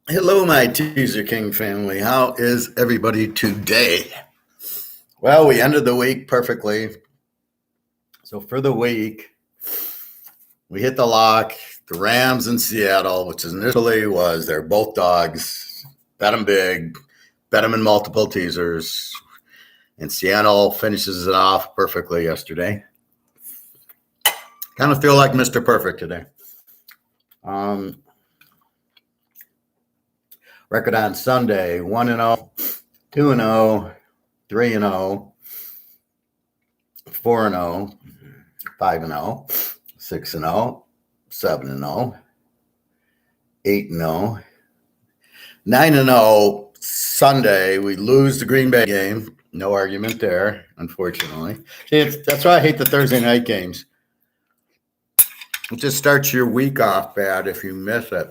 Hello, my Teaser King family. How is everybody today? Well, we ended the week perfectly. So for the week, we hit the lock. The Rams in Seattle, which initially was they're both dogs. Bet them big. Bet them in multiple teasers. And Seattle finishes it off perfectly yesterday. Kind of feel like Mr. Perfect today. Record on Sunday 1-0, 2-0, 3-0, 4-0, 5-0, 6-0, 7-0, 8-0, 9-0. Sunday, we lose the Green Bay game. No argument there, unfortunately. See, that's why I hate the Thursday night games. It just starts your week off bad if you miss it.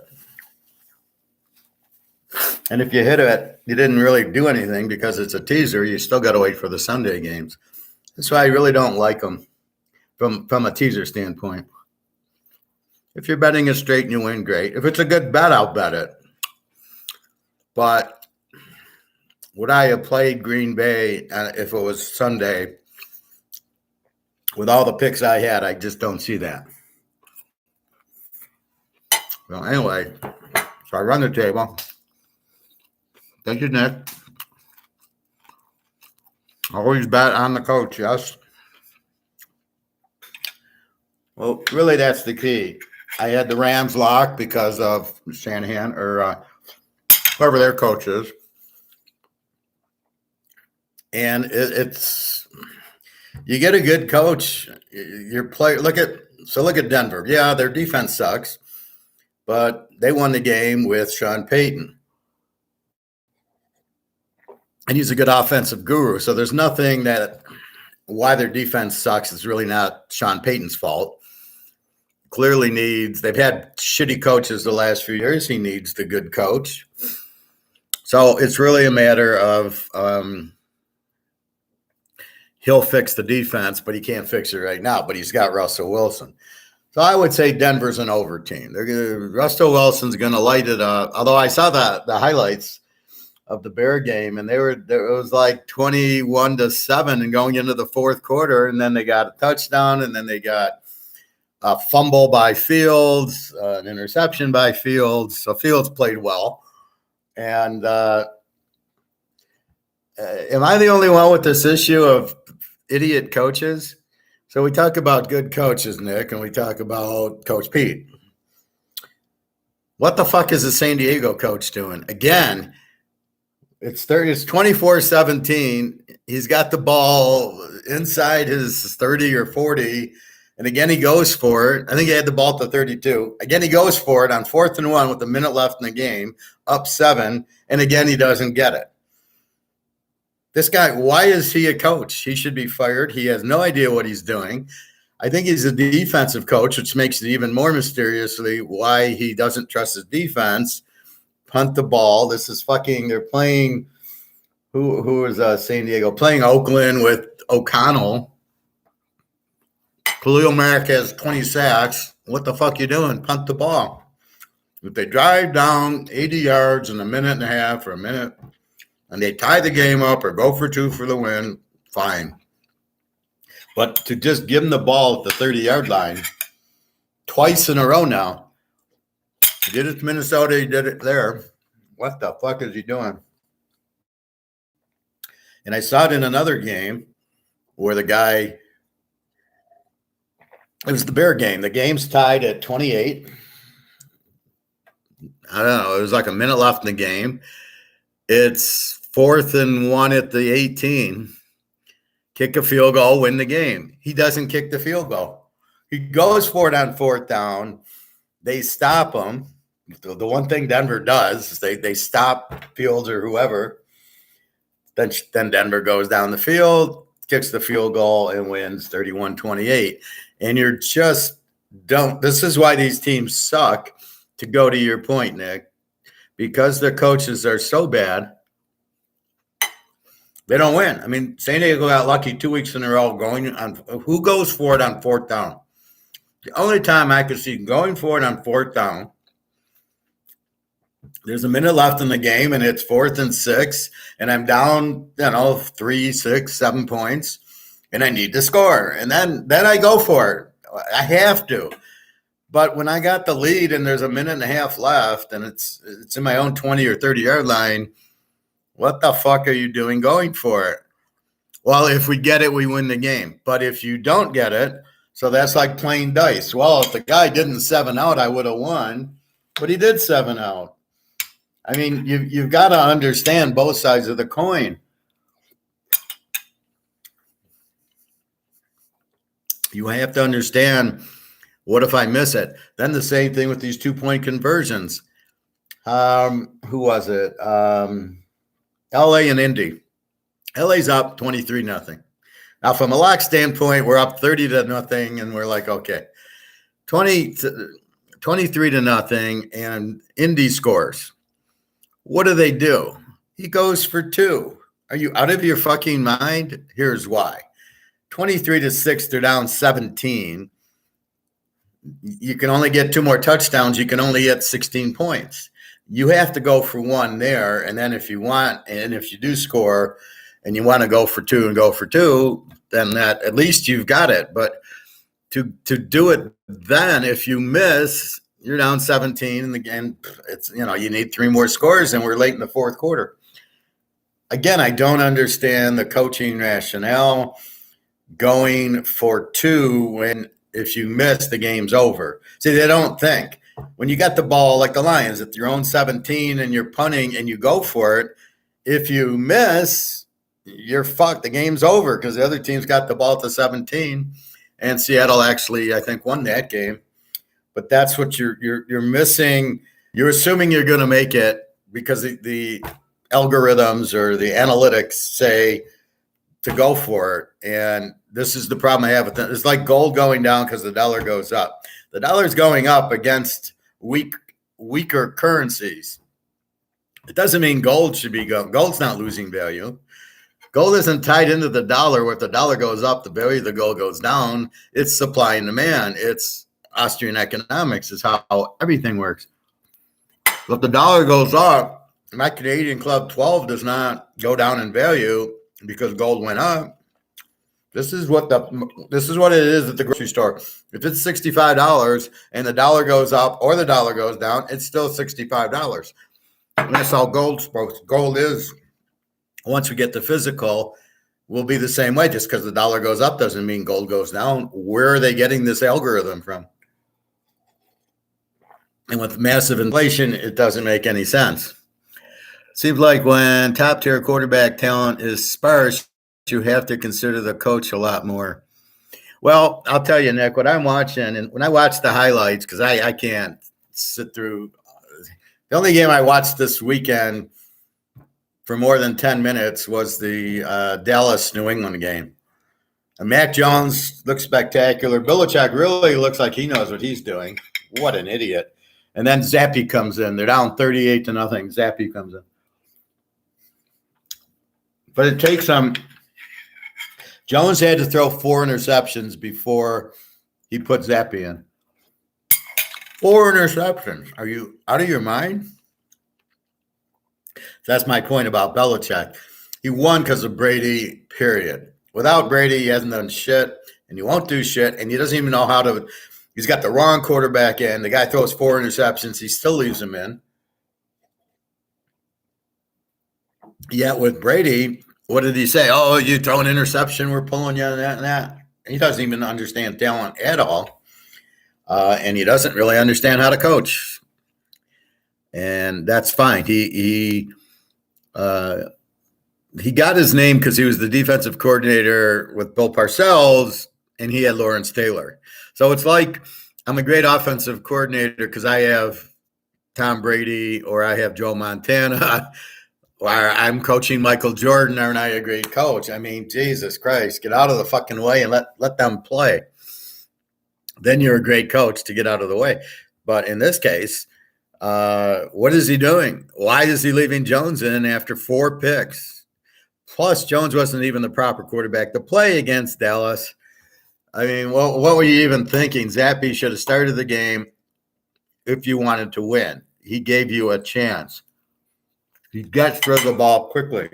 And if you hit it, you didn't really do anything because it's a teaser. You still got to wait for the Sunday games. That's why I really don't like them from a teaser standpoint. If you're betting it straight and you win, great. If it's a good bet, I'll bet it. But would I have played Green Bay if it was Sunday with all the picks I had? I just don't see that. Well, anyway, so I run the table. Thank you, Nick. Always bet on the coach, yes. Well, really, that's the key. I had the Rams locked because of Shanahan or whoever their coach is. And it's you get a good coach, your player. Look at Denver. Yeah, their defense sucks, but they won the game with Sean Payton. And he's a good offensive guru. So there's nothing that why their defense sucks is really not Sean Payton's fault. Clearly they've had shitty coaches the last few years. He needs the good coach. So it's really a matter of he'll fix the defense, but he can't fix it right now. But he's got Russell Wilson. So I would say Denver's an over team. Russell Wilson's going to light it up. Although I saw the highlights of the Bear game, and it was like 21-7 and going into the fourth quarter, and then they got a touchdown, and then they got a fumble by Fields, an interception by Fields. So Fields played well. And am I the only one with this issue of idiot coaches? So we talk about good coaches, Nick, and we talk about Coach Pete. What the fuck is the San Diego coach doing? Again, it's 24-17. He's got the ball inside his 30 or 40. And again, he goes for it. I think he had the ball at the 32. Again, he goes for it on 4th and 1 with a minute left in the game, up 7. And again, he doesn't get it. This guy, why is he a coach? He should be fired. He has no idea what he's doing. I think he's a defensive coach, which makes it even more mysteriously why he doesn't trust his defense. Punt the ball. This is they're playing, who is San Diego? Playing Oakland with O'Connell. Khalil Mack has 20 sacks. What the fuck you doing? Punt the ball. If they drive down 80 yards in a minute and a half or a minute, and they tie the game up or go for 2 for the win, fine. But to just give him the ball at the 30-yard line twice in a row now, he did it to Minnesota, he did it there. What the fuck is he doing? And I saw it in another game where the guy, it was the Bear game. The game's tied at 28. I don't know. It was like a minute left in the game. It's 4th and 1 at the 18. Kick a field goal, win the game. He doesn't kick the field goal. He goes for it on 4th down. They stop him. The one thing Denver does is they stop Fields or whoever. Then Denver goes down the field, kicks the field goal, and wins 31-28. And you're just don't. This is why these teams suck, to go to your point, Nick, because their coaches are so bad. They don't win. I mean, San Diego got lucky 2 weeks in a row going on. Who goes for it on 4th down? The only time I could see going for it on 4th down There's a minute left in the game, and it's 4th and 6, and I'm down, 3, 6, 7 points, and I need to score. And then I go for it. I have to. But when I got the lead and there's a minute and a half left, and it's in my own 20 or 30-yard line, what the fuck are you doing going for it? Well, if we get it, we win the game. But if you don't get it, so that's like playing dice. Well, if the guy didn't 7 out, I would have won, but he did 7 out. I mean, you've got to understand both sides of the coin. You have to understand, what if I miss it? Then the same thing with these 2-point conversions. Who was it? LA and Indy. LA's up 23-0. Now, from a lock standpoint, we're up 30-0, and we're like, okay, 23-0, and Indy scores. What do? He goes for 2. Are you out of your fucking mind? Here's why. 23-6, they're down 17. You can only get 2 more touchdowns. You can only get 16 points. You have to go for 1 there, and then if you do score and you want to go for 2 and go for 2, then that at least you've got it. But to do it then, if you miss, you're down 17, and again, it's you need 3 more scores, and we're late in the 4th quarter. Again, I don't understand the coaching rationale going for 2 when if you miss, the game's over. See, they don't think. When you got the ball like the Lions at your own 17 and you're punting and you go for it, if you miss, you're fucked. The game's over because the other team's got the ball at the 17, and Seattle actually, I think, won that game. But that's what you're missing. You're assuming you're going to make it because the algorithms or the analytics say to go for it. And this is the problem I have with that. It's like gold going down because the dollar goes up. The dollar's going up against weaker currencies. It doesn't mean gold should be going. Gold's not losing value. Gold isn't tied into the dollar where if the dollar goes up, the value of the gold goes down. It's supply and demand. It's Austrian economics is how everything works. But if the dollar goes up, my Canadian Club 12 does not go down in value because gold went up. This is what it is at the grocery store. If it's $65 and the dollar goes up or the dollar goes down, it's still $65. And that's how gold is. Once we get the physical, will be the same way. Just because the dollar goes up doesn't mean gold goes down. Where are they getting this algorithm from? And with massive inflation, it doesn't make any sense. Seems like when top-tier quarterback talent is sparse, you have to consider the coach a lot more. Well, I'll tell you, Nick, what I'm watching, and when I watch the highlights, because I can't sit through – the only game I watched this weekend for more than 10 minutes was the Dallas-New England game. And Mac Jones looks spectacular. Belichick really looks like he knows what he's doing. What an idiot. And then Zappe comes in. They're down 38-0. Zappe comes in. But it takes Jones had to throw 4 interceptions before he put Zappe in. 4 interceptions. Are you out of your mind? That's my point about Belichick. He won because of Brady, period. Without Brady, he hasn't done shit, and he won't do shit, and he doesn't even know how to – he's got the wrong quarterback in. The guy throws 4 interceptions. He still leaves him in. Yet with Brady, what did he say? Oh, you throw an interception, we're pulling you and that and that. He doesn't even understand talent at all, and he doesn't really understand how to coach. And that's fine. He got his name because he was the defensive coordinator with Bill Parcells, and he had Lawrence Taylor. So it's like I'm a great offensive coordinator because I have Tom Brady or I have Joe Montana or I'm coaching Michael Jordan. Aren't I a great coach? I mean, Jesus Christ, get out of the fucking way and let them play. Then you're a great coach to get out of the way. But in this case, what is he doing? Why is he leaving Jones in after 4 picks? Plus, Jones wasn't even the proper quarterback. The play against Dallas, I mean, what were you even thinking? Zappe should have started the game if you wanted to win. he gave you a chance. He gets rid of the ball quickly.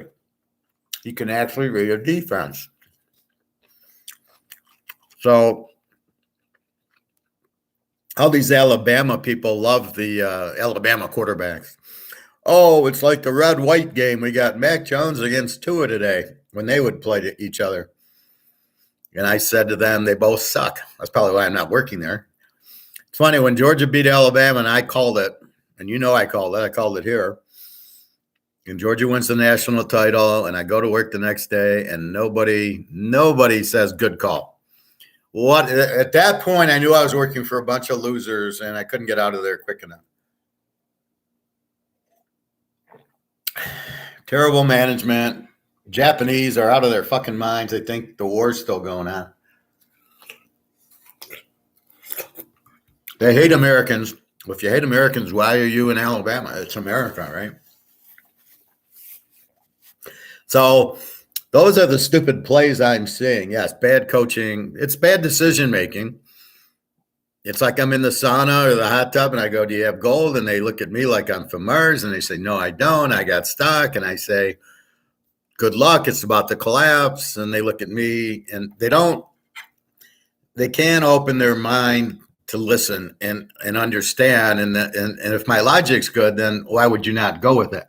He can actually read a defense. So all these Alabama people love the Alabama quarterbacks. Oh, it's like the red-white game. We got Mac Jones against Tua today when they would play to each other. And I said to them, they both suck. That's probably why I'm not working there. It's funny, when Georgia beat Alabama, and I called it, and you know I called it here, and Georgia wins the national title, and I go to work the next day, and nobody says good call. What at that point, I knew I was working for a bunch of losers, and I couldn't get out of there quick enough. Terrible management. Japanese are out of their fucking minds. They think the war's still going on. They hate Americans. If you hate Americans, why are you in Alabama? It's America, right? So those are the stupid plays I'm seeing. Yes, bad coaching. It's bad decision making. It's like I'm in the sauna or the hot tub and I go, do you have gold? And they look at me like I'm from Mars and they say, no, I don't. I got stuck. And I say, good luck. It's about to collapse. And they look at me and they can't open their mind to listen and understand. And if my logic's good, then why would you not go with it?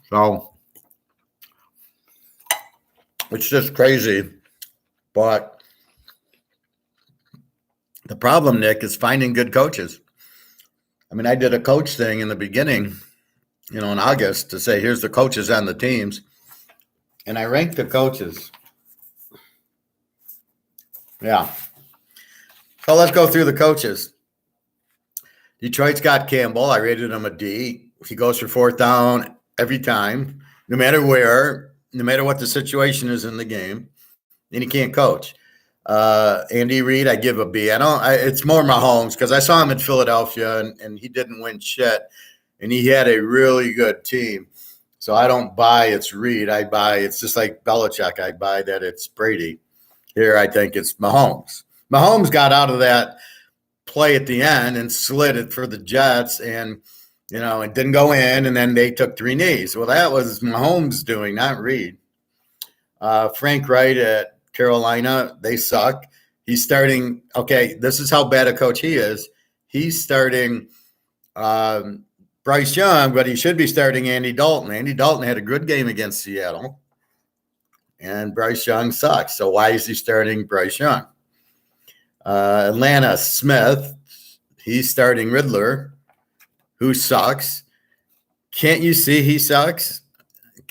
So it's just crazy. But the problem, Nick, is finding good coaches. I mean, I did a coach thing in the beginning, in August to say, here's the coaches on the teams. And I ranked the coaches. Yeah. So let's go through the coaches. Detroit's got Campbell. I rated him a D. He goes for fourth down every time, no matter where, no matter what the situation is in the game. And he can't coach. Andy Reid, I give a B. It's more Mahomes because I saw him in Philadelphia and he didn't win shit. And he had a really good team. So I don't buy it's Reid. It's just like Belichick. I buy that it's Brady. Here, I think it's Mahomes. Mahomes got out of that play at the end and slid it for the Jets and, it didn't go in. And then they took 3 knees. Well, that was Mahomes doing, not Reid. Frank Wright at Carolina, they suck. He's starting. Okay, this is how bad a coach he is. He's starting Bryce Young, but he should be starting Andy Dalton. Andy Dalton had a good game against Seattle, and Bryce Young sucks. So why is he starting Bryce Young? Atlanta, Smith, he's starting Riddler, who sucks. Can't you see he sucks?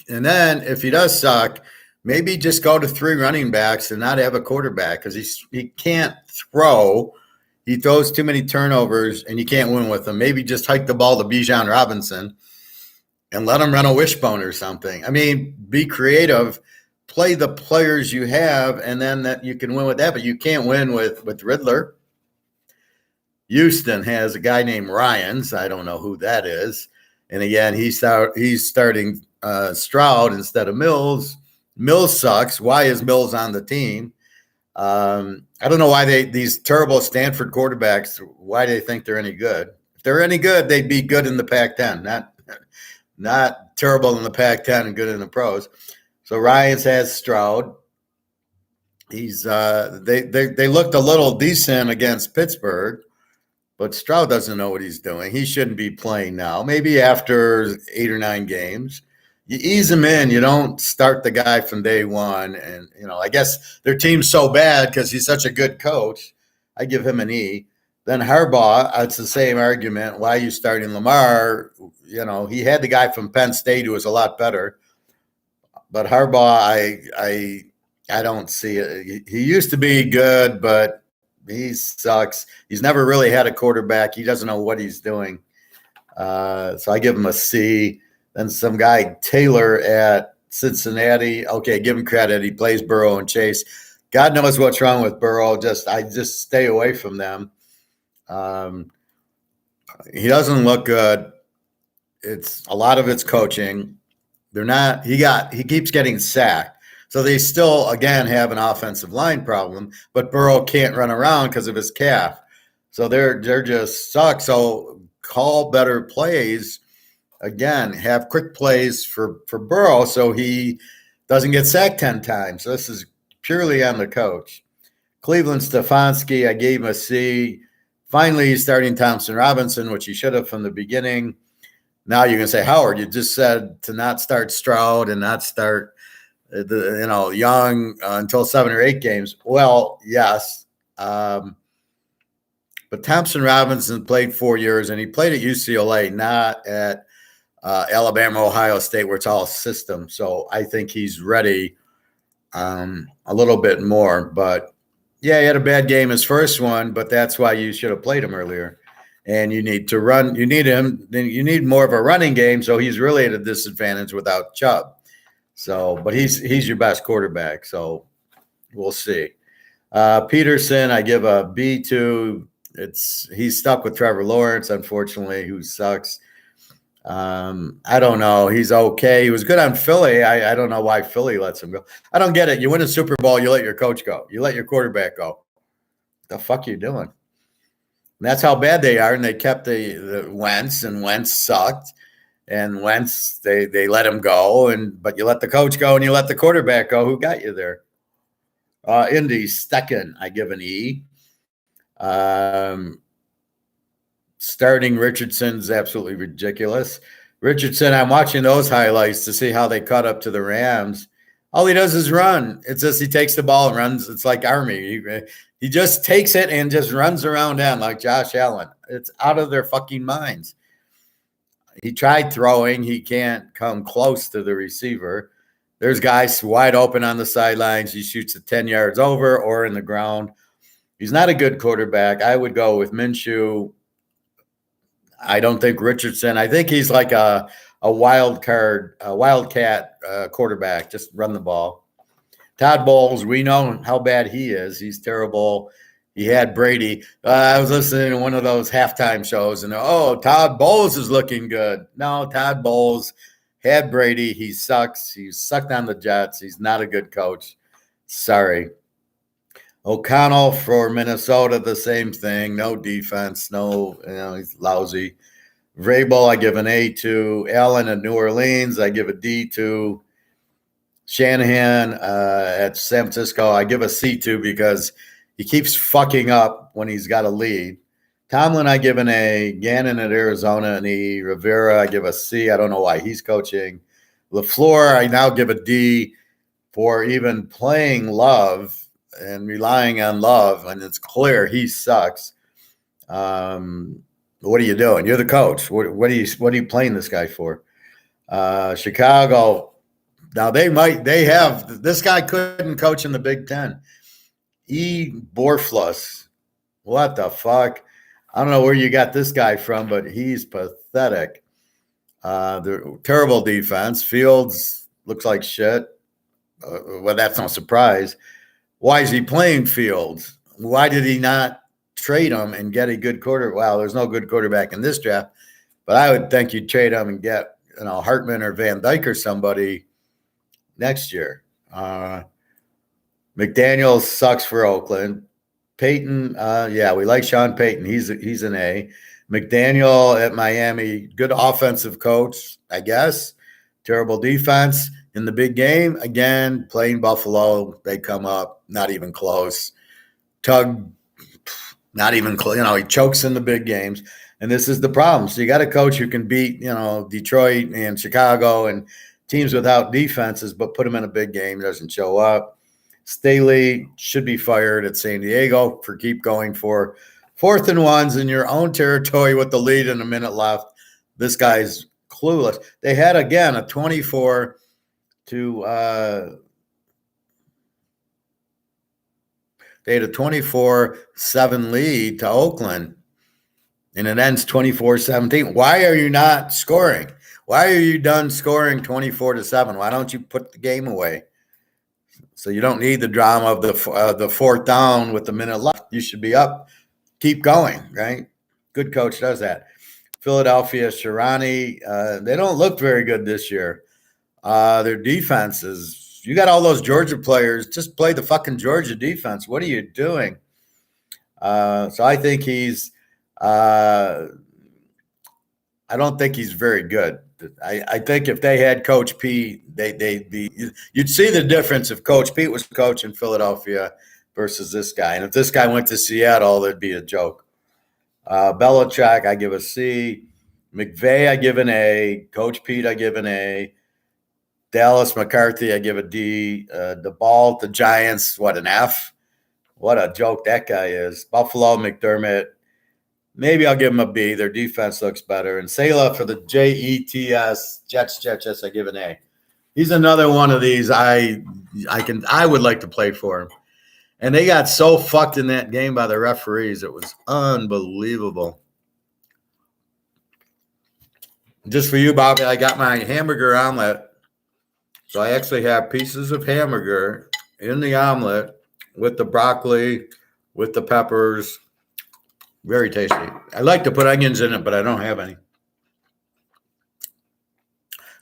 And then if he does suck, maybe just go to 3 running backs and not have a quarterback because he can't throw. He throws too many turnovers, and you can't win with him. Maybe just hike the ball to Bijan Robinson and let him run a wishbone or something. I mean, be creative. Play the players you have, and then that you can win with that. But you can't win with Riddler. Houston has a guy named Ryans. I don't know who that is. And, again, he's starting Stroud instead of Mills. Mills sucks. Why is Mills on the team? I don't know why these terrible Stanford quarterbacks, why they think they're any good. If they're any good, they'd be good in the Pac-10, not terrible in the Pac-10 and good in the pros. So Ryans has Stroud. He's they looked a little decent against Pittsburgh, but Stroud doesn't know what he's doing. He shouldn't be playing now. Maybe after 8 or 9 games. You ease him in. You don't start the guy from day one. And, I guess their team's so bad because he's such a good coach. I give him an E. Then Harbaugh, it's the same argument. Why are you starting Lamar? He had the guy from Penn State who was a lot better. But Harbaugh, I don't see it. He used to be good, but he sucks. He's never really had a quarterback. He doesn't know what he's doing. So I give him a C. Then some guy, Taylor at Cincinnati. Okay, give him credit. He plays Burrow and Chase. God knows what's wrong with Burrow. I just stay away from them. He doesn't look good. A lot of it's coaching. He keeps getting sacked. So they still, again, have an offensive line problem, but Burrow can't run around because of his calf. So they're just suck. So call better plays. Again, have quick plays for Burrow so he doesn't get sacked 10 times. So this is purely on the coach. Cleveland Stefanski, I gave him a C. Finally, he's starting Thompson Robinson, which he should have from the beginning. Now you're going to say, Howard, you just said to not start Stroud and not start Young until 7 or 8 games. Well, yes. But Thompson Robinson played 4 years, and he played at UCLA, not at Alabama, Ohio State, where it's all system. So I think he's ready a little bit more. But, yeah, he had a bad game his first one, but that's why you should have played him earlier. And you need to run. You need him. Then you need more of a running game, so he's really at a disadvantage without Chubb. So, but he's your best quarterback, so we'll see. Peterson, I give a B to. He's stuck with Trevor Lawrence, unfortunately, who sucks. I don't know. He's okay. He was good on Philly. I don't know why Philly lets him go. I don't get it. You win a Super Bowl, you let your coach go. You let your quarterback go. What the fuck are you doing? And that's how bad they are. And they kept the Wentz, and Wentz sucked. And Wentz, they let him go. But you let the coach go and you let the quarterback go. Who got you there? Indy, second, I give an E. Starting Richardson's absolutely ridiculous. Richardson, I'm watching those highlights to see how they cut up to the Rams. All he does is run. It's just he takes the ball and runs. It's like Army. He just takes it and just runs around them like Josh Allen. It's out of their fucking minds. He tried throwing. He can't come close to the receiver. There's guys wide open on the sidelines. He shoots it 10 yards over or in the ground. He's not a good quarterback. I would go with Minshew. I don't think Richardson. I think he's like a wildcat quarterback. Just run the ball. Todd Bowles, we know how bad he is. He's terrible. He had Brady. I was listening to one of those halftime shows, and Todd Bowles is looking good. No, Todd Bowles had Brady. He sucks. He's sucked on the Jets. He's not a good coach. Sorry. O'Connell for Minnesota, the same thing. No defense. He's lousy. Vrabel, I give an A to. Allen at New Orleans, I give a D to. Shanahan at San Francisco, I give a C to because he keeps fucking up when he's got a lead. Tomlin, I give an A. Gannon at Arizona, an E. Rivera, I give a C. I don't know why he's coaching. LaFleur, I now give a D for even playing Love and relying on Love, and it's clear he sucks. What are you doing? You're the coach. What are you playing this guy for? Chicago. Now they have this guy couldn't coach in the Big Ten. Borflus. What the fuck? I don't know where you got this guy from, but he's pathetic. The terrible defense. Fields looks like shit. Well, that's no surprise. Why is he playing Fields? Why did he not trade him and get a good quarterback? Well, there's no good quarterback in this draft, but I would think you'd trade him and get Hartman or Van Dyke or somebody next year. McDaniels sucks for Oakland. Peyton, we like Sean Payton. He's an A. McDaniel at Miami, good offensive coach, I guess. Terrible defense in the big game. Again, playing Buffalo, they come up, not even close. Tug, not even close. He chokes in the big games. And this is the problem. So you got a coach who can beat, Detroit and Chicago and teams without defenses, but put him in a big game, doesn't show up. Staley should be fired at San Diego for keep going for 4th and 1s in your own territory with the lead and a minute left. This guy's clueless. They had, again, a 24 to they had a 24-7 lead to Oakland, and it ends 24-17. Why are you not scoring? Why are you done scoring 24-7? Why don't you put the game away? So you don't need the drama of the 4th down with the minute left. You should be up. Keep going, right? Good coach does that. Philadelphia, Sharani, they don't look very good this year. Their defense is, you got all those Georgia players, just play the fucking Georgia defense. What are you doing? So I think he's I don't think he's very good. I think if they had Coach Pete, they'd be. You'd see the difference if Coach Pete was coaching Philadelphia versus this guy. And if this guy went to Seattle, there'd be a joke. Belichick, I give a C. McVay, I give an A. Coach Pete, I give an A. Dallas McCarthy, I give a D. The ball, the Giants, what, an F? What a joke that guy is. Buffalo, McDermott, maybe I'll give him a B. Their defense looks better. And Saleh for the Jets, I give an A. He's another one of these I would like to play for him. And they got so fucked in that game by the referees. It was unbelievable. Just for you, Bobby, I got my hamburger omelet. So I actually have pieces of hamburger in the omelet with the broccoli, with the peppers. Very tasty. I like to put onions in it, but I don't have any.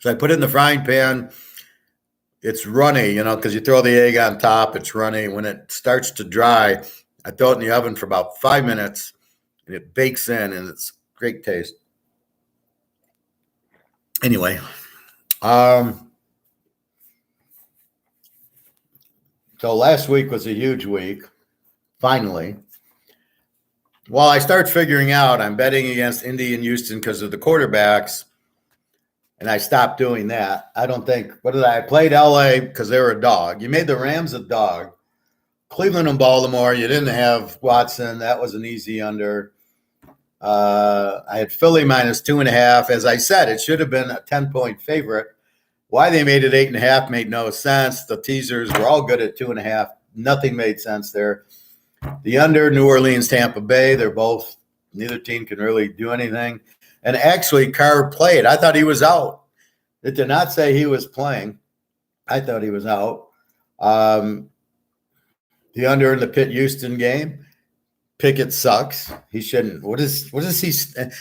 So I put it in the frying pan. It's runny, because you throw the egg on top. It's runny. When it starts to dry, I throw it in the oven for about 5 minutes, and it bakes in, and it's great taste. Anyway, so last week was a huge week, finally. Well, I start figuring out I'm betting against Indy and Houston because of the quarterbacks, and I stopped doing that. I don't think – I played LA because they were a dog. You made the Rams a dog. Cleveland and Baltimore, you didn't have Watson. That was an easy under. I had Philly minus 2.5. As I said, it should have been a 10-point favorite. Why they made it 8.5 made no sense. The teasers were all good at 2.5. Nothing made sense there. The under, New Orleans, Tampa Bay, neither team can really do anything. And actually, Carr played. I thought he was out. It did not say he was playing. I thought he was out. The under in the Pitt-Houston game, Pickett sucks. He shouldn't. What is he?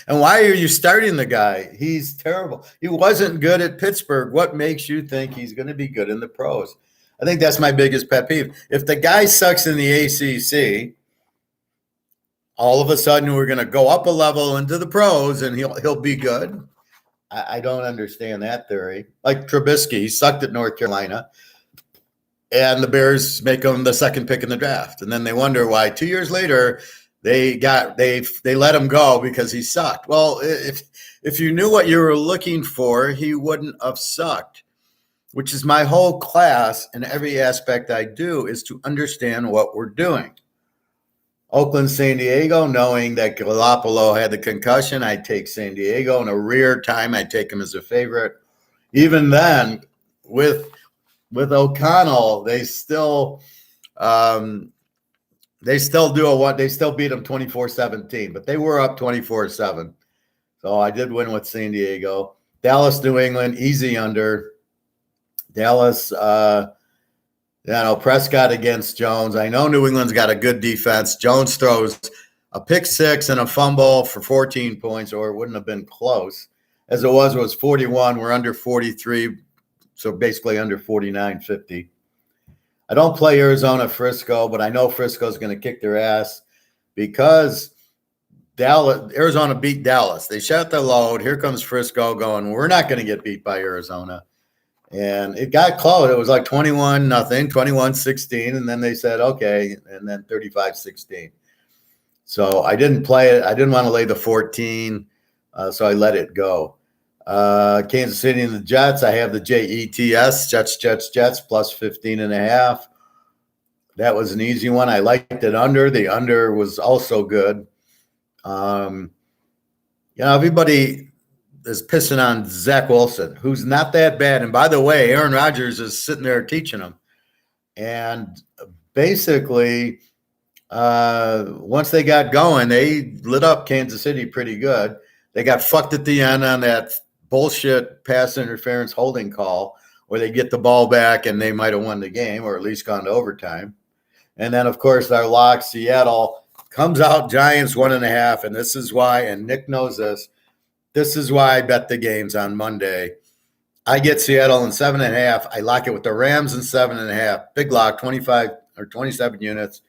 And why are you starting the guy? He's terrible. He wasn't good at Pittsburgh. What makes you think he's going to be good in the pros? I think that's my biggest pet peeve. If the guy sucks in the ACC, all of a sudden we're going to go up a level into the pros and he'll be good. I don't understand that theory. Like Trubisky, he sucked at North Carolina, and the Bears make him the second pick in the draft, and then they wonder why 2 years later they let him go because he sucked. Well, if you knew what you were looking for, he wouldn't have sucked. Which is my whole class, and every aspect I do is to understand what we're doing. Oakland, San Diego, knowing that Garoppolo had the concussion, I take San Diego. In a rare time, I take him as a favorite. Even then, with O'Connell, they still do they still beat them 24-17, but they were up 24-7. So I did win with San Diego. Dallas, New England, easy under. Dallas, Prescott against Jones. I know New England's got a good defense. Jones throws a pick six and a fumble for 14 points, or it wouldn't have been close. As it was 41. We're under 43, so basically under 49-50. I don't play Arizona, Frisco, but I know Frisco's going to kick their ass because Arizona beat Dallas. They shut the load. Here comes Frisco going, we're not going to get beat by Arizona. And it got close. It was like 21-0, 21-16, and then they said, okay, and then 35-16. So I didn't play it. I didn't want to lay the 14, so I let it go. Kansas City and the Jets, I have the Jets, Jets, plus 15.5. That was an easy one. I liked it under. The under was also good. Everybody is pissing on Zach Wilson, who's not that bad. And by the way, Aaron Rodgers is sitting there teaching him. And basically, once they got going, they lit up Kansas City pretty good. They got fucked at the end on that bullshit pass interference holding call where they get the ball back and they might have won the game or at least gone to overtime. And then, of course, our lock, Seattle, comes out Giants 1.5. And this is why, and Nick knows this, this is why I bet the games on Monday. I get Seattle in 7.5. I lock it with the Rams in 7.5. Big lock, 25 or 27 units.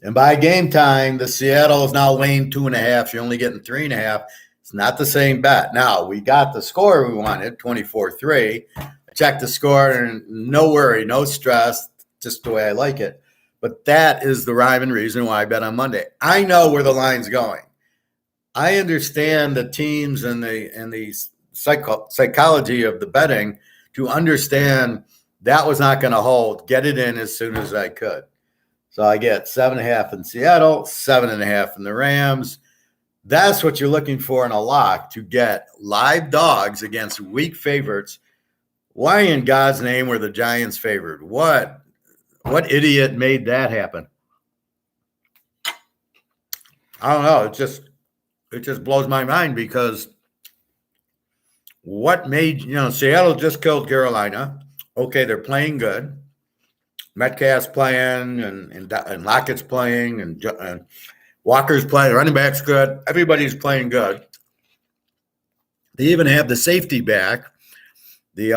And by game time, the Seattle is now laying 2.5. You're only getting 3.5. It's not the same bet. Now, we got the score we wanted, 24-3. I checked the score, and no worry, no stress, just the way I like it. But that is the rhyme and reason why I bet on Monday. I know where the line's going. I understand the teams and the psychology of the betting to understand that was not going to hold. Get it in as soon as I could. So I get 7.5 in Seattle, 7.5 in the Rams. That's what you're looking for in a lock, to get live dogs against weak favorites. Why in God's name were the Giants favored? What idiot made that happen? I don't know. It just blows my mind, because what made, Seattle just killed Carolina. Okay, they're playing good. Metcalf's playing, and Lockett's playing, and Walker's playing. Running back's good. Everybody's playing good. They even have the safety back, the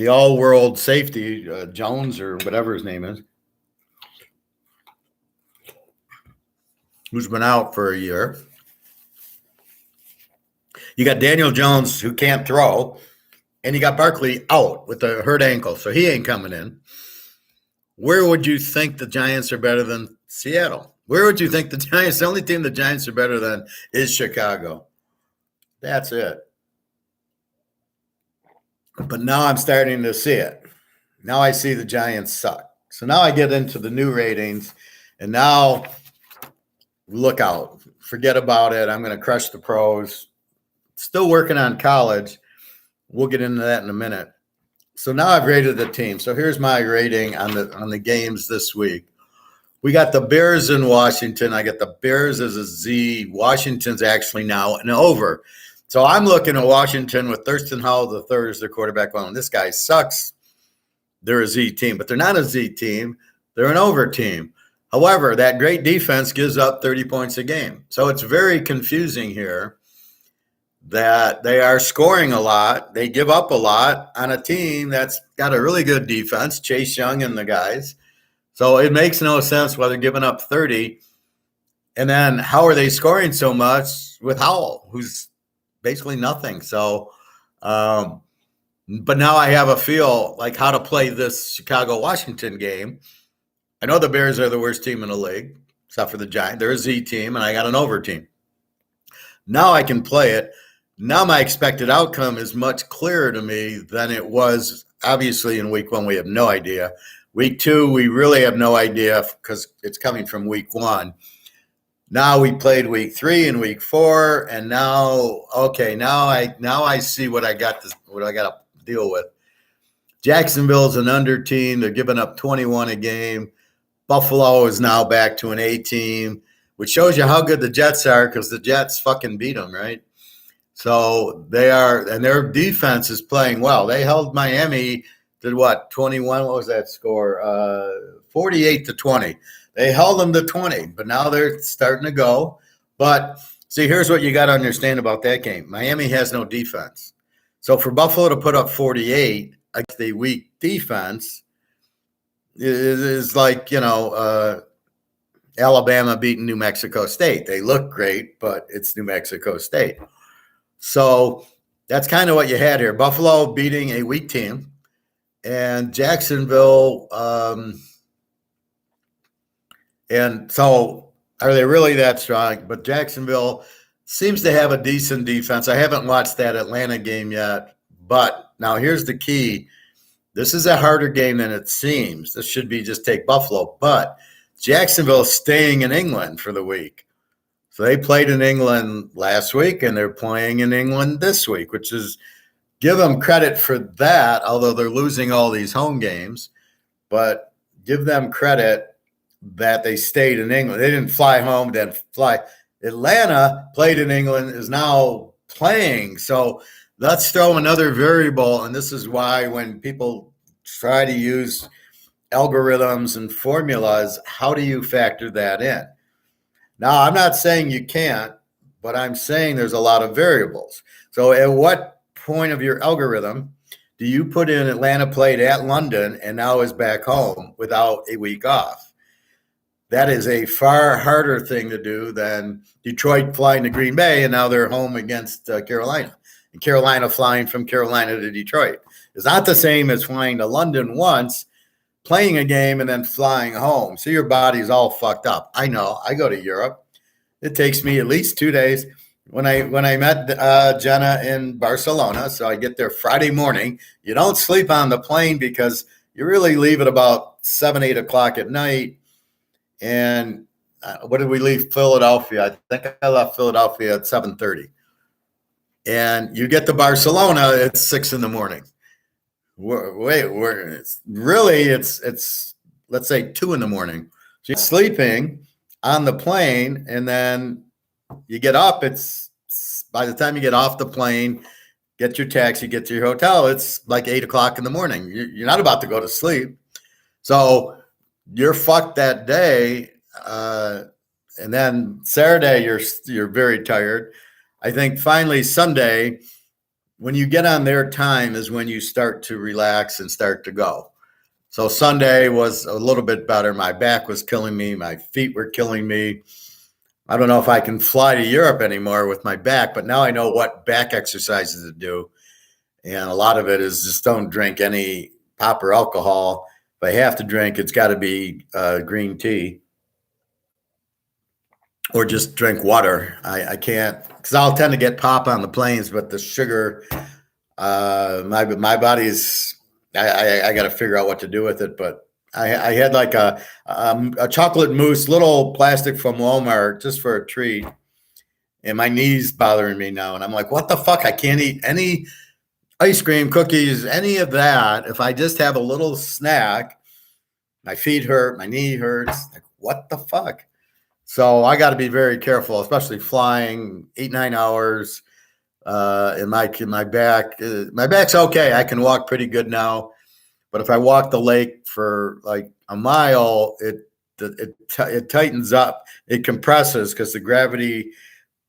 all-world safety, Jones or whatever his name is, who's been out for a year. You got Daniel Jones, who can't throw, and you got Barkley out with a hurt ankle, so he ain't coming in. Where would you think the Giants are better than Seattle? Where would you think the Giants, the only team the Giants are better than is Chicago? That's it. But now I'm starting to see it. Now I see the Giants suck. So now I get into the new ratings, and now look out. Forget about it. I'm going to crush the pros. Still working on college. We'll get into that in a minute. So now I've rated the team. So here's my rating on the games this week. We got the Bears in Washington. I got the Bears as a Z. Washington's actually now an over. So I'm looking at Washington with Thurston Howell III as their quarterback. Well, this guy sucks. They're a Z team, but they're not a Z team. They're an over team. However, that great defense gives up 30 points a game. So it's very confusing here that they are scoring a lot. They give up a lot on a team that's got a really good defense, Chase Young and the guys. So it makes no sense why they're giving up 30. And then how are they scoring so much with Howell, who's basically nothing? So, but now I have a feel like how to play this Chicago-Washington game. I know the Bears are the worst team in the league, except for the Giants. They're a Z team, and I got an over team. Now I can play it. Now my expected outcome is much clearer to me than it was. Obviously, in week 1, we have no idea. Week 2, we really have no idea because it's coming from week 1. Now we played week 3 and week 4, and now I see what I got to deal with. Jacksonville's an under team. They're giving up 21 a game. Buffalo is now back to an A team, which shows you how good the Jets are, because the Jets fucking beat them, right? So they are, and their defense is playing well. They held Miami to what, 21? What was that score? 48-20. They held them to 20, but now they're starting to go. But see, here's what you got to understand about that game. Miami has no defense. So for Buffalo to put up 48 against a weak defense is like, Alabama beating New Mexico State. They look great, but it's New Mexico State. So that's kind of what you had here. Buffalo beating a weak team, and Jacksonville. And so are they really that strong? But Jacksonville seems to have a decent defense. I haven't watched that Atlanta game yet, but now here's the key. This is a harder game than it seems. This should be just take Buffalo, but Jacksonville is staying in England for the week. So they played in England last week, and they're playing in England this week, which is, give them credit for that, although they're losing all these home games. But give them credit that they stayed in England. They didn't fly home, then fly. Atlanta played in England, is now playing. So let's throw another variable, and this is why when people try to use algorithms and formulas, how do you factor that in? Now, I'm not saying you can't, but I'm saying there's a lot of variables. So at what point of your algorithm do you put in Atlanta played at London and now is back home without a week off? that is a far harder thing to do than Detroit flying to Green Bay, and now they're home against Carolina. And Carolina flying from Carolina to Detroit. It's not the same as flying to London once, playing a game, and then flying home. So your body's all fucked up. I know. I go to Europe. It takes me at least 2 days. When I met Jenna in Barcelona, so I get there Friday morning. You don't sleep on the plane because you really leave at about 7, 8 o'clock at night. And what did we leave Philadelphia? I think I left Philadelphia at 7:30. And you get to Barcelona, it's 6 in the morning. It's let's say 2 in the morning. So you're sleeping on the plane, and then you get up. It's by the time you get off the plane, get your taxi, get to your hotel, it's like 8 o'clock in the morning. You're not about to go to sleep. So you're fucked that day. And then Saturday, you're very tired. I think finally Sunday, when you get on their time is when you start to relax and start to go. So Sunday was a little bit better. My back was killing me. My feet were killing me. I don't know if I can fly to Europe anymore with my back, but now I know what back exercises to do. And a lot of it is just don't drink any pop or alcohol. If I have to drink, it's got to be green tea or just drink water. I can't, because I'll tend to get pop on the planes, but the sugar, my body's, I got to figure out what to do with it. But I had like a chocolate mousse, little plastic from Walmart, just for a treat. And my knee's bothering me now. And I'm like, what the fuck? I can't eat any ice cream, cookies, any of that. If I just have a little snack, my feet hurt, my knee hurts. Like, what the fuck? So I got to be very careful, especially flying 8, 9 hours. And my back's okay. I can walk pretty good now. But if I walk the lake for like a mile, it tightens up. It compresses because the gravity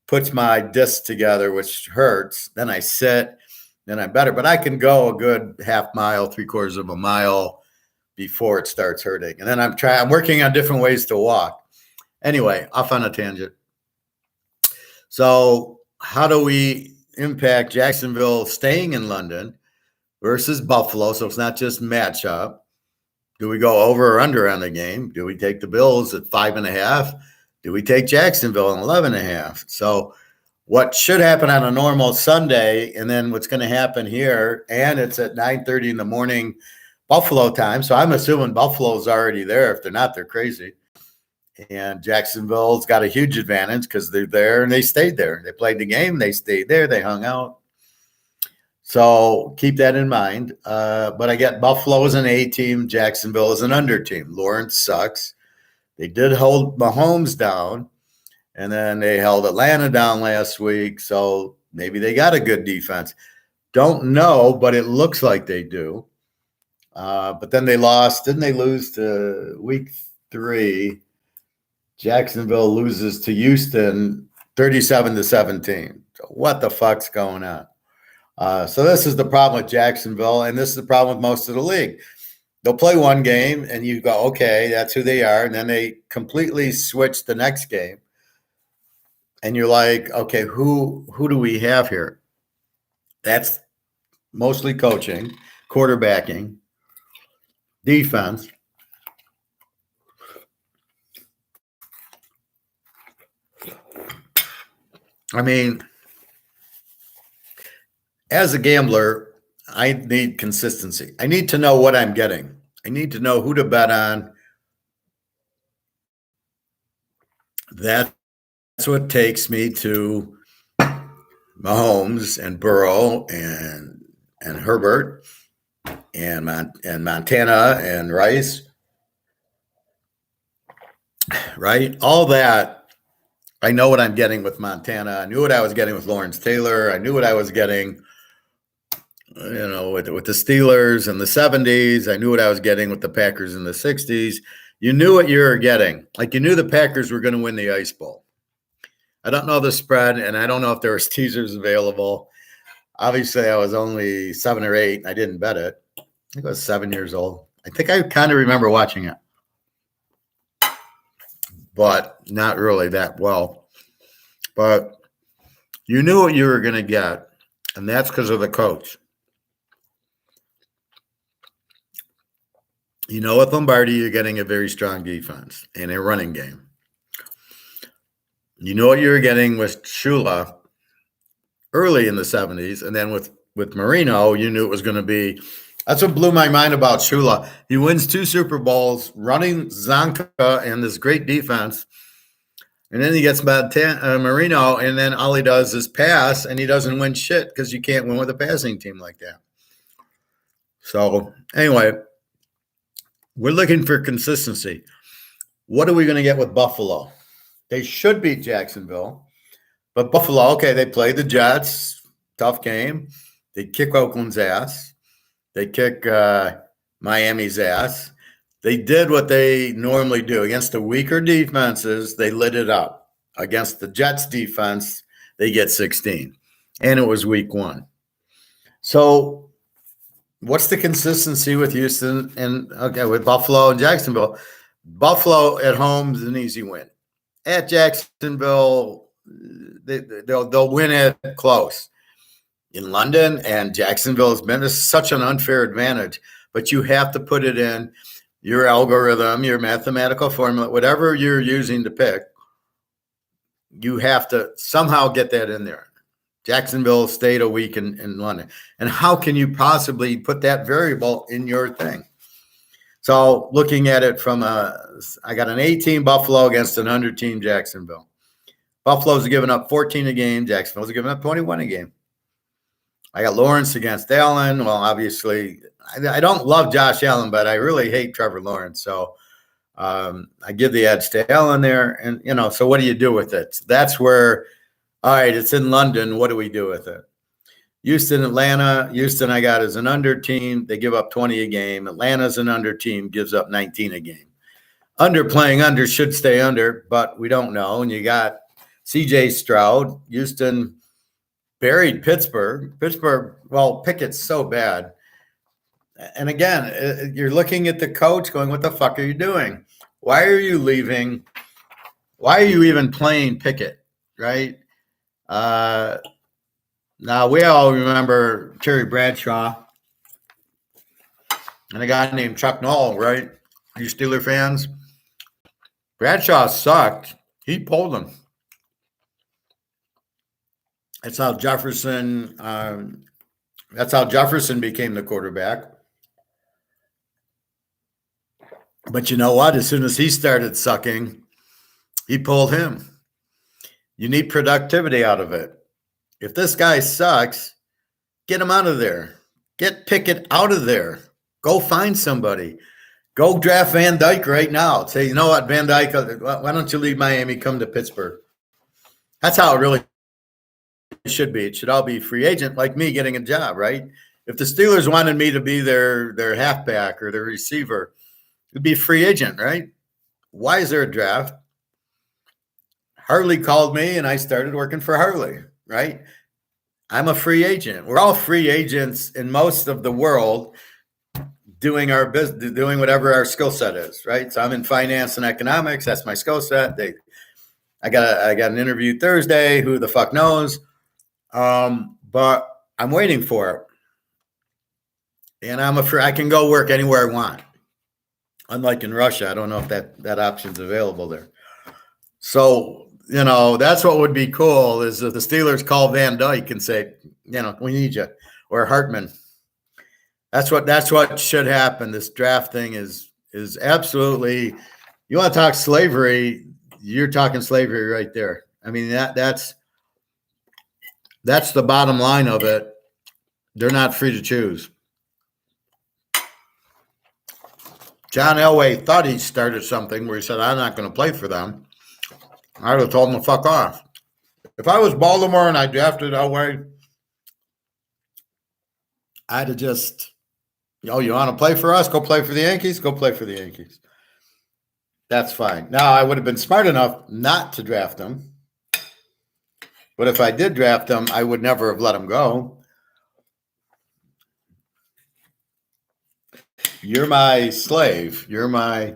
puts my discs together, which hurts. Then I sit, then I'm better. But I can go a good half mile, 3/4 of a mile before it starts hurting. And then I'm working on different ways to walk. Anyway, off on a tangent. So how do we impact Jacksonville staying in London versus Buffalo? So it's not just matchup. Do we go over or under on the game? Do we take the Bills at 5.5? Do we take Jacksonville at 11.5? So what should happen on a normal Sunday, and then what's going to happen here, and it's at 9:30 in the morning Buffalo time. So I'm assuming Buffalo's already there. If they're not, they're crazy. And Jacksonville's got a huge advantage because they're there and they stayed there. They played the game. They stayed there. They hung out. So keep that in mind. But I get Buffalo as an A team. Jacksonville as an under team. Lawrence sucks. They did hold Mahomes down. And then they held Atlanta down last week. So maybe they got a good defense. Don't know, but it looks like they do. But then they lost. Didn't they lose to week 3? Jacksonville loses to Houston 37-17. So what the fuck's going on? So this is the problem with Jacksonville, and this is the problem with most of the league. They'll play one game, and you go, okay, that's who they are, and then they completely switch the next game. And you're like, okay, who do we have here? That's mostly coaching, quarterbacking, defense. I mean, as a gambler, I need consistency. I need to know what I'm getting. I need to know who to bet on. That's what takes me to Mahomes and Burrow and Herbert and Montana and Rice, right? All that. I know what I'm getting with Montana. I knew what I was getting with Lawrence Taylor. I knew what I was getting, with the Steelers in the 70s. I knew what I was getting with the Packers in the 60s. You knew what you were getting. Like you knew the Packers were going to win the Ice Bowl. I don't know the spread, and I don't know if there was teasers available. Obviously, I was only 7 or 8, and I didn't bet it. I think I was 7 years old. I think I kind of remember watching it. but not really that well. But you knew what you were going to get, and that's because of the coach. You know, with Lombardi, you're getting a very strong defense and a running game. You know what you were getting with Shula early in the 70s, and then with Marino, you knew it was going to be. That's what blew my mind about Shula. He wins 2 Super Bowls running Zonka and this great defense, and then he gets Marino, and then all he does is pass, and he doesn't win shit because you can't win with a passing team like that. So anyway, we're looking for consistency. What are we going to get with Buffalo? They should beat Jacksonville, but Buffalo, okay, they played the Jets, tough game. They kick Oakland's ass. They kick Miami's ass. They did what they normally do. Against the weaker defenses, they lit it up. Against the Jets defense, they get 16. And it was week 1. So what's the consistency with Houston and with Buffalo and Jacksonville? Buffalo at home is an easy win. At Jacksonville, they'll win it close. In London and Jacksonville has been such an unfair advantage, but you have to put it in your algorithm, your mathematical formula, whatever you're using to pick. You have to somehow get that in there. Jacksonville stayed a week in London. And how can you possibly put that variable in your thing? So looking at it from I got an 18 Buffalo against an under team Jacksonville. Buffalo's giving up 14 a game. Jacksonville's giving up 21 a game. I got Lawrence against Allen. Well, obviously, I don't love Josh Allen, but I really hate Trevor Lawrence. So I give the edge to Allen there. And, so what do you do with it? That's where, all right, it's in London. What do we do with it? Houston, Atlanta. Houston, I got as an under team. They give up 20 a game. Atlanta's an under team, gives up 19 a game. Under playing under should stay under, but we don't know. And you got C.J. Stroud. Houston buried Pittsburgh. Well, Pickett's so bad. And again, you're looking at the coach going, what the fuck are you doing? Why are you leaving? Why are you even playing Pickett, right? Now, we all remember Terry Bradshaw and a guy named Chuck Noll, right? You Steeler fans? Bradshaw sucked. He pulled him. That's how Jefferson became the quarterback. But you know what? As soon as he started sucking, he pulled him. You need productivity out of it. If this guy sucks, get him out of there. Get Pickett out of there. Go find somebody. Go draft Van Dyke right now. Say, you know what, Van Dyke, why don't you leave Miami, come to Pittsburgh? That's how it really should be. It should all be free agent, like me getting a job, right? If the Steelers wanted me to be their halfback or their receiver, it'd be free agent, right? Why is there a draft? Harley called me and I started working for Harley, right? I'm a free agent. We're all free agents in most of the world doing our business, doing whatever our skill set is, right? So I'm in finance and economics. That's my skill set. I got an interview Thursday. Who the fuck knows? But I'm waiting for it. And I can go work anywhere I want. Unlike in Russia, I don't know if that option's available there. So, that's what would be cool is if the Steelers call Van Dyke and say, we need you, or Hartman. That's what should happen. This draft thing is absolutely. You want to talk slavery? You're talking slavery right there. I mean that's the bottom line of it. They're not free to choose. John Elway thought he started something where he said, I'm not going to play for them. I would have told him to fuck off. If I was Baltimore and I drafted Elway, I'd have just, you want to play for us? Go play for the Yankees? Go play for the Yankees. That's fine. Now, I would have been smart enough not to draft him. But if I did draft him, I would never have let him go. You're my slave. You're my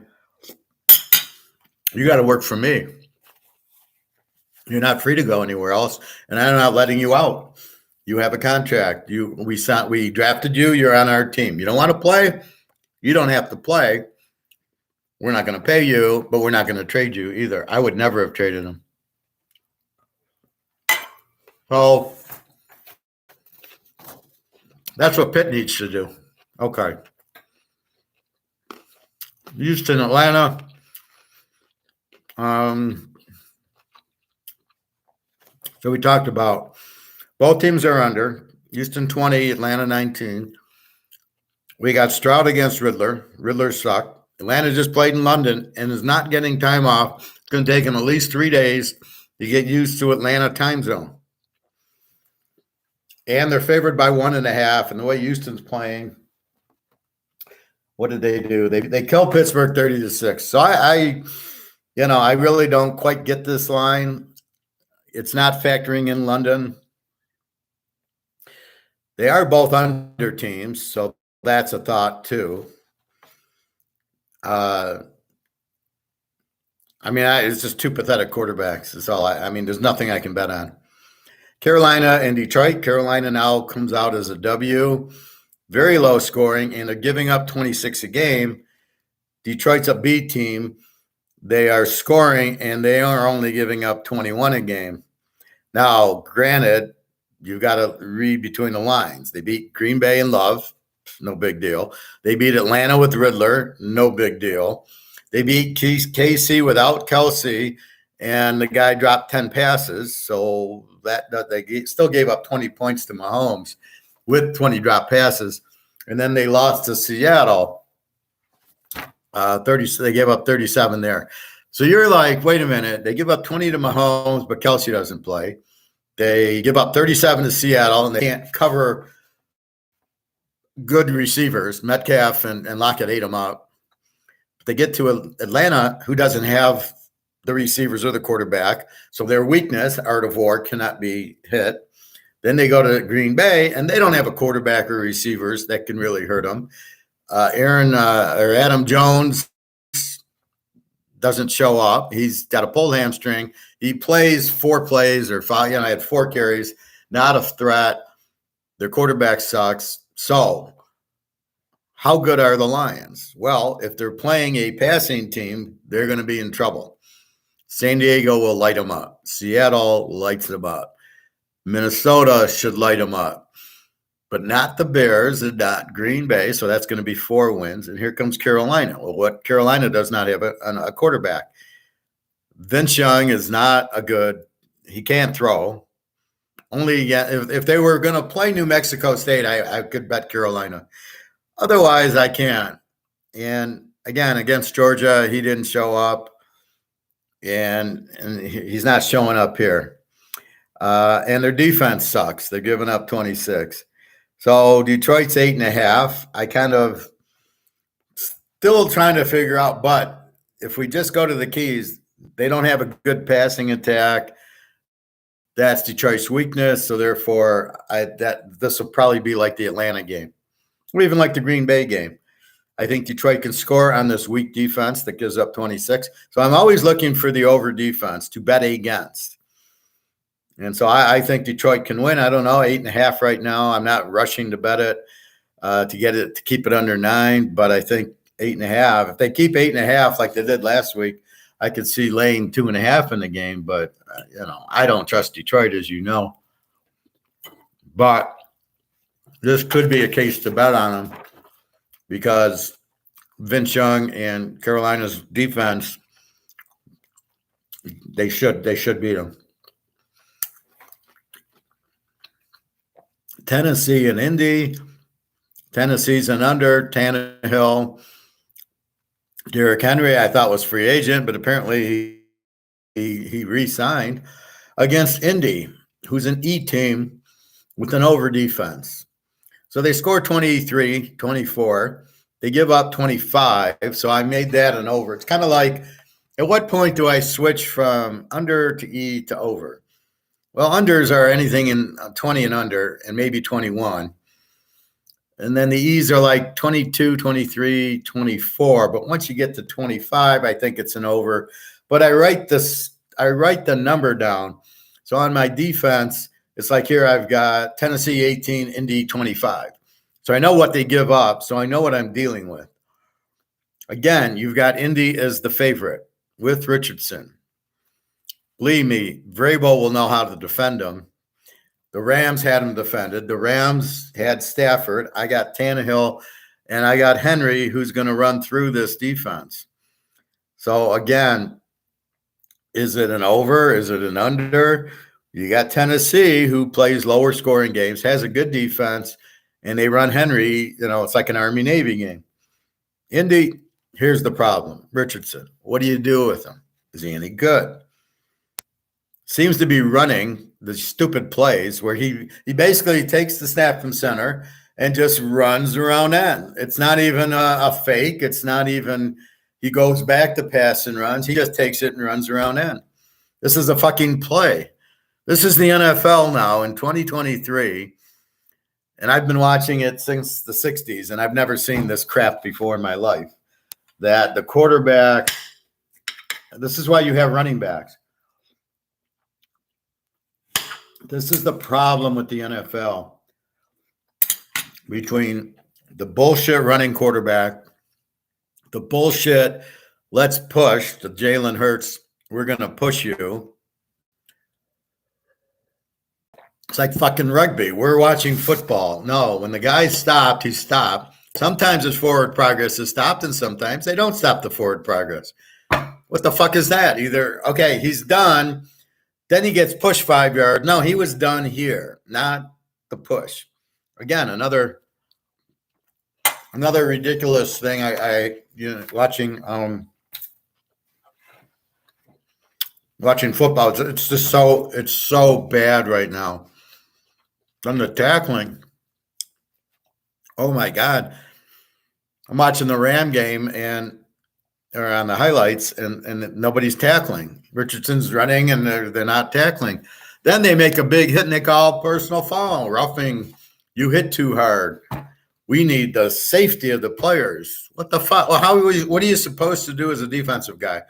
You got to work for me. You're not free to go anywhere else, and I'm not letting you out. You have a contract. We drafted you. You're on our team. You don't want to play? You don't have to play. We're not going to pay you, but we're not going to trade you either. I would never have traded him. So that's what Pitt needs to do. Okay. Houston, Atlanta. So we talked about both teams are under. Houston 20, Atlanta 19. We got Stroud against Riddler. Riddler sucked. Atlanta just played in London and is not getting time off. It's going to take them at least 3 days to get used to Atlanta time zone. And they're favored by 1.5. And the way Houston's playing, what did they do? They killed Pittsburgh 30-6. So I really don't quite get this line. It's not factoring in London. They are both under teams, so that's a thought too. It's just two pathetic quarterbacks. That's all. There's nothing I can bet on. Carolina and Detroit. Carolina now comes out as a W. Very low scoring, and they're giving up 26 a game. Detroit's a B team. They are scoring, and they are only giving up 21 a game. Now, granted, you've got to read between the lines. They beat Green Bay and Love. No big deal. They beat Atlanta with Riddler. No big deal. They beat KC without Kelsey, and the guy dropped 10 passes. So that they still gave up 20 points to Mahomes with 20 drop passes. And then they lost to Seattle. 30. They gave up 37 there. So you're like, wait a minute. They give up 20 to Mahomes, but Kelsey doesn't play. They give up 37 to Seattle, and they can't cover good receivers. Metcalf and Lockett ate them up. They get to Atlanta, who doesn't have the receivers or the quarterback. So their weakness, art of war, cannot be hit. Then they go to Green Bay, and they don't have a quarterback or receivers that can really hurt them. Adam Jones doesn't show up. He's got a pulled hamstring. He plays 4 plays or 5. I had 4 carries, not a threat. Their quarterback sucks. So how good are the Lions? Well, if they're playing a passing team, they're going to be in trouble. San Diego will light them up. Seattle lights them up. Minnesota should light them up. But not the Bears and not Green Bay. So that's going to be 4 wins. And here comes Carolina. Well, what Carolina does not have a quarterback. Vince Young is not he can't throw. Only if they were going to play New Mexico State, I could bet Carolina. Otherwise, I can't. And again, against Georgia, he didn't show up. And he's not showing up here. And their defense sucks. They're giving up 26. So Detroit's 8.5. I kind of still trying to figure out, but if we just go to the keys, they don't have a good passing attack. That's Detroit's weakness. So therefore, this will probably be like the Atlanta game, or even like the Green Bay game. I think Detroit can score on this weak defense that gives up 26. So I'm always looking for the over defense to bet against. And so I think Detroit can win. I don't know, 8.5 right now. I'm not rushing to bet it to keep it under 9, but I think 8.5. If they keep 8.5 like they did last week, I could see laying 2.5 in the game. But I don't trust Detroit, as you know. But this could be a case to bet on them because Vince Young and Carolina's defense, they should beat them. Tennessee and Indy. Tennessee's an under. Tannehill. Derrick Henry, I thought was free agent, but apparently he re-signed against Indy, who's an E team with an over defense. So they score 23, 24. They give up 25. So I made that an over. It's kind of like, at what point do I switch from under to E to over? Well, unders are anything in 20 and under, and maybe 21. And then the E's are like 22, 23, 24. But once you get to 25, I think it's an over. but I write the number down. So on my defense, it's like here I've got Tennessee 18, Indy 25. So I know what they give up, so I know what I'm dealing with. Again, you've got Indy as the favorite with Richardson. Believe me, Vrabel will know how to defend them. The Rams had him defended. The Rams had Stafford. I got Tannehill, and I got Henry, who's going to run through this defense. So, again, is it an over? Is it an under? You got Tennessee, who plays lower scoring games, has a good defense, and they run Henry. It's like an Army-Navy game. Indy, here's the problem. Richardson, what do you do with him? Is he any good? Seems to be running the stupid plays where he basically takes the snap from center and just runs around end. It's not even a fake. It's not even he goes back to pass and runs. He just takes it and runs around end. This is a fucking play. This is the NFL now in 2023, and I've been watching it since the 60s, and I've never seen this crap before in my life, that the quarterback – this is why you have running backs. This is the problem with the NFL between the bullshit running quarterback, the bullshit, let's push, the Jalen Hurts, we're going to push you. It's like fucking rugby. We're watching football. No, when the guy stopped, he stopped. Sometimes his forward progress is stopped, and sometimes they don't stop the forward progress. What the fuck is that? Either, okay, he's done. Then he gets pushed 5 yards. No, he was done here, not the push. Again, another ridiculous thing. Watching football. It's just so bad right now. From the tackling. Oh my God. I'm watching the Ram game or on the highlights, and nobody's tackling. Richardson's running, and they're not tackling. Then they make a big hit, and they call personal foul, roughing. You hit too hard. We need the safety of the players. What the fuck? Well, what are you supposed to do as a defensive guy?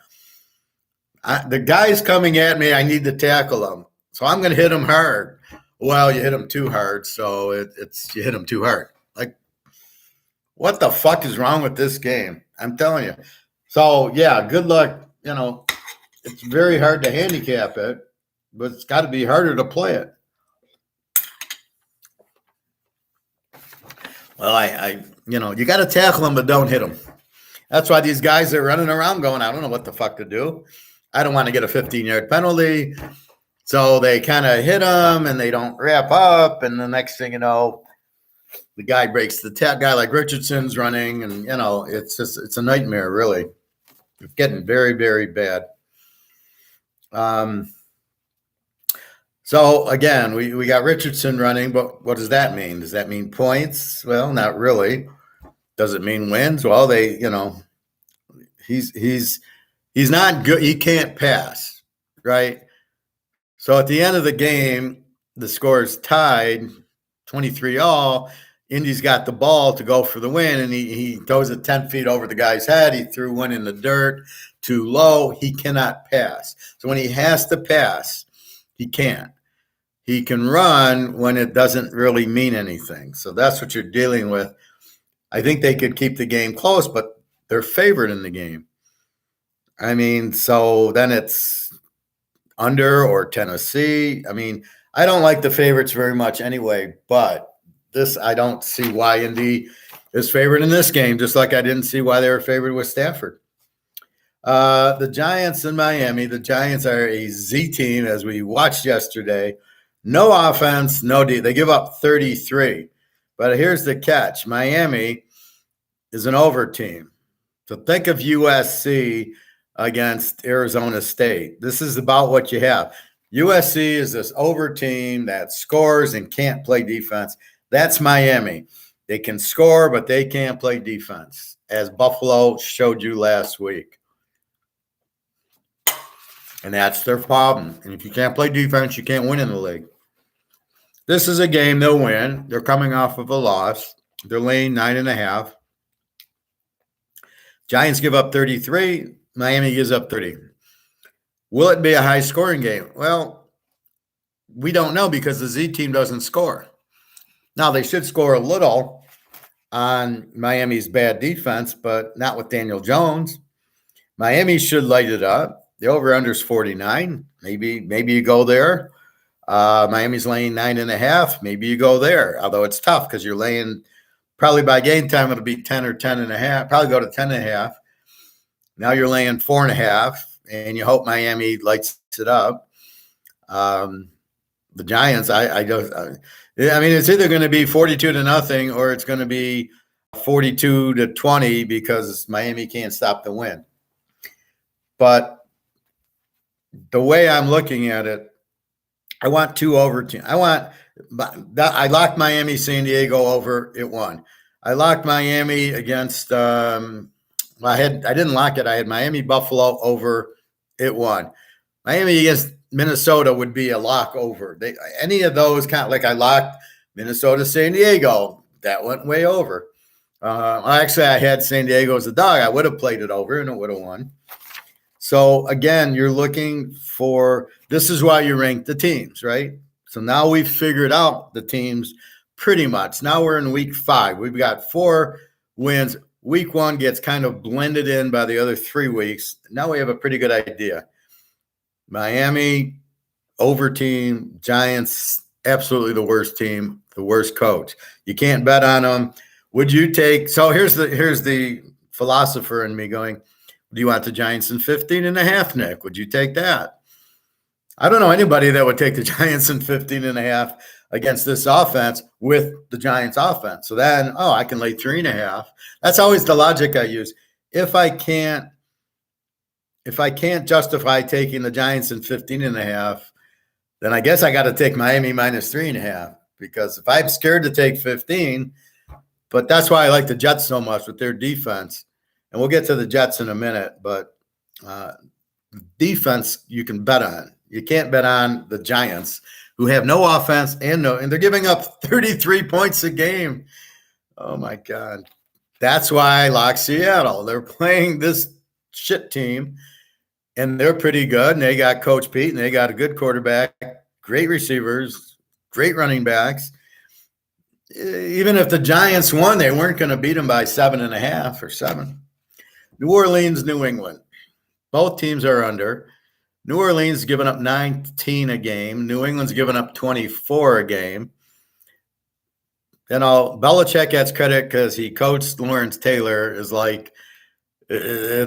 The guy's coming at me. I need to tackle him, so I'm going to hit him hard. Well, you hit him too hard, so you hit him too hard. Like, what the fuck is wrong with this game? I'm telling you. So, yeah, good luck. It's very hard to handicap it, but it's got to be harder to play it. Well, you got to tackle them, but don't hit them. That's why these guys are running around going, I don't know what the fuck to do. I don't want to get a 15-yard penalty. So they kind of hit them, and they don't wrap up, and the next thing you know, the guy breaks the guy like Richardson's running, and, it's a nightmare, really. It's getting very, very bad. So, again, we got Richardson running, but what does that mean? Does that mean points? Well, not really. Does it mean wins? Well, he's not good. He can't pass, right? So at the end of the game, the score is tied 23-all. Indy's got the ball to go for the win, and he throws it 10 feet over the guy's head. He threw one in the dirt too low. He cannot pass. So when he has to pass, he can't. He can run when it doesn't really mean anything. So that's what you're dealing with. I think they could keep the game close, but they're favored in the game. I mean, so then it's under or Tennessee. I mean, I don't like the favorites very much anyway, but this, I don't see why Indy is favored in this game, just like I didn't see why they were favored with Stafford. The Giants in Miami. The Giants are a Z team, as we watched yesterday. No offense, no D. They give up 33. But here's the catch. Miami is an over team. So think of USC against Arizona State. This is about what you have. USC is this over team that scores and can't play defense. That's Miami. They can score, but they can't play defense, as Buffalo showed you last week. And that's their problem. And if you can't play defense, you can't win in the league. This is a game they'll win. They're coming off of a loss. They're laying 9.5. Giants give up 33. Miami gives up 30. Will it be a high-scoring game? Well, we don't know because the Z team doesn't score. Now, they should score a little on Miami's bad defense, but not with Daniel Jones. Miami should light it up. The over-under is 49. Maybe you go there. Miami's laying 9.5. Maybe you go there, although it's tough because you're laying probably by game time it'll be 10 or 10.5. Probably go to 10.5. Now you're laying 4.5, and you hope Miami lights it up. The Giants, I mean, it's either going to be 42-0 or it's going to be 42-20 because Miami can't stop the win. But the way I'm looking at it, I want 2 overteams. I locked Miami, San Diego over. It won. I locked Miami against. I didn't lock it. I had Miami, Buffalo over. It won. Miami against Minnesota would be a lock over. Any of those like I locked Minnesota, San Diego. That went way over. Actually, I had San Diego as a dog. I would have played it over and it would have won. So again, you're looking for, this is why you rank the teams, right? So now we've figured out the teams pretty much. Now we're in week 5. We've got 4 wins. Week 1 gets kind of blended in by the other 3 weeks. Now we have a pretty good idea. Miami, over team. Giants, absolutely the worst team, the worst coach. You can't bet on them. Would you take, so here's the philosopher in me going, do you want the Giants in 15.5, Nick? Would you take that? I don't know anybody that would take the Giants in 15.5 against this offense with the Giants offense. So then, I can lay 3.5. That's always the logic I use. If I can't justify taking the Giants in 15.5, then I guess I got to take Miami minus 3.5, because if I'm scared to take 15, but that's why I like the Jets so much with their defense. And we'll get to the Jets in a minute, but defense you can bet on. You can't bet on the Giants, who have no offense and they're giving up 33 points a game. Oh my God. That's why I lock Seattle. They're playing this shit team, and they're pretty good. And they got Coach Pete, and they got a good quarterback, great receivers, great running backs. Even if the Giants won, they weren't going to beat them by 7.5 or 7. New Orleans, New England. Both teams are under. New Orleans giving up 19 a game. New England's giving up 24 a game. Belichick gets credit because he coached Lawrence Taylor. It's like the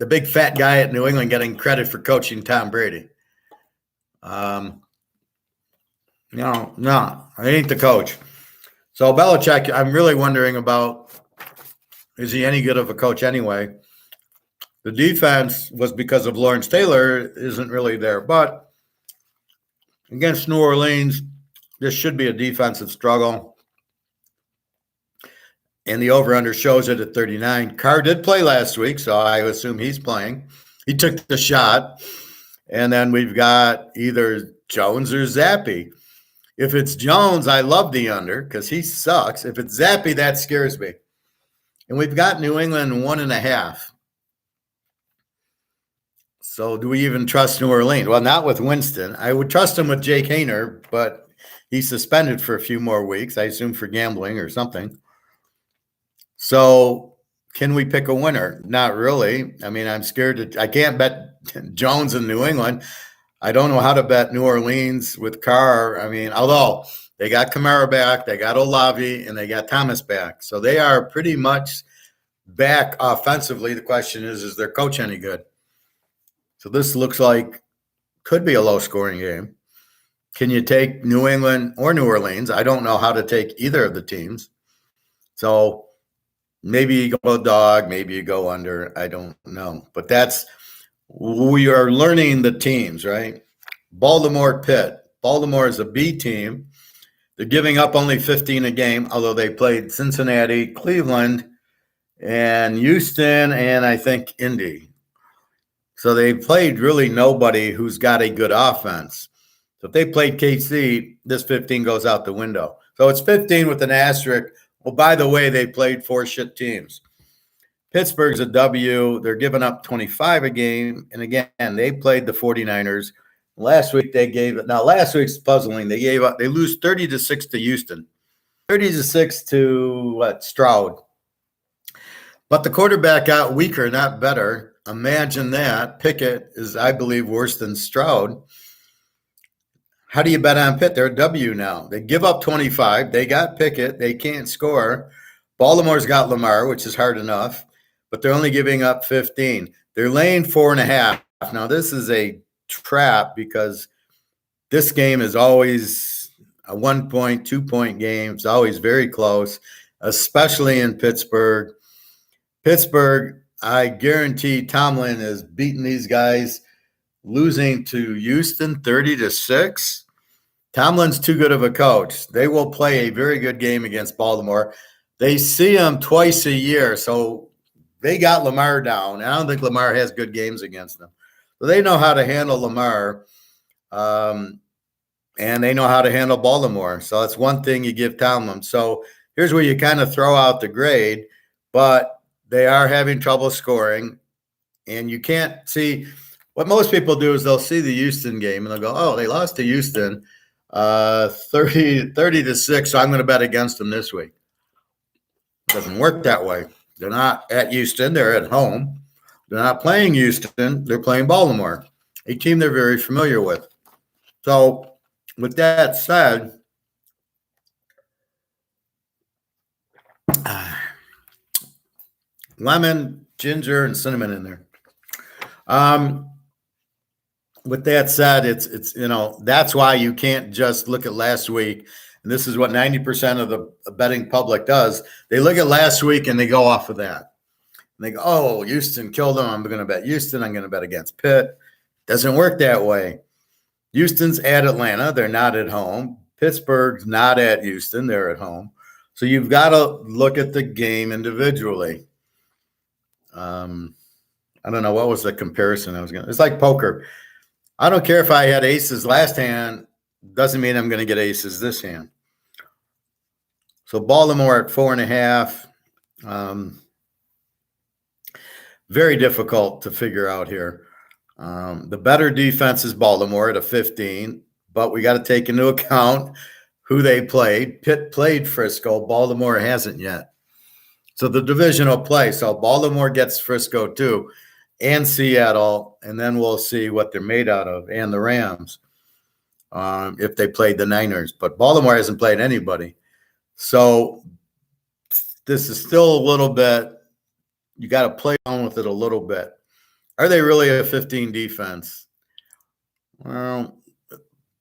big fat guy at New England getting credit for coaching Tom Brady. No, I ain't the coach. So Belichick, I'm really wondering about, is he any good of a coach anyway? The defense was because of Lawrence Taylor isn't really there. But against New Orleans, this should be a defensive struggle. And the over-under shows it at 39. Carr did play last week, so I assume he's playing. He took the shot. And then we've got either Jones or Zappy. If it's Jones, I love the under because he sucks. If it's Zappy, that scares me. And we've got New England 1.5. So do we even trust New Orleans? Well, not with Winston. I would trust him with Jake Haener, but he's suspended for a few more weeks, I assume for gambling or something. So can we pick a winner? Not really. I mean, I'm scared I can't bet Jones in New England. I don't know how to bet New Orleans with Carr. I mean, although they got Kamara back, they got Olave, and they got Thomas back. So they are pretty much back offensively. The question is their coach any good? So this looks like could be a low-scoring game. Can you take New England or New Orleans? I don't know how to take either of the teams. So maybe you go dog, maybe you go under. I don't know. But we are learning the teams, right? Baltimore, Pitt. Baltimore is a B team. They're giving up only 15 a game, although they played Cincinnati, Cleveland, and Houston, and I think Indy. So they played really nobody who's got a good offense. So if they played KC, this 15 goes out the window. So it's 15 with an asterisk. Well, by the way, they played 4 shit teams. Pittsburgh's a W. They're giving up 25 a game. And again, they played the 49ers. Last week last week's puzzling. They lose 30-6 to Houston. 30-6 to Stroud. But the quarterback got weaker, not better. Imagine that. Pickett is, I believe, worse than Stroud. How do you bet on Pitt? They're a W now. They give up 25. They got Pickett. They can't score. Baltimore's got Lamar, which is hard enough, but they're only giving up 15. They're laying 4.5. Now, this is a trap because this game is always a 1-point, 2-point game. It's always very close, especially in Pittsburgh. Pittsburgh, I guarantee Tomlin is beating these guys, losing to Houston 30-6. Tomlin's too good of a coach. They will play a very good game against Baltimore. They see him twice a year, so they got Lamar down. I don't think Lamar has good games against them. So they know how to handle Lamar, and they know how to handle Baltimore. So that's one thing you give Tomlin. So here's where you kind of throw out the grade, but they are having trouble scoring, and you can't see – what most people do is they'll see the Houston game, and they'll go, oh, they lost to Houston 30-6, so I'm going to bet against them this week. It doesn't work that way. They're not at Houston. They're at home. They're not playing Houston. They're playing Baltimore, a team they're very familiar with. So with that said, lemon, ginger, and cinnamon in there. With that said, it's that's why you can't just look at last week. And this is what 90% of the betting public does. They look at last week and they go off of that. And they go, oh, Houston killed them. I'm going to bet Houston. I'm going to bet against Pitt. Doesn't work that way. Houston's at Atlanta. They're not at home. Pittsburgh's not at Houston. They're at home. So you've got to look at the game individually. I don't know. What was the comparison I was going to – it's like poker. I don't care if I had aces last hand. Doesn't mean I'm going to get aces this hand. So Baltimore at 4.5. Very difficult to figure out here. The better defense is Baltimore at a 15, but we got to take into account who they played. Pitt played Frisco. Baltimore hasn't yet. So the divisional play. So Baltimore gets Frisco too, and Seattle, and then we'll see what they're made out of, and the Rams. If they played the Niners. But Baltimore hasn't played anybody. So this is still a little bit, you got to play on with it a little bit. Are they really a 15 defense? Well,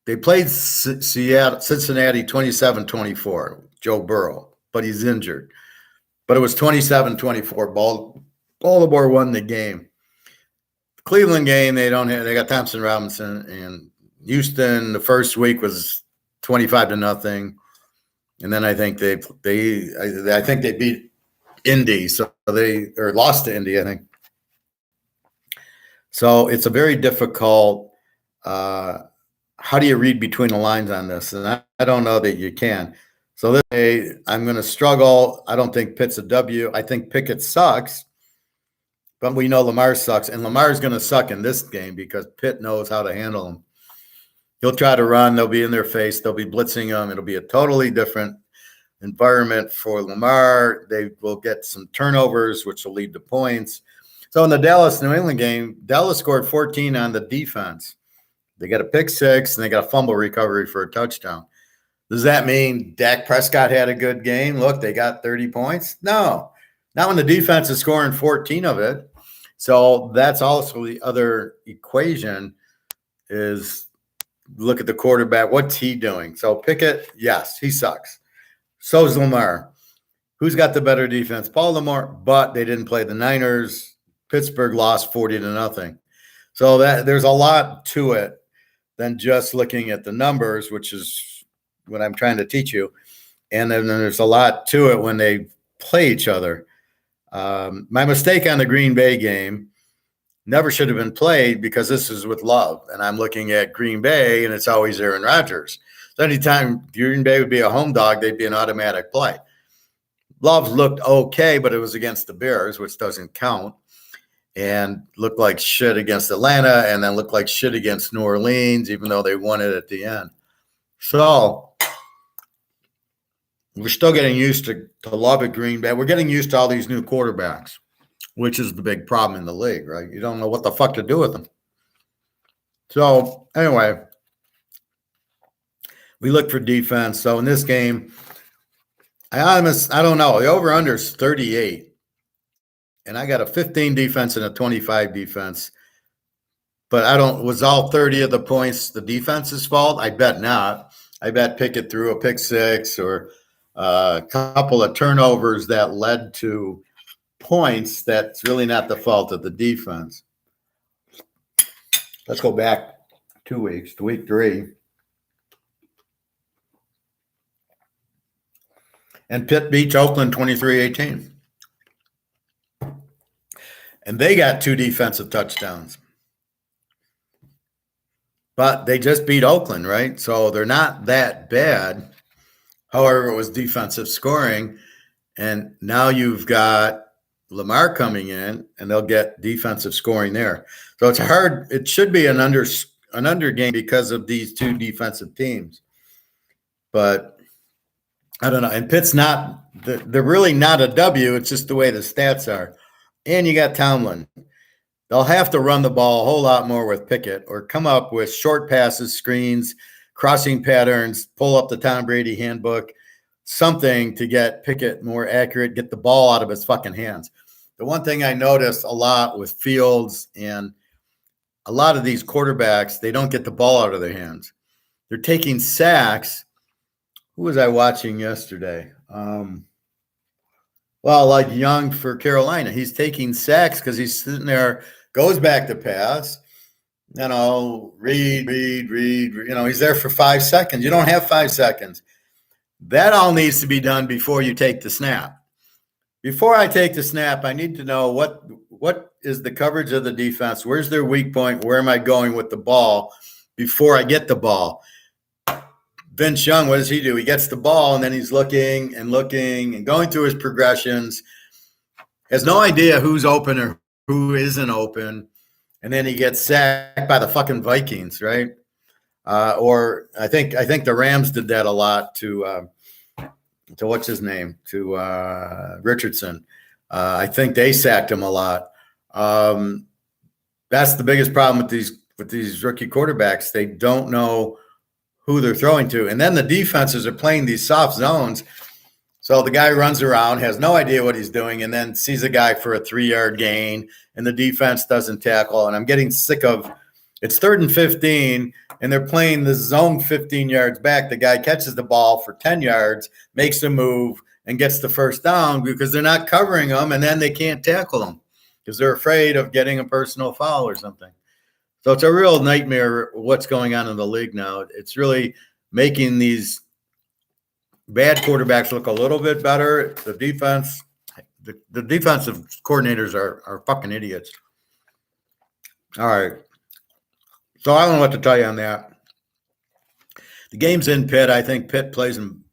they played Cincinnati 27-24, Joe Burrow, but he's injured. But it was 27-24. Baltimore won the game. Cleveland game, they got Thompson Robinson, and Houston, the first week was 25-0, and then I think they beat Indy, so or lost to Indy, I think. So it's a very difficult. How do you read between the lines on this? And I don't know that you can. So I'm going to struggle. I don't think Pitt's a W. I think Pickett sucks, but we know Lamar sucks, and Lamar's going to suck in this game because Pitt knows how to handle him. He'll try to run. They'll be in their face. They'll be blitzing him. It'll be a totally different environment for Lamar. They will get some turnovers, which will lead to points. So in the Dallas-New England game, Dallas scored 14 on the defense. They got a pick six, and they got a fumble recovery for a touchdown. Does that mean Dak Prescott had a good game? Look, they got 30 points? No. Not when the defense is scoring 14 of it. So that's also the other equation is – look at the quarterback. What's he doing? So Pickett, yes, he sucks. So's Lamar. Who's got the better defense? Baltimore, but they didn't play the Niners. Pittsburgh lost 40-0. So there's a lot to it than just looking at the numbers, which is what I'm trying to teach you. And then there's a lot to it when they play each other. My mistake on the Green Bay game never should have been played because this is with Love. And I'm looking at Green Bay, and it's always Aaron Rodgers. So anytime Green Bay would be a home dog, they'd be an automatic play. Love looked okay, but it was against the Bears, which doesn't count, and looked like shit against Atlanta, and then looked like shit against New Orleans, even though they won it at the end. So we're still getting used to Love at Green Bay. We're getting used to all these new quarterbacks, which is the big problem in the league, right? You don't know what the fuck to do with them. So anyway, we look for defense. So in this game, I don't know. The over-under is 38. And I got a 15 defense and a 25 defense. But was all 30 of the points the defense's fault? I bet not. I bet Pickett threw a pick six or a couple of turnovers that led to points. That's really not the fault of the defense. Let's go back 2 weeks to week 3. And Pitt beats Oakland 23-18. And they got 2 defensive touchdowns. But they just beat Oakland, right? So they're not that bad. However, it was defensive scoring. And now you've got Lamar coming in, and they'll get defensive scoring there. So it's hard. It should be an under game because of these 2 defensive teams. But I don't know. And Pitt's not – they're really not a W. It's just the way the stats are. And you got Tomlin. They'll have to run the ball a whole lot more with Pickett or come up with short passes, screens, crossing patterns, pull up the Tom Brady handbook, something to get Pickett more accurate, get the ball out of his fucking hands. The one thing I noticed a lot with Fields and a lot of these quarterbacks, they don't get the ball out of their hands. They're taking sacks. Who was I watching yesterday? Like Young for Carolina. He's taking sacks because he's sitting there, goes back to pass, read. He's there for 5 seconds. You don't have 5 seconds. That all needs to be done before you take the snap. Before I take the snap, I need to know what is the coverage of the defense? Where's their weak point? Where am I going with the ball before I get the ball? Vince Young, what does he do? He gets the ball, and then he's looking and going through his progressions, has no idea who's open or who isn't open, and then he gets sacked by the fucking Vikings, right? Or I think the Rams did that a lot to what's his name? To Richardson. I think they sacked him a lot. That's the biggest problem with these rookie quarterbacks. They don't know who they're throwing to. And then the defenses are playing these soft zones. So the guy runs around, has no idea what he's doing, and then sees a guy for a 3-yard gain, and the defense doesn't tackle. And I'm getting sick of it's 3rd and 15, and they're playing the zone 15 yards back. The guy catches the ball for 10 yards, makes a move, and gets the first down because they're not covering them, and then they can't tackle them because they're afraid of getting a personal foul or something. So it's a real nightmare what's going on in the league now. It's really making these bad quarterbacks look a little bit better. The defense, the defensive coordinators are fucking idiots. All right. So I don't know what to tell you on that. The game's in Pitt. I think Pitt plays them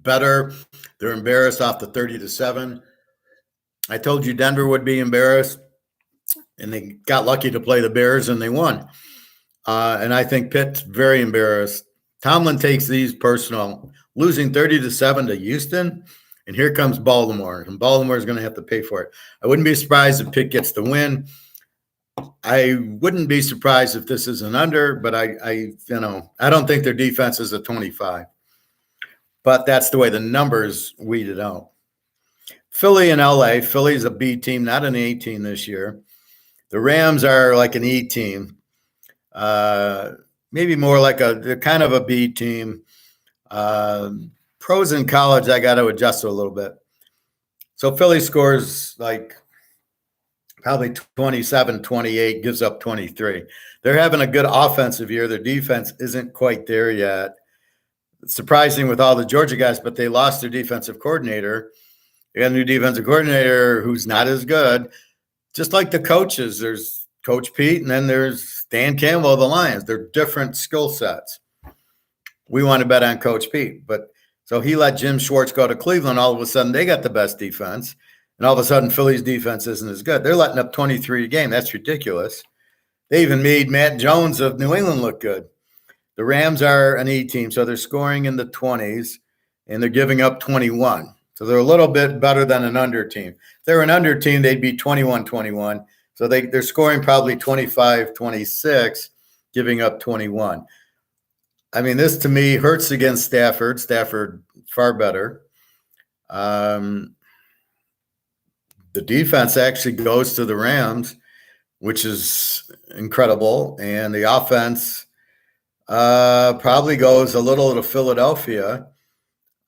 better. They're embarrassed off the 30-7. I told you Denver would be embarrassed. And they got lucky to play the Bears, and they won. And I think Pitt's very embarrassed. Tomlin takes these personal, losing 30-7 to Houston, and here comes Baltimore. And Baltimore is going to have to pay for it. I wouldn't be surprised if Pitt gets the win. I wouldn't be surprised if this is an under, but I don't think their defense is a 25. But that's the way the numbers weeded out. Philly and LA. Philly's a B team, not an A team this year. The Rams are like an E team, maybe more like they're kind of a B team. Pros in college, I got to adjust a little bit. So Philly scores like probably 27, 28, gives up 23. They're having a good offensive year. Their defense isn't quite there yet. It's surprising with all the Georgia guys, but they lost their defensive coordinator. They got a new defensive coordinator who's not as good. Just like the coaches, there's Coach Pete, and then there's Dan Campbell of the Lions. They're different skill sets. We want to bet on Coach Pete, but So he let Jim Schwartz go to Cleveland. All of a sudden, they got the best defense. And all of a sudden, Philly's defense isn't as good. They're letting up 23 a game. That's ridiculous. They even made Matt Jones of New England look good. The Rams are an E team, so they're scoring in the 20s, and they're giving up 21. So they're a little bit better than an under team. If they're an under team, they'd be 21-21. So they're scoring probably 25-26, giving up 21. I mean, this to me hurts against Stafford. Stafford far better. The defense actually goes to the Rams, which is incredible. And the offense probably goes a little to Philadelphia.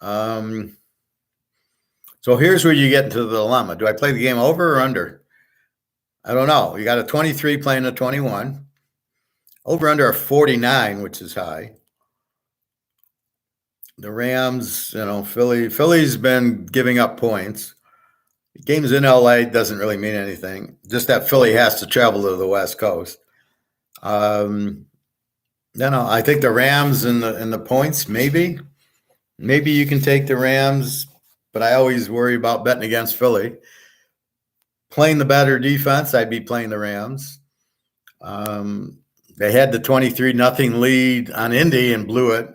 So here's where you get into the dilemma. Do I play the game over or under? I don't know. You got a 23 playing a 21. Over under a 49, which is high. The Rams, Philly's been giving up points. Games in LA doesn't really mean anything. Just that Philly has to travel to the West Coast. I think the Rams and the points, maybe you can take the Rams, but I always worry about betting against Philly. Playing the better defense, I'd be playing the Rams. They had the 23-0 lead on Indy and blew it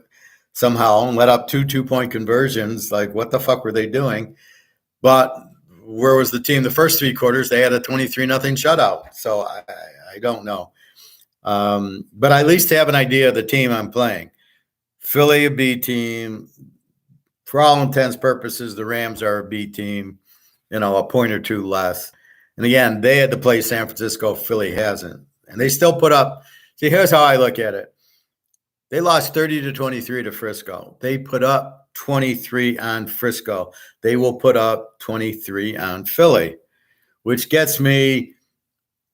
somehow and let up 2 2-point conversions. Like, what the fuck were they doing? But where was the team the first 3 quarters? They had a 23-0 shutout. So I don't know. But I at least have an idea of the team I'm playing. Philly, a B team. For all intents and purposes, the Rams are a B team, a point or two less. And again, they had to play San Francisco. Philly hasn't. And they still put up. See, here's how I look at it. They lost 30-23 to Frisco. They put up 23 on Frisco. They will put up 23 on Philly, which gets me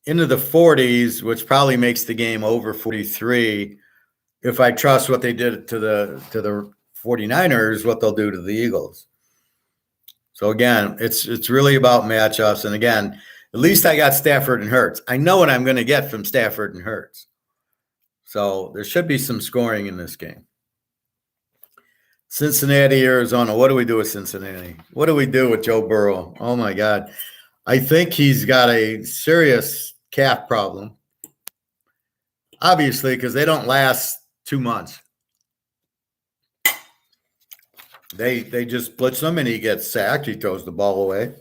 into the 40s, which probably makes the game over 43 if I trust what they did to the 49ers, what they'll do to the Eagles. So again, it's really about matchups. And again, at least I got Stafford and Hurts. I know what I'm going to get from Stafford and Hurts. So there should be some scoring in this game. Cincinnati, Arizona. What do we do with Cincinnati? What do we do with Joe Burrow? Oh, my God. I think he's got a serious calf problem. Obviously, because they don't last 2 months. They just blitz him and he gets sacked. He throws the ball away.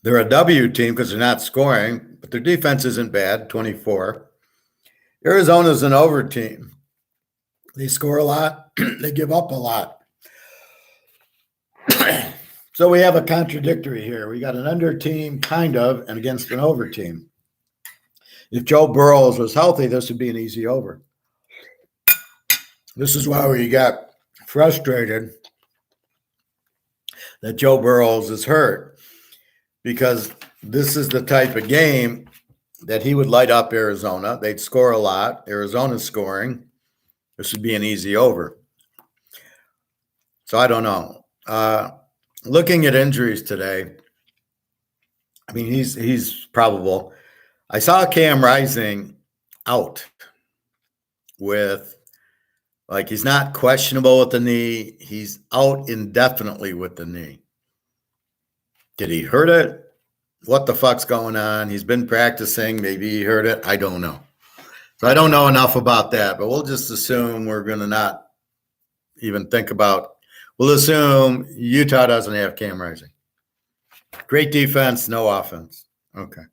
They're a W team because they're not scoring, but their defense isn't bad, 24. Arizona's an over team. They score a lot. They give up a lot. So we have a contradictory here. We got an under team, kind of, and against an over team. If Joe Burrows was healthy, this would be an easy over. This is why we got frustrated that Joe Burrows is hurt, because this is the type of game that he would light up Arizona. They'd score a lot. Arizona's scoring. This would be an easy over. So I don't know. Looking at injuries today, I mean, he's probable. I saw Cam Rising out with, like, he's not questionable with the knee. He's out indefinitely with the knee. Did he hurt it? What the fuck's going on? He's been practicing. Maybe he hurt it. I don't know. So I don't know enough about that, but we'll just assume we're going to not even think about. We'll assume Utah doesn't have Cam Rising. Great defense, no offense. Okay.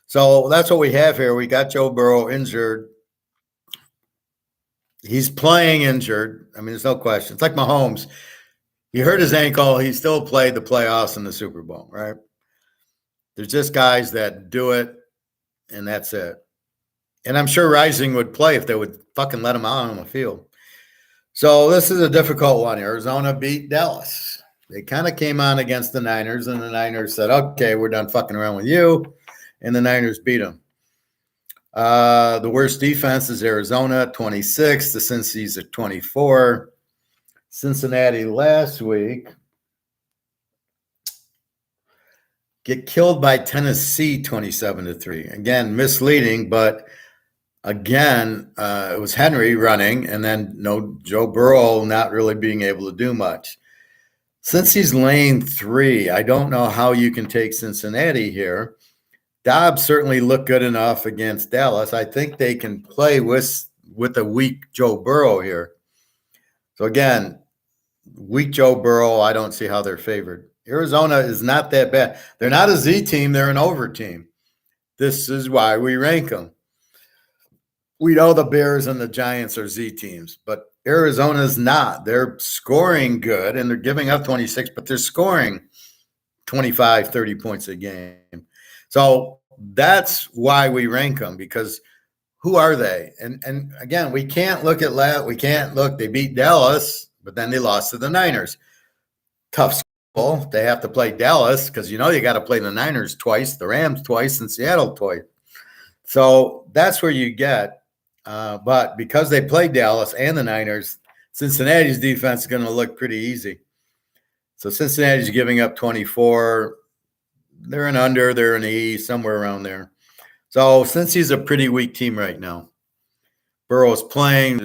So that's what we have here. We got Joe Burrow injured. He's playing injured. I mean, there's no question. It's like Mahomes. He hurt his ankle. He still played the playoffs and the Super Bowl, right? There's just guys that do it, and that's it. And I'm sure Rising would play if they would fucking let him out on the field. So this is a difficult one. Arizona beat Dallas. They kind of came on against the Niners, and the Niners said, okay, we're done fucking around with you. And the Niners beat them. The worst defense is Arizona, 26. The Cincy's at 24. Cincinnati last week get killed by Tennessee 27-3. Again, misleading, but Again, it was Henry running, and then no Joe Burrow not really being able to do much. Since he's lane 3, I don't know how you can take Cincinnati here. Dobbs certainly looked good enough against Dallas. I think they can play with a weak Joe Burrow here. So again, weak Joe Burrow, I don't see how they're favored. Arizona is not that bad. They're not a Z team, they're an over team. This is why we rank them. We know the Bears and the Giants are Z teams, but Arizona's not. They're scoring good and they're giving up 26, but they're scoring 25, 30 points a game. So that's why we rank them, because who are they? And again, we can't look at they beat Dallas, but then they lost to the Niners. Tough school. They have to play Dallas because you got to play the Niners twice, the Rams twice, and Seattle twice. So that's where you get. But because they played Dallas and the Niners, Cincinnati's defense is going to look pretty easy. So Cincinnati's giving up 24. They're an under, they're an E, somewhere around there. So since he's a pretty weak team right now, Burrow's playing.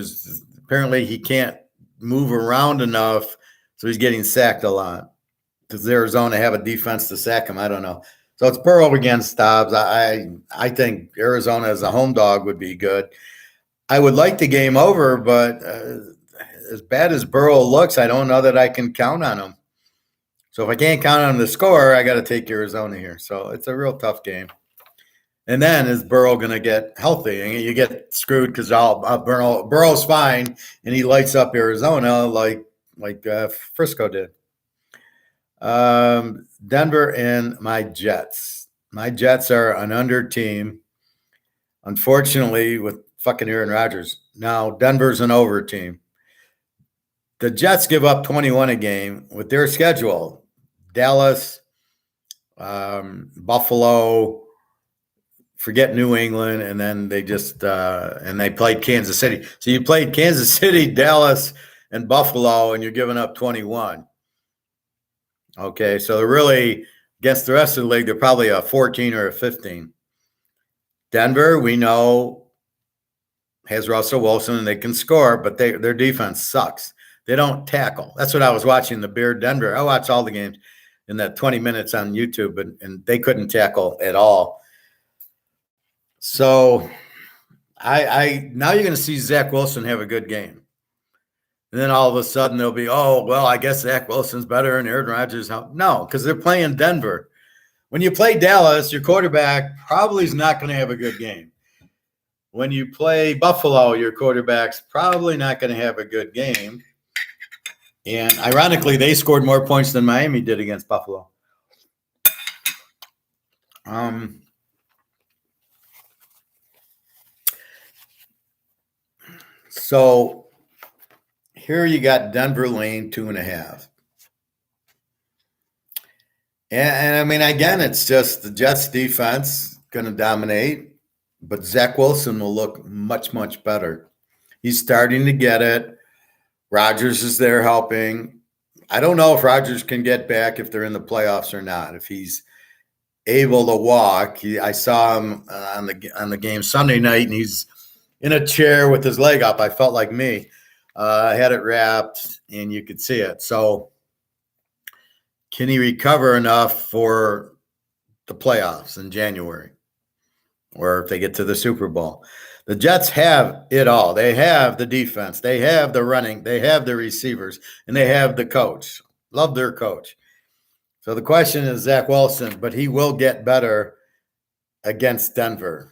Apparently he can't move around enough, so he's getting sacked a lot. Does Arizona have a defense to sack him? I don't know. So it's Burrow against Dobbs. I think Arizona as a home dog would be good. I would like the game over, but as bad as Burrow looks, I don't know that I can count on him. So if I can't count on the score, I got to take Arizona here. So it's a real tough game. And then is Burrow going to get healthy? And you get screwed because Burrow's fine, and he lights up Arizona like Frisco did. Denver and my Jets. My Jets are an under team, unfortunately, with fucking Aaron Rodgers. Now, Denver's an over team. The Jets give up 21 a game with their schedule. Dallas, Buffalo, forget New England, and then they just and they played Kansas City. So you played Kansas City, Dallas, and Buffalo, and you're giving up 21. Okay, so they're really, against the rest of the league, they're probably a 14 or a 15. Denver, we know, has Russell Wilson, and they can score, but their defense sucks. They don't tackle. That's what I was watching, the Bear Denver. I watch all the games in that 20 minutes on YouTube, and they couldn't tackle at all. So I now you're going to see Zach Wilson have a good game. And then all of a sudden they'll be, oh, well, I guess Zach Wilson's better and Aaron Rodgers. No, because they're playing Denver. When you play Dallas, your quarterback probably is not going to have a good game. When you play Buffalo, your quarterback's probably not going to have a good game. And ironically, they scored more points than Miami did against Buffalo. So here you got Denver lane 2.5. And I mean, again, it's just the Jets defense going to dominate, but Zach Wilson will look much, much better. He's starting to get it. Rodgers is there helping. I don't know if Rodgers can get back if they're in the playoffs or not. If he's able to walk, I saw him on the game Sunday night, and he's in a chair with his leg up. I felt like me. I had it wrapped, and you could see it. So can he recover enough for the playoffs in January, or if they get to the Super Bowl? The Jets have it all. They have the defense. They have the running. They have the receivers, and they have the coach. Love their coach. So the question is Zach Wilson, but he will get better against Denver,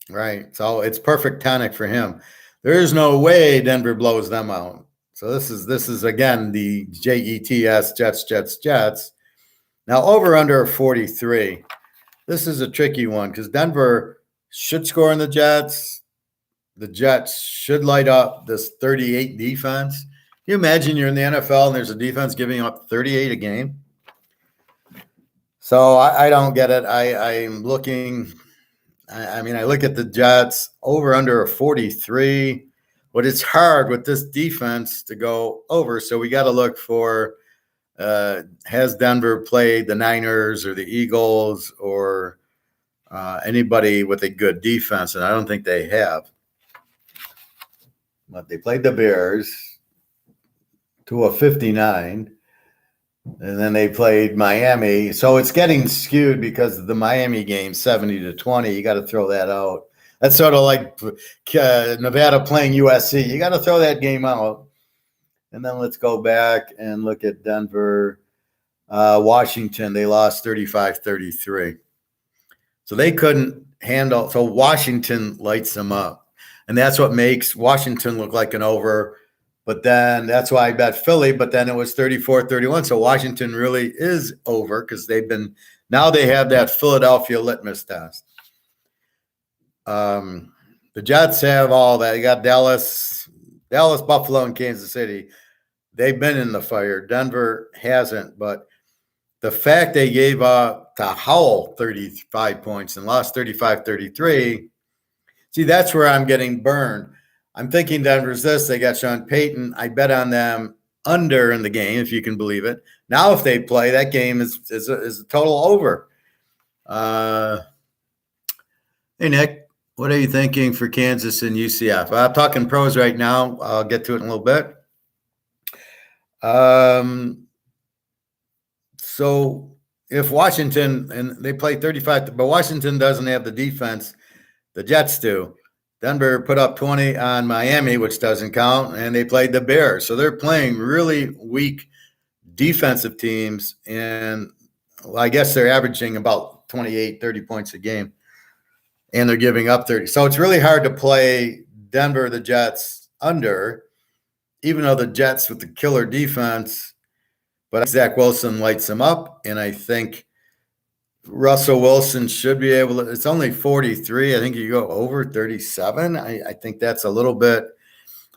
right? So it's perfect tonic for him. There is no way Denver blows them out. So this is again the JETS, Jets. Now over under 43. This is a tricky one because Denver should score in the Jets. The Jets should light up this 38 defense. Can you imagine you're in the NFL and there's a defense giving up 38 a game? So I don't get it. I'm looking. I mean, I look at the Jets over under a 43, but it's hard with this defense to go over. So we got to look for has Denver played the Niners or the Eagles or anybody with a good defense, and I don't think they have. But they played the Bears to a 59, and then they played Miami. So it's getting skewed because of the Miami game, 70-20. You got to throw that out. That's sort of like Nevada playing USC. You got to throw that game out. And then let's go back and look at Denver. Washington, they lost 35-33. So they couldn't handle. So Washington lights them up. And that's what makes Washington look like an over. But then that's why I bet Philly. But then it was 34-31. So Washington really is over because now they have that Philadelphia litmus test. The Jets have all that. You got Dallas, Buffalo, and Kansas City. They've been in the fire. Denver hasn't. But the fact they gave up to Howell 35 points and lost 35-33, see, that's where I'm getting burned. I'm thinking Denver's this. They got Sean Payton. I bet on them under in the game, if you can believe it. Now, if they play, that game is a total over. Hey, Nick, what are you thinking for Kansas and UCF? I'm talking pros right now. I'll get to it in a little bit. So if Washington, and they play 35, but Washington doesn't have the defense the Jets do. Denver put up 20 on Miami, which doesn't count, and they played the Bears. So they're playing really weak defensive teams, and I guess they're averaging about 28, 30 points a game, and they're giving up 30. So it's really hard to play Denver, the Jets, under, even though the Jets with the killer defense, but Zach Wilson lights them up, and I think Russell Wilson should be able to. It's only 43. I think you go over 37. I think that's a little bit.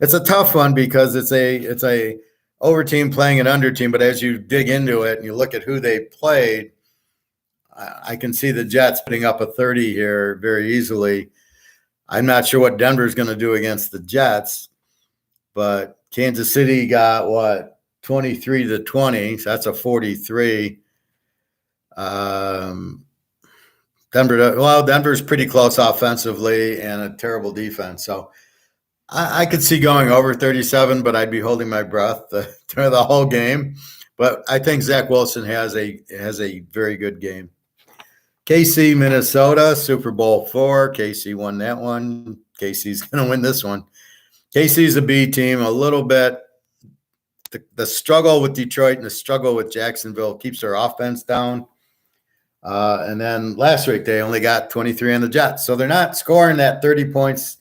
It's a tough one because it's a over team playing an under team. But as you dig into it and you look at who they played, I can see the Jets putting up a 30 here very easily. I'm not sure what Denver's going to do against the Jets, but Kansas City got what, 23-20. So that's a 43. Denver's pretty close offensively and a terrible defense. So I could see going over 37, but I'd be holding my breath through the whole game. But I think Zach Wilson has a very good game. KC, Minnesota, Super Bowl IV. KC won that one. KC's going to win this one. KC's a B team a little bit. The struggle with Detroit and the struggle with Jacksonville keeps their offense down. And then last week, they only got 23 on the Jets. So they're not scoring that 30 points,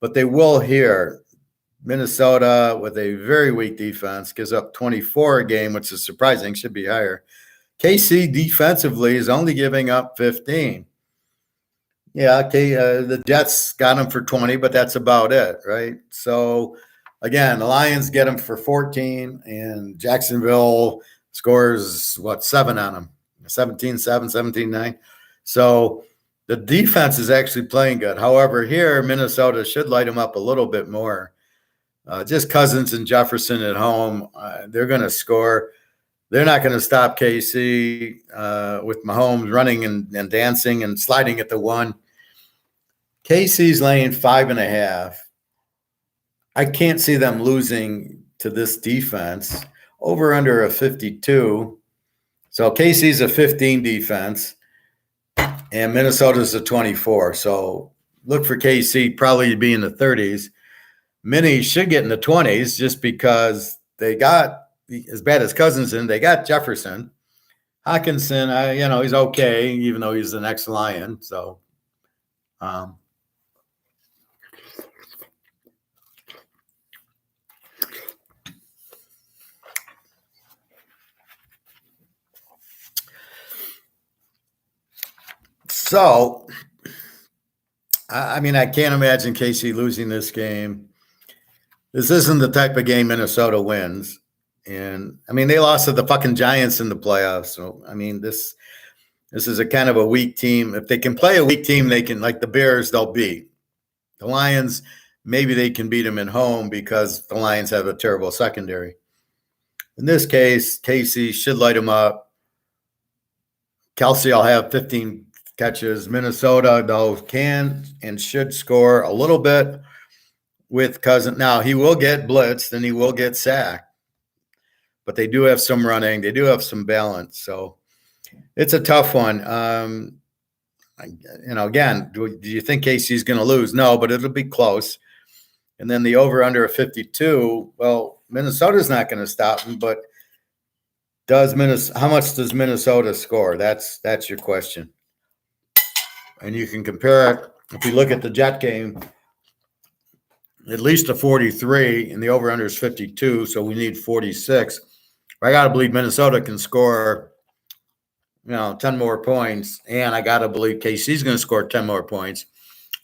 but they will here. Minnesota, with a very weak defense, gives up 24 a game, which is surprising, should be higher. KC defensively is only giving up 15. Yeah, the Jets got them for 20, but that's about it, right? So, again, the Lions get them for 14, and Jacksonville scores, 7 on them? 17-7, 17-9. So the defense is actually playing good. However, here, Minnesota should light them up a little bit more. Just Cousins and Jefferson at home, they're going to score. They're not going to stop KC with Mahomes running and dancing and sliding at the one. KC's laying 5.5. I can't see them losing to this defense. Over under a 52. So KC's a 15 defense, and Minnesota's a 24. So look for KC probably to be in the 30s. Minnie should get in the 20s just because they got, as bad as Cousins in, they got Jefferson. Hockenson, he's okay, even though he's an ex-Lion. So, I can't imagine KC losing this game. This isn't the type of game Minnesota wins. And, they lost to the fucking Giants in the playoffs. So, this is a kind of a weak team. If they can play a weak team, they can, like the Bears, they'll beat. The Lions, maybe they can beat them at home because the Lions have a terrible secondary. In this case, KC should light them up. Kelsey will have 15 catches. Minnesota, though, can and should score a little bit with Cousins. Now, he will get blitzed and he will get sacked, but they do have some running. They do have some balance. So it's a tough one. Again, do you think KC's going to lose? No, but it'll be close. And then the over-under of 52, well, Minnesota's not going to stop them, but how much does Minnesota score? That's your question. And you can compare it. If you look at the Jet game, at least a 43, and the over-under is 52, so we need 46. I got to believe Minnesota can score, 10 more points, and I got to believe KC's going to score 10 more points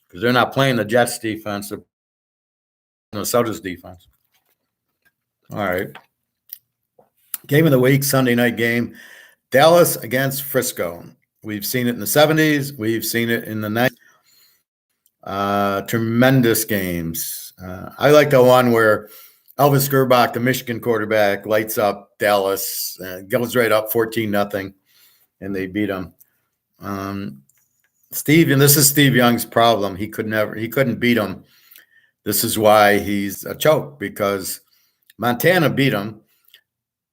because they're not playing the Jets' defense, they're Minnesota's defense. All right. Game of the week, Sunday night game, Dallas against Frisco. We've seen it in the 70s. We've seen it in the 90s. Tremendous games. I like the one where Elvis Gerbach, the Michigan quarterback, lights up Dallas, goes right up 14-0, and they beat them. Steve, and this is Steve Young's problem. He couldn't beat them. This is why he's a choke, because Montana beat him,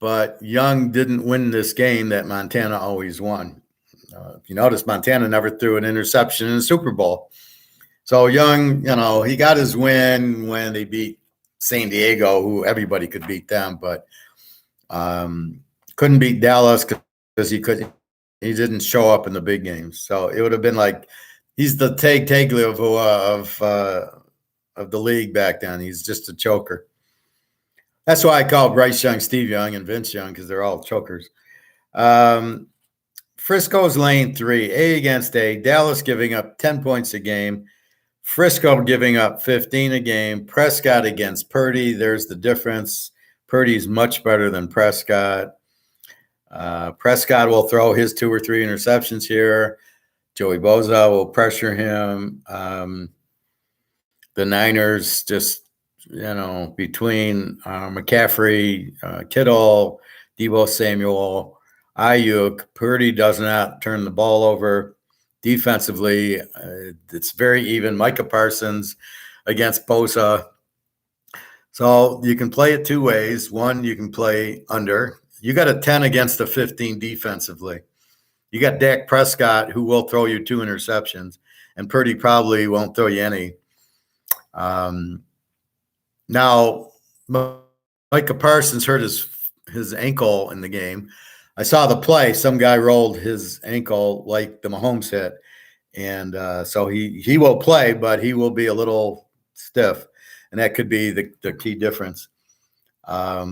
but Young didn't win this game that Montana always won. If you notice, Montana never threw an interception in the Super Bowl. So Young, he got his win when they beat San Diego, who everybody could beat them, but couldn't beat Dallas because he didn't show up in the big games. So it would have been like he's the Tagliabue of the league back then. He's just a choker. That's why I call Bryce Young, Steve Young, and Vince Young, because they're all chokers. Frisco's lane 3, A against A. Dallas giving up 10 points a game. Frisco giving up 15 a game. Prescott against Purdy. There's the difference. Purdy's much better than Prescott. Prescott will throw his 2 or 3 interceptions here. Joey Bosa will pressure him. The Niners just, between McCaffrey, Kittle, Deebo Samuel, Ayuk, Purdy does not turn the ball over. Defensively, it's very even. Micah Parsons against Bosa. So you can play it 2 ways. One, you can play under. You got a 10 against a 15 defensively. You got Dak Prescott, who will throw you 2 interceptions, and Purdy probably won't throw you any. Now, Micah Parsons hurt his ankle in the game. I saw the play. Some guy rolled his ankle like the Mahomes hit. And so he will play, but he will be a little stiff. And that could be the key difference. I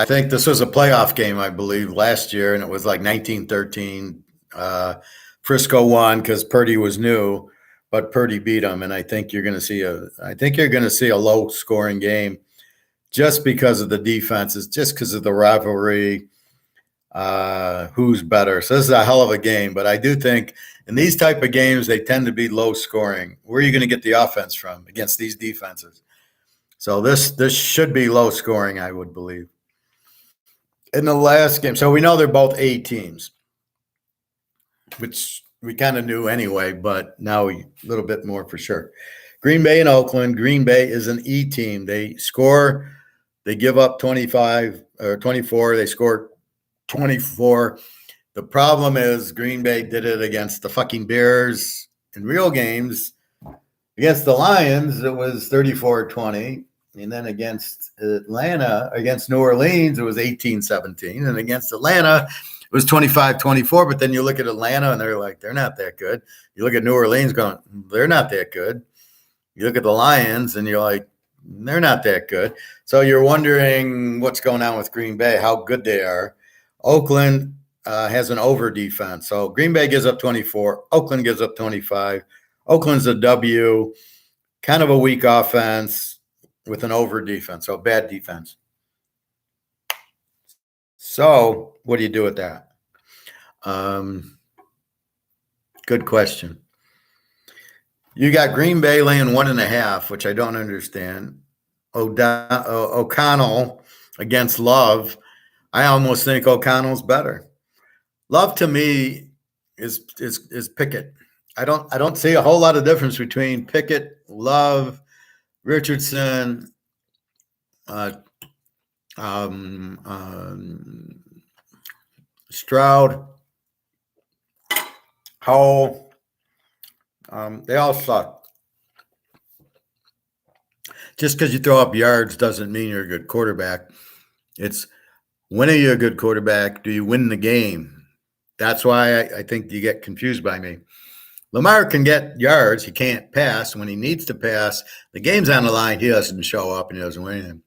think this was a playoff game, I believe, last year, and it was like 19-13. Frisco won because Purdy was new, but Purdy beat him. And I think you're going to see a low scoring game just because of the defenses, just because of the rivalry, who's better. So this is a hell of a game, but I do think in these type of games, they tend to be low scoring. Where are you going to get the offense from against these defenses? So this should be low scoring, I would believe. In the last game, so we know they're both A teams, which we kind of knew anyway, but now a little bit more for sure. Green Bay and Oakland. Green Bay is an E team. They score, they give up 25 or 24. They score 24. The problem is Green Bay did it against the fucking Bears in real games. Against the Lions, it was 34-20. And then against New Orleans, it was 18-17. And against Atlanta, it was 25-24. But then you look at Atlanta and they're like, they're not that good. You look at New Orleans going, they're not that good. You look at the Lions and you're like, they're not that good. So you're wondering what's going on with Green Bay, how good they are. Oakland has an over defense. So Green Bay gives up 24. Oakland gives up 25. Oakland's a W, kind of a weak offense with an over defense, so bad defense. So what do you do with that? Good question. You got Green Bay laying 1.5, which I don't understand. O'Connell against Love. I almost think O'Connell's better. Love, to me, is Pickett. I don't see a whole lot of difference between Pickett, Love, Richardson, uh, Stroud, Howell. They all suck. Just because you throw up yards doesn't mean you're a good quarterback. It's when are you a good quarterback? Do you win the game? That's why I think you get confused by me. Lamar can get yards. He can't pass. When he needs to pass, the game's on the line. He doesn't show up and he doesn't win anything.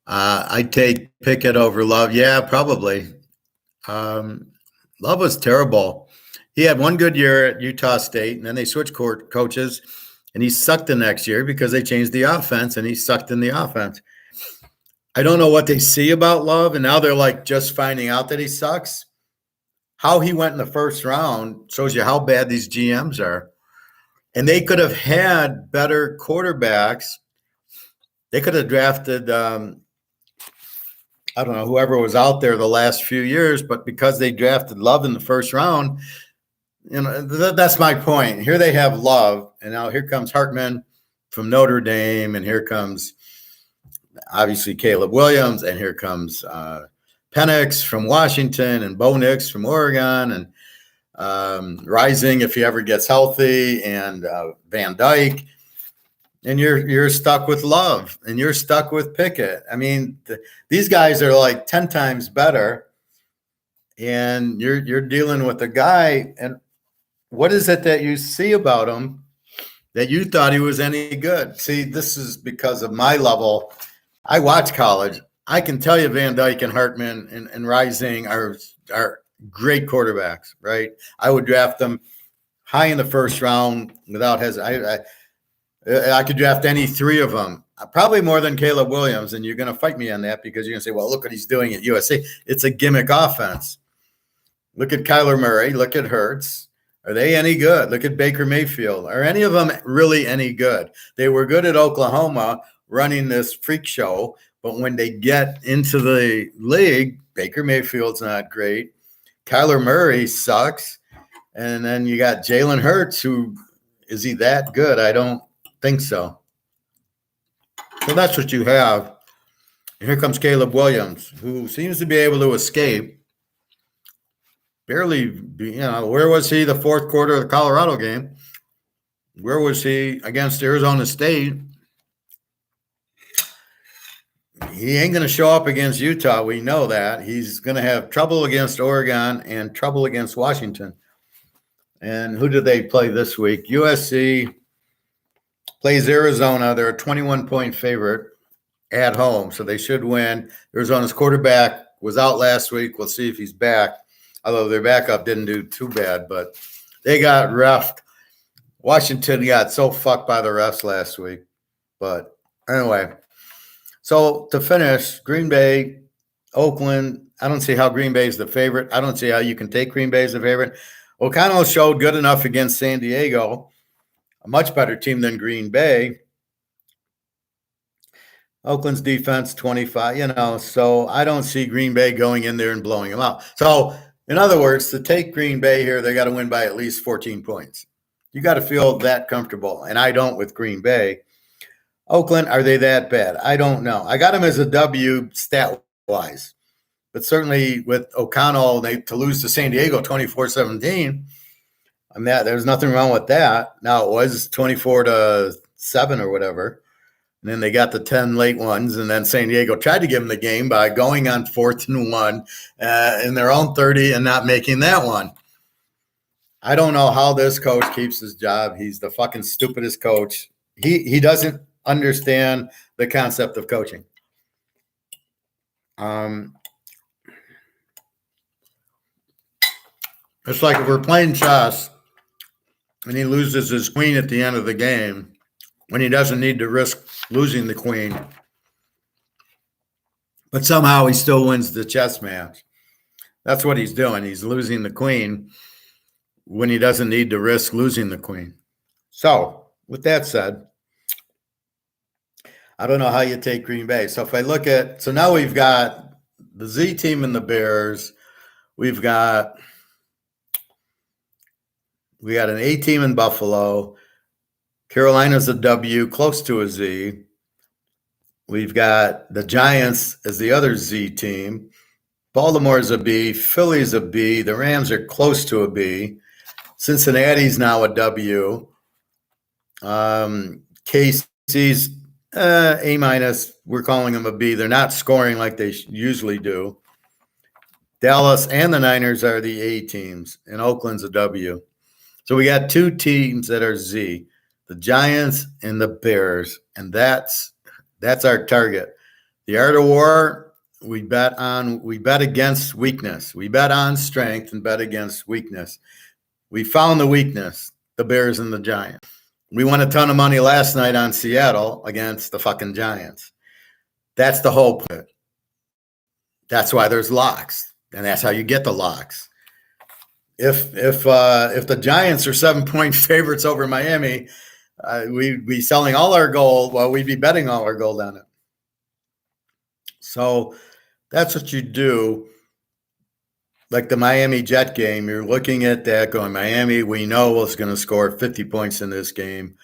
I'd take Pickett over Love. Yeah, probably. Love was terrible. He had one good year at Utah State, and then they switched coaches, and he sucked the next year because they changed the offense, and he sucked in the offense. I don't know what they see about Love, and now they're like just finding out that he sucks. How he went in the first round shows you how bad these GMs are. And they could have had better quarterbacks. They could have drafted, I don't know, whoever was out there the last few years, but because they drafted Love in the first round, that's my point. Here they have Love, and now here comes Hartman from Notre Dame, and here comes obviously Caleb Williams, and here comes Penix from Washington, and Bo Nix from Oregon, and Rising if he ever gets healthy, and Van Dyke. And you're stuck with Love, and you're stuck with Pickett. I mean, these guys are like 10 times better, and you're dealing with a guy. And what is it that you see about him that you thought he was any good? See, this is because of my level. I watch college. I can tell you Van Dyke and Hartman and Rising are great quarterbacks, right? I would draft them high in the first round without hesitation. I could draft any three of them, probably more than Caleb Williams. And you're going to fight me on that because you're going to say, well, look what he's doing at USC. It's a gimmick offense. Look at Kyler Murray. Look at Hurts. Are they any good? Look at Baker Mayfield. Are any of them really any good? They were good at Oklahoma running this freak show. But when they get into the league, Baker Mayfield's not great. Kyler Murray sucks. And then you got Jalen Hurts, who is he that good? I don't think so. So that's what you have. And here comes Caleb Williams, who seems to be able to escape. Barely, where was he the fourth quarter of the Colorado game? Where was he against Arizona State? He ain't going to show up against Utah. We know that. He's going to have trouble against Oregon and trouble against Washington. And who did they play this week? USC plays Arizona. They're a 21-point favorite at home, so they should win. Arizona's quarterback was out last week. We'll see if he's back, although their backup didn't do too bad, but they got reffed. Washington got so fucked by the refs last week. But anyway, so to finish, Green Bay, Oakland, I don't see how Green Bay is the favorite. I don't see how you can take Green Bay as the favorite. O'Connell showed good enough against San Diego, a much better team than Green Bay. Oakland's defense, 25, so I don't see Green Bay going in there and blowing them out. So, in other words, to take Green Bay here, they got to win by at least 14 points. You got to feel that comfortable, and I don't with Green Bay. Oakland, are they that bad? I don't know. I got them as a W stat-wise. But certainly with O'Connell, to lose to San Diego 24-17, there's nothing wrong with that. Now, it was 24-7 or whatever. And then they got the 10 late ones. And then San Diego tried to give them the game by going on 4th and 1 in their own 30 and not making that one. I don't know how this coach keeps his job. He's the fucking stupidest coach. He doesn't understand the concept of coaching. It's like if we're playing chess and he loses his queen at the end of the game when he doesn't need to risk losing the queen, but somehow he still wins the chess match. That's what he's doing. He's losing the queen when he doesn't need to risk losing the queen. So, with that said, I don't know how you take Green Bay. So if I look at, so now we've got the Z team and the Bears. We got an A team in Buffalo. Carolina's a W, close to a Z. We've got the Giants as the other Z team. Baltimore's a B. Philly's a B. The Rams are close to a B. Cincinnati's now a W. KC's A minus. We're calling them a B. They're not scoring like they usually do. Dallas and the Niners are the A teams, and Oakland's a W. So we got two teams that are Z, the Giants and the Bears, and that's our target. The art of war, we bet against weakness. We bet on strength and bet against weakness. We found the weakness, the Bears and the Giants. We won a ton of money last night on Seattle against the fucking Giants. That's the hope. That's why there's locks, and that's how you get the locks. If the Giants are 7-point favorites over Miami, we'd be selling all our gold. Well, we'd be betting all our gold on it. So that's what you do. Like the Miami Jet game, you're looking at that going, Miami, we know is going to score 50 points in this game.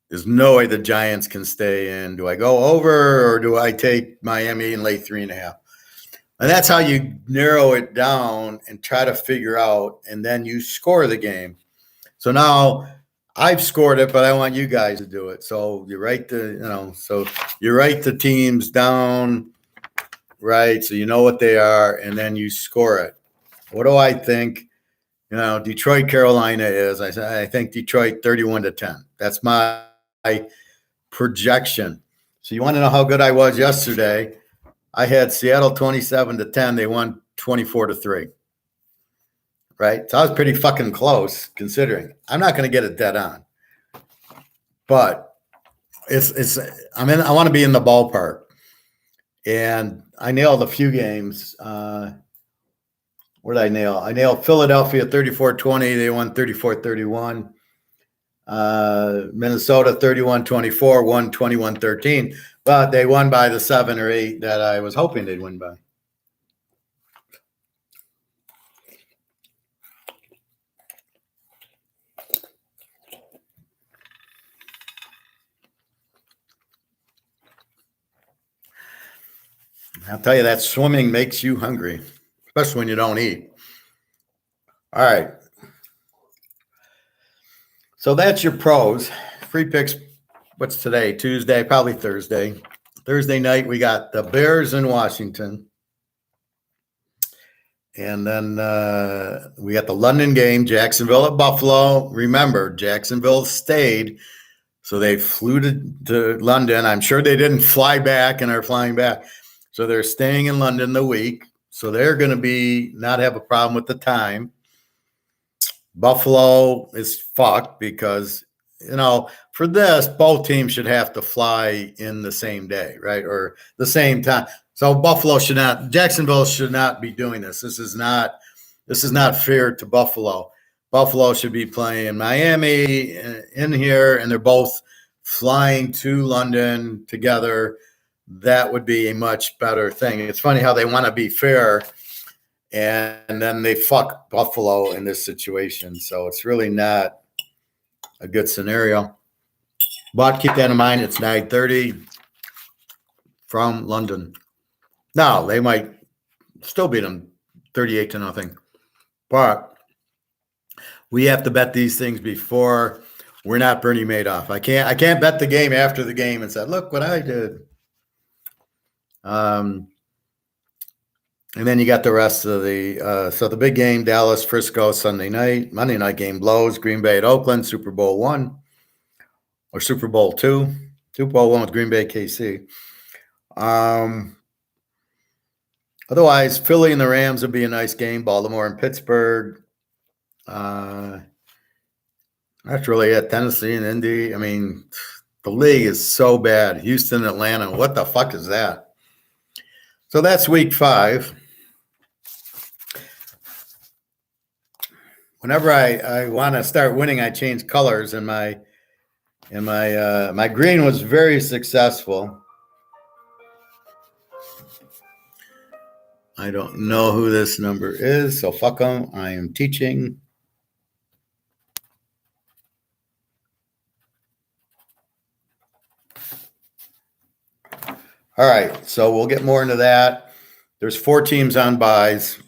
There's no way the Giants can stay in. Do I go over or do I take Miami and lay 3.5? And that's how you narrow it down and try to figure out, and then you score the game. So now I've scored it, but I want you guys to do it. So you write the teams down, right? So you know what they are, and then you score it. What do I think? Detroit, Carolina is. I think Detroit 31-10. That's my projection. So you want to know how good I was yesterday? I had Seattle 27-10. They won 24-3. Right? So I was pretty fucking close considering. I'm not going to get it dead on. But I want to be in the ballpark. And I nailed a few games. What did I nail? I nailed Philadelphia 34-20. They won 34-31. Minnesota 31-24, won 21-13. But they won by the 7 or 8 that I was hoping they'd win by. I'll tell you, that swimming makes you hungry, especially when you don't eat. All right. So that's your pros. Free picks. What's today? Tuesday, probably Thursday. Thursday night, we got the Bears in Washington. And then we got the London game, Jacksonville at Buffalo. Remember, Jacksonville stayed. So they flew to London. I'm sure they didn't fly back and are flying back. So they're staying in London the week. So they're going to not have a problem with the time. Buffalo is fucked because, for this, both teams should have to fly in the same day, right? Or the same time. So Jacksonville should not be doing this. This is not fair to Buffalo. Buffalo should be playing Miami in here, and they're both flying to London together. That would be a much better thing. It's funny how they want to be fair, and then they fuck Buffalo in this situation. So it's really not a good scenario. But keep that in mind. It's 9:30 from London. Now, they might still beat them 38-0. But we have to bet these things before. We're not Bernie Madoff. I can't bet the game after the game and say, look what I did. And then you got the rest of the big game, Dallas, Frisco, Sunday night. Monday night game blows, Green Bay at Oakland, Super Bowl 1 or Super Bowl 2. Super Bowl 1 with Green Bay, KC. Otherwise, Philly and the Rams would be a nice game. Baltimore and Pittsburgh. That's really it. Tennessee and Indy. I mean, the league is so bad. Houston, Atlanta. What the fuck is that? So that's week 5. Whenever I want to start winning, I change colors, and my green was very successful. I don't know who this number is, so fuck them. I am teaching. All right, so we'll get more into that. There's 4 teams on buys.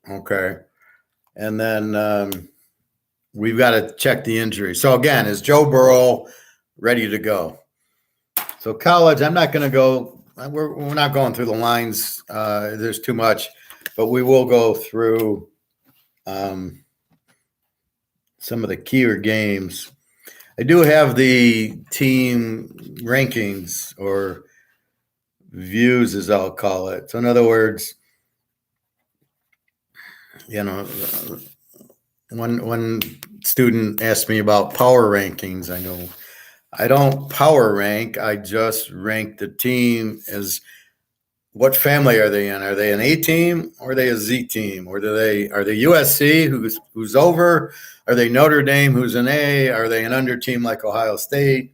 Okay. And then we've got to check the injury. So again, is Joe Burrow ready to go? So college, I'm not going to go. We're not going through the lines. There's too much, but we will go through some of the keyer games. I do have the team rankings or views, as I'll call it. So in other words, one student asked me about power rankings. I know I don't power rank. I just rank the team as what family are they in? Are they an A team or are they a Z team? Or are they USC who's over? Are they Notre Dame who's an A? Are they an under team like Ohio State?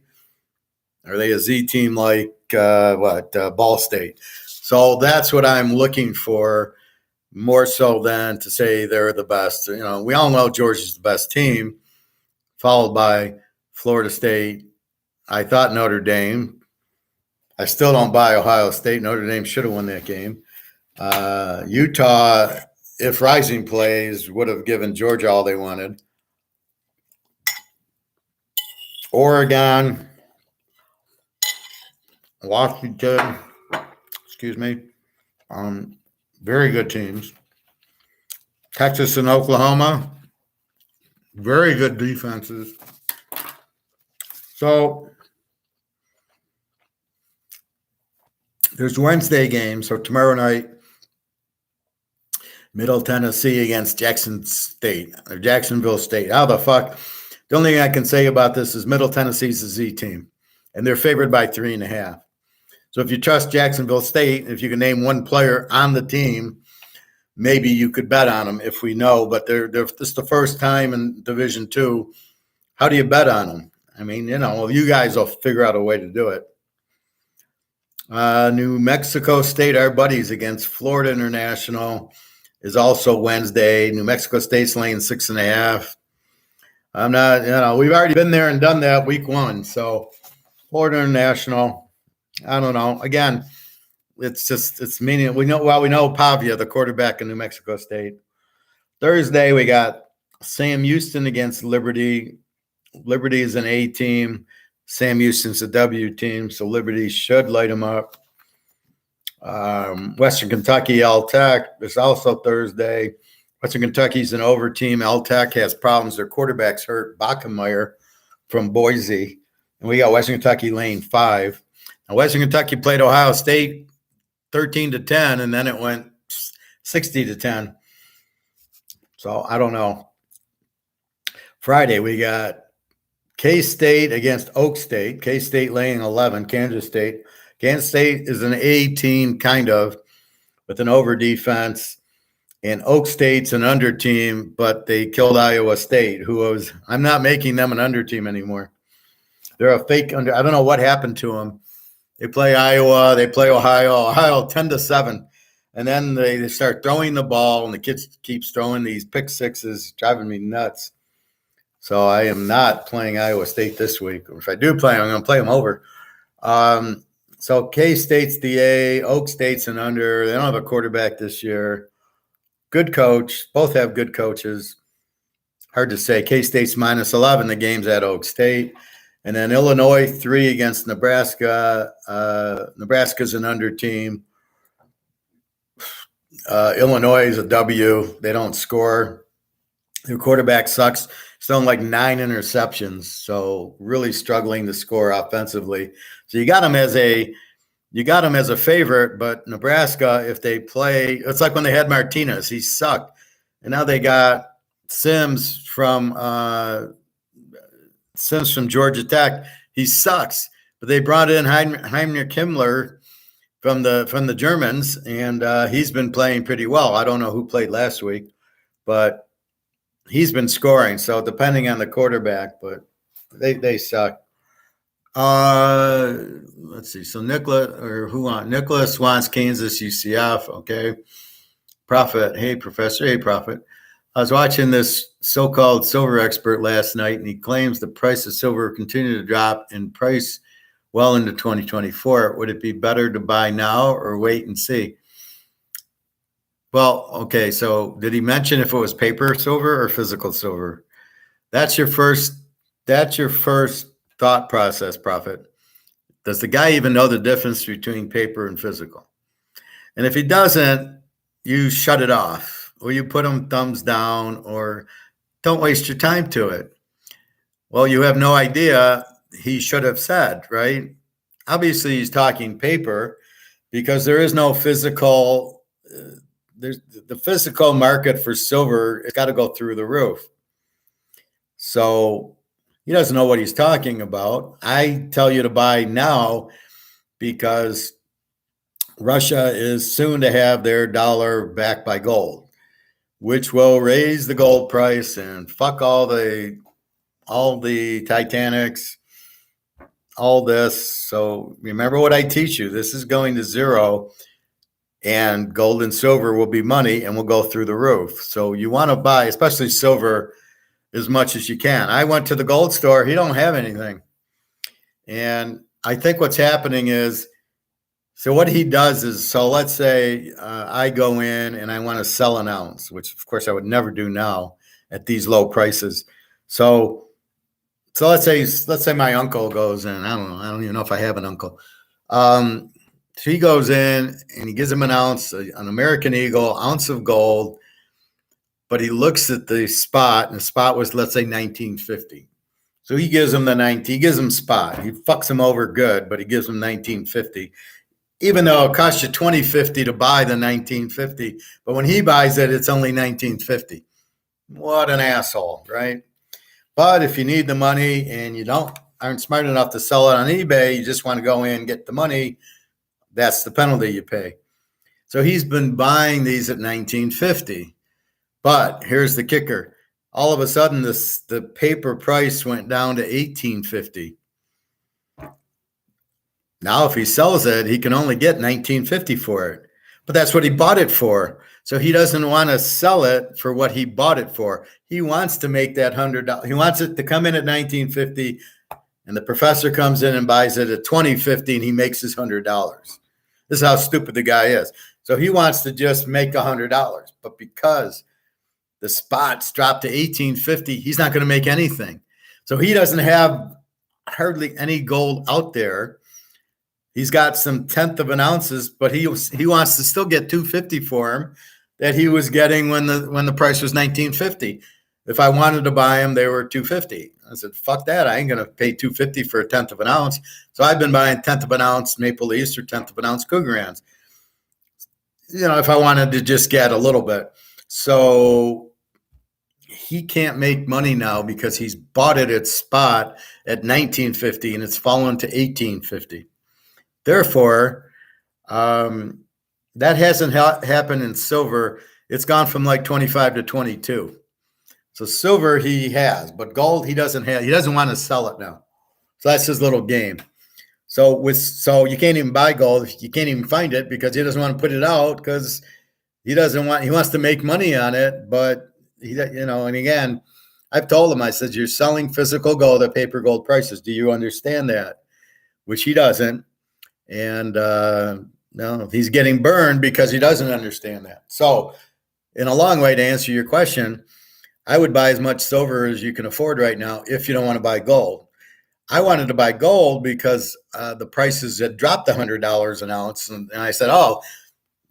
Are they a Z team like Ball State? So that's what I'm looking for, more so than to say they're the best. We all know Georgia's the best team, followed by Florida State. I thought Notre Dame. I still don't buy Ohio State. Notre Dame should have won that game. Utah, if Rising plays, would have given Georgia all they wanted. Oregon, Washington, very good teams. Texas and Oklahoma, very good defenses. So there's Wednesday games. So tomorrow night, Middle Tennessee against Jacksonville State. How the fuck? The only thing I can say about this is Middle Tennessee's a Z team, and they're favored by 3.5. So if you trust Jacksonville State, if you can name one player on the team, maybe you could bet on them if we know. But this is the first time in Division II. How do you bet on them? I mean, you guys will figure out a way to do it. New Mexico State, our buddies, against Florida International is also Wednesday. New Mexico State's laying 6.5. I'm not, we've already been there and done that week 1. So Florida International, I don't know. Again, it's meaning we know Pavia, the quarterback in New Mexico State. Thursday, we got Sam Houston against Liberty. Liberty is an A team. Sam Houston's a W team, so Liberty should light them up. Western Kentucky, L-Tech is also Thursday. Western Kentucky's an over team. L-Tech has problems. Their quarterback's hurt, Backenmeyer from Boise. And we got Western Kentucky laying 5. Now, Western Kentucky played Ohio State 13-10, and then it went 60-10. So I don't know. Friday, we got K-State against Oak State. K-State laying 11. Kansas State. Kansas State is an A team, kind of, with an over defense. And Oak State's an under team, but they killed Iowa State, I'm not making them an under team anymore. They're a fake under. I don't know what happened to them. They play Iowa, they play Ohio 10-7. And then they start throwing the ball, and the kids keeps throwing these pick sixes, driving me nuts. So I am not playing Iowa State this week. Or if I do play, I'm going to play them over. So K-State's the A, Oak State's an under. They don't have a quarterback this year. Good coach. Both have good coaches. Hard to say. K-State's -11. The game's at Oak State. And then Illinois 3 against Nebraska. Nebraska's an under team. Illinois is a W. They don't score. Their quarterback sucks. Still like 9 interceptions. So really struggling to score offensively. So you got them as a favorite, but Nebraska, if they play, it's like when they had Martinez, he sucked. And now they got Sims from Georgia Tech. He sucks. But they brought in Heinrich Himmler from the Germans, and he's been playing pretty well. I don't know who played last week, but he's been scoring. So depending on the quarterback, but they suck. Let's see. So Nicholas wants Kansas UCF. Okay. Prophet. Hey, Professor. Hey, Prophet. I was watching this so-called silver expert last night, and he claims the price of silver will continue to drop in price well into 2024. Would it be better to buy now or wait and see? Well, okay, so did he mention if it was paper silver or physical silver? That's your first thought process, Prophet. Does the guy even know the difference between paper and physical? And if he doesn't, you shut it off, or you put him thumbs down, or don't waste your time to it. Well, you have no idea, he should have said, right? Obviously, he's talking paper because there is no physical, there's the physical market for silver. It's got to go through the roof. So he doesn't know what he's talking about. I tell you to buy now because Russia is soon to have their dollar backed by gold, which will raise the gold price and fuck all the Titanics, all this. So remember what I teach you. This is going to zero, and gold and silver will be money and will go through the roof. So you want to buy, especially silver, as much as you can. I went to the gold store. He don't have anything. And I think what's happening is, so what he does is, so let's say I go in and I want to sell an ounce, which of course I would never do now at these low prices. So let's say my uncle goes in. I don't even know if I have an uncle. So he goes in and he gives him an ounce, an American Eagle, ounce of gold, but he looks at the spot, and the spot was, let's say, 1950. So he gives him he gives him spot. He fucks him over good, but he gives him 1950. Even though it costs you $20.50 to buy the 1950, but when he buys it, it's only 1950. What an asshole, right? But if you need the money and you aren't smart enough to sell it on eBay, you just want to go in and get the money, that's the penalty you pay. So he's been buying these at 1950. But here's the kicker. All of a sudden, the paper price went down to 1850. Now, if he sells it, he can only get 1950 for it. But that's what he bought it for. So he doesn't want to sell it for what he bought it for. He wants to make that $100. He wants it to come in at 1950, and the professor comes in and buys it at 2050, and he makes his $100. This is how stupid the guy is. So he wants to just make $100, but because the spots dropped to 1850, he's not going to make anything. So he doesn't have hardly any gold out there. He's got some tenth of an ounces, but he wants to still get 250 for him that he was getting when the price was 1950. If I wanted to buy them, they were 250. I said, fuck that. I ain't going to pay 250 for a tenth of an ounce. So I've been buying tenth of an ounce Maple Leafs or tenth of an ounce Cougarans, if I wanted to just get a little bit. So he can't make money now because he's bought it at spot at 1950 and it's fallen to 1850. Therefore, that hasn't happened in silver. It's gone from like 25 to 22. So silver he has, but gold he doesn't have. He doesn't want to sell it now. So that's his little game. So you can't even buy gold. You can't even find it because he doesn't want to put it out because he wants to make money on it, but and again, I've told him, I said, you're selling physical gold at paper gold prices. Do you understand that? Which he doesn't. And no, he's getting burned because he doesn't understand that. So in a long way to answer your question, I would buy as much silver as you can afford right now if you don't want to buy gold. I wanted to buy gold because the prices had dropped $100 an ounce. And I said,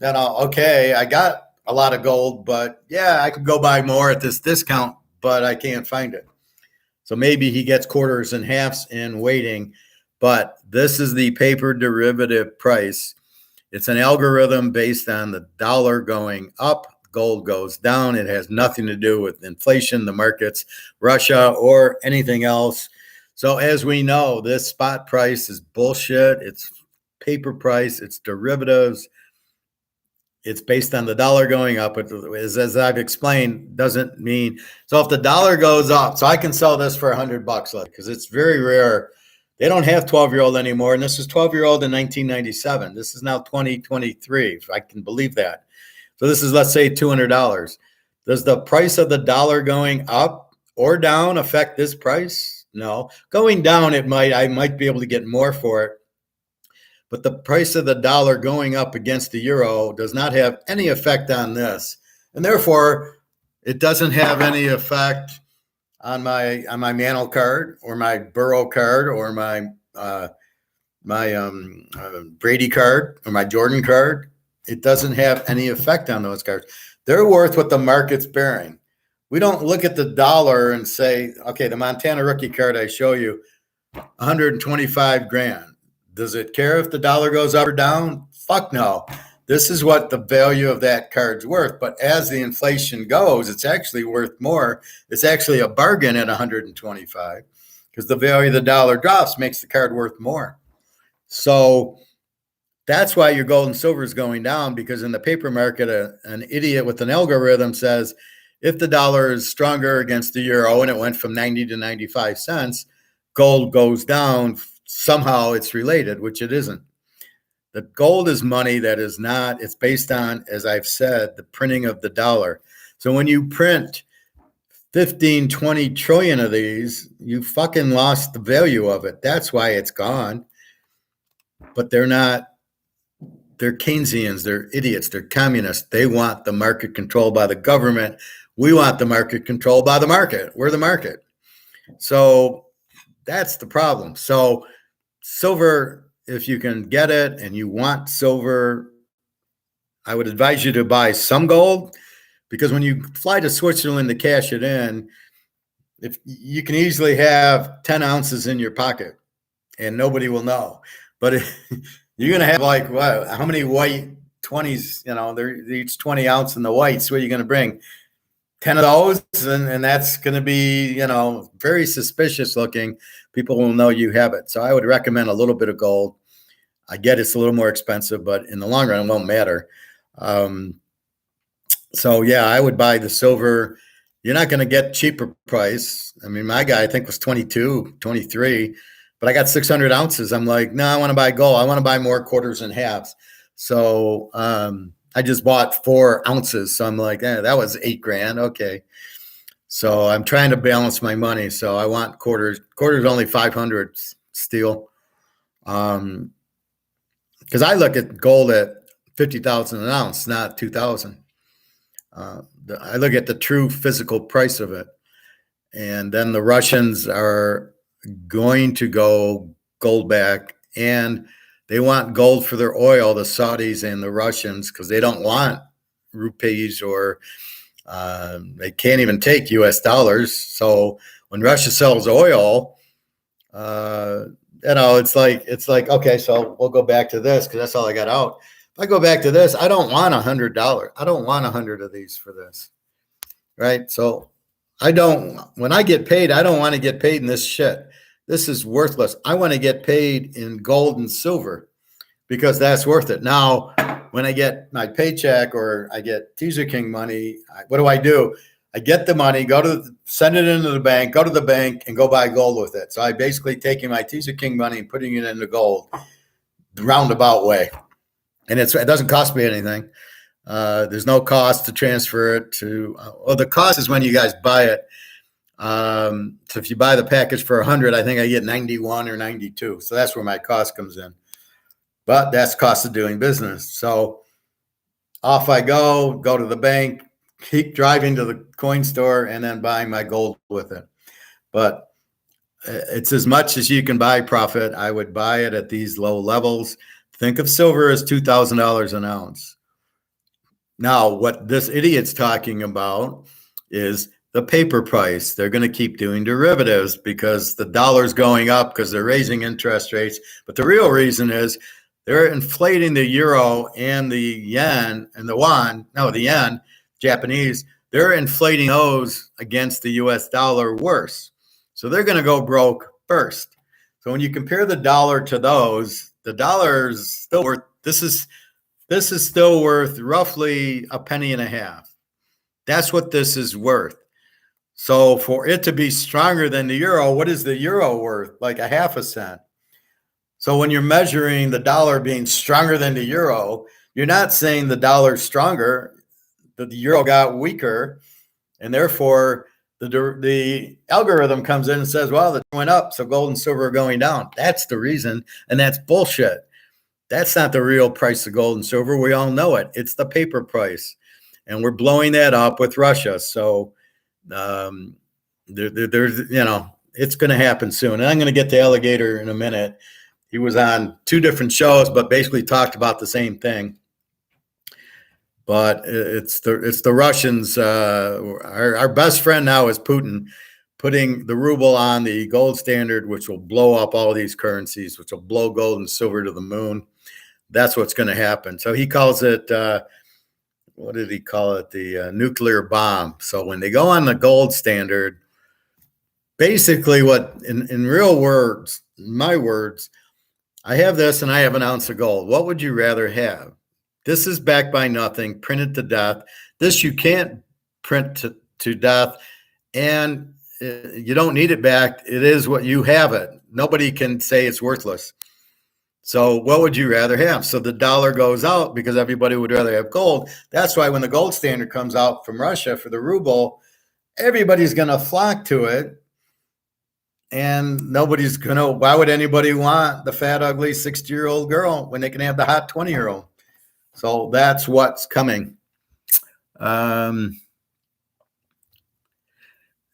okay, I got a lot of gold, but yeah, I could go buy more at this discount, but I can't find it. So maybe he gets quarters and halves in waiting, but this is the paper derivative price. It's an algorithm based on the dollar going up, gold goes down. It has nothing to do with inflation, the markets, Russia, or anything else. So as we know, this spot price is bullshit. It's paper price, it's derivatives. It's based on the dollar going up. As I've explained, doesn't mean. So if the dollar goes up, so I can sell this for $100 because it's very rare. They don't have 12-year-old anymore. And this is 12-year-old in 1997. This is now 2023, if I can believe that. So this is, let's say, $200. Does the price of the dollar going up or down affect this price? No. Going down, I might be able to get more for it. But the price of the dollar going up against the euro does not have any effect on this. And therefore, it doesn't have any effect on my Mantle card or my Burrow card or my Brady card or my Jordan card. It doesn't have any effect on those cards. They're worth what the market's bearing. We don't look at the dollar and say, okay, the Montana rookie card I show you, 125 grand. Does it care if the dollar goes up or down? Fuck no. This is what the value of that card's worth. But as the inflation goes, it's actually worth more. It's actually a bargain at 125 because the value of the dollar drops, makes the card worth more. So that's why your gold and silver is going down, because in the paper market, an idiot with an algorithm says if the dollar is stronger against the euro and it went from 90 to 95 cents, gold goes down. Somehow it's related, which it isn't. The gold is money that is not, it's based on, as I've said, the printing of the dollar. So when you print 15, 20 trillion of these, you fucking lost the value of it. That's why it's gone. But they're not, they're Keynesians, they're idiots, they're communists. They want the market controlled by the government. We want the market controlled by the market. We're the market. So that's the problem. So silver, if you can get it and you want silver, I would advise you to buy some gold, because when you fly to Switzerland to cash it in, if you can easily have 10 ounces in your pocket and nobody will know. But you're going to have like, what, how many white 20s, they're each 20 ounce in the whites. What are you going to bring? 10 of those, and that's going to be, very suspicious looking. People will know you have it. So I would recommend a little bit of gold. I get it's a little more expensive, but in the long run, it won't matter. So yeah, I would buy the silver. You're not going to get cheaper price. I mean, my guy, I think, was 22, 23, but I got 600 ounces. I'm like, no, I want to buy gold. I want to buy more quarters and halves. So, I just bought 4 ounces. So I'm like, that was $8,000. Okay. So I'm trying to balance my money. So I want quarters. Quarters only 500 steel. Because I look at gold at 50,000 an ounce, not 2,000. I look at the true physical price of it. And then the Russians are going to go gold back, and they want gold for their oil, the Saudis and the Russians, because they don't want rupees, or they can't even take U.S. dollars. So when Russia sells oil, it's like, okay, so we'll go back to this because that's all I got out. If I go back to this, I don't want $100. I don't want 100 of these for this, right? So when I get paid, I don't want to get paid in this shit. This is worthless. I want to get paid in gold and silver because that's worth it. Now, when I get my paycheck or I get Teaser King money, what do? I get the money, send it into the bank, go to the bank and go buy gold with it. So I basically taking my Teaser King money and putting it into gold the roundabout way. And it doesn't cost me anything. There's no cost to transfer it to, the cost is when you guys buy it. So if you buy the package for 100, I think I get 91 or 92. So that's where my cost comes in. But that's cost of doing business. So off I go to the bank, keep driving to the coin store, and then buying my gold with it. But it's as much as you can buy profit. I would buy it at these low levels. Think of silver as $2,000 an ounce. Now, what this idiot's talking about is the paper price. They're going to keep doing derivatives because the dollar's going up because they're raising interest rates. But the real reason is they're inflating the euro and the yen and the yen, Japanese, they're inflating those against the US dollar worse. So they're going to go broke first. So when you compare the dollar to those, the dollar is still worth, this is still worth roughly a penny and a half. That's what this is worth. So for it to be stronger than the euro, what is the euro worth? Like a half a cent. So when you're measuring the dollar being stronger than the euro, you're not saying the dollar's stronger. the euro got weaker, and therefore the algorithm comes in and says, well, it went up, so gold and silver are going down. That's the reason, and that's bullshit. That's not the real price of gold and silver. We all know it. It's the paper price, and we're blowing that up with Russia. So there's, it's going to happen soon. And I'm going to get to Alligator in a minute. He was on 2 different shows, but basically talked about the same thing. But it's the Russians. Our best friend now is Putin, putting the ruble on the gold standard, which will blow up all these currencies, which will blow gold and silver to the moon. That's what's going to happen. So he calls it, what did he call it? The nuclear bomb. So when they go on the gold standard, basically what, in real words, my words, I have this and I have an ounce of gold. What would you rather have? This is backed by nothing, printed to death. This you can't print to death, and you don't need it back. It is what you have it. Nobody can say it's worthless. So what would you rather have? So the dollar goes out because everybody would rather have gold. That's why when the gold standard comes out from Russia for the ruble, everybody's going to flock to it. And nobody's going to, why would anybody want the fat, ugly 60-year-old girl when they can have the hot 20-year-old? So that's what's coming.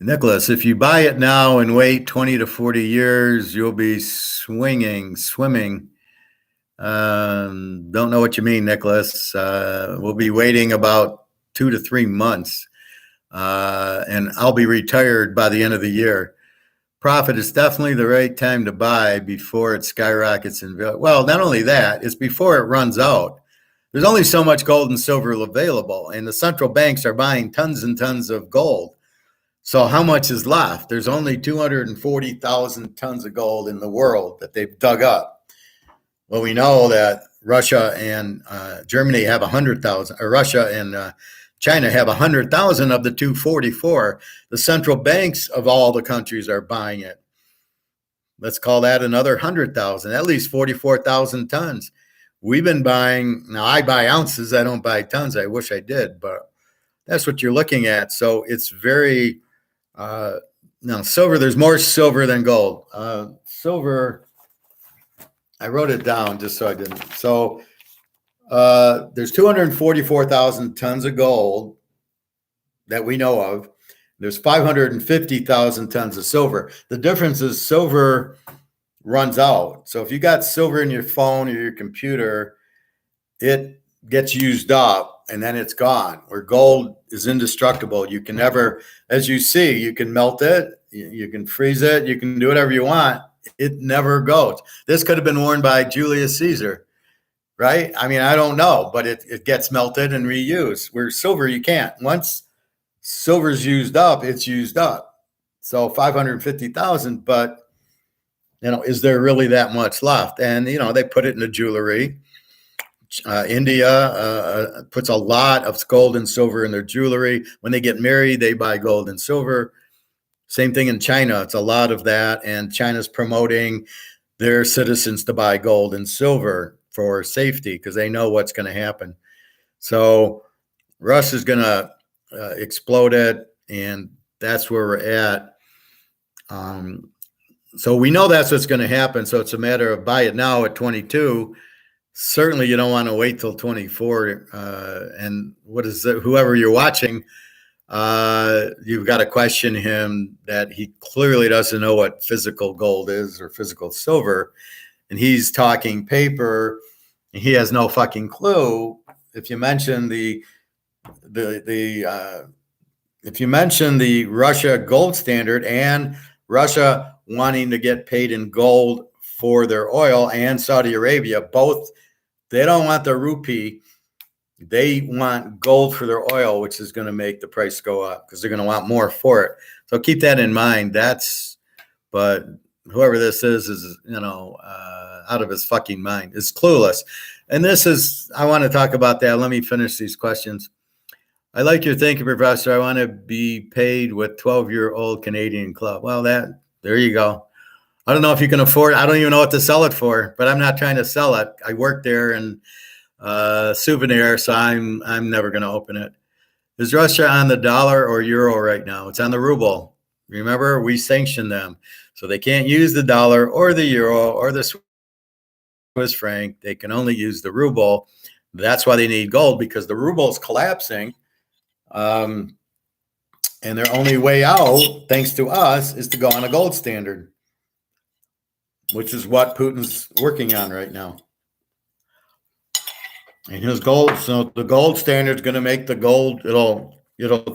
Nicholas, if you buy it now and wait 20 to 40 years, you'll be swimming. Don't know what you mean, Nicholas. We'll be waiting about 2 to 3 months, and I'll be retired by the end of the year. Profit is definitely the right time to buy before it skyrockets in value. Well, not only that, it's before it runs out. There's only so much gold and silver available, and the central banks are buying tons and tons of gold. So how much is left? There's only 240,000 tons of gold in the world that they've dug up. Well, we know that Russia and Germany have 100,000, or Russia and China have 100,000 of the 244. The central banks of all the countries are buying it. Let's call that another 100,000, at least 44,000 tons. We've been buying, now I buy ounces, I don't buy tons. I wish I did, but that's what you're looking at. So it's very, silver, there's more silver than gold. Silver, I wrote it down just so I didn't. So there's 244,000 tons of gold that we know of. There's 550,000 tons of silver. The difference is silver runs out. So if you got silver in your phone or your computer, it gets used up and then it's gone. Where gold is indestructible. You can never, as you see, you can melt it, you can freeze it, you can do whatever you want. It never goes. This could have been worn by Julius Caesar, right? I mean, I don't know, but it gets melted and reused. Where silver, you can't. Once silver's used up, it's used up. So 550,000, but is there really that much left? And they put it in the jewelry. India puts a lot of gold and silver in their jewelry. When they get married, they buy gold and silver. Same thing in China. It's a lot of that. And China's promoting their citizens to buy gold and silver for safety because they know what's going to happen. So Russia's going to explode it, and that's where we're at. So we know that's what's going to happen. So it's a matter of buy it now at 22. Certainly you don't want to wait till 24. And what is it? Whoever you're watching, you've got to question him that he clearly doesn't know what physical gold is or physical silver. And he's talking paper. And he has no fucking clue. If you mention the Russia gold standard and Russia wanting to get paid in gold for their oil, and Saudi Arabia, both, they don't want the rupee. They want gold for their oil, which is going to make the price go up because they're going to want more for it. So keep that in mind. But whoever this is out of his fucking mind, is clueless. And I want to talk about that. Let me finish these questions. I like your thinking, Professor. I want to be paid with 12-year-old Canadian club. Well, there you go. I don't know if you can afford it. I don't even know what to sell it for, but I'm not trying to sell it. I work there and souvenir, so I'm never going to open it. Is Russia on the dollar or euro right now? It's on the ruble. Remember, we sanctioned them. So they can't use the dollar or the euro or the Swiss franc. They can only use the ruble. That's why they need gold, because the ruble is collapsing. And their only way out, thanks to us, is to go on a gold standard, which is what Putin's working on right now. And his gold, so the gold standard is going to make the gold, it'll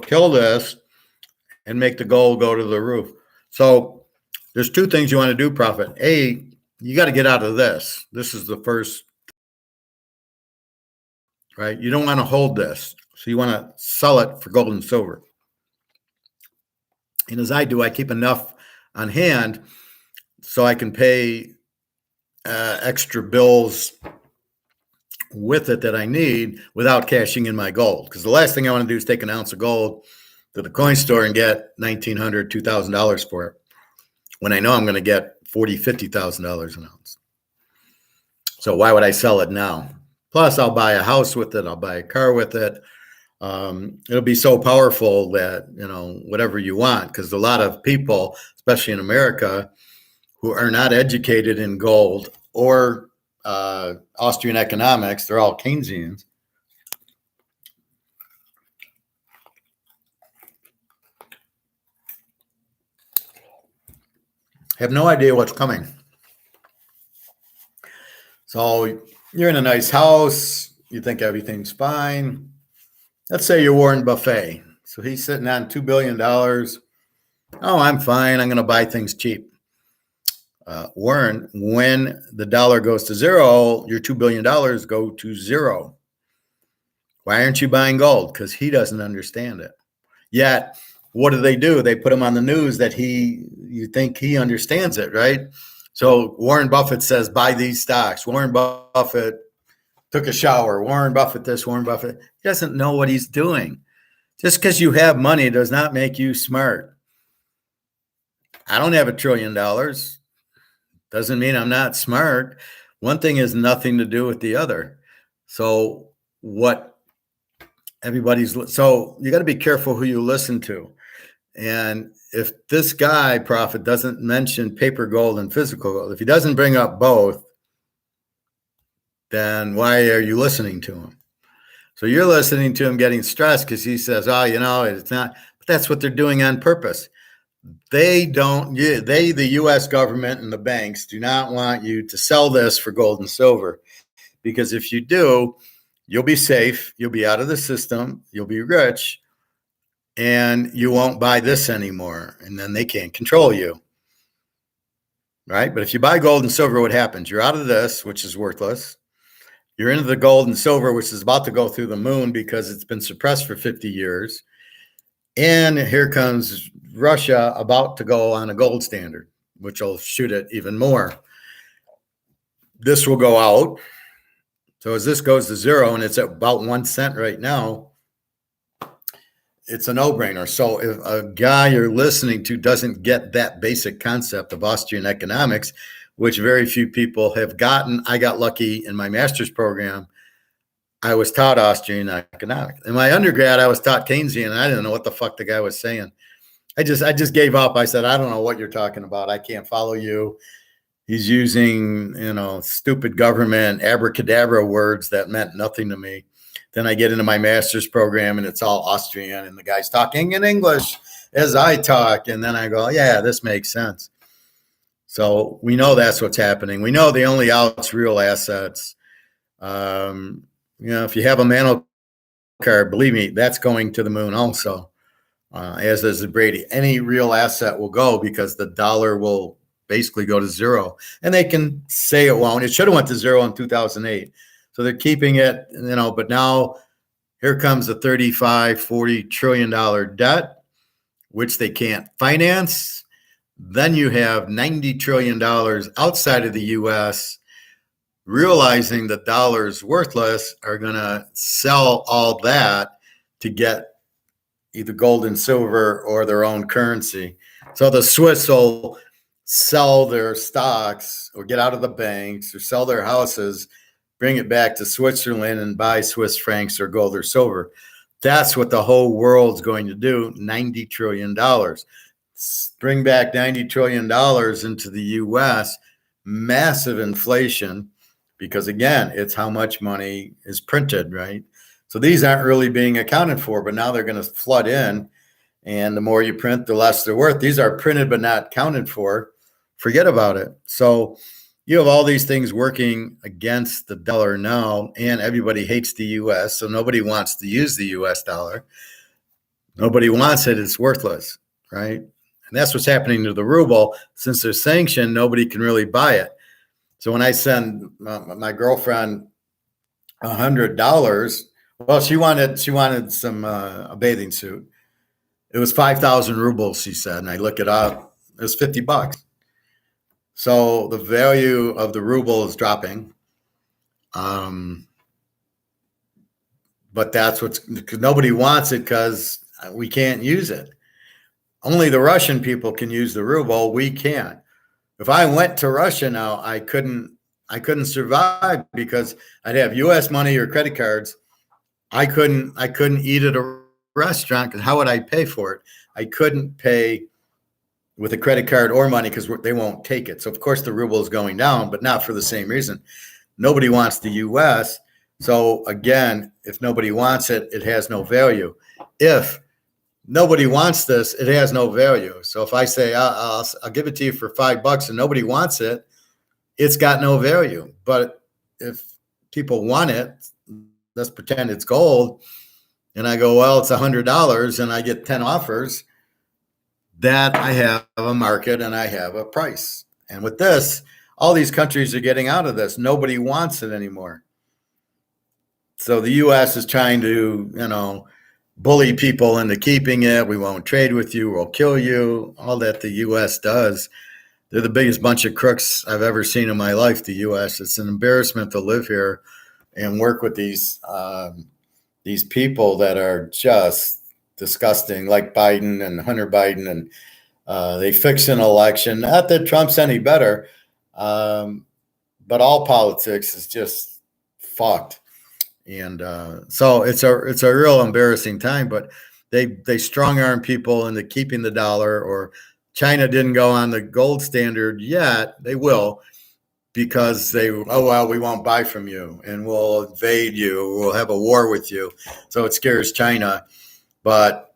kill this and make the gold go to the roof. So there's two things you want to do, Prophet. A, you got to get out of this. This is the first, right? You don't want to hold this. So you want to sell it for gold and silver. And as I do, I keep enough on hand so I can pay extra bills with it that I need without cashing in my gold. Because the last thing I want to do is take an ounce of gold to the coin store and get $1,900, $2,000 for it, when I know I'm going to get $40,000, $50,000 an ounce. So why would I sell it now? Plus, I'll buy a house with it. I'll buy a car with it. It'll be so powerful that, whatever you want, because a lot of people, especially in America, who are not educated in gold or Austrian economics, they're all Keynesians. Have no idea what's coming. So you're in a nice house. You think everything's fine. Let's say you're Warren Buffett. So he's sitting on $2 billion. Oh, I'm fine. I'm going to buy things cheap. Warren, when the dollar goes to zero, your $2 billion go to zero. Why aren't you buying gold? Because he doesn't understand it. Yet, what do? They put him on the news that you think he understands it, right? So Warren Buffett says, buy these stocks. Warren Buffett took a shower. Warren Buffett this, Warren Buffett. He doesn't know what he's doing. Just because you have money does not make you smart. I don't have $1 trillion. Doesn't mean I'm not smart. One thing has nothing to do with the other. So so you got to be careful who you listen to. And if this guy, Prophet, doesn't mention paper gold and physical gold, if he doesn't bring up both, then why are you listening to him? So you're listening to him getting stressed because he says, it's not, but that's what they're doing on purpose. The U.S. government and the banks do not want you to sell this for gold and silver, because if you do, you'll be safe, you'll be out of the system, you'll be rich, and you won't buy this anymore, and then they can't control you, right? But if you buy gold and silver, what happens? You're out of this, which is worthless. You're into the gold and silver, which is about to go through the moon because it's been suppressed for 50 years. And here comes Russia about to go on a gold standard, which will shoot it even more. This will go out. So as this goes to zero, and it's at about 1 cent right now, it's a no-brainer. So if a guy you're listening to doesn't get that basic concept of Austrian economics, which very few people have gotten, I got lucky in my master's program. I was taught Austrian economics. In my undergrad, I was taught Keynesian, and I didn't know what the fuck the guy was saying. I just gave up. I said, I don't know what you're talking about. I can't follow you. He's using, stupid government abracadabra words that meant nothing to me. Then I get into my master's program and it's all Austrian and the guy's talking in English as I talk. And then I go, yeah, this makes sense. So we know that's what's happening. We know the only out's real assets. If you have a Mano card, believe me, that's going to the moon also, as is the Brady. Any real asset will go because the dollar will basically go to zero. And they can say it won't. It should have went to zero in 2008. So they're keeping it, but now here comes a $35-40 trillion debt, which they can't finance. Then you have $90 trillion outside of the U.S. realizing the dollar's worthless, are going to sell all that to get either gold and silver or their own currency. So the Swiss will sell their stocks or get out of the banks or sell their houses, bring it back to Switzerland and buy Swiss francs or gold or silver. That's what the whole world's going to do, $90 trillion. Bring back $90 trillion into the U.S., massive inflation, because again, it's how much money is printed, right? So these aren't really being accounted for, but now they're going to flood in. And the more you print, the less they're worth. These are printed but not counted for. Forget about it. So you have all these things working against the dollar now, and everybody hates the U.S., so nobody wants to use the U.S. dollar. Nobody wants it. It's worthless, right? And that's what's happening to the ruble. Since they're sanctioned, nobody can really buy it. So when I send my girlfriend $100, well, she wanted some a bathing suit. It was 5,000 rubles, she said, and I look it up. It was $50. So the value of the ruble is dropping. But that's because nobody wants it because we can't use it. Only the Russian people can use the ruble. We can't. If I went to Russia now, I couldn't survive because I'd have U.S. money or credit cards. I couldn't eat at a restaurant because how would I pay for it? I couldn't pay with a credit card or money because they won't take it. So of course the ruble is going down, but not for the same reason. Nobody wants the U.S. So again, if nobody wants it, it has no value. If nobody wants this, it has no value. So if I say I'll give it to you for $5 and nobody wants it, it's got no value. But if people want it, let's pretend it's gold, and I go, well, it's $100, and I get 10 offers, that I have a market and I have a price. And with this, all these countries are getting out of this. Nobody wants it anymore. So the U.S. is trying to, bully people into keeping it. We won't trade with you. We'll kill you. All that the U.S. does. They're the biggest bunch of crooks I've ever seen in my life, the U.S. It's an embarrassment to live here and work with these people that are just disgusting, like Biden and Hunter Biden, and they fix an election. Not that Trump's any better, but all politics is just fucked. And so it's a real embarrassing time. But they strong arm people into keeping the dollar. Or China didn't go on the gold standard yet. They will, because we won't buy from you and we'll invade you. We'll have a war with you. So it scares China, but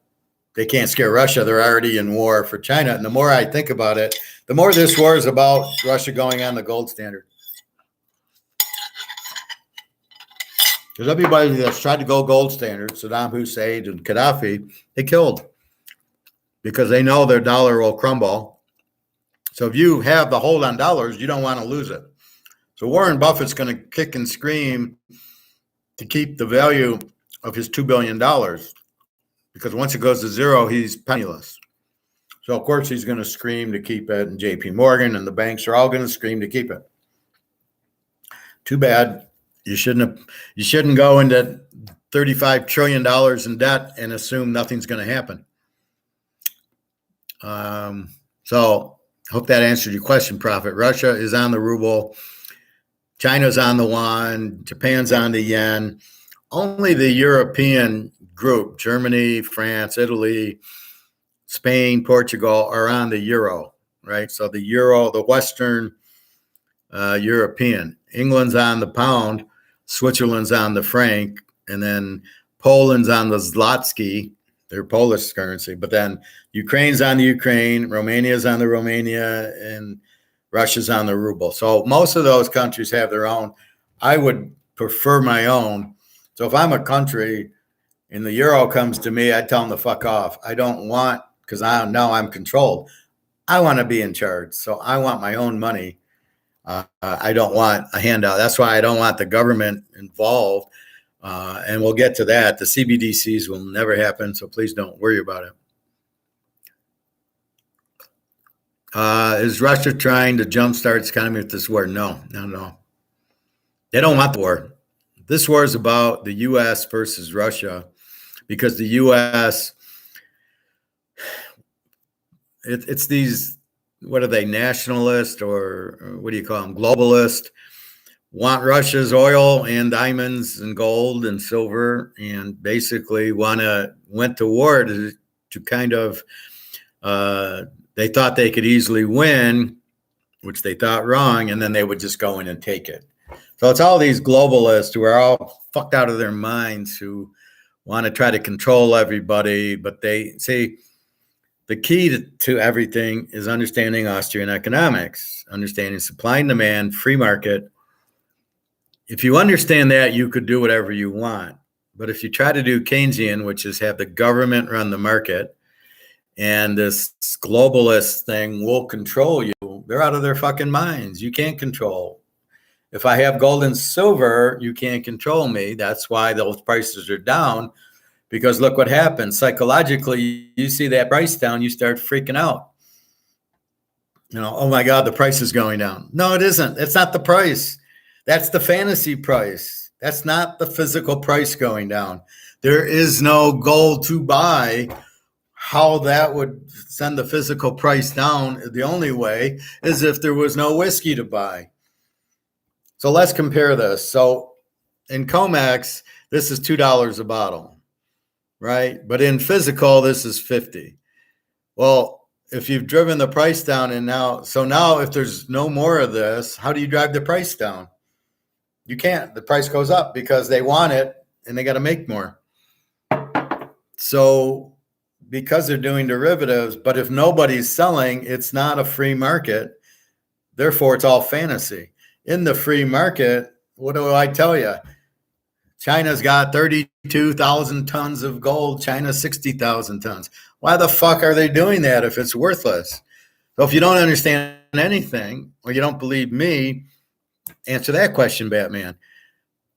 they can't scare Russia. They're already in war for China. And the more I think about it, the more this war is about Russia going on the gold standard. Because everybody that's tried to go gold standard, Saddam Hussein and Gaddafi, they killed because they know their dollar will crumble. So if you have the hold on dollars, you don't want to lose it. So Warren Buffett's going to kick and scream to keep the value of his $2 billion, because once it goes to zero, he's penniless. So of course he's going to scream to keep it, and JP Morgan and the banks are all going to scream to keep it. Too bad. You shouldn't go into $35 trillion in debt and assume nothing's going to happen. So I hope that answered your question, Prophet. Russia is on the ruble. China's on the yuan. Japan's on the yen. Only the European group, Germany, France, Italy, Spain, Portugal, are on the euro, right? So the euro, the Western European. England's on the pound. Switzerland's on the franc, and then Poland's on the zloty, their Polish currency. But then Ukraine's on the Ukraine, Romania's on the Romania, and Russia's on the ruble. So most of those countries have their own. I would prefer my own. So if I'm a country and the euro comes to me, I tell them to fuck off. I don't want, because I know I'm controlled. I want to be in charge. So I want my own money. I don't want a handout. That's why I don't want the government involved. And we'll get to that. The CBDCs will never happen, so please don't worry about it. Is Russia trying to jumpstart its economy with this war? No. They don't want the war. This war is about the U.S. versus Russia, because the U.S., it's these, what are they, nationalist, or what do you call them, globalist, want Russia's oil and diamonds and gold and silver, and basically went to war to kind of they thought they could easily win, which they thought wrong, and then they would just go in and take it. So it's all these globalists who are all fucked out of their minds who want to try to control everybody, but they see the key to everything is understanding Austrian economics, understanding supply and demand, free market. If you understand that, you could do whatever you want. But if you try to do Keynesian, which is have the government run the market, and this globalist thing will control you, they're out of their fucking minds. You can't control. If I have gold and silver, you can't control me. That's why those prices are down, because look what happens. Psychologically, you see that price down, you start freaking out. Oh my God, the price is going down. No, it isn't. It's not the price. That's the fantasy price. That's not the physical price going down. There is no gold to buy. How that would send the physical price down, the only way is if there was no whiskey to buy. So let's compare this. So in COMEX, this is $2 a bottle, right? But in physical, this is 50. Well, if you've driven the price down now if there's no more of this, how do you drive the price down? You can't. The price goes up because they want it and they got to make more. So because they're doing derivatives, but if nobody's selling, it's not a free market. Therefore, it's all fantasy. In the free market, what do I tell you? China's got 32,000 tons of gold. China's 60,000 tons. Why the fuck are they doing that if it's worthless? So if you don't understand anything or you don't believe me, answer that question, Batman.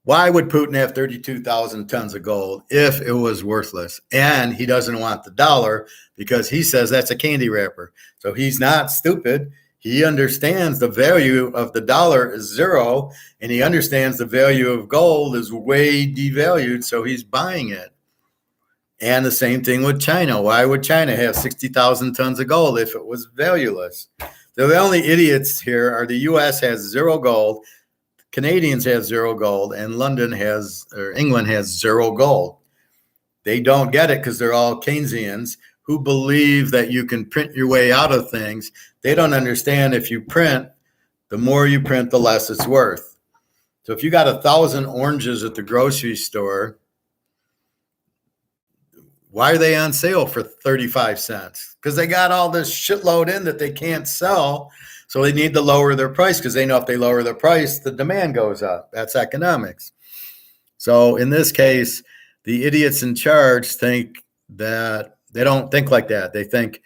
Why would Putin have 32,000 tons of gold if it was worthless? And he doesn't want the dollar because he says that's a candy wrapper. So he's not stupid. He understands the value of the dollar is zero, and he understands the value of gold is way devalued, so he's buying it. And the same thing with China. Why would China have 60,000 tons of gold if it was valueless? So the only idiots here are the U.S. has zero gold, Canadians have zero gold, and England has zero gold. They don't get it because they're all Keynesians who believe that you can print your way out of things. They don't understand if you print, the more you print, the less it's worth. So if you got 1,000 oranges at the grocery store, why are they on sale for 35 cents? Because they got all this shitload in that they can't sell. So they need to lower their price because they know if they lower their price, the demand goes up. That's economics. So in this case, the idiots in charge think that they don't think like that. They think,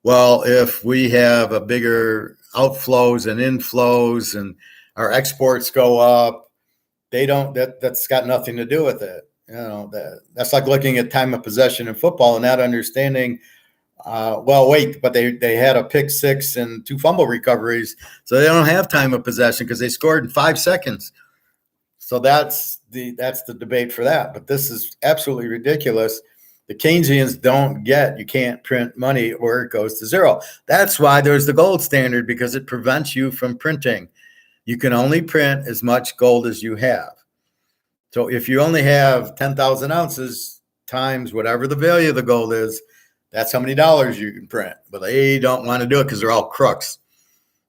well, if we have a bigger outflows and inflows and our exports go up, that's got nothing to do with it. That's like looking at time of possession in football and not understanding but they had a pick six and 2 fumble recoveries, so they don't have time of possession because they scored in 5 seconds. So that's the debate for that. But this is absolutely ridiculous. The Keynesians don't get you can't print money or it goes to zero. That's why there's the gold standard, because it prevents you from printing. You can only print as much gold as you have. So if you only have 10,000 ounces times whatever the value of the gold is, that's how many dollars you can print. But they don't want to do it because they're all crooks.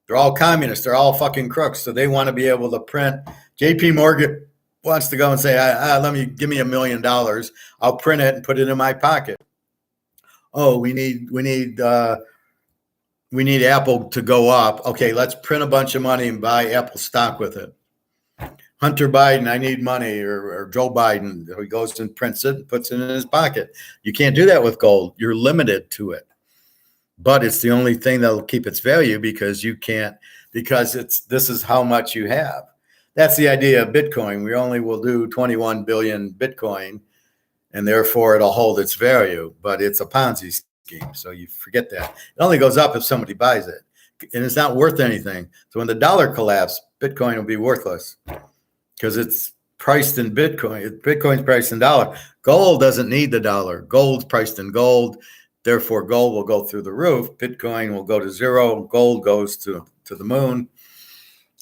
They're all communists. They're all fucking crooks. So they want to be able to print. JP Morgan wants to go and say, give me $1 million. I'll print it and put it in my pocket. Oh, we need Apple to go up. Okay, let's print a bunch of money and buy Apple stock with it. Hunter Biden, I need money, or Joe Biden, he goes and prints it and puts it in his pocket. You can't do that with gold. You're limited to it. But it's the only thing that'll keep its value because this is how much you have. That's the idea of Bitcoin. We only will do 21 billion Bitcoin, and therefore it'll hold its value. But it's a Ponzi scheme, so you forget that. It only goes up if somebody buys it, and it's not worth anything. So when the dollar collapses, Bitcoin will be worthless, because it's priced in Bitcoin. Bitcoin's priced in dollar. Gold doesn't need the dollar. Gold's priced in gold. Therefore, gold will go through the roof. Bitcoin will go to zero. Gold goes to the moon.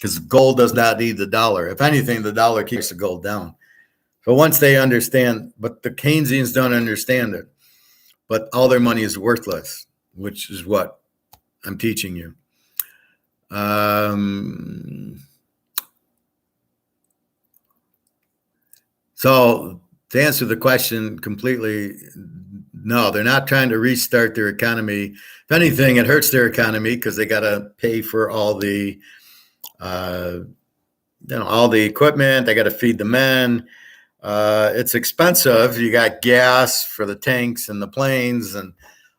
because gold does not need the dollar. If anything, the dollar keeps the gold down. So once they understand, but the Keynesians don't understand it, but all their money is worthless, which is what I'm teaching you. So to answer the question completely, no, they're not trying to restart their economy. If anything, it hurts their economy because they got to pay for all the, all the equipment. They got to feed the men. It's expensive. You got gas for the tanks and the planes and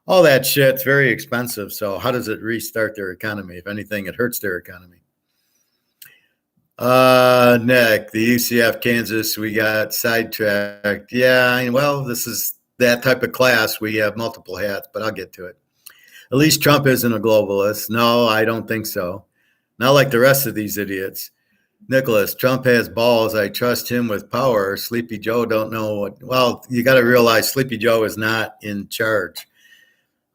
all that shit. It's very expensive. So how does it restart their economy? If anything, it hurts their economy. Nick, the UCF Kansas, we got sidetracked. Yeah, well, this is that type of class. We have multiple hats, but I'll get to it. At least Trump isn't a globalist. No, I don't think so. Not like the rest of these idiots. Nicholas, Trump has balls. I trust him with power. Sleepy Joe don't know what. Well, you got to realize Sleepy Joe is not in charge.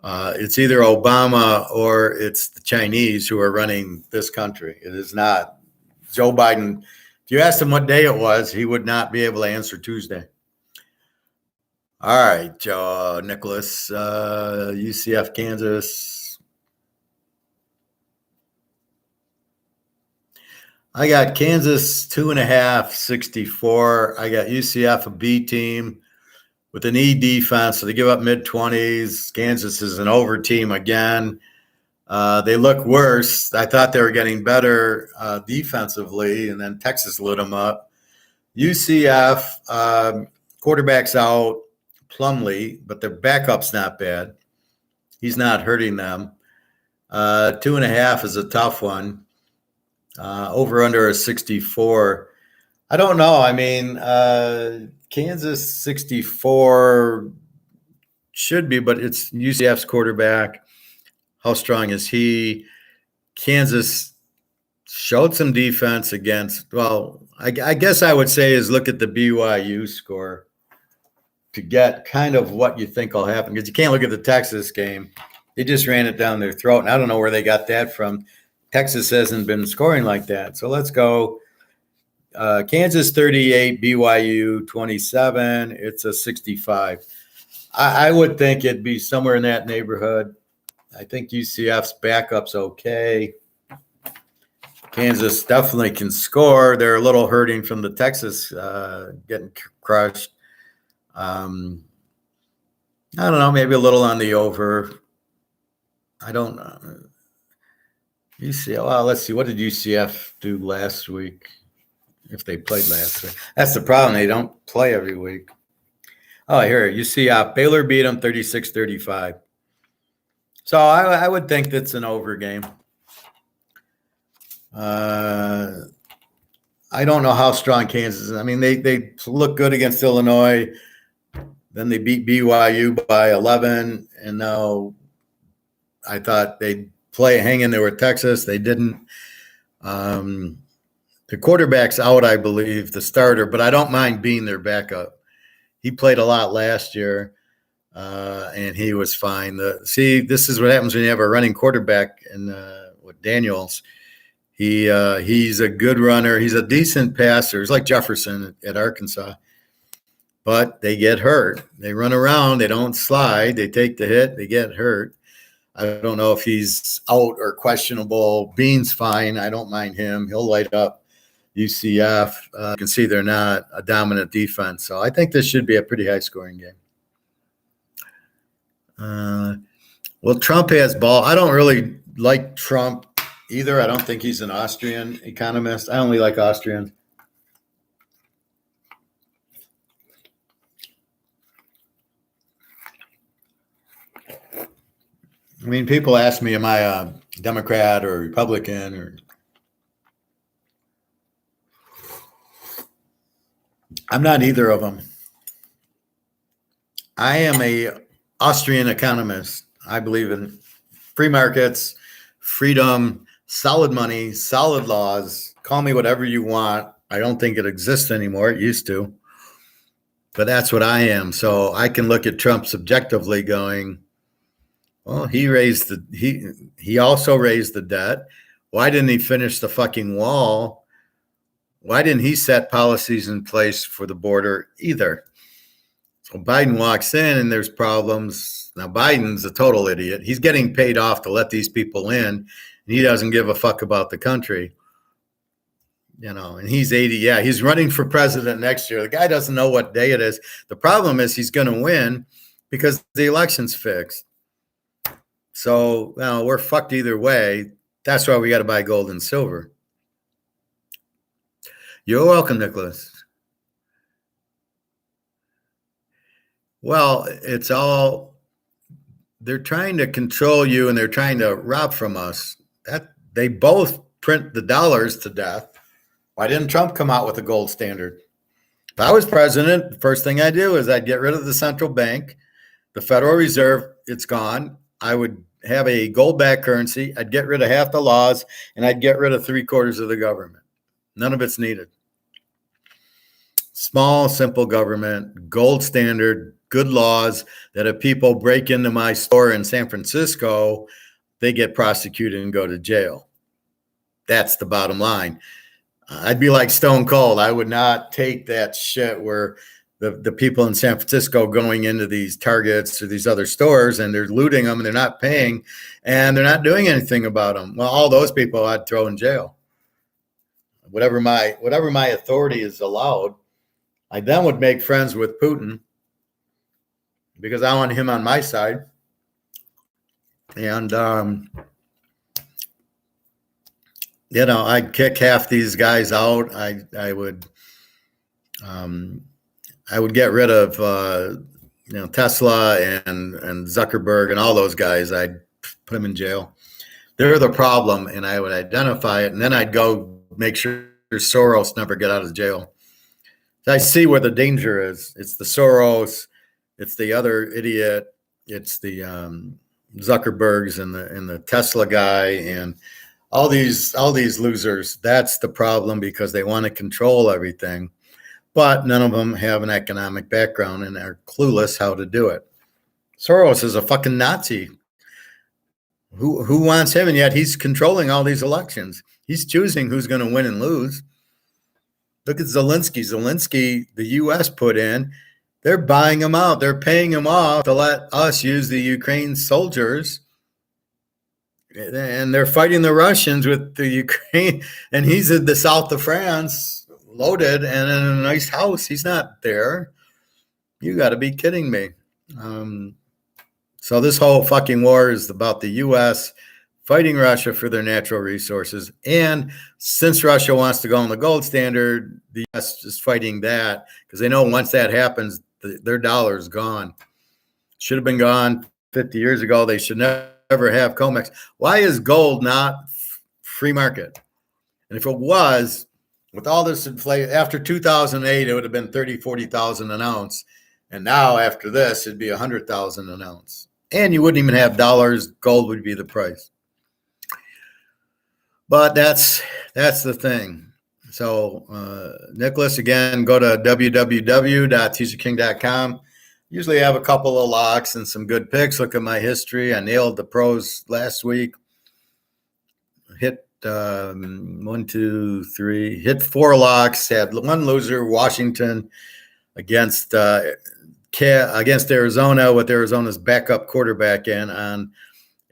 It's either Obama or it's the Chinese who are running this country. It is not Joe Biden. If you asked him what day it was, he would not be able to answer Tuesday. All right, Joe, Nicholas, UCF, Kansas. I got Kansas 2.5, 64. I got UCF, a B team with an E defense. So they give up mid-20s. Kansas is an over team again. They look worse. I thought they were getting better defensively, and then Texas lit them up. UCF, quarterback's out, Plumlee, but their backup's not bad. He's not hurting them. 2.5 is a tough one. Over under a 64. I don't know. I mean, Kansas 64 should be, but it's UCF's quarterback. How strong is he? Kansas showed some defense against, well, I guess I would say is look at the BYU score to get kind of what you think will happen, because you can't look at the Texas game. They just ran it down their throat, and I don't know where they got that from. Texas hasn't been scoring like that. So let's go. Kansas 38, BYU 27. It's a 65. I would think it'd be somewhere in that neighborhood. I think UCF's backup's okay. Kansas definitely can score. They're a little hurting from the Texas getting crushed. I don't know, maybe a little on the over. I don't know. UCF, well, let's see. What did UCF do last week? If they played last week. That's the problem. They don't play every week. Oh, here, UCF. Baylor beat them 36-35. So I would think that's an over game. I don't know how strong Kansas is. I mean, they look good against Illinois. Then they beat BYU by 11. And now I thought they'd hang in there with Texas. They didn't. The quarterback's out, I believe, the starter, but I don't mind being their backup. He played a lot last year, and he was fine. This is what happens when you have a running quarterback with Daniels. He's a good runner. He's a decent passer. He's like Jefferson at Arkansas. But they get hurt. They run around. They don't slide. They take the hit. They get hurt. I don't know if he's out or questionable. Bean's fine. I don't mind him. He'll light up UCF. You can see they're not a dominant defense. So I think this should be a pretty high-scoring game. Well, Trump has ball. I don't really like Trump either. I don't think he's an Austrian economist. I only like Austrians. I mean, people ask me, am I a Democrat or Republican? Or I'm not either of them. I am a Austrian economist. I believe in free markets, freedom, solid money, solid laws. Call me whatever you want. I don't think it exists anymore. It used to. But that's what I am. So I can look at Trump subjectively going, well, he also raised the debt. Why didn't he finish the fucking wall? Why didn't he set policies in place for the border either? So Biden walks in and there's problems. Now, Biden's a total idiot. He's getting paid off to let these people in, and he doesn't give a fuck about the country. And he's 80. Yeah, he's running for president next year. The guy doesn't know what day it is. The problem is he's going to win because the election's fixed. So, we're fucked either way. That's why we got to buy gold and silver. You're welcome, Nicholas. Well, they're trying to control you and they're trying to rob from us. That they both print the dollars to death. Why didn't Trump come out with a gold standard? If I was president, the first thing I'd do is I'd get rid of the central bank, the Federal Reserve, it's gone. I would have a gold-backed currency. I'd get rid of half the laws, and I'd get rid of 3/4 of the government. None of it's needed. Small, simple government, gold standard, good laws that if people break into my store in San Francisco, they get prosecuted and go to jail. That's the bottom line. I'd be like Stone Cold. I would not take that shit where the people in San Francisco going into these Targets or these other stores and they're looting them and they're not paying and they're not doing anything about them. Well, all those people I'd throw in jail. Whatever my authority is allowed, I then would make friends with Putin because I want him on my side. And I'd kick half these guys out. I would get rid of Tesla and Zuckerberg and all those guys. I'd put them in jail. They're the problem, and I would identify it, and then I'd go make sure Soros never get out of jail. I see where the danger is. It's the Soros, it's the other idiot, it's the Zuckerbergs and the Tesla guy and all these losers. That's the problem because they want to control everything, but none of them have an economic background and are clueless how to do it. Soros is a fucking Nazi. Who wants him? And yet he's controlling all these elections. He's choosing who's going to win and lose. Look at Zelensky. Zelensky, the U.S. put in. They're buying him out. They're paying him off to let us use the Ukraine soldiers. And they're fighting the Russians with the Ukraine. And he's in the south of France, loaded and in a nice house. He's not there. You got to be kidding me. So this whole fucking war is about the U.S. fighting Russia for their natural resources. And since Russia wants to go on the gold standard, the U.S. is fighting that because they know once that happens, their dollar is gone. Should have been gone 50 years ago. They should never have COMEX. Why is gold not free market? And if it was, with all this inflation, after 2008, it would have been 30, 40,000 an ounce. And now after this, it'd be 100,000 an ounce. And you wouldn't even have dollars. Gold would be the price. But that's the thing. So, Nicholas, again, go to www.teaserking.com. Usually have a couple of locks and some good picks. Look at my history. I nailed the pros last week. Hit 1, 2, 3. Hit 4 locks. Had one loser, Washington, against Arizona with Arizona's backup quarterback in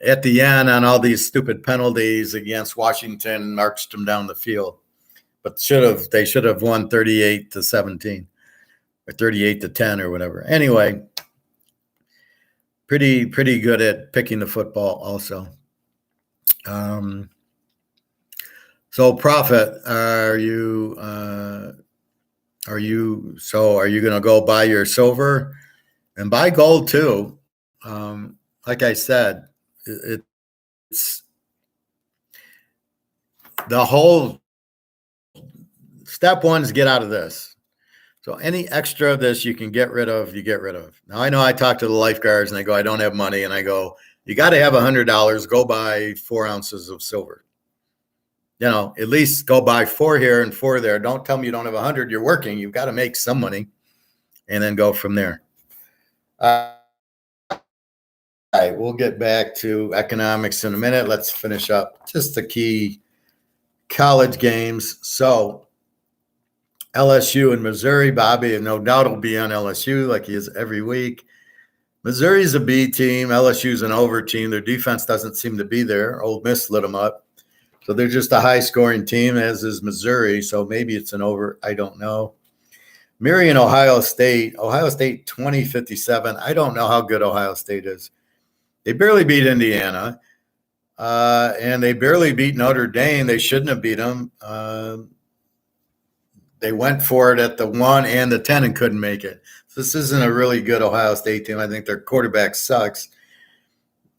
at the end on all these stupid penalties against Washington, marched them down the field. But they should have won 38-17 or 38-10 or whatever. Anyway, pretty good at picking the football also. So Prophet, are you going to go buy your silver and buy gold too? Like I said, it's the whole step one is get out of this. So any extra of this you can get rid of, you get rid of. Now I know I talk to the lifeguards and they go, I don't have money. And I go, you got to have $100. Go buy 4 ounces of silver. At least go buy 4 here and 4 there. Don't tell me you don't have 100. You're working. You've got to make some money and then go from there. All right, we'll get back to economics in a minute. Let's finish up just the key college games. So LSU and Missouri, Bobby, no doubt will be on LSU like he is every week. Missouri's a B team. LSU's an over team. Their defense doesn't seem to be there. Ole Miss lit them up. So they're just a high-scoring team, as is Missouri. So maybe it's an over. I don't know. Marion, Ohio State. Ohio State 20-57. I don't know how good Ohio State is. They barely beat Indiana, and they barely beat Notre Dame. They shouldn't have beat them. They went for it at the 1 and the 10 and couldn't make it. So this isn't a really good Ohio State team. I think their quarterback sucks.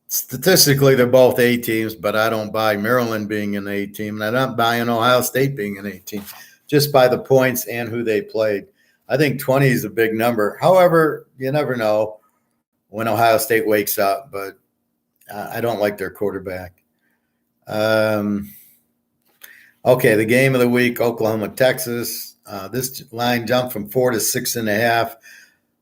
Statistically, they're both A teams, but I don't buy Maryland being an A team, and I'm not buying Ohio State being an A team, just by the points and who they played. I think 20 is a big number. However, you never know when Ohio State wakes up, but I don't like their quarterback. Okay, the game of the week, Oklahoma, Texas. This line jumped from 4 to 6.5.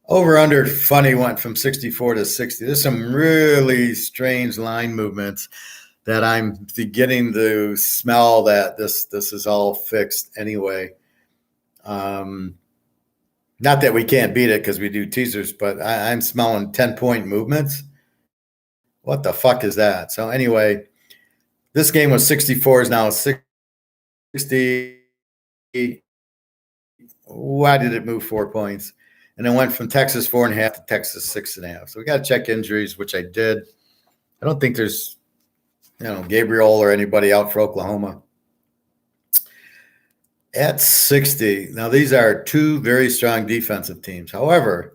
Over under funny went from 64 to 60. There's some really strange line movements that I'm beginning to smell that this is all fixed anyway. Not that we can't beat it because we do teasers, but I'm smelling 10-point movements. What the fuck is that? So anyway, this game was 64, is now 60. Why did it move 4 points? And it went from Texas 4.5 to Texas 6.5. So we got to check injuries, which I did. I don't think there's, Gabriel or anybody out for Oklahoma. At 60, now these are two very strong defensive teams. However,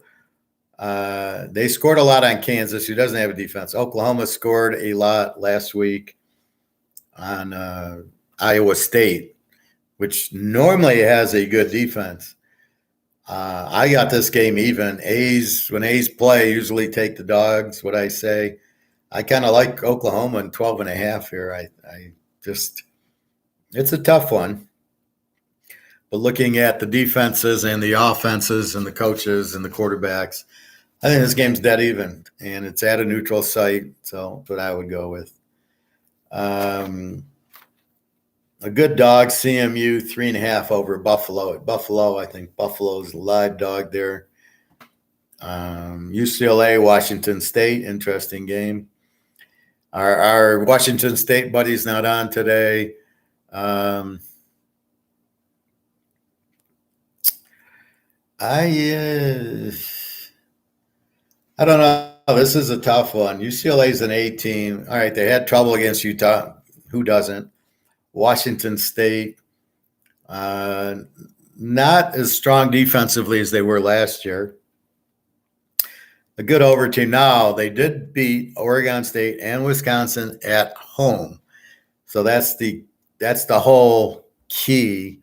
they scored a lot on Kansas, who doesn't have a defense. Oklahoma scored a lot last week on Iowa State, which normally has a good defense. I got this game even. When A's play, usually take the dogs, what I say. I kind of like Oklahoma in 12.5 here. I just, it's a tough one. But looking at the defenses and the offenses and the coaches and the quarterbacks, I think this game's dead even. And it's at a neutral site, so that's what I would go with. A good dog, CMU 3.5 over Buffalo. At Buffalo, I think Buffalo's a live dog there. UCLA, Washington State, interesting game. Our Washington State buddy's not on today. I don't know. This is a tough one. UCLA's an A team. All right, they had trouble against Utah. Who doesn't? Washington State, not as strong defensively as they were last year. A good over team. Now, they did beat Oregon State and Wisconsin at home. So that's the whole key.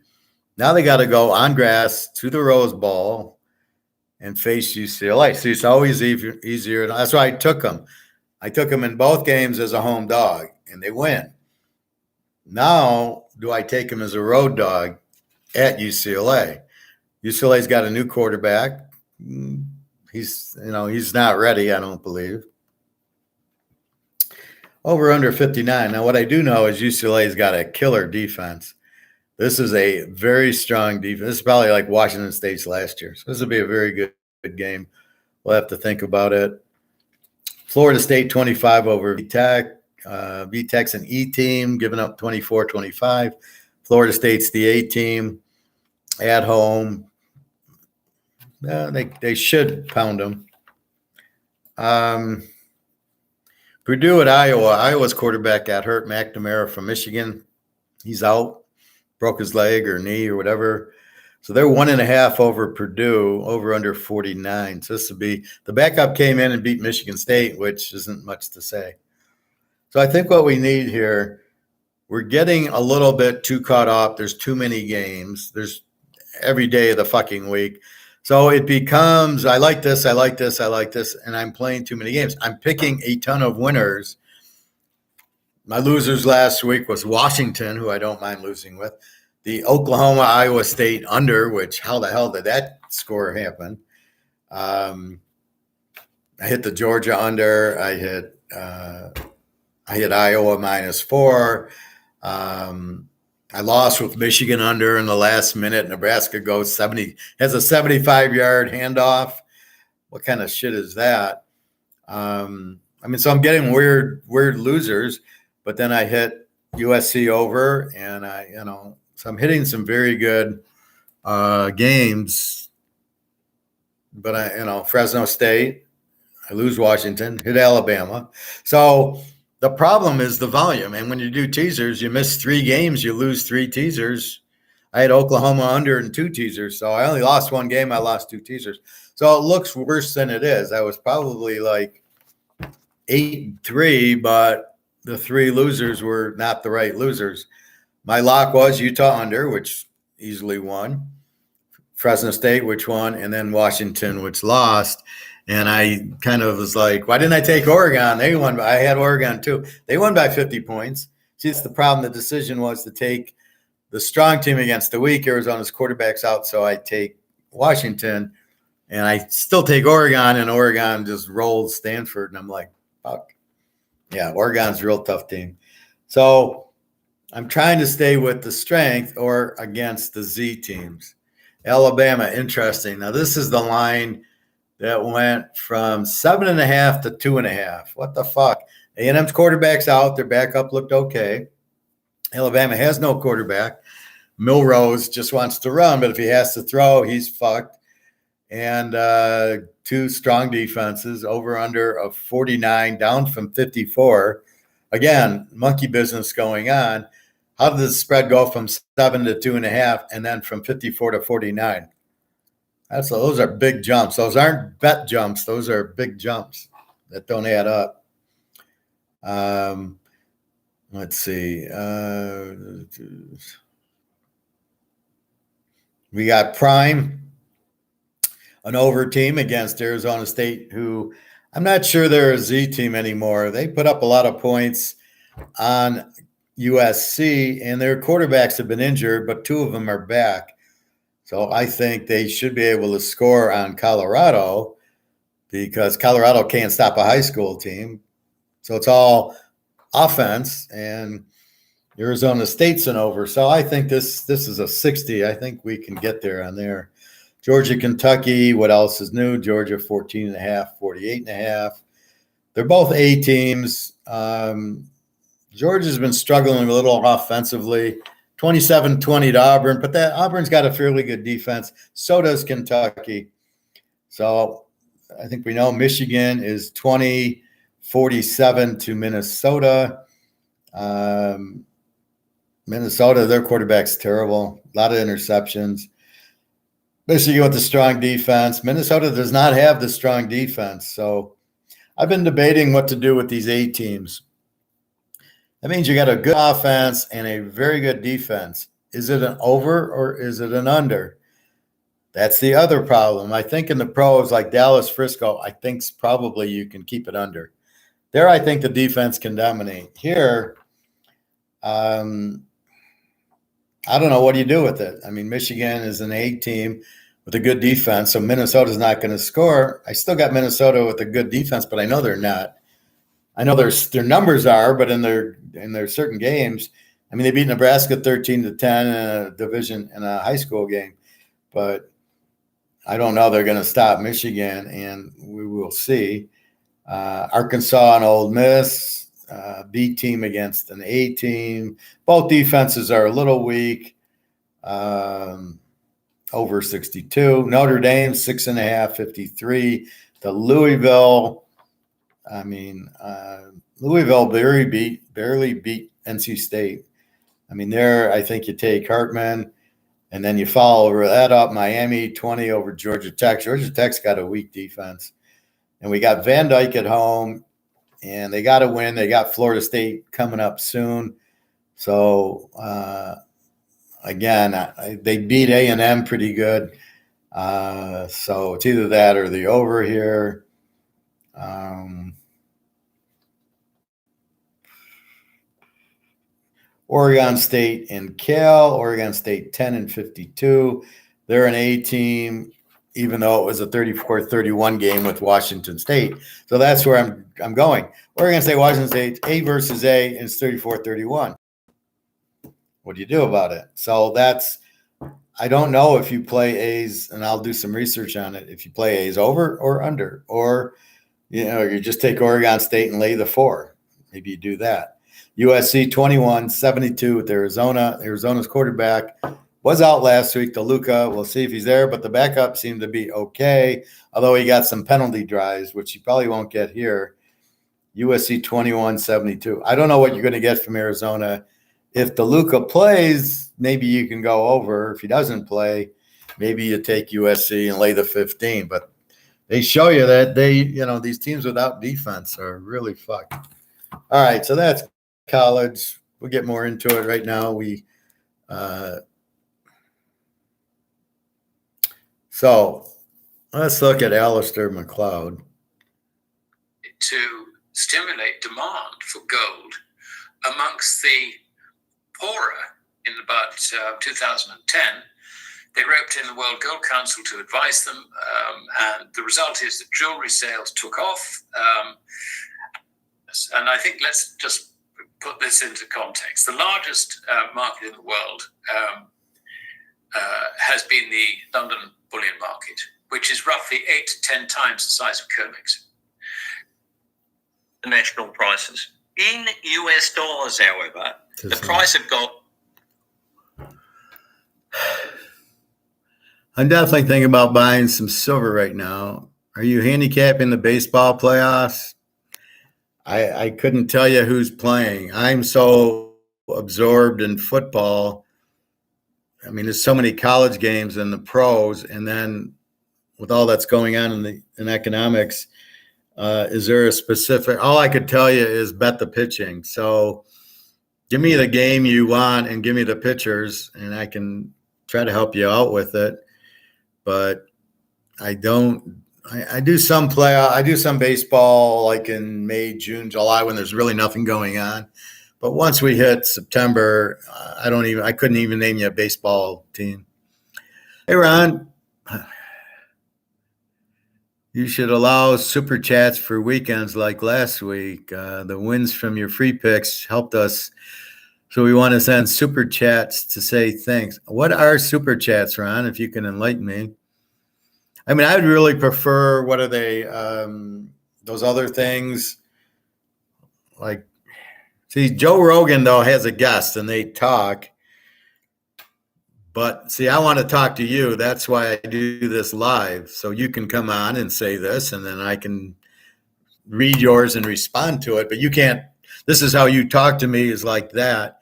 Now they got to go on grass to the Rose Bowl and face UCLA. So it's always easier. That's why I took them. I took them in both games as a home dog, and they win. Now, do I take him as a road dog at UCLA? UCLA's got a new quarterback. He's not ready, I don't believe. Over under 59. Now, what I do know is UCLA's got a killer defense. This is a very strong defense. This is probably like Washington State's last year. So this will be a very good game. We'll have to think about it. Florida State 25 over VTech. VTech's an E team, giving up 24-25. Florida State's the A team at home. They should pound them. Purdue at Iowa. Iowa's quarterback got hurt. McNamara from Michigan. He's out. Broke his leg or knee or whatever. So they're 1.5 over Purdue, over under 49. So this would be the backup came in and beat Michigan State, which isn't much to say. So I think what we need here, we're getting a little bit too caught up. There's too many games. There's every day of the fucking week. So it becomes, I like this, and I'm playing too many games. I'm picking a ton of winners. My losers last week was Washington, who I don't mind losing with. The Oklahoma, Iowa State under, which how the hell did that score happen? I hit the Georgia under. I hit Iowa -4. I lost with Michigan under in the last minute. Nebraska goes 70, has a 75-yard handoff. What kind of shit is that? So I'm getting weird losers, but then I hit USC over, and so I'm hitting some very good games. But Fresno State, I lose Washington, hit Alabama. So the problem is the volume. And when you do teasers, you miss 3 games, you lose 3 teasers. I had Oklahoma under in 2 teasers. So I only lost 1 game. I lost 2 teasers. So it looks worse than it is. I was probably like 8-3, but the 3 losers were not the right losers. My lock was Utah under, which easily won, Fresno State, which won, and then Washington, which lost. And I kind of was like, why didn't I take Oregon? They won. I had Oregon too. They won by 50 points. See, it's the problem. The decision was to take the strong team against the weak. Arizona's quarterback's out, so I take Washington. And I still take Oregon, and Oregon just rolled Stanford. And I'm like, fuck. Yeah, Oregon's a real tough team. So I'm trying to stay with the strength or against the Z teams. Alabama, interesting. Now, this is the line that went from 7.5 to 2.5. What the fuck? A&M's quarterback's out. Their backup looked okay. Alabama has no quarterback. Milrose just wants to run, but if he has to throw, he's fucked. And 2 strong defenses, over under of 49, down from 54. Again, monkey business going on. How did the spread go from 7 to 2.5 and then from 54 to 49? Those are big jumps. Those aren't bet jumps. Those are big jumps that don't add up. Let's see. We got Prime, an over team against Arizona State, who I'm not sure they're a Z team anymore. They put up a lot of points on USC, and their quarterbacks have been injured, but 2 of them are back. So I think they should be able to score on Colorado because Colorado can't stop a high school team. So it's all offense, and Arizona State's an over. So I think this is a 60. I think we can get there on there. Georgia, Kentucky, what else is new? Georgia 14.5, 48.5. They're both A teams. Georgia's been struggling a little offensively. 27-20 to Auburn, but that Auburn's got a fairly good defense. So does Kentucky. So I think we know Michigan is 20-47 to Minnesota. Minnesota, their quarterback's terrible. A lot of interceptions. Michigan with the strong defense. Minnesota does not have the strong defense. So I've been debating what to do with these 8 teams. That means you got a good offense and a very good defense. Is it an over or is it an under? That's the other problem. I think in the pros like Dallas, Frisco, I think probably you can keep it under. There, I think the defense can dominate. Here, I don't know. What do you do with it? I mean, Michigan is an A team with a good defense, so Minnesota's not going to score. I still got Minnesota with a good defense, but I know they're not. I know their numbers are, but in their certain games, I mean, they beat Nebraska 13-10 in a division in a high school game, but I don't know they're going to stop Michigan, and we will see. Arkansas and Ole Miss, B team against an A team. Both defenses are a little weak. Over 62. Notre Dame 6.5, 53. The Louisville. I mean, Louisville barely beat NC State. I mean, there I think you take Hartman, and then you follow that up. Miami 20 over Georgia Tech. Georgia Tech's got a weak defense, and we got Van Dyke at home, and they got to win. They got Florida State coming up soon, so again, they beat A&M pretty good. So it's either that or the over here. Oregon State and Cal. Oregon State 10-52. They're an A team, even though it was a 34-31 game with Washington State. So that's where I'm going. Oregon State, Washington State, A versus A is 34-31. What do you do about it? So I don't know if you play A's, and I'll do some research on it. If you play A's over or under, or you just take Oregon State and lay the 4. Maybe you do that. USC 21-72 with Arizona. Arizona's quarterback was out last week. DeLuca, we'll see if he's there, but the backup seemed to be okay, although he got some penalty drives, which he probably won't get here. USC 21-72. I don't know what you're going to get from Arizona. If DeLuca plays, maybe you can go over. If he doesn't play, maybe you take USC and lay the 15. But they show you that these teams without defense are really fucked. All right, so that's college. We'll get more into it right now. So let's look at Alistair McLeod. To stimulate demand for gold amongst the poorer in about 2010. They roped in the World Gold Council to advise them, and the result is that jewelry sales took off. And I think let's just put this into context. The largest market in the world has been the London bullion market, which is roughly 8 to 10 times the size of COMEX. The national prices. In US dollars, however, the price of gold. I'm definitely thinking about buying some silver right now. Are you handicapping the baseball playoffs? I couldn't tell you who's playing. I'm so absorbed in football. I mean, there's so many college games and the pros, and then with all that's going on in economics, is there a specific? All I could tell you is bet the pitching. So give me the game you want and give me the pitchers, and I can try to help you out with it. But I don't. I do some I do some baseball like in May, June, July when there's really nothing going on. But once we hit September, I couldn't even name you a baseball team. Hey, Ron, you should allow super chats for weekends like last week. The wins from your free picks helped us. So we want to send super chats to say thanks. What are super chats, Ron, if you can enlighten me? I mean, I would really prefer, what are they, those other things? Like, see, Joe Rogan, though, has a guest, and they talk. But, see, I want to talk to you. That's why I do this live. So you can come on and say this, and then I can read yours and respond to it. But you can't – this is how you talk to me, is like that.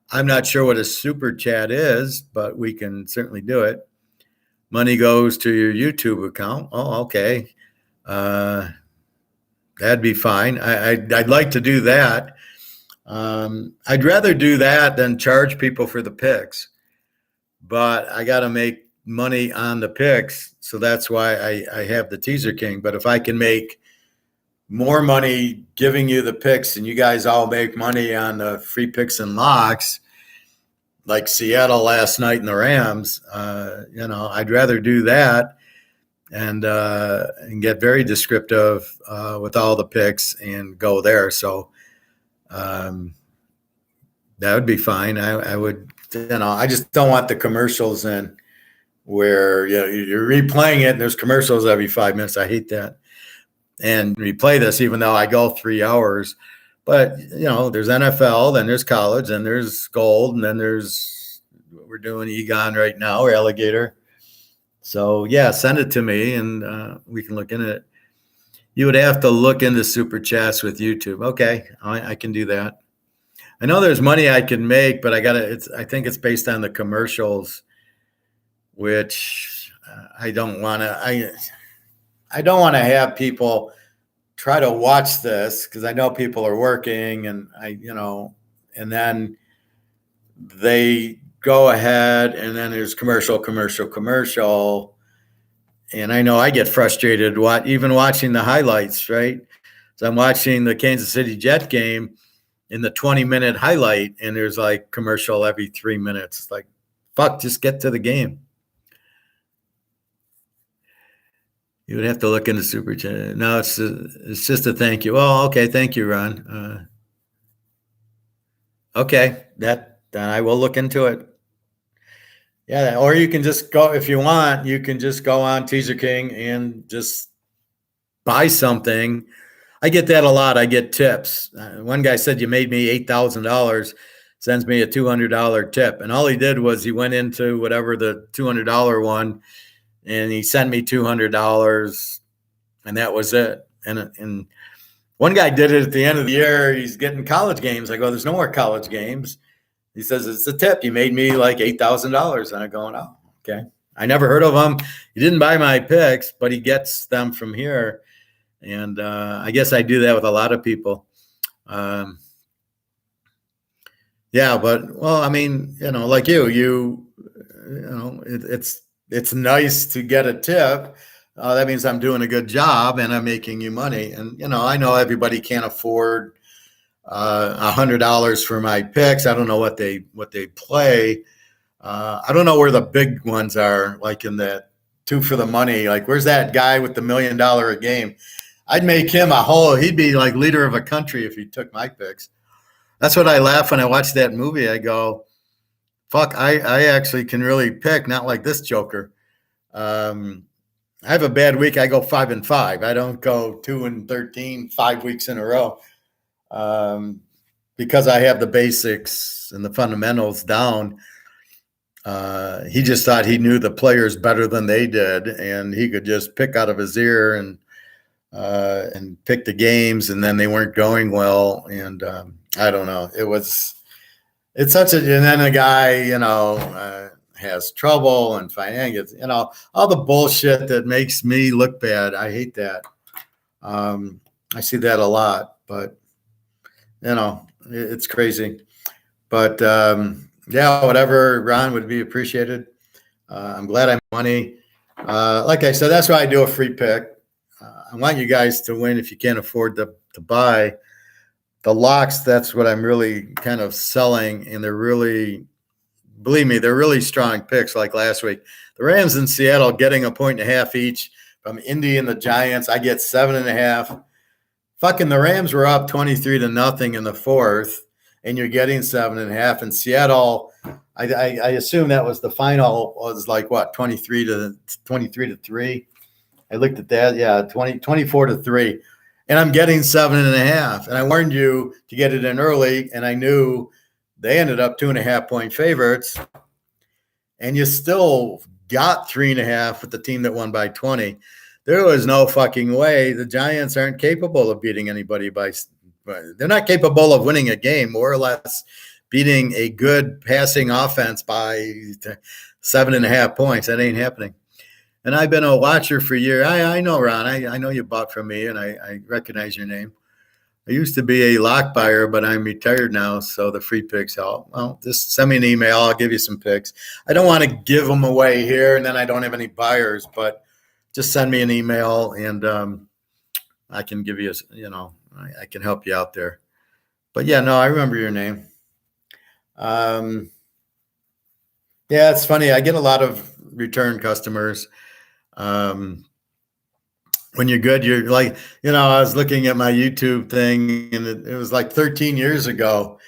I'm not sure what a super chat is, but we can certainly do it. Money goes to your YouTube account. Oh, okay. That'd be fine. I'd like to do that. I'd rather do that than charge people for the picks. But I got to make money on the picks, so that's why I have the Teaser King. But if I can make more money giving you the picks and you guys all make money on the free picks and locks, like Seattle last night in the Rams, I'd rather do that and get very descriptive with all the picks and go there. So that would be fine. I would, I just don't want the commercials in where you're replaying it and there's commercials every 5 minutes. I hate that. And replay this, even though I go 3 hours. But, there's NFL, then there's college, then there's gold, and then there's what we're doing Egon right now, or alligator. So, yeah, send it to me, and we can look into it. You would have to look into super chats with YouTube. Okay, I can do that. I know there's money I can make, but I think it's based on the commercials, which I don't want to. I don't want to have people try to watch this because I know people are working and and then they go ahead and then there's commercial. And I know I get frustrated even watching the highlights, right? So I'm watching the Kansas City Jet game in the 20-minute highlight and there's like commercial every 3 minutes. It's like, fuck, just get to the game. You would have to look into super chat. No, it's just a thank you. Oh, okay. Thank you, Ron. Okay. That then I will look into it. Yeah, or you can just go, if you want, you can just go on Teaser King and just buy something. I get that a lot. I get tips. One guy said, you made me $8,000, sends me a $200 tip. And all he did was he went into whatever the $200 one, and he sent me $200, and that was it. And one guy did it at the end of the year. He's getting college games. I go, there's no more college games. He says, it's a tip. You made me like $8,000. And I'm going, oh, okay. I never heard of him. He didn't buy my picks, but he gets them from here. And I guess I do that with a lot of people. Yeah, but, well, I mean, like it's nice to get a tip. That means I'm doing a good job and I'm making you money. And, I know everybody can't afford $100 for my picks. I don't know what they play. I don't know where the big ones are, like in that 2 for the money. Like, where's that guy with the $1 million a game? I'd make him he'd be like leader of a country if he took my picks. That's what I laugh when I watch that movie. I go, fuck, I actually can really pick, not like this joker. I have a bad week. I go 5-5. I don't go 2-13, 5 weeks in a row. Because I have the basics and the fundamentals down. He just thought he knew the players better than they did, and he could just pick out of his ear and pick the games, and then they weren't going well. And I don't know. And then a guy, has trouble and finance, all the bullshit that makes me look bad. I hate that. I see that a lot, but it's crazy. But yeah, whatever, Ron, would be appreciated. I'm glad I'm money. Like I said, that's why I do a free pick. I want you guys to win if you can't afford to buy. The locks, that's what I'm really kind of selling, and they're really, believe me, they're really strong picks like last week. The Rams in Seattle getting 1.5 each from Indy and the Giants. I get 7.5. Fucking the Rams were up 23-0 in the fourth, and you're getting 7.5. In Seattle, I assume that was the final, was like what, 23-3. I looked at that. Yeah, 24-3. And I'm getting 7.5. And I warned you to get it in early, and I knew they ended up 2.5-point favorites. And you still got 3.5 with the team that won by 20. There was no fucking way. The Giants aren't capable of beating anybody they're not capable of winning a game, more or less beating a good passing offense by 7.5 points. That ain't happening. And I've been a watcher for years. I know, Ron. I know you bought from me, and I recognize your name. I used to be a lock buyer, but I'm retired now, so the free picks help. Well, just send me an email. I'll give you some picks. I don't want to give them away here, and then I don't have any buyers, but just send me an email, and I can give you, I can help you out there. But, yeah, no, I remember your name. Yeah, it's funny. I get a lot of return customers. When you're good, you're like, I was looking at my YouTube thing, and it was like 13 years ago.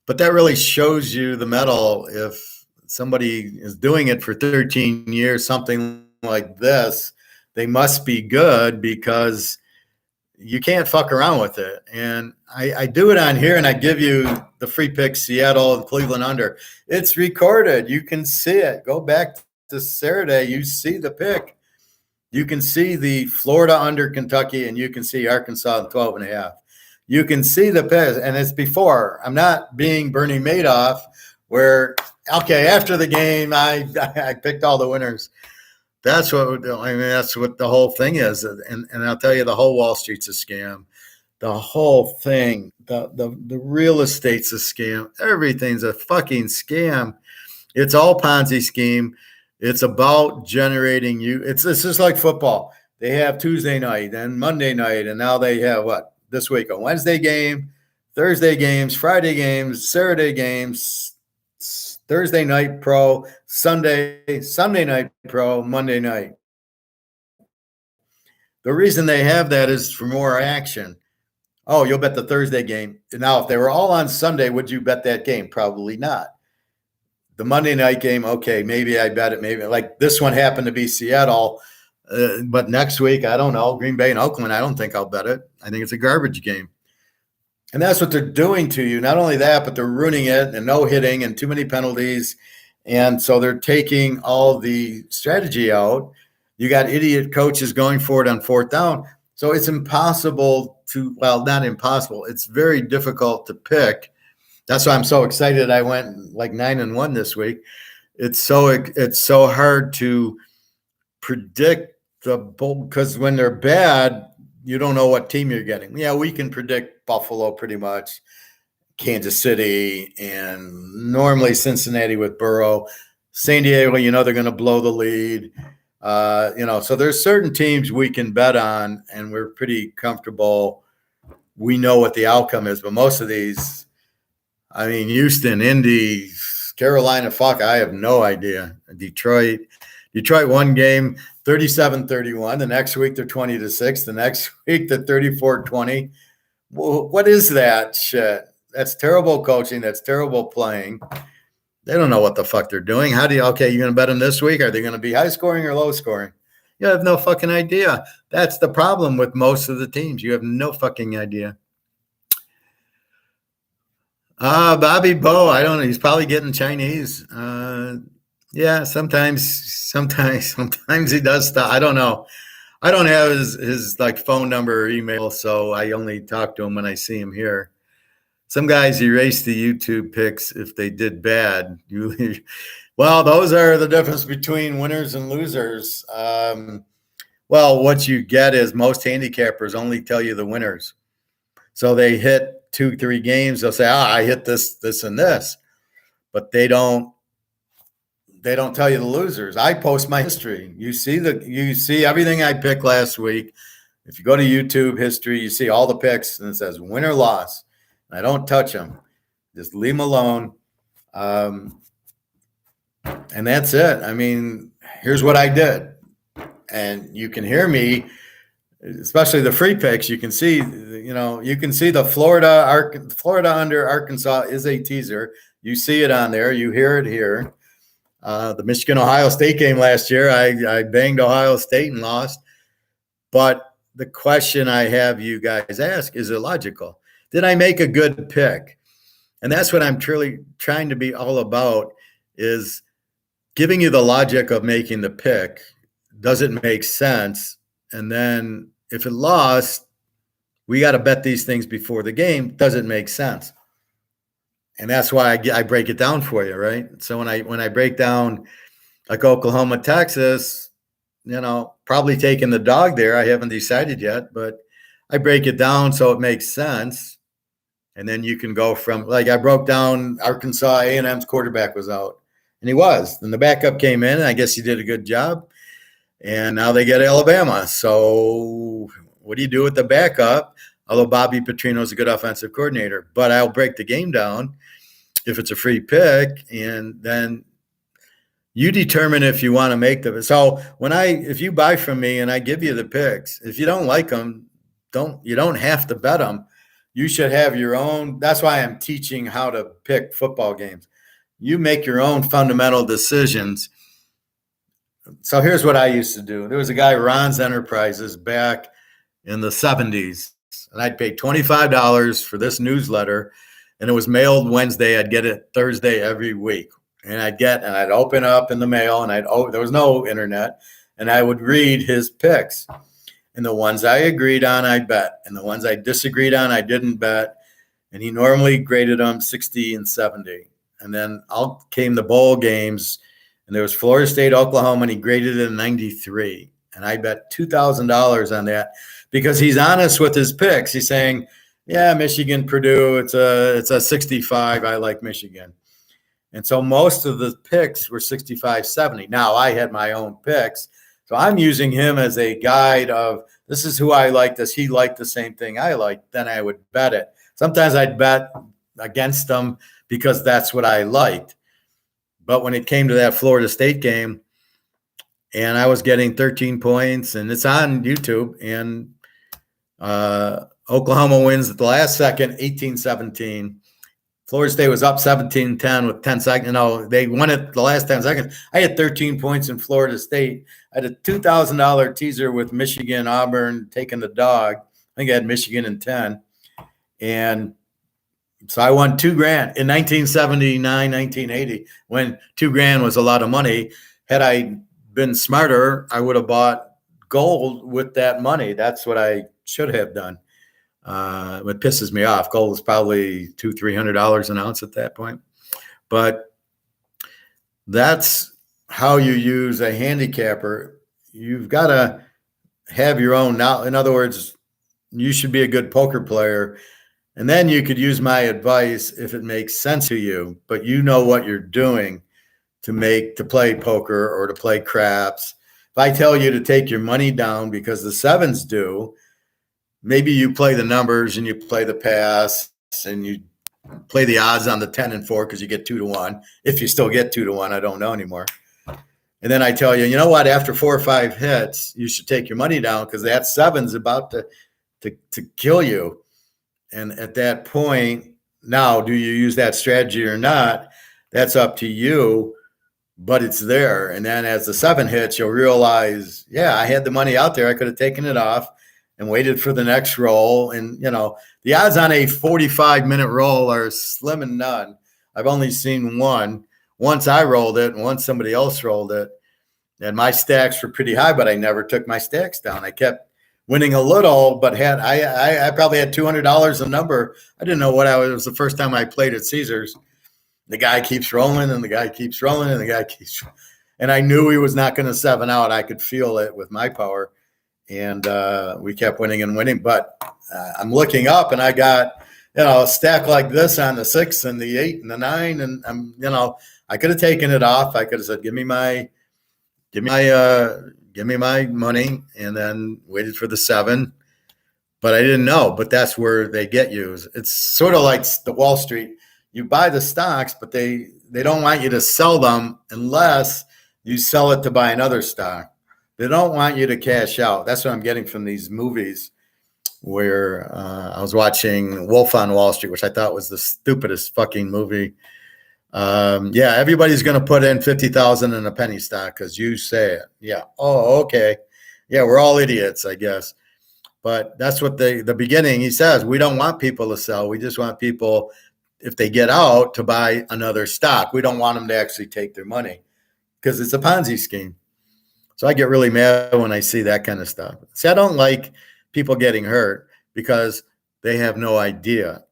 But that really shows you the mettle. If somebody is doing it for 13 years, something like this, they must be good, because you can't fuck around with it. And I do it on here, and I give you the free pick, Seattle and Cleveland under. It's recorded. You can see it. Go back to Saturday. You see the pick. You can see the Florida under Kentucky, and you can see Arkansas 12.5. You can see the pick, and it's before. I'm not being Bernie Madoff, where, okay, after the game, I picked all the winners. That's what that's what the whole thing is. And I'll tell you, the whole Wall Street's a scam. The whole thing, the real estate's a scam. Everything's a fucking scam. It's all Ponzi scheme. It's about generating you. It's just like football. They have Tuesday night and Monday night, and now they have what this week? A Wednesday game, Thursday games, Friday games, Saturday games, Thursday night pro, Sunday night pro, Monday night. The reason they have that is for more action. Oh, you'll bet the Thursday game. Now, if they were all on Sunday, would you bet that game? Probably not. the Monday night game, okay, maybe I bet it. Maybe like this one happened to be Seattle. But next week, I don't know, Green Bay and Oakland, I don't think I'll bet it. I think it's a garbage game. And that's what they're doing to you. Not only that, but they're ruining it and no hitting and too many penalties. And so they're taking all the strategy out. You got idiot coaches going for it on fourth down. So it's impossible to, well, not impossible. It's very difficult to pick. That's why I'm so excited. I went like 9-1 this week. It's so hard to predict the bull because when they're bad, you don't know what team you're getting. Yeah, we can predict Buffalo pretty much, Kansas City, and normally Cincinnati with Burrow. San Diego, they're going to blow the lead. So there's certain teams we can bet on, and we're pretty comfortable. We know what the outcome is, but most of these, Houston, Indy, Carolina, I have no idea. Detroit won game 37-31. The next week they're 20-6. The next week they're 34-20. Well, what is that shit? That's terrible coaching. That's terrible playing. They don't know what the fuck they're doing. You're going to bet them this week? Are they going to be high scoring or low scoring? You have no fucking idea. That's the problem with most of the teams. You have no fucking idea. Bobby Bo, I don't know. He's probably getting Chinese. Yeah, sometimes he does stuff. I don't know. I don't have his like phone number or email, so I only talk to him when I see him here. Some guys erase the YouTube pics if they did bad. Well, those are the difference between winners and losers. Well, what you get is most handicappers only tell you the winners. So they hit 2-3 games. They'll say, I hit this, and this. But they don't tell you the losers. I post my history. You see everything I picked last week. If you go to YouTube history, you see all the picks, and it says win or loss. I don't touch them. Just leave them alone. And that's it. Here's what I did. And you can hear me, especially the free picks. You can see, the Florida under Arkansas is a teaser. You see it on there. You hear it here. The Michigan-Ohio State game last year, I banged Ohio State and lost. But the question I have you guys ask, is it logical? Did I make a good pick? And that's what I'm truly trying to be all about, is giving you the logic of making the pick. Does it make sense? And then if it lost, we got to bet these things before the game. Does it make sense? And that's why I break it down for you, right? So when I break down like Oklahoma, Texas, probably taking the dog there. I haven't decided yet, but I break it down so it makes sense. And then you can go from, like, I broke down Arkansas A&M's quarterback was out, and he was. And the backup came in, and I guess he did a good job. And now they get Alabama. So what do you do with the backup? Although Bobby Petrino is a good offensive coordinator. But I'll break the game down if it's a free pick, and then you determine if you want to make them. So if you buy from me and I give you the picks, if you don't like them, you don't have to bet them. You should have your own. That's why I'm teaching how to pick football games. You make your own fundamental decisions. So here's what I used to do. There was a guy, Ron's Enterprises, back in the 70s, and I'd pay $25 for this newsletter, and it was mailed Wednesday. I'd get it Thursday every week, and I'd open up in the mail, and there was no internet, and I would read his picks. And the ones I agreed on, I bet. And the ones I disagreed on, I didn't bet. And he normally graded them 60 and 70. And then out came the bowl games, and there was Florida State, Oklahoma, and he graded it a 93. And I bet $2,000 on that because he's honest with his picks. He's saying, yeah, Michigan, Purdue, it's a 65. I like Michigan. And so most of the picks were 65, 70. Now, I had my own picks. So I'm using him as a guide of, this is who I like. Does he like the same thing I like? Then I would bet it. Sometimes I'd bet against them because that's what I liked. But when it came to that Florida State game, and I was getting 13 points, and it's on YouTube, and Oklahoma wins at the last second, 18-17. Florida State was up 17-10 with 10 seconds. You know, they won it the last 10 seconds. I had 13 points in Florida State. I had a $2,000 teaser with Michigan, Auburn, taking the dog. I think I had Michigan in 10. And so I won $2,000 in 1979, 1980, when $2,000 was a lot of money. Had I been smarter, I would have bought gold with that money. That's what I should have done. It pisses me off. Gold was probably $200-$300 an ounce at that point. But that's how you use a handicapper. You've got to have your own. Now, in other words, you should be a good poker player. And then you could use my advice if it makes sense to you, but you know what you're doing to play poker or to play craps. If I tell you to take your money down because the sevens do, maybe you play the numbers and you play the pass and you play the odds on the 10 and 4 because you get 2-1. If you still get 2-1, I don't know anymore. And then I tell you, you know what? After 4 or 5 hits, you should take your money down because that seven's about to kill you. And at that point, now, do you use that strategy or not? That's up to you, but it's there. And then as the 7 hits, you'll realize, yeah, I had the money out there. I could have taken it off and waited for the next roll. And, you know, the odds on a 45-minute roll are slim and none. I've only seen one. Once I rolled it and once somebody else rolled it. And my stacks were pretty high, but I never took my stacks down. I kept winning a little, but I probably had $200 a number. I didn't know what it was the first time I played at Caesars. The guy keeps rolling and the guy keeps rolling and the guy keeps, and I knew he was not going to 7 out. I could feel it with my power, and we kept winning and winning. But I'm looking up and I got, you know, a stack like this on the 6 and the 8 and the 9, and I'm, you know, I could have taken it off. I could have said, give me my money, and then waited for the 7. But I didn't know. But that's where they get you. It's sort of like the Wall Street. You buy the stocks, but they don't want you to sell them unless you sell it to buy another stock. They don't want you to cash out. That's what I'm getting from these movies where I was watching Wolf on Wall Street, which I thought was the stupidest fucking movie. Yeah, everybody's going to put in 50,000 in a penny stock because you say it. Yeah. Oh, okay. Yeah, we're all idiots, I guess. But that's what the beginning, he says, we don't want people to sell. We just want people, if they get out, to buy another stock. We don't want them to actually take their money because it's a Ponzi scheme. So I get really mad when I see that kind of stuff. See, I don't like people getting hurt because they have no idea.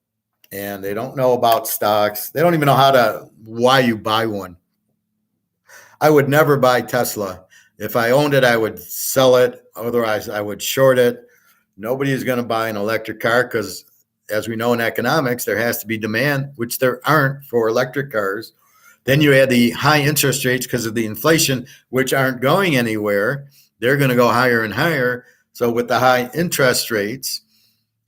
And they don't know about stocks. They don't even know why you buy one. I would never buy Tesla. If I owned it, I would sell it. Otherwise, I would short it. Nobody is going to buy an electric car because, as we know in economics, there has to be demand, which there aren't for electric cars. Then you add the high interest rates because of the inflation, which aren't going anywhere. They're going to go higher and higher. So with the high interest rates,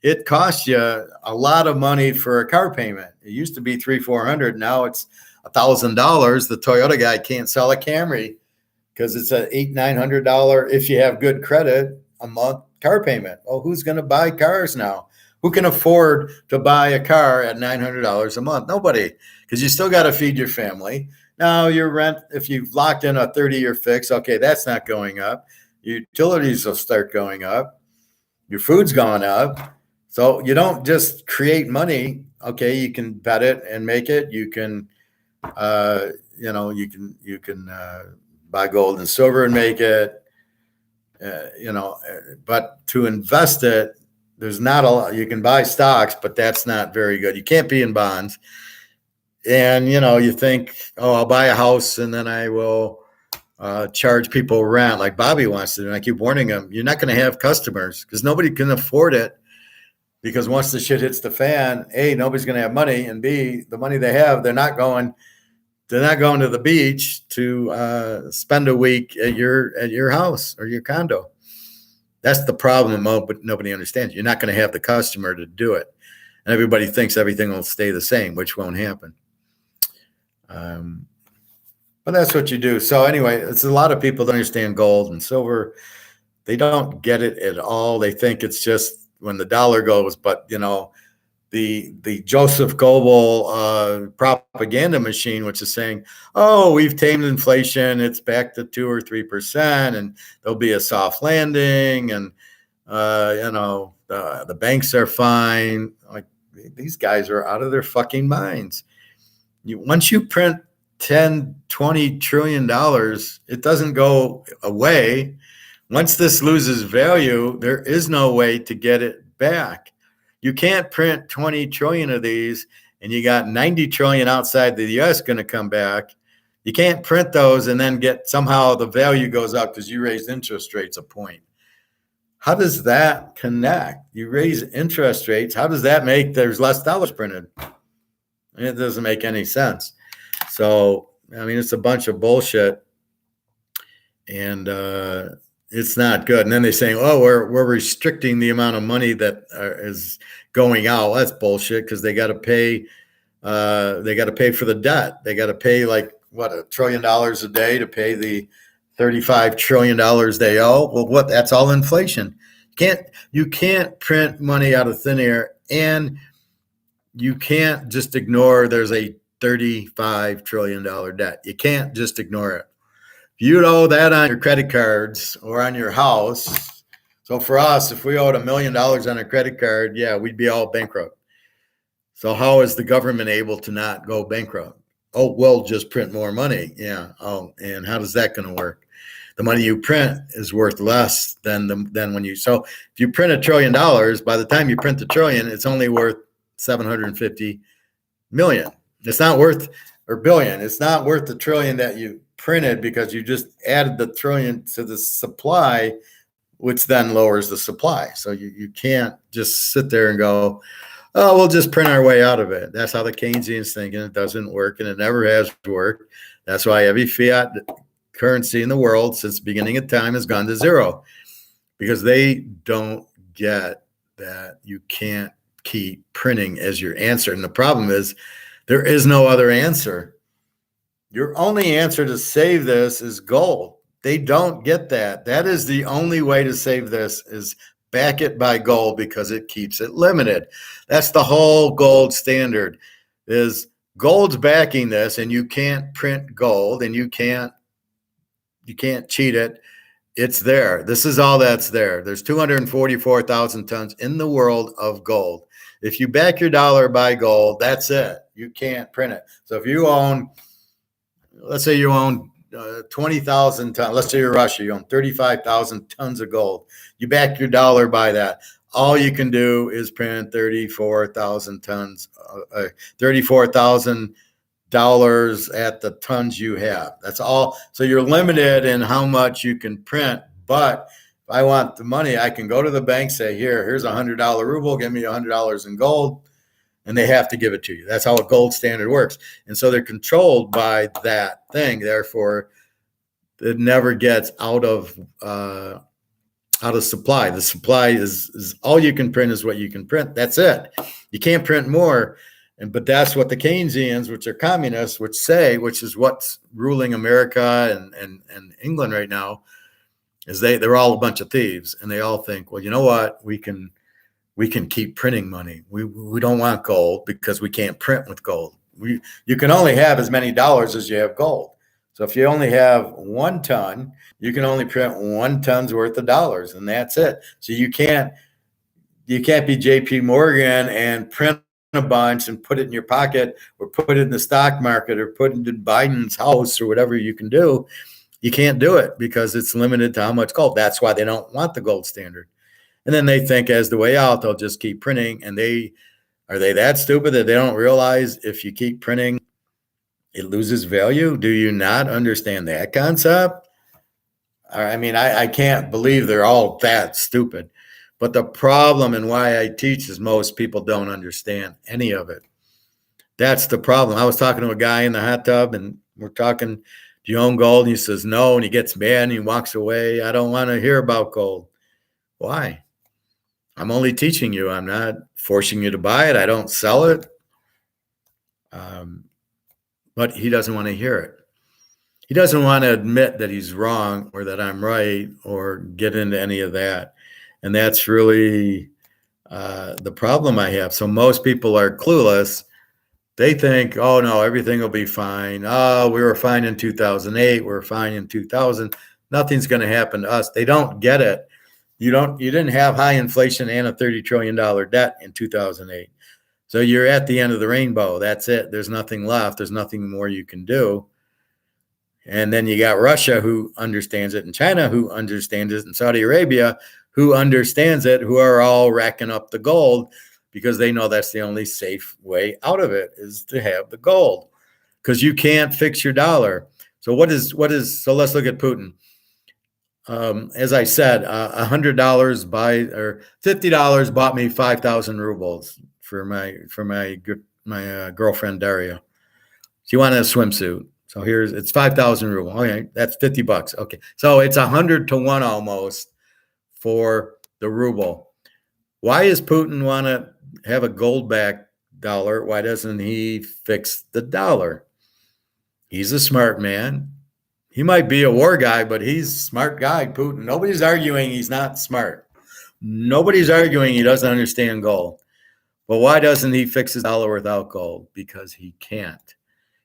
it costs you a lot of money for a car payment. It used to be $300-$400. Now it's $1,000. The Toyota guy can't sell a Camry because it's an $800-$900 if you have good credit a month car payment. Well, who's going to buy cars now? Who can afford to buy a car at $900 a month? Nobody, because you still got to feed your family. Now your rent, if you've locked in a 30-year fix, okay, that's not going up. Utilities will start going up. Your food's gone up. So you don't just create money. Okay, you can bet it and make it. You can, you can buy gold and silver and make it. But to invest it, there's not a lot. You can buy stocks, but that's not very good. You can't be in bonds. And you think, oh, I'll buy a house and then I will charge people rent like Bobby wants to do. And I keep warning him, you're not going to have customers because nobody can afford it. Because once the shit hits the fan, A, nobody's going to have money, and B, the money they have, they're not going to the beach to spend a week at your house or your condo. That's the problem, but nobody understands. You're not going to have the customer to do it, and everybody thinks everything will stay the same, which won't happen. But that's what you do. So anyway, it's a lot of people that understand gold and silver. They don't get it at all. They think it's just when the dollar goes, but the Joseph Goebbels propaganda machine, which is saying, "Oh, we've tamed inflation; it's back to 2 or 3%, and there'll be a soft landing, and the banks are fine." Like, these guys are out of their fucking minds. Once you print 10, 20 trillion dollars, it doesn't go away. Once this loses value, there is no way to get it back. You can't print 20 trillion of these and you got 90 trillion outside the US going to come back. You can't print those and then get somehow the value goes up because you raised interest rates a point. How does that connect? You raise interest rates. How does that make there's less dollars printed? It doesn't make any sense. So, I mean, it's a bunch of bullshit, and it's not good. And then they're saying, "Oh, we're restricting the amount of money that is going out." Well, that's bullshit, because they got to pay. They got to pay for the debt. They got to pay like $1 trillion a day to pay the $35 trillion they owe. Well, that's all inflation. You can't print money out of thin air, and you can't just ignore there's a $35 trillion debt. You can't just ignore it. If you owe that on your credit cards or on your house, so for us, if we owed $1 million on a credit card, yeah, we'd be all bankrupt. So how is the government able to not go bankrupt? Oh, we'll just print more money. Yeah. Oh, and how is that going to work? The money you print is worth less than when you. So if you print $1 trillion, by the time you print the trillion, it's only worth 750 million. It's not worth, or billion. It's not worth the trillion that you printed, because you just added the trillion to the supply, which then lowers the supply. So you can't just sit there and go, "Oh, we'll just print our way out of it." That's how the Keynesians think, and it doesn't work, and it never has worked. That's why every fiat currency in the world since the beginning of time has gone to zero, because they don't get that you can't keep printing as your answer. And the problem is there is no other answer. Your only answer to save this is gold. They don't get that. That is the only way to save this, is back it by gold, because it keeps it limited. That's the whole gold standard, is gold's backing this, and you can't print gold, and you can't cheat it. It's there. This is all that's there. There's 244,000 tons in the world of gold. If you back your dollar by gold, that's it. You can't print it. So if you own, let's say you own 20,000 tons. Let's say you're Russia. You own 35,000 tons of gold. You back your dollar by that. All you can do is print 34,000 tons, $34,000 at the tons you have. That's all. So you're limited in how much you can print. But if I want the money, I can go to the bank, say, here's $100 ruble, give me $100 in gold, and they have to give it to you. That's how a gold standard works. And so they're controlled by that thing. Therefore, it never gets out of supply. The supply is all you can print is what you can print. That's it. You can't print more. But that's what the Keynesians, which are communists, which is what's ruling America and England right now, is they're all a bunch of thieves, and they all think, well, you know what, we can keep printing money. We don't want gold because we can't print with gold. You can only have as many dollars as you have gold. So if you only have 1 ton, you can only print 1 ton's worth of dollars, and that's it. So you can't be JP Morgan and print a bunch and put it in your pocket, or put it in the stock market, or put it in Biden's house, or whatever you can do. You can't do it because it's limited to how much gold. That's why they don't want the gold standard. And then they think as the way out, they'll just keep printing. And are they that stupid that they don't realize if you keep printing, it loses value? Do you not understand that concept? I mean, I can't believe they're all that stupid. But the problem, and why I teach, is most people don't understand any of it. That's the problem. I was talking to a guy in the hot tub, and we're talking, do you own gold? And he says, no. And he gets mad and he walks away. I don't want to hear about gold. Why? I'm only teaching you. I'm not forcing you to buy it. I don't sell it. But he doesn't want to hear it. He doesn't want to admit that he's wrong, or that I'm right, or get into any of that. And that's really The problem I have, so most people are clueless. They think, oh no, everything will be fine. Oh, we were fine in 2008. We're fine in 2000. Nothing's going to happen to us. They don't get it. You didn't have high inflation and a $30 trillion debt in 2008. So you're at the end of the rainbow. That's it. There's nothing left. There's nothing more you can do. And then you got Russia, who understands it, and China, who understands it, and Saudi Arabia, who understands it, who are all racking up the gold because they know that's the only safe way out of it is to have the gold, because you can't fix your dollar. So so let's look at Putin. As I said, $100 or $50 bought me 5,000 rubles for my girlfriend Daria. She wanted a swimsuit. So it's 5,000 rubles. Okay, that's $50. Okay, so it's 100 to 1 almost for the ruble. Why does Putin want to have a gold-backed dollar? Why doesn't he fix the dollar? He's a smart man. He might be a war guy, but he's a smart guy, Putin. Nobody's arguing he's not smart. Nobody's arguing he doesn't understand gold. But why doesn't he fix his dollar without gold? Because he can't.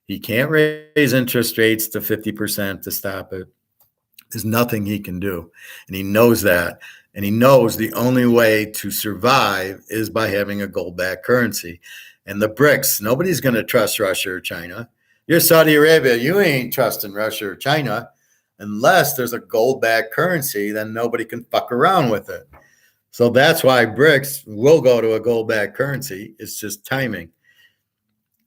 He can't raise interest rates to 50% to stop it. There's nothing he can do. And he knows that. And he knows the only way to survive is by having a gold-backed currency. And the BRICS, nobody's going to trust Russia or China. You're Saudi Arabia. You ain't trusting Russia or China unless there's a gold-backed currency. Then nobody can fuck around with it. So that's why BRICS will go to a gold-backed currency. It's just timing.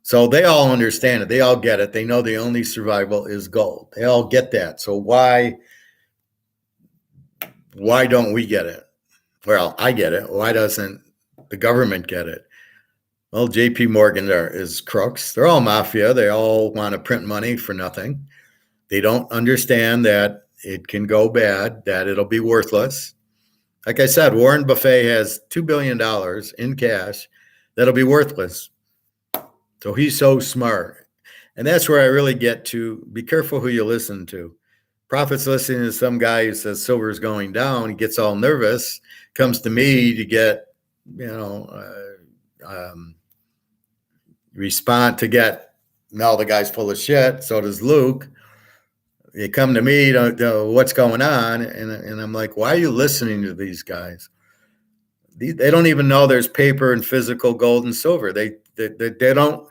So they all understand it. They all get it. They know the only survival is gold. They all get that. So why don't we get it? Well, I get it. Why doesn't the government get it? Well, JP Morgan is crooks. They're all mafia. They all want to print money for nothing. They don't understand that it can go bad, that it'll be worthless. Like I said, Warren Buffett has $2 billion in cash that'll be worthless. So he's so smart. And that's where I really get to be careful who you listen to. Prophet's listening to some guy who says silver's going down. He gets all nervous, comes to me to get, no, the guy's full of shit. So does Luke. They come to me, don't know what's going on. And I'm like, why are you listening to these guys? They don't even know there's paper and physical gold and silver. They don't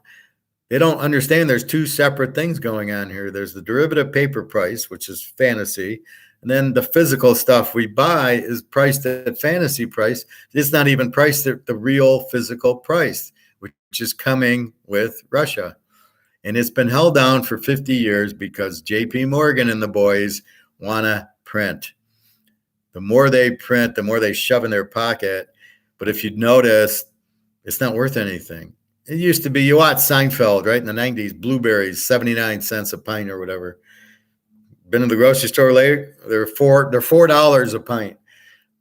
understand there's two separate things going on here. There's the derivative paper price, which is fantasy. And then the physical stuff we buy is priced at fantasy price. It's not even priced at the real physical price, which is coming with Russia. And it's been held down for 50 years because JP Morgan and the boys want to print. The more they print, the more they shove in their pocket. But if you'd notice, it's not worth anything. It used to be, you watch Seinfeld, right? In the 90s, blueberries, 79 cents a pint or whatever. Been to the grocery store later, they're $4 a pint.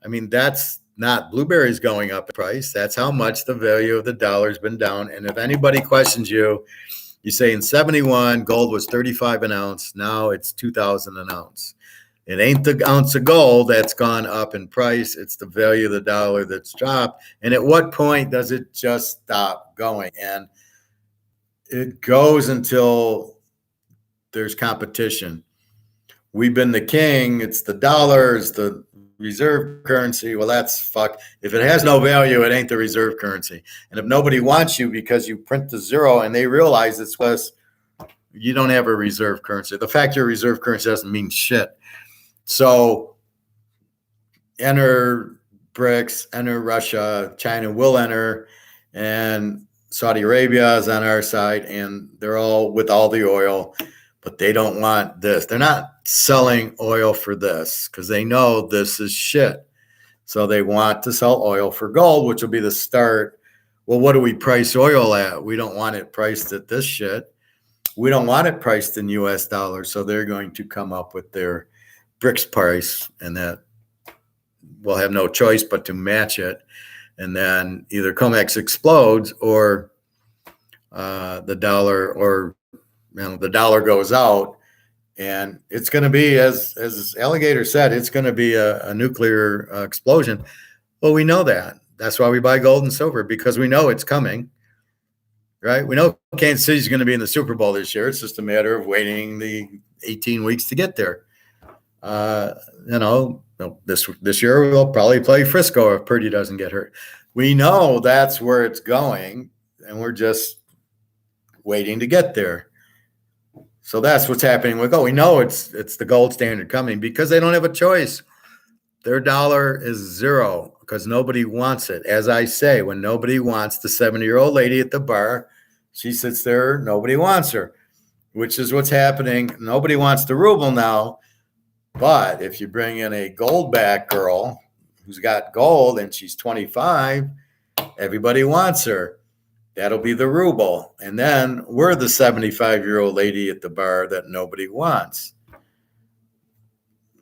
I mean, that's not blueberries going up in price. That's how much the value of the dollar's been down. And if anybody questions you, you say in 71, gold was 35 an ounce. Now it's 2,000 an ounce. It ain't the ounce of gold that's gone up in price. It's the value of the dollar that's dropped. And at what point does it just stop going? And it goes until there's competition. We've been the king. It's the dollar. It's the reserve currency. Well, that's fuck. If it has no value, it ain't the reserve currency. And if nobody wants you because you print the zero and they realize it's less, you don't have a reserve currency. The fact your reserve currency doesn't mean shit. So enter BRICS, enter Russia, China will enter, and Saudi Arabia is on our side, and they're all with all the oil, but they don't want this. They're not selling oil for this because they know this is shit. So they want to sell oil for gold, which will be the start. Well, what do we price oil at? We don't want it priced at this shit. We don't want it priced in US dollars. So they're going to come up with their BRICS price, and that we'll have no choice but to match it. And then either COMEX explodes or the dollar goes out, and it's going to be, as Alligator said, it's going to be a nuclear explosion. Well, we know that. That's why we buy gold and silver, because we know it's coming, right? We know Kansas City's going to be in the Super Bowl this year. It's just a matter of waiting the 18 weeks to get there. This year we'll probably play Frisco if Purdy doesn't get hurt. We know that's where it's going, and we're just waiting to get there. So that's what's happening with gold. We know it's the gold standard coming because they don't have a choice. Their dollar is zero because nobody wants it. As I say, when nobody wants the 70-year-old lady at the bar, she sits there, nobody wants her, which is what's happening. Nobody wants the ruble now. But if you bring in a gold-backed girl who's got gold and she's 25, everybody wants her. That'll be the ruble. And then we're the 75-year-old lady at the bar that nobody wants.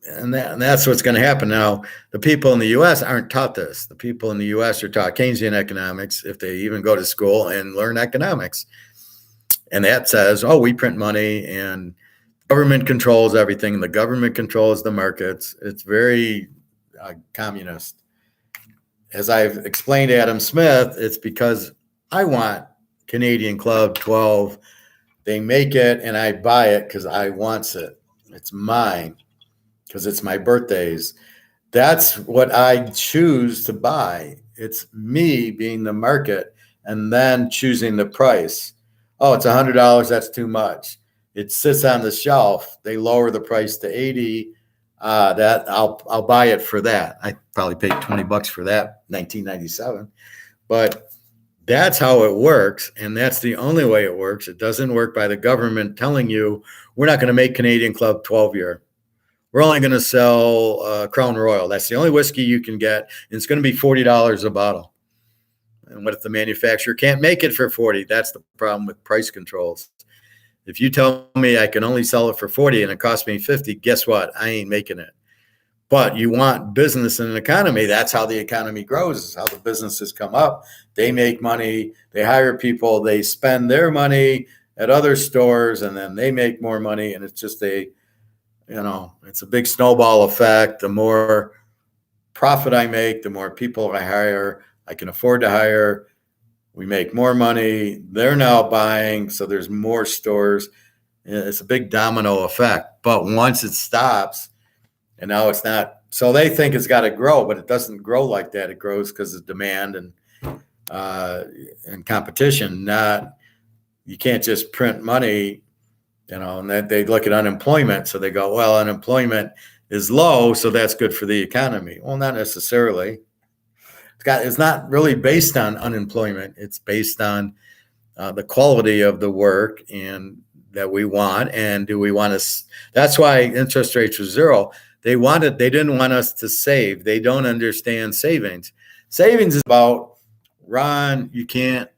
And that's what's going to happen. Now, the people in the U.S. aren't taught this. The people in the U.S. are taught Keynesian economics if they even go to school and learn economics. And that says, we print money and government controls everything. The government controls the markets. It's very communist. As I've explained to Adam Smith, it's because I want Canadian Club 12. They make it and I buy it because I want it. It's mine because it's my birthdays. That's what I choose to buy. It's me being the market and then choosing the price. Oh, it's $100. That's too much. It sits on the shelf. They lower the price to $80. That I'll buy it for that. I probably paid $20 for that, 1997. But that's how it works, and that's the only way it works. It doesn't work by the government telling you we're not going to make Canadian Club 12 year. We're only going to sell Crown Royal. That's the only whiskey you can get, and it's going to be $40 a bottle. And what if the manufacturer can't make it for 40? That's the problem with price controls. If you tell me I can only sell it for 40 and it costs me 50, guess what? I ain't making it. But you want business in an economy. That's how the economy grows, is how the businesses come up. They make money, they hire people, they spend their money at other stores, and then they make more money. And it's just it's a big snowball effect. The more profit I make, the more people I hire, I can afford to hire. We make more money. They're now buying, so there's more stores. It's a big domino effect. But once it stops, and now it's not, so they think it's got to grow, but it doesn't grow like that. It grows because of demand and competition. You can't just print money, and they look at unemployment. So they go, well, unemployment is low, so that's good for the economy. Well, not necessarily. It's not really based on unemployment. It's based on the quality of the work and that we want. And do we want to? That's why interest rates are zero. They didn't want us to save. They don't understand savings. Savings is about, Ron, you can't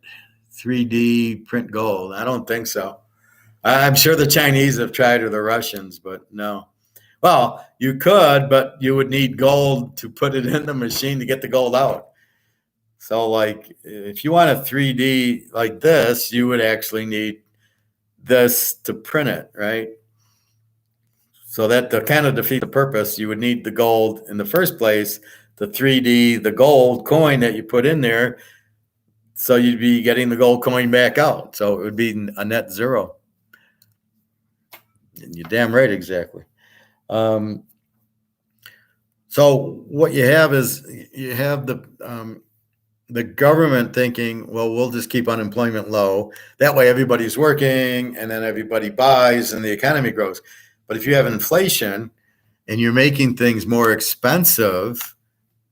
3D print gold. I don't think so. I'm sure the Chinese have tried, or the Russians, but no. Well, you could, but you would need gold to put it in the machine to get the gold out. So, like, if you want a 3D like this, you would actually need this to print it, right? So that to kind of defeat the purpose, you would need the gold in the first place, the 3D, the gold coin that you put in there. So you'd be getting the gold coin back out. So it would be a net zero. And you're damn right, exactly. So what you have is you have the government thinking, well, we'll just keep unemployment low. That way everybody's working and then everybody buys and the economy grows. But if you have inflation and you're making things more expensive,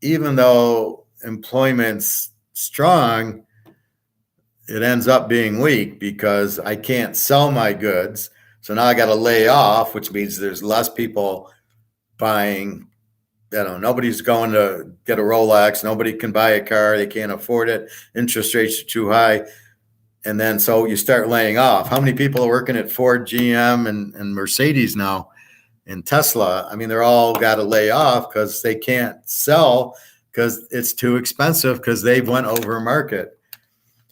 even though employment's strong, it ends up being weak because I can't sell my goods. So now I got to lay off, which means there's less people buying. Nobody's going to get a Rolex. Nobody can buy a car. They can't afford it. Interest rates are too high. And then so you start laying off. How many people are working at Ford, GM, and Mercedes now, and Tesla? I mean, they're all got to lay off because they can't sell because it's too expensive because they've went over market.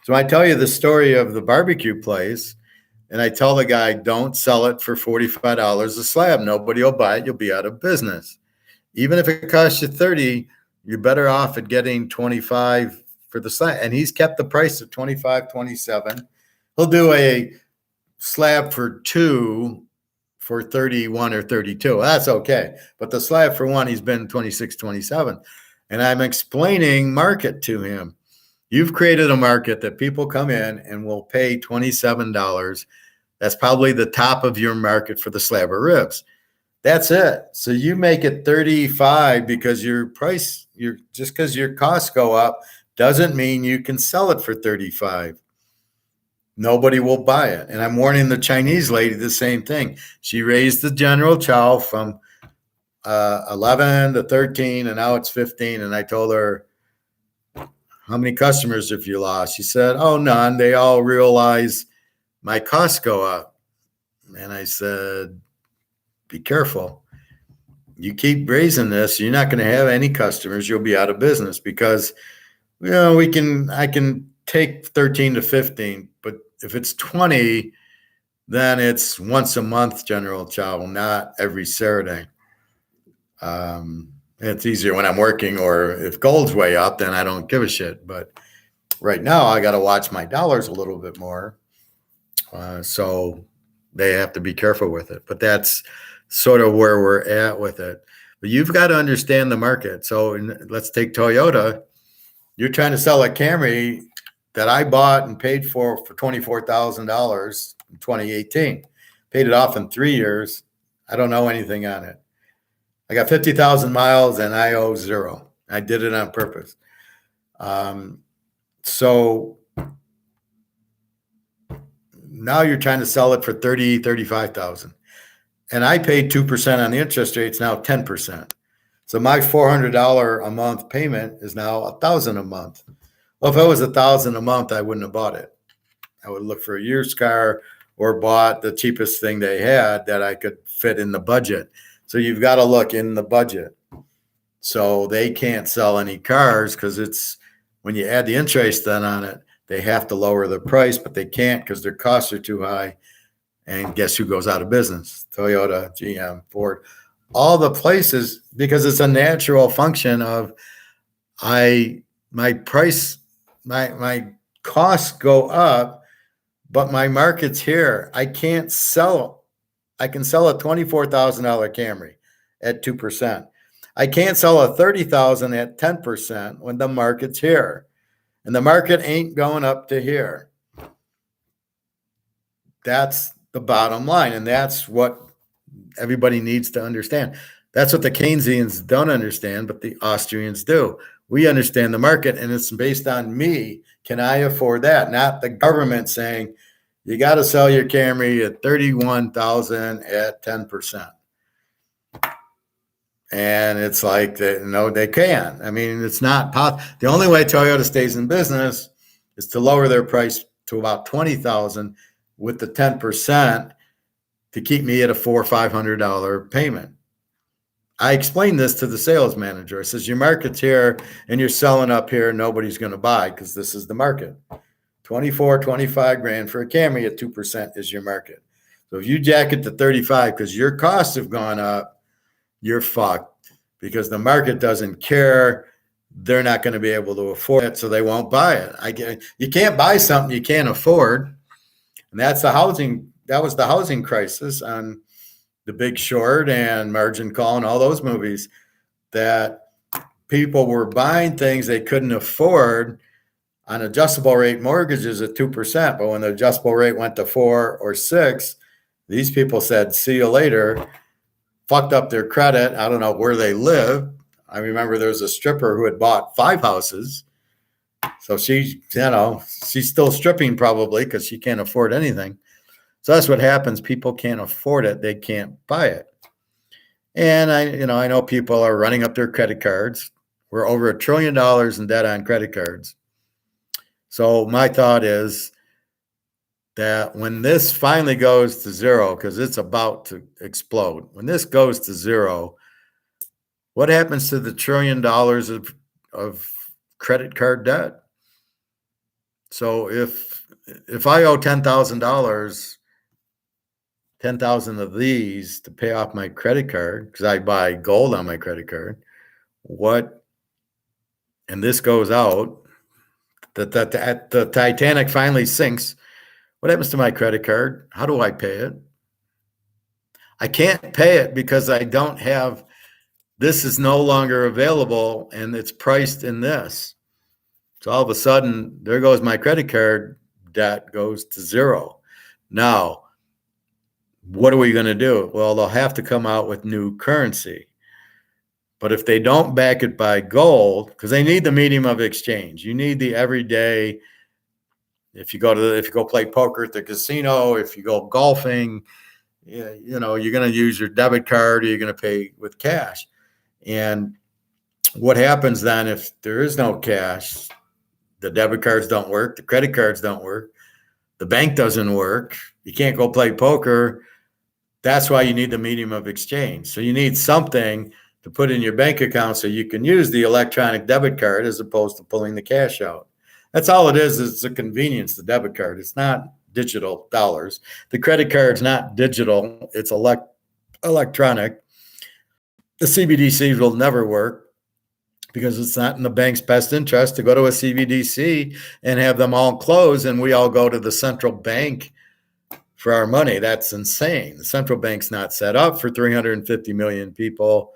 So I tell you the story of the barbecue place, and I tell the guy, don't sell it for $45 a slab. Nobody will buy it. You'll be out of business. Even if it costs you $30, you're better off at getting 25 for the slab. And he's kept the price at 25, 27. He'll do a slab for 2 for 31 or 32. That's okay. But the slab for 1, he's been 26, 27. And I'm explaining market to him. You've created a market that people come in and will pay $27. That's probably the top of your market for the slab of ribs. That's it. So you make it 35 because just because your costs go up doesn't mean you can sell it for 35. Nobody will buy it. And I'm warning the Chinese lady the same thing. She raised the general chow from 11 to 13, and now it's 15. And I told her, how many customers have you lost? She said, oh, none. They all realize my costs go up. And I said, be careful. You keep raising this, you're not going to have any customers. You'll be out of business because, I can take 13 to 15, but if it's 20, then it's once a month general chow, not every Saturday. It's easier when I'm working, or if gold's way up, then I don't give a shit. But right now I got to watch my dollars a little bit more. So they have to be careful with it, but that's sort of where we're at with it. But you've got to understand the market. So let's take Toyota. You're trying to sell a Camry that I bought and paid for $24,000 in 2018. Paid it off in 3 years. I don't know anything on it. I got 50,000 miles and I owe 0. I did it on purpose. So now you're trying to sell it for 30, 35,000. And I paid 2% on the interest rate. It's now 10%. So my $400 a month payment is now $1,000 a month. Well, if it was $1,000 a month, I wouldn't have bought it. I would look for a used car or bought the cheapest thing they had that I could fit in the budget. So you've got to look in the budget. So they can't sell any cars because it's when you add the interest then on it, they have to lower the price, but they can't because their costs are too high. And guess who goes out of business? Toyota, GM, Ford, all the places, because it's a natural function of my price, my costs go up, but my market's here. I can sell a $24,000 Camry at 2%. I can't sell a $30,000 at 10% when the market's here. And the market ain't going up to here. That's the bottom line. And that's what everybody needs to understand. That's what the Keynesians don't understand, but the Austrians do. We understand the market, and it's based on me. Can I afford that? Not the government saying, you got to sell your Camry at $31,000 at 10%. And it's like, they can. I mean, it's not possible. The only way Toyota stays in business is to lower their price to about $20,000 with the 10% to keep me at a $400 or $500 payment. I explained this to the sales manager. I says, your market's here and you're selling up here. Nobody's going to buy because this is the market. 24, 25 grand for a Camry at 2% is your market. So if you jack it to 35 because your costs have gone up, you're fucked because the market doesn't care. They're not going to be able to afford it, so they won't buy it. You can't buy something you can't afford. And that was the housing crisis on The Big Short and Margin Call and all those movies, that people were buying things they couldn't afford on adjustable rate mortgages at 2%. But when the adjustable rate went to 4 or 6, these people said, see you later, fucked up their credit. I don't know where they live. I remember there was a stripper who had bought 5 houses. So she's still stripping probably because she can't afford anything. So that's what happens. People can't afford it. They can't buy it. And I know people are running up their credit cards. We're over $1 trillion in debt on credit cards. So my thought is that when this finally goes to 0, because it's about to explode, when this goes to 0, what happens to the $1 trillion of credit card debt? So if I owe $10,000, 10,000 of these to pay off my credit card, because I buy gold on my credit card, what and this goes out, the Titanic finally sinks, what happens to my credit card? How do I pay it? I can't pay it because I don't have, this is no longer available and it's priced in this. So all of a sudden, there goes my credit card debt goes to zero. Now, what are we going to do? Well, they'll have to come out with new currency. But if they don't back it by gold, because they need the medium of exchange, you need the everyday. If you go play poker at the casino, if you go golfing, you know, you're going to use your debit card or you're going to pay with cash. And what happens then if there is no cash? The debit cards don't work. The credit cards don't work. The bank doesn't work. You can't go play poker. That's why you need the medium of exchange. So you need something to put in your bank account so you can use the electronic debit card as opposed to pulling the cash out. That's all it is. It's a convenience, the debit card. It's not digital dollars. The credit card's not digital. It's electronic. The CBDCs will never work because it's not in the bank's best interest to go to a CBDC and have them all close and we all go to the central bank for our money. That's insane. The central bank's not set up for 350 million people.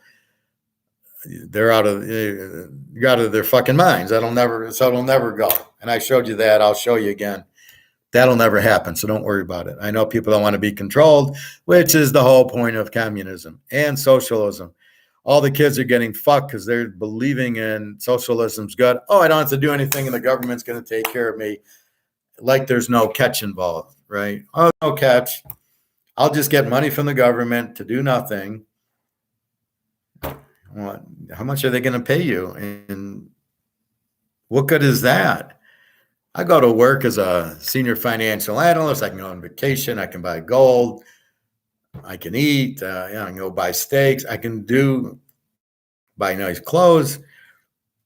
They're out of their fucking minds. It'll never go. And I showed you that. I'll show you again. That'll never happen. So don't worry about it. I know people don't want to be controlled, which is the whole point of communism and socialism. All the kids are getting fucked because they're believing in socialism's good. Oh, I don't have to do anything and the government's going to take care of me. Like there's no catch involved, right? Oh, no catch. I'll just get money from the government to do nothing. How much are they going to pay you? And what good is that? I go to work as a senior financial analyst. I can go on vacation. I can buy gold. I can eat. I can go buy steaks. I can buy nice clothes.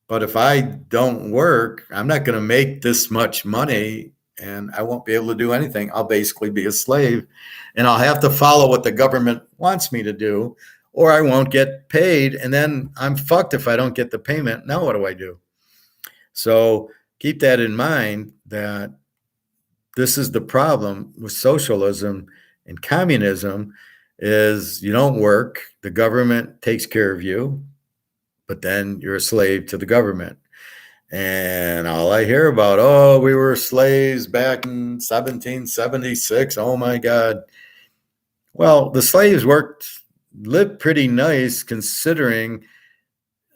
But if I don't work, I'm not going to make this much money and I won't be able to do anything. I'll basically be a slave and I'll have to follow what the government wants me to do or I won't get paid. And then I'm fucked if I don't get the payment. Now what do I do? So keep that in mind that this is the problem with socialism and communism is you don't work, the government takes care of you, but then you're a slave to the government. And all I hear about, oh, we were slaves back in 1776. Oh my God. Well, the slaves lived pretty nice considering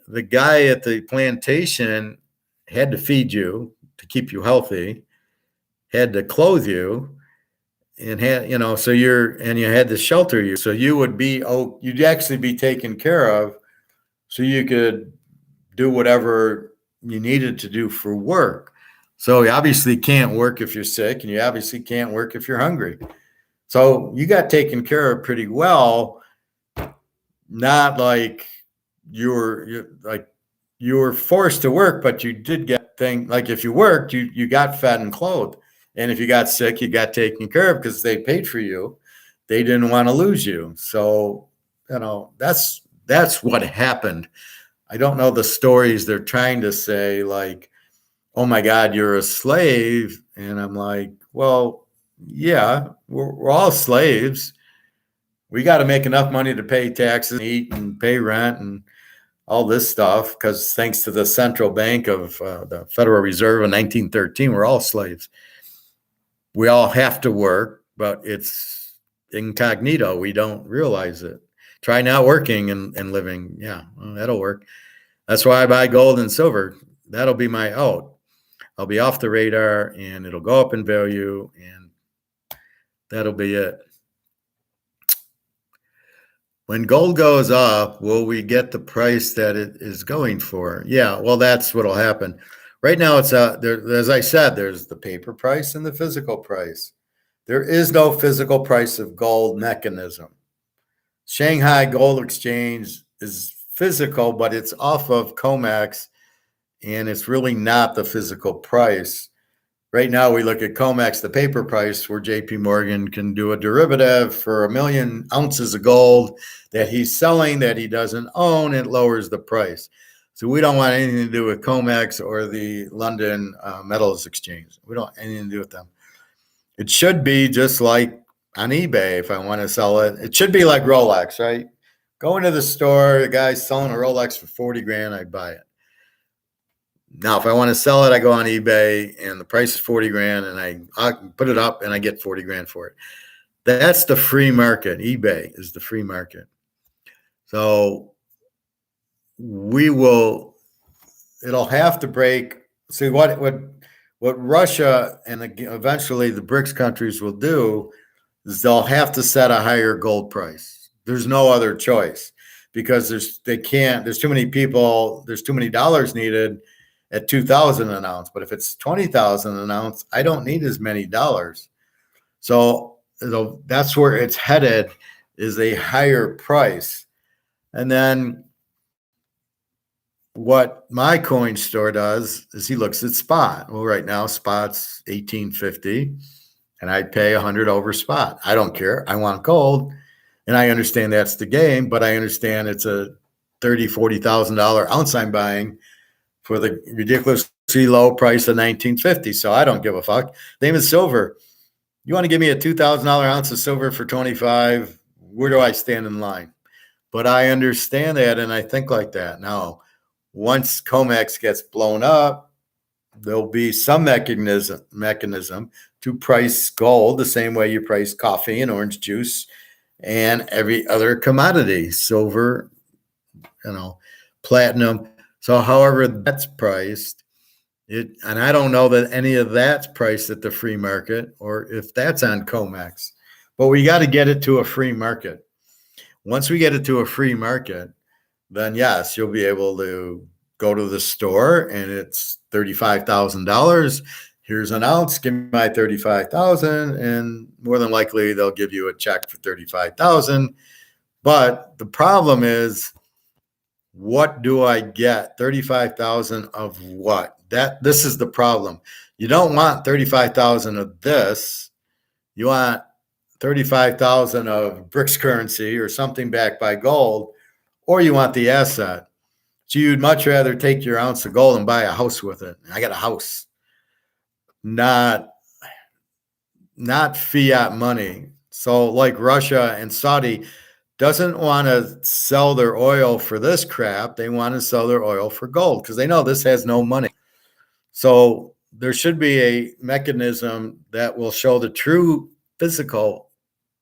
the guy at the plantation had to feed you to keep you healthy, had to clothe you, and had, so you had to shelter you. So you'd actually be taken care of so you could do whatever you needed to do for work. So you obviously can't work if you're sick and you obviously can't work if you're hungry. So you got taken care of pretty well, not like you were forced to work, but you did get things like if you worked, you got fed and clothed. And if you got sick, you got taken care of because they paid for you. They didn't want to lose you. So, that's what happened. I don't know the stories they're trying to say, like, oh my God, you're a slave. And I'm like, well, yeah, we're all slaves. We got to make enough money to pay taxes, eat, and pay rent and all this stuff, because thanks to the central bank of the Federal Reserve in 1913, we're all slaves. We all have to work, but it's incognito. We don't realize it. Try not working and living. Yeah, well, that'll work. That's why I buy gold and silver. That'll be my out. I'll be off the radar and it'll go up in value and that'll be it. When gold goes up, will we get the price that it is going for? Yeah, well, that's what'll happen. Right now, it's there. As I said, there's the paper price and the physical price. There is no physical price of gold mechanism. Shanghai Gold Exchange is physical, but it's off of COMEX, and it's really not the physical price. Right now, we look at COMEX, the paper price, where JP Morgan can do a derivative for 1 million ounces of gold that he's selling that he doesn't own. It lowers the price. So we don't want anything to do with COMEX or the London Metals Exchange. We don't want anything to do with them. It should be just like on eBay. If I want to sell it, it should be like Rolex, right? Go into the store, the guy's selling a Rolex for 40 grand, I buy it. Now, if I want to sell it, I go on eBay and the price is 40 grand and I put it up and I get 40 grand for it. That's the free market. eBay is the free market. So it'll have to break. See what Russia and eventually the BRICS countries will do is they'll have to set a higher gold price. There's no other choice because there's too many people, there's too many dollars needed at 2,000 an ounce. But if it's 20,000 an ounce, I don't need as many dollars. So that's where it's headed, is a higher price. And then what my coin store does is he looks at spot. Well, right now spot's 1850 and I pay 100 over spot. I don't care. I want gold. And I understand that's the game, but I understand it's a $30,000, $40,000 ounce I'm buying for the ridiculously low price of 1950. So I don't give a fuck. Same as silver. You want to give me a $2,000 ounce of silver for 25? Where do I stand in line? But I understand that and I think like that. Now, once COMEX gets blown up, there'll be some mechanism to price gold the same way you price coffee and orange juice and every other commodity, silver, platinum. So however that's priced, and I don't know that any of that's priced at the free market or if that's on COMEX, but we got to get it to a free market. Once we get it to a free market, then yes, you'll be able to go to the store and it's $35,000. Here's an ounce, give me my 35,000, and more than likely they'll give you a check for 35,000. But the problem is, what do I get? 35,000 of what? This is the problem. You don't want 35,000 of this. You want 35,000 of BRICS currency or something backed by gold, or you want the asset. So you'd much rather take your ounce of gold and buy a house with it. I got a house, not fiat money. So like Russia and Saudi doesn't want to sell their oil for this crap. They want to sell their oil for gold because they know this has no money. So there should be a mechanism that will show the true physical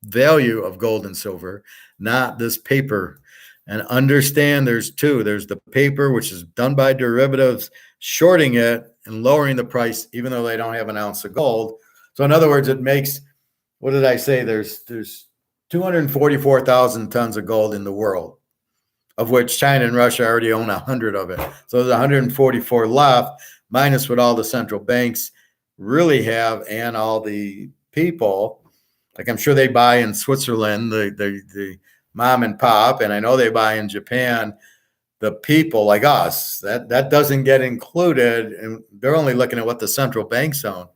value of gold and silver, not this paper. And understand there's two. There's the paper, which is done by derivatives, shorting it and lowering the price, even though they don't have an ounce of gold. So in other words, it makes, what did I say? There's 244,000 tons of gold in the world, of which China and Russia already own 100 of it. So there's 144 left, minus what all the central banks really have and all the people. Like I'm sure they buy in Switzerland, the mom and pop, and I know they buy in Japan, the people like us. That doesn't get included, and they're only looking at what the central banks own.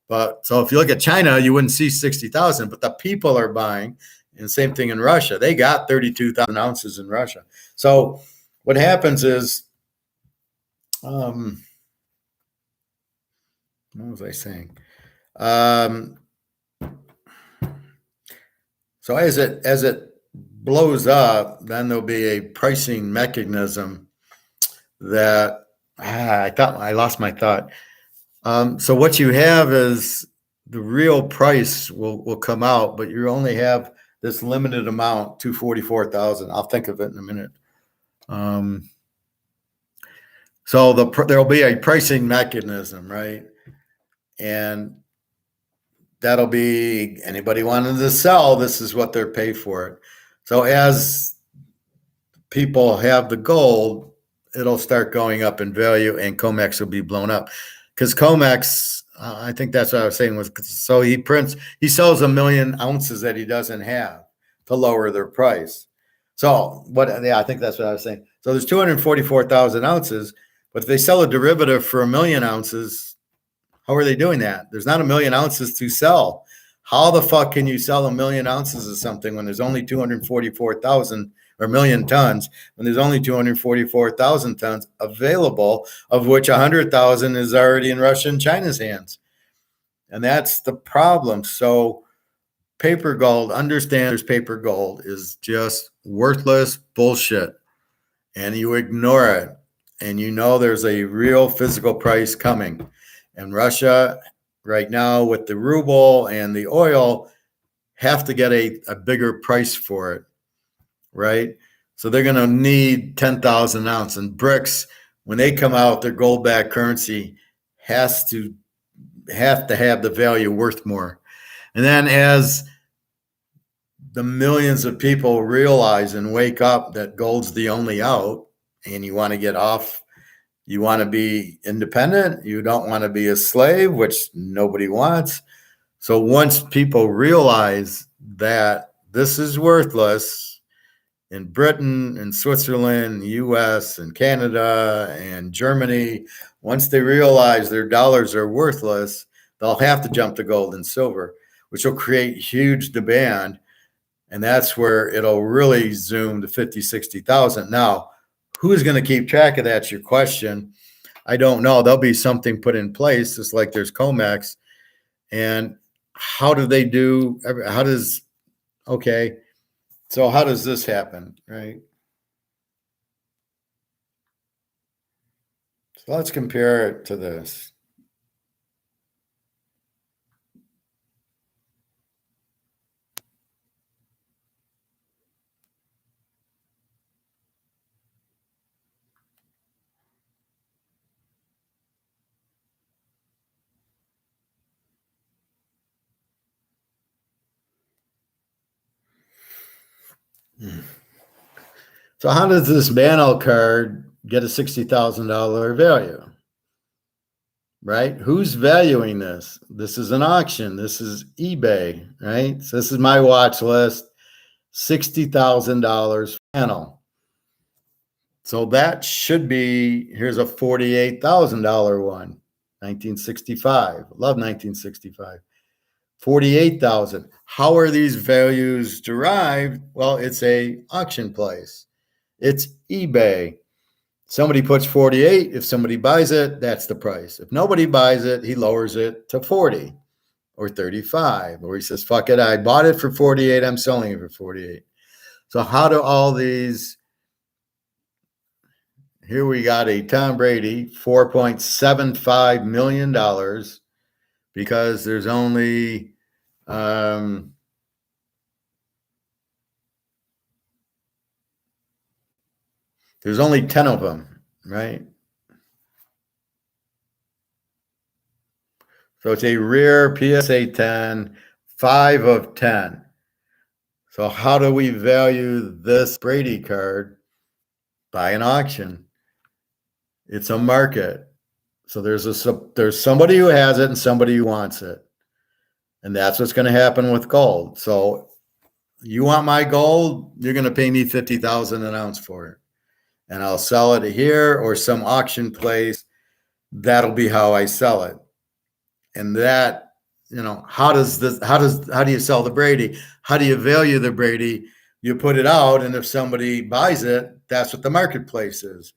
But so if you look at China, you wouldn't see 60,000, but the people are buying, and same thing in Russia. They got 32,000 ounces in Russia. So what happens is, what was I saying? So as it blows up, then there'll be a pricing mechanism that I thought I lost my thought. So what you have is the real price will come out, but you only have this limited amount, 244,000. I'll think of it in a minute. So there'll be a pricing mechanism, right? And that'll be anybody wanting to sell, this is what they're paid for it. So as people have the gold, it'll start going up in value and COMEX will be blown up. Because COMEX, I think that's what I was saying, was so he sells 1 million ounces that he doesn't have to lower their price. So I think that's what I was saying. So there's 244,000 ounces, but if they sell a derivative for 1 million ounces, how are they doing that? There's not 1 million ounces to sell. How the fuck can you sell 1 million ounces of something when there's only 244,000 or million tons, when there's only 244,000 tons available, of which 100,000 is already in Russia and China's hands? And that's the problem. So paper gold, understand there's paper gold is just worthless bullshit. And you ignore it. And you know there's a real physical price coming. And Russia right now with the ruble and the oil have to get a bigger price for it, right? So they're going to need 10,000 ounce. And BRICS, when they come out, their gold-backed currency have to have the value worth more. And then as the millions of people realize and wake up that gold's the only out, and you want to get off, you want to be independent, you don't want to be a slave, which nobody wants. So once people realize that this is worthless in Britain and Switzerland, US and Canada and Germany, once they realize their dollars are worthless, they'll have to jump to gold and silver, which will create huge demand. And that's where it'll really zoom to 50, 60,000. Now, who's going to keep track of that's your question. I don't know. There'll be something put in place, just like there's COMEX. And how do they do? Okay. So how does this happen, right? So let's compare it to this. So how does this Mano card get a $60,000 value? Right? Who's valuing this? This is an auction. This is eBay, right? So this is my watch list, $60,000 Mano. So that should be, here's a $48,000 one, 1965. Love 1965. 48,000. How are these values derived? Well, it's a auction place. It's eBay. Somebody puts 48. If somebody buys it, that's the price. If nobody buys it, he lowers it to 40 or 35. Or he says, fuck it, I bought it for 48. I'm selling it for 48. So how do all these, here we got a Tom Brady, $4.75 million because there's only there's only 10 of them, right? So it's a rare PSA 10, 5 of 10. So how do we value this Brady card? By an auction. It's a market. So there's somebody who has it and somebody who wants it. And that's what's going to happen with gold. So you want my gold, you're going to pay me 50,000 an ounce for it. And I'll sell it here or some auction place. That'll be how I sell it. And that, how do you sell the Brady? How do you value the Brady? You put it out, and if somebody buys it, that's what the marketplace is.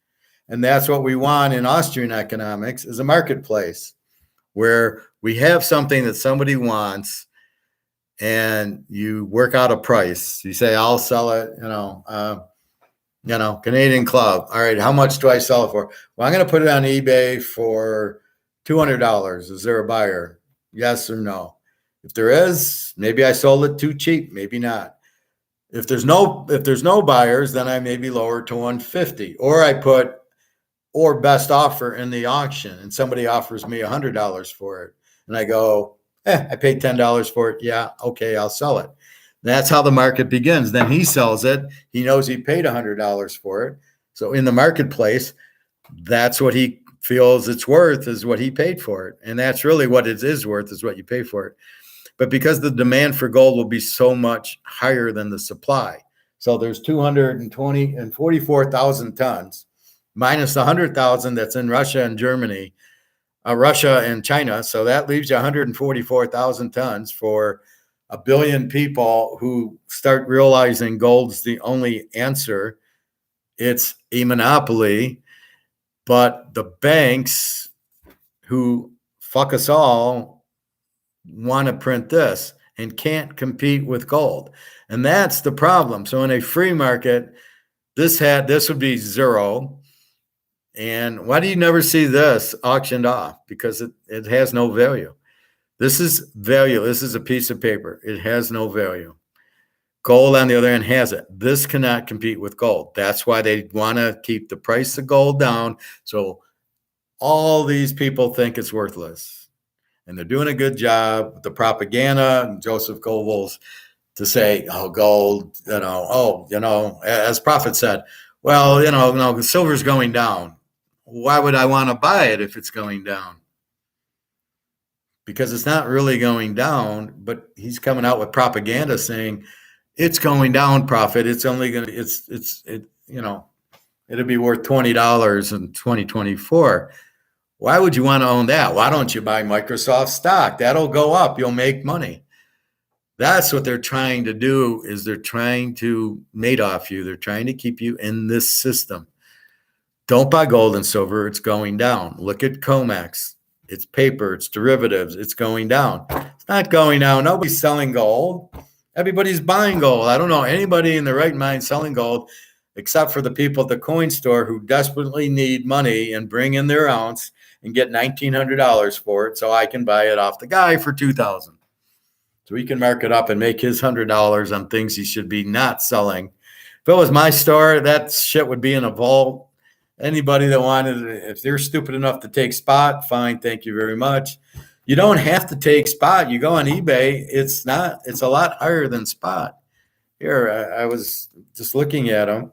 And that's what we want in Austrian economics, is a marketplace where we have something that somebody wants and you work out a price. You say, I'll sell it, Canadian Club. All right, how much do I sell it for? Well, I'm going to put it on eBay for $200. Is there a buyer? Yes or no? If there is, maybe I sold it too cheap, maybe not. If there's no buyers, then I maybe lower to 150, or I put best offer in the auction and somebody offers me $100 for it. And I go, I paid $10 for it. Yeah. Okay. I'll sell it. That's how the market begins. Then he sells it. He knows he paid $100 for it. So in the marketplace, that's what he feels it's worth, is what he paid for it. And that's really what it is worth, is what you pay for it. But because the demand for gold will be so much higher than the supply. So there's 244,000 tons minus 100,000 that's in Russia and Russia and China. So that leaves you 144,000 tons for a billion people who start realizing gold's the only answer. It's a monopoly, but the banks who fuck us all want to print this and can't compete with gold. And that's the problem. So in a free market, this would be zero. And why do you never see this auctioned off? Because it has no value. This is value. This is a piece of paper. It has no value. Gold, on the other hand, has it. This cannot compete with gold. That's why they want to keep the price of gold down. So all these people think it's worthless. And they're doing a good job with the propaganda and Joseph Goebbels to say, oh, gold, as Prophet said, well, no, silver's going down. Why would I want to buy it if it's going down? Because it's not really going down, but he's coming out with propaganda saying it's going down, Prophet. It's only going to, it'll be worth $20 in 2024. Why would you want to own that? Why don't you buy Microsoft stock? That'll go up. You'll make money. That's what they're trying to do, is they're trying to Madoff you. They're trying to keep you in this system. Don't buy gold and silver. It's going down. Look at COMEX. It's paper. It's derivatives. It's going down. It's not going down. Nobody's selling gold. Everybody's buying gold. I don't know anybody in their right mind selling gold except for the people at the coin store who desperately need money and bring in their ounce and get $1,900 for it so I can buy it off the guy for $2,000. So he can mark it up and make his $100 on things he should be not selling. If it was my store, that shit would be in a vault. Anybody that wanted, if they're stupid enough to take spot, fine, thank you very much. You don't have to take spot. You go on eBay, it's a lot higher than spot. Here, I was just looking at them.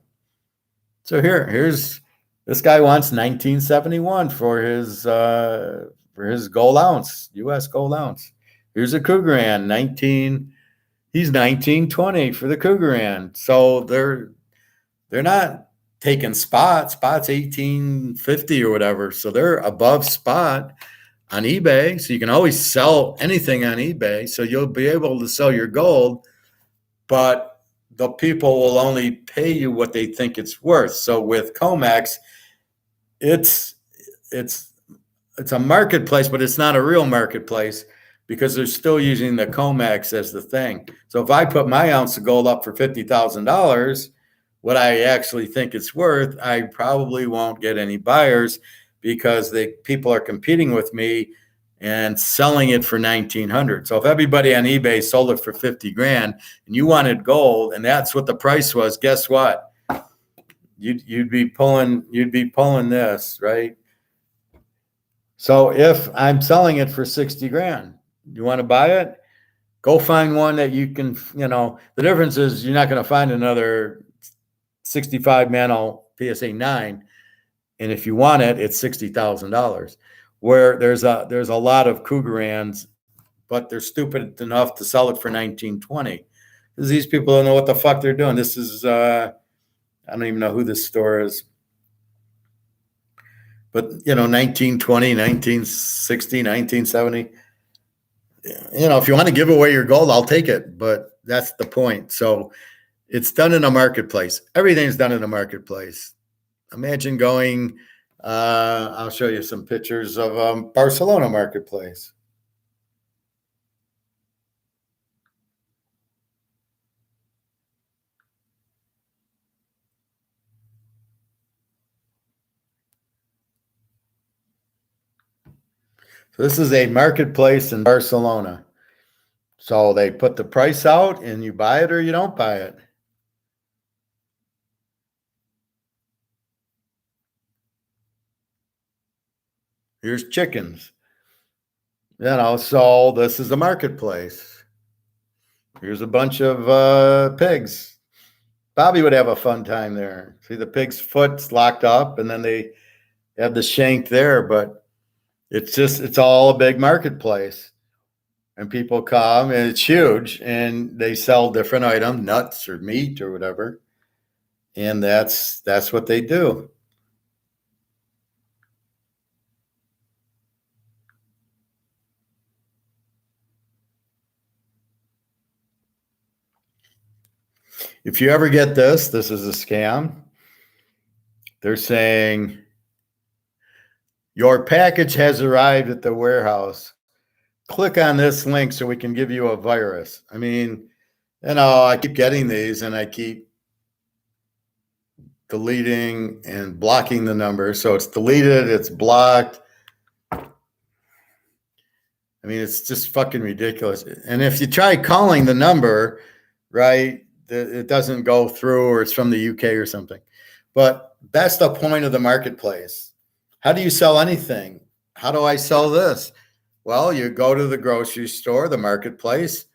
So here's this guy wants 1971 for his gold ounce, U.S. gold ounce. Here's a Krugerrand, he's 1920 for the Krugerrand. So they're not taking spot. Spot's 1850 or whatever. So they're above spot on eBay. So you can always sell anything on eBay. So you'll be able to sell your gold, but the people will only pay you what they think it's worth. So with COMEX, it's a marketplace, but it's not a real marketplace because they're still using the COMEX as the thing. So if I put my ounce of gold up for $50,000, what I actually think it's worth, I probably won't get any buyers because people are competing with me and selling it for 1,900. So if everybody on eBay sold it for 50 grand and you wanted gold and that's what the price was, guess what? You'd be pulling this, right? So if I'm selling it for 60 grand, you want to buy it? Go find one that you can, the difference is you're not going to find another 65 Mano PSA 9. And if you want it, it's $60,000. Where there's a lot of Krugerrands, but they're stupid enough to sell it for 1920. Because these people don't know what the fuck they're doing. This is, I don't even know who this store is. But, 1920, 1960, 1970. If you want to give away your gold, I'll take it. But that's the point. So it's done in a marketplace. Everything's done in a marketplace. Imagine going, I'll show you some pictures of Barcelona marketplace. So this is a marketplace in Barcelona. So they put the price out and you buy it or you don't buy it. Here's chickens. So this is a marketplace. Here's a bunch of pigs. Bobby would have a fun time there. See, the pig's foot's locked up and then they have the shank there, but it's all a big marketplace. And people come and it's huge and they sell different items, nuts or meat or whatever. And that's what they do. if you ever get this is a scam. They're saying your package has arrived at the warehouse. Click on this link so we can give you a virus. I mean, I keep getting these and I keep deleting and blocking the number. So it's deleted, it's blocked. I mean, it's just fucking ridiculous. And if you try calling the number, right, it doesn't go through, or it's from the UK or something. But that's the point of the marketplace. How do you sell anything? How do I sell this? Well, you go to the grocery store, the marketplace.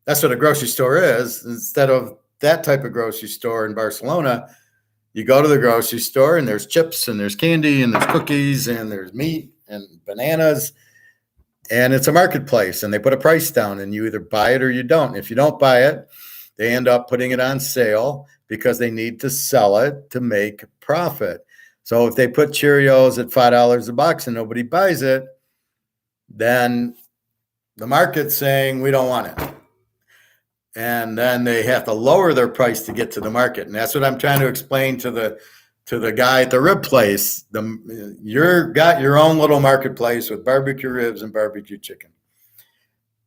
That's what a grocery store is. Instead of that type of grocery store in Barcelona, you go to the grocery store and there's chips and there's candy and there's cookies and there's meat and bananas. And it's a marketplace, and they put a price down, and you either buy it or you don't. If you don't buy it, they end up putting it on sale because they need to sell it to make profit. So if they put Cheerios at $5 a box and nobody buys it, then the market's saying we don't want it. And then they have to lower their price to get to the market. And that's what I'm trying to explain to the guy at the rib place. You're got your own little marketplace with barbecue ribs and barbecue chicken.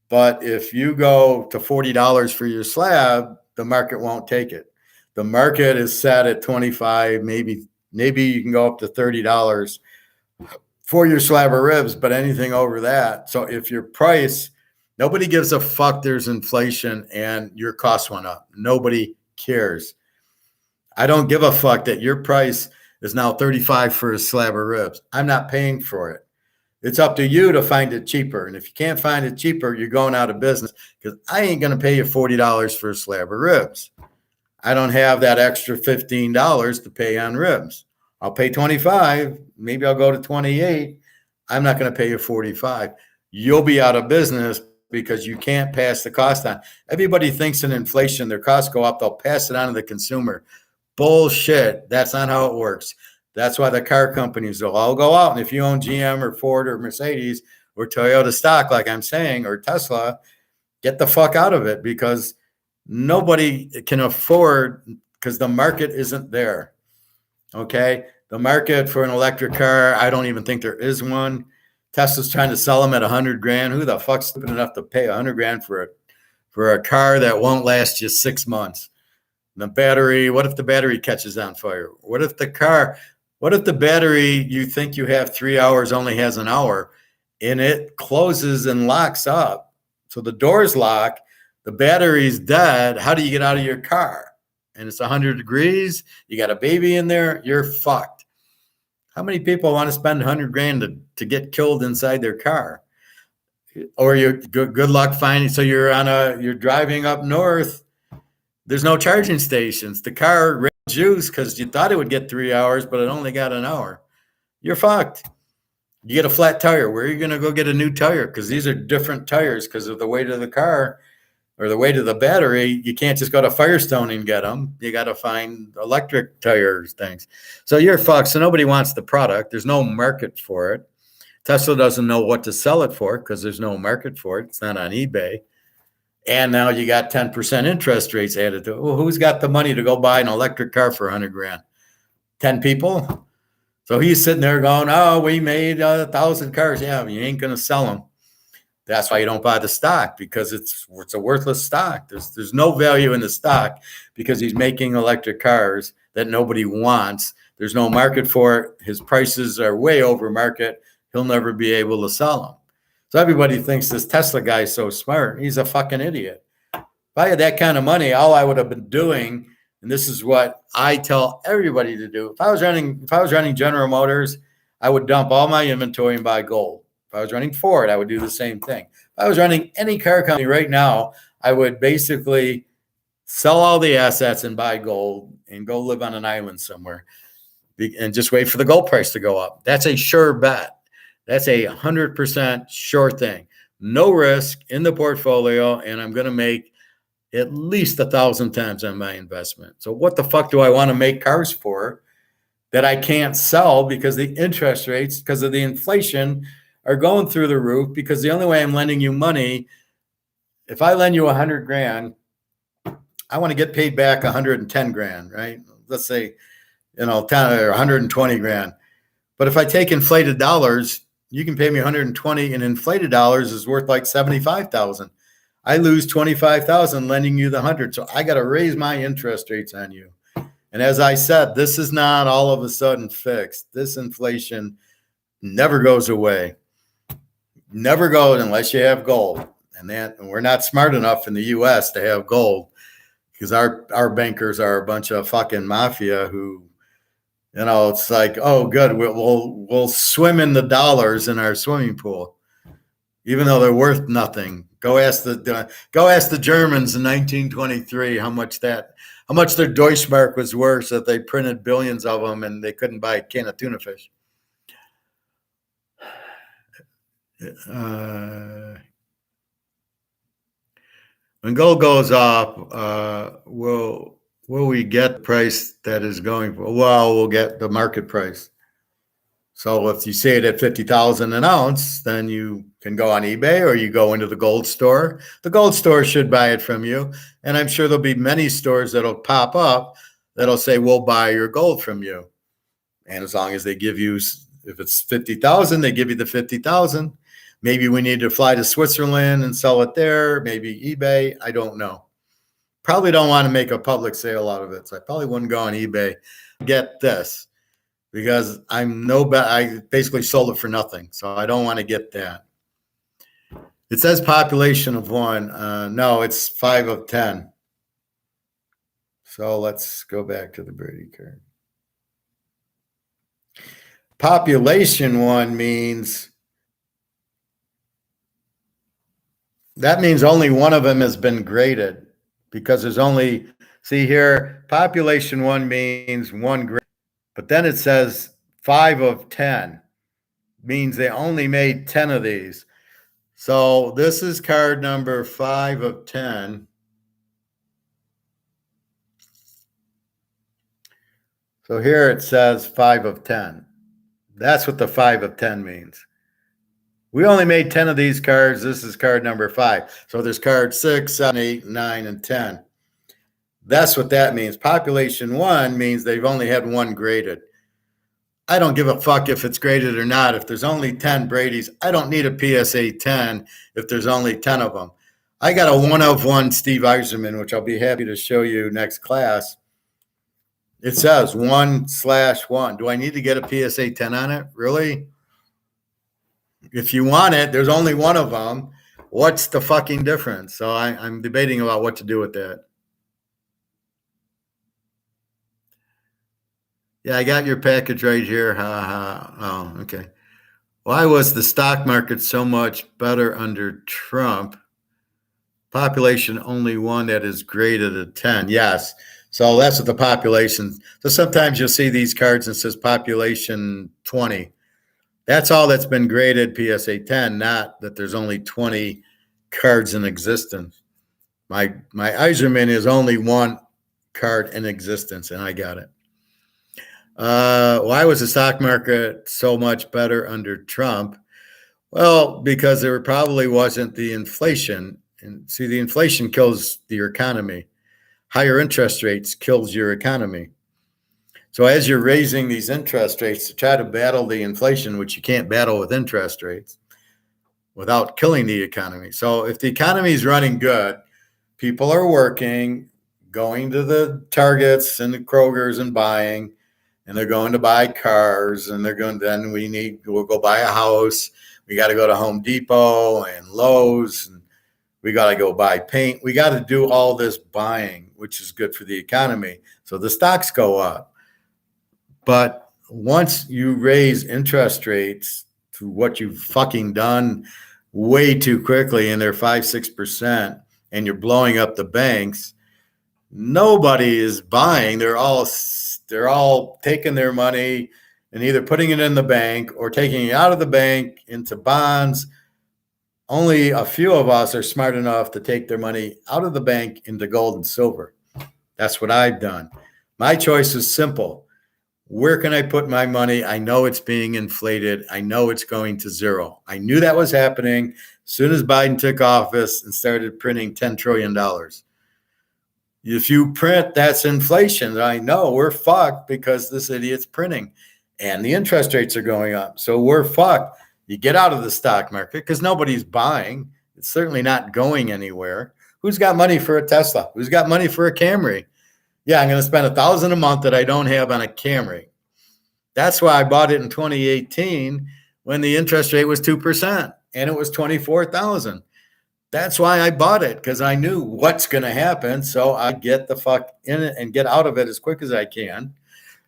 But if you go to $40 for your slab, the market won't take it. The market is set at $25, maybe you can go up to $30 for your slab of ribs, but anything over that. So if your price, nobody gives a fuck there's inflation and your cost went up. Nobody cares. I don't give a fuck that your price is now $35 for a slab of ribs. I'm not paying for it. It's up to you to find it cheaper. And if you can't find it cheaper, you're going out of business, because I ain't going to pay you $40 for a slab of ribs. I don't have that extra $15 to pay on ribs. I'll pay $25. Maybe I'll go to $28. I'm not going to pay you $45. You'll be out of business because you can't pass the cost on. Everybody thinks in inflation, their costs go up, they'll pass it on to the consumer. Bullshit. That's not how it works. That's why the car companies will all go out. And if you own GM or Ford or Mercedes or Toyota stock, like I'm saying, or Tesla, get the fuck out of it, because nobody can afford, because the market isn't there. Okay. The market for an electric car, I don't even think there is one. Tesla's trying to sell them at $100,000. Who the fuck's stupid enough to pay $100,000 for a car that won't last you 6 months? The battery, what if the battery catches on fire? What if the battery, you think you have 3 hours, only has an hour, and it closes and locks up? So the doors lock, the battery's dead. How do you get out of your car? And it's 100 degrees. You got a baby in there. You're fucked. How many people want to spend $100,000 to get killed inside their car? Or you're good luck finding. So you're driving up north. There's no charging stations. The car ran juice because you thought it would get 3 hours, but it only got an hour. You're fucked. You get a flat tire. Where are you going to go get a new tire? Because these are different tires because of the weight of the car or the weight of the battery. You can't just go to Firestone and get them. You got to find electric tires things. So you're fucked. So nobody wants the product. There's no market for it. Tesla doesn't know what to sell it for because there's no market for it. It's not on eBay. And now you got 10% interest rates added to it. Well, who's got the money to go buy an electric car for $100,000? 10 people? So he's sitting there going, oh, we made 1,000 cars. Yeah, but you ain't going to sell them. That's why you don't buy the stock, because it's a worthless stock. There's no value in the stock because he's making electric cars that nobody wants. There's no market for it. His prices are way over market. He'll never be able to sell them. So everybody thinks this Tesla guy is so smart. He's a fucking idiot. If I had that kind of money, all I would have been doing, and this is what I tell everybody to do. If I was running General Motors, I would dump all my inventory and buy gold. If I was running Ford, I would do the same thing. If I was running any car company right now, I would basically sell all the assets and buy gold and go live on an island somewhere and just wait for the gold price to go up. That's a sure bet. That's a 100% sure thing. No risk in the portfolio, and I'm going to make at least 1,000 times on my investment. So what the fuck do I want to make cars for that I can't sell because the interest rates, because of the inflation, are going through the roof? Because the only way I'm lending you money, if I lend you $100,000 I want to get paid back 110 grand, right? Let's say, 10 or 120 grand. But if I take inflated dollars, you can pay me 120, and inflated dollars is worth like 75,000. I lose 25,000 lending you the 100. So I got to raise my interest rates on you. And as I said, this is not all of a sudden fixed. This inflation never goes away. Never goes unless you have gold. And we're not smart enough in the US to have gold, because our bankers are a bunch of fucking mafia who, it's like, oh, good, we'll swim in the dollars in our swimming pool, even though they're worth nothing. Go ask the Germans in 1923 how much their Deutschmark was worth, that they printed billions of them and they couldn't buy a can of tuna fish. When gold goes up, will we get the price that is going for? Well, we'll get the market price. So if you see it at 50,000 an ounce, then you can go on eBay or you go into the gold store. The gold store should buy it from you. And I'm sure there'll be many stores that'll pop up that'll say, we'll buy your gold from you. And as long as they give you, if it's 50,000, they give you the 50,000. Maybe we need to fly to Switzerland and sell it there. Maybe eBay. I don't know. Probably don't want to make a public sale out of it. So I probably wouldn't go on eBay. Get this, because I basically sold it for nothing. So I don't want to get that. It says population of 1. No, it's 5 of 10. So let's go back to the Brady card. Population 1 means only one of them has been graded, because there's only, see here, population 1 means 1 grade. But then it says 5 of 10 means they only made 10 of these. So this is card number 5 of 10. So here it says 5 of 10. That's what the 5 of 10 means. We only made 10 of these cards. This is card number 5. So there's card 6, 7, 8, 9, and 10. That's what that means. Population 1 means they've only had 1 graded. I don't give a fuck if it's graded or not. If there's only 10 Brady's, I don't need a PSA 10 if there's only 10 of them. I got a 1 of 1 Steve Yzerman, which I'll be happy to show you next class. It says 1/1. Do I need to get a PSA 10 on it? Really? If you want it, there's only 1 of them. What's the fucking difference? So I'm debating about what to do with that. Yeah, I got your package right here. Ha ha. Oh, okay. Why was the stock market so much better under Trump? Population only 1 that is graded at 10. Yes. So that's what the population. So sometimes you'll see these cards and it says population 20. That's all that's been graded PSA 10, not that there's only 20 cards in existence. My Yzerman is only 1 card in existence, and I got it. Why was the stock market so much better under Trump? Well, because there probably wasn't the inflation. And see, the inflation kills your economy. Higher interest rates kills your economy. So as you're raising these interest rates to try to battle the inflation, which you can't battle with interest rates without killing the economy. So if the economy is running good, people are working, going to the Targets and the Krogers and buying, and they're going to buy cars, and we'll go buy a house. We got to go to Home Depot and Lowe's, and we got to go buy paint. We got to do all this buying, which is good for the economy. So the stocks go up. But once you raise interest rates to what you've fucking done way too quickly, and they're 5-6%, and you're blowing up the banks, nobody is buying. They're all taking their money and either putting it in the bank or taking it out of the bank into bonds. Only a few of us are smart enough to take their money out of the bank into gold and silver. That's what I've done. My choice is simple. Where can I put my money? I know it's being inflated. I know it's going to zero. I knew that was happening as soon as Biden took office and started printing $10 trillion. If you print, that's inflation. I know we're fucked because this idiot's printing and the interest rates are going up. So we're fucked. You get out of the stock market because nobody's buying. It's certainly not going anywhere. Who's got money for a Tesla? Who's got money for a Camry? Yeah, I'm going to spend $1,000 a month that I don't have on a Camry. That's why I bought it in 2018 when the interest rate was 2% and it was $24,000. That's why I bought it, because I knew what's going to happen. So I get the fuck in it and get out of it as quick as I can.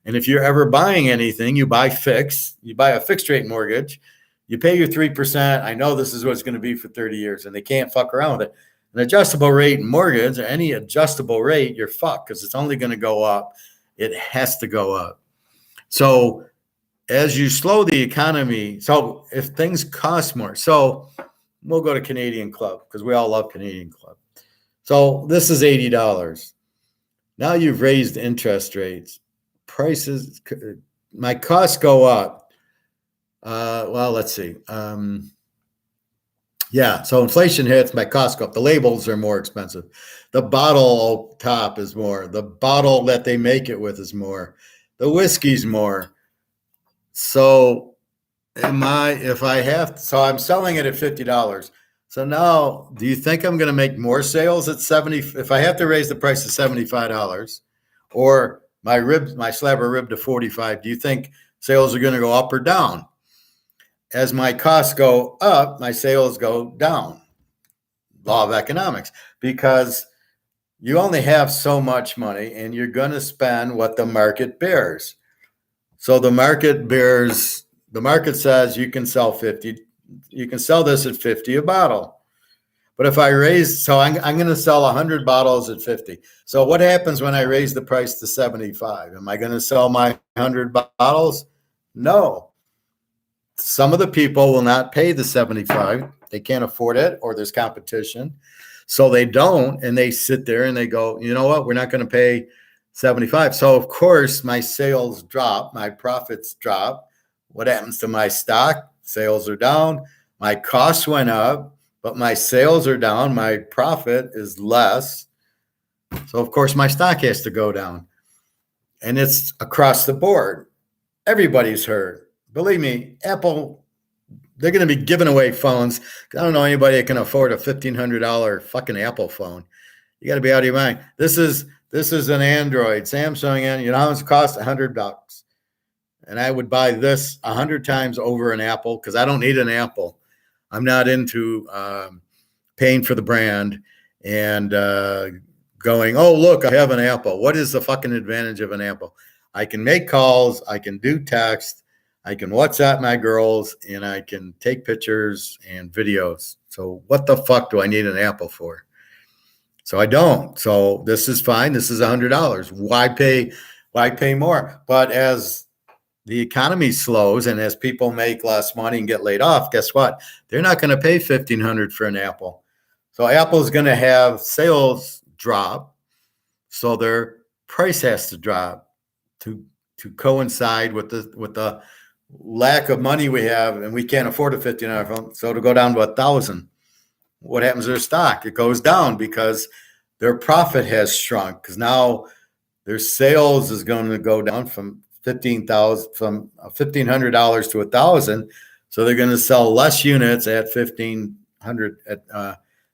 And if you're ever buying anything, you buy fixed. You buy a fixed rate mortgage. You pay your 3%. I know this is what it's going to be for 30 years, and they can't fuck around with it. An adjustable rate mortgage, or any adjustable rate, you're fucked because it's only going to go up. It has to go up. So as you slow the economy, so if things cost more, so we'll go to Canadian Club because we all love Canadian Club. So this is $80. Now you've raised interest rates. Prices, my costs go up. Well, let's see. Yeah, so inflation hits, my costs go up. The labels are more expensive. The bottle top is more. The bottle that they make it with is more. The whiskey's more. So I'm selling it at $50. So now, do you think I'm going to make more sales at 70? If I have to raise the price to $75, or my slab of rib to 45, do you think sales are going to go up or down? As my costs go up, my sales go down. Law of economics, because you only have so much money and you're going to spend what the market bears. So the market says you can sell 50, you can sell this at 50 a bottle. But if I raise, so I'm going to sell 100 bottles at 50. So what happens when I raise the price to 75? Am I going to sell my 100 bottles? No. Some of the people will not pay the 75. They can't afford it, or there's competition. So they don't, and they sit there and they go, you know what? We're not going to pay 75. So of course my sales drop, my profits drop. What happens to my stock? Sales are down. My costs went up, but my sales are down. My profit is less. So of course my stock has to go down. And it's across the board. Everybody's hurt. Believe me, Apple, they're going to be giving away phones. I don't know anybody that can afford a $1,500 fucking Apple phone. You got to be out of your mind. This is an Android, Samsung, and you know how much it costs? $100. And I would buy this 100 times over an Apple because I don't need an Apple. I'm not into paying for the brand and going, oh, look, I have an Apple. What is the fucking advantage of an Apple? I can make calls. I can do text. I can WhatsApp my girls, and I can take pictures and videos. So what the fuck do I need an Apple for? So I don't. So this is fine. This is $100. Why pay more? But as the economy slows and as people make less money and get laid off, guess what? They're not going to pay $1,500 for an Apple. So Apple's going to have sales drop. So their price has to drop to coincide with the lack of money we have, and we can't afford a $1,500 phone. So to go down to $1,000, what happens to their stock? It goes down because their profit has shrunk, because now their sales is going to go down from $1,500 to $1,000. So they're going to sell less units at $1,500 at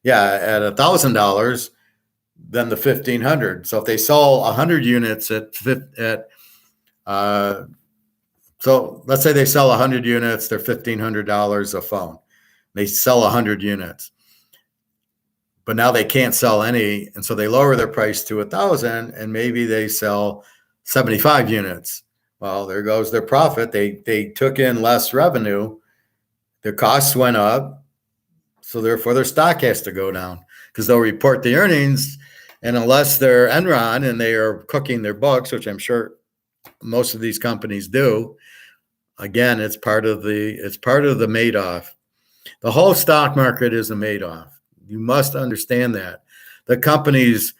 $1,000 than the $1,500. So if they sell 100 units so let's say they sell 100 units, they're $1,500 a phone. They sell 100 units, but now they can't sell any, and so they lower their price to 1,000, and maybe they sell 75 units. Well, there goes their profit. They took in less revenue. Their costs went up, so therefore their stock has to go down because they'll report the earnings, and unless they're Enron and they are cooking their books, which I'm sure most of these companies do, again, it's part of the Madoff. The whole stock market is a Madoff. You must understand that. The companies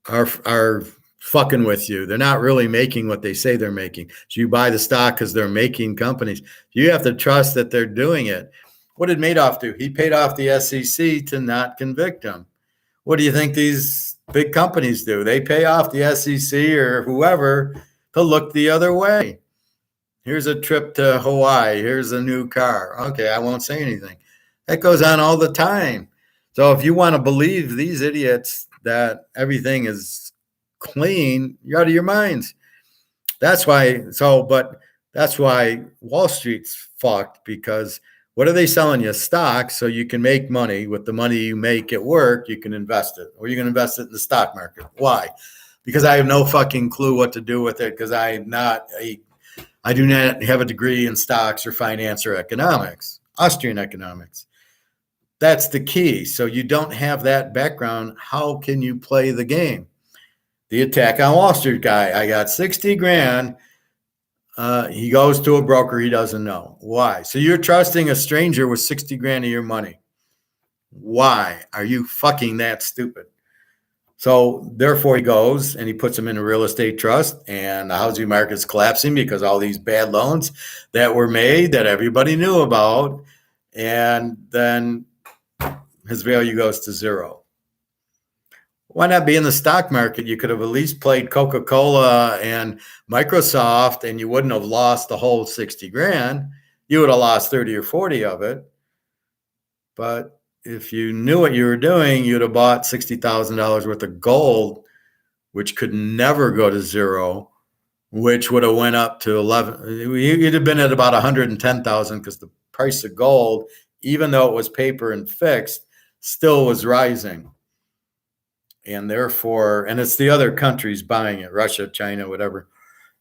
are fucking with you. They're not really making what they say they're making. So you buy the stock because they're making companies. You have to trust that they're doing it. What did Madoff do? He paid off the SEC to not convict him. What do you think these big companies do. They pay off the SEC or whoever to look the other way. Here's a trip to Hawaii. Here's a new car. Okay, I won't say anything. That goes on all the time. So if you want to believe these idiots that everything is clean, you're out of your minds. That's why. But that's why Wall Street's fucked, because what are they selling you? Stocks, so you can make money. With the money you make at work, you can invest it, or you can invest it in the stock market. Why? Because I have no fucking clue what to do with it, because I do not have a degree in stocks or finance or economics, Austrian economics. That's the key. So you don't have that background. How can you play the game? The attack on Wall Street guy. I got 60 grand. He goes to a broker he doesn't know. Why? So you're trusting a stranger with 60 grand of your money. Why are you fucking that stupid? So therefore he goes and he puts them in a real estate trust, and the housing market's collapsing because all these bad loans that were made that everybody knew about, and then his value goes to zero. Why not be in the stock market? You could have at least played Coca-Cola and Microsoft, and you wouldn't have lost the whole 60 grand. You would have lost 30 or 40 of it. But if you knew what you were doing, you'd have bought $60,000 worth of gold, which could never go to zero, which would have went up to 11. You'd have been at about 110,000, because the price of gold, even though it was paper and fixed, still was rising. And therefore, and it's the other countries buying it, Russia, China, whatever.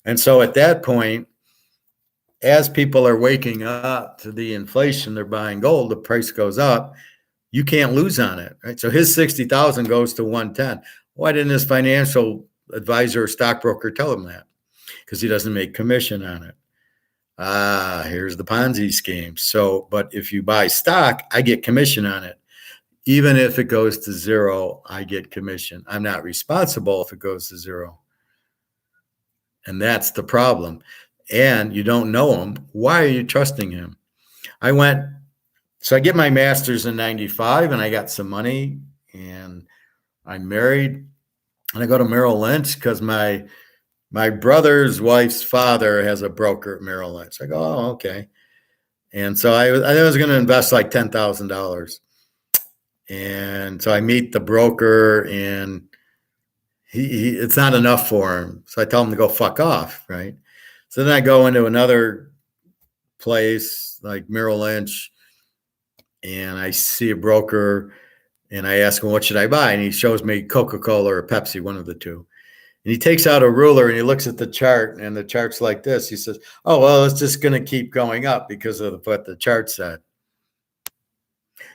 And so at that point, as people are waking up to the inflation, they're buying gold, the price goes up. You can't lose on it, right? So his 60,000 goes to 110. Why didn't his financial advisor or stockbroker tell him that? Because he doesn't make commission on it. Here's the Ponzi scheme. So, but if you buy stock, I get commission on it. Even if it goes to zero, I get commission. I'm not responsible if it goes to zero. And that's the problem. And you don't know him. Why are you trusting him? So I get my master's in 95, and I got some money, and I'm married, and I go to Merrill Lynch because my brother's wife's father has a broker at Merrill Lynch. I go, oh, okay. And so I was going to invest like $10,000. And so I meet the broker, and he it's not enough for him. So I tell him to go fuck off, right? So then I go into another place like Merrill Lynch, and I see a broker, and I ask him, what should I buy? And he shows me Coca-Cola or Pepsi, one of the two. And he takes out a ruler, and he looks at the chart, and the chart's like this. He says, oh, well, it's just going to keep going up because of what the chart said.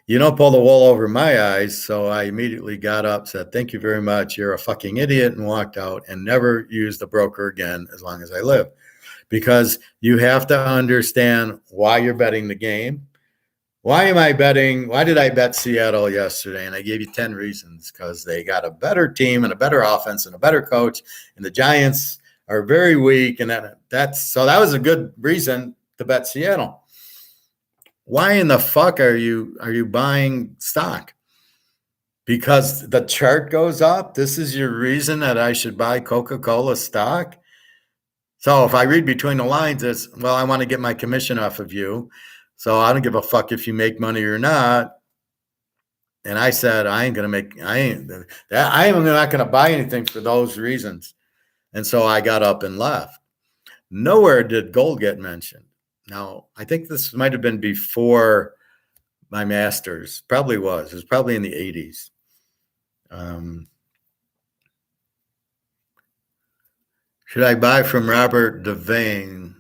You don't pull the wool over my eyes. So I immediately got up, said, thank you very much. You're a fucking idiot, and walked out and never used a broker again as long as I live. Because you have to understand why you're betting the game. Why am I betting? Why did I bet Seattle yesterday? And I gave you 10 reasons. Because they got a better team and a better offense and a better coach. And the Giants are very weak. And that was a good reason to bet Seattle. Why in the fuck are you buying stock? Because the chart goes up? This is your reason that I should buy Coca-Cola stock? So if I read between the lines, it's, well, I want to get my commission off of you. So I don't give a fuck if you make money or not. And I said, I am not going to buy anything for those reasons. And so I got up and left. Nowhere did gold get mentioned. Now, I think this might have been before my master's. Probably was. It was probably in the 80s. Should I buy from Robert Devane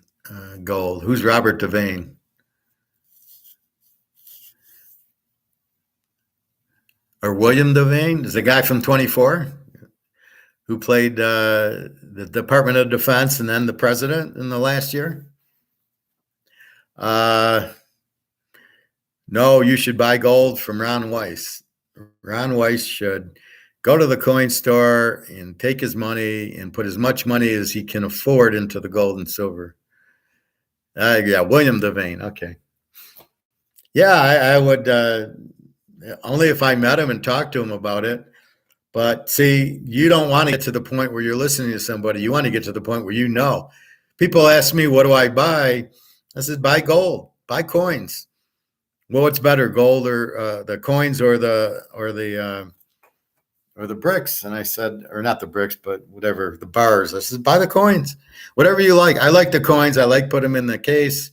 gold? Who's Robert Devane? Or William Devane? Is the guy from 24 who played the Department of Defense and then the president in the last year? No, you should buy gold from Ron Weiss. Ron Weiss should go to the coin store and take his money and put as much money as he can afford into the gold and silver. Yeah, William Devane. Okay. Yeah, I would, only if I met him and talked to him about it. But see, you don't want to get to the point where you're listening to somebody. You want to get to the point where you know. People ask me, what do I buy? I said, buy gold, buy coins. Well, what's better, gold or the coins or the bricks? And I said, or not the bricks, but whatever, the bars. I said, buy the coins, whatever you like. I like the coins. I like put them in the case,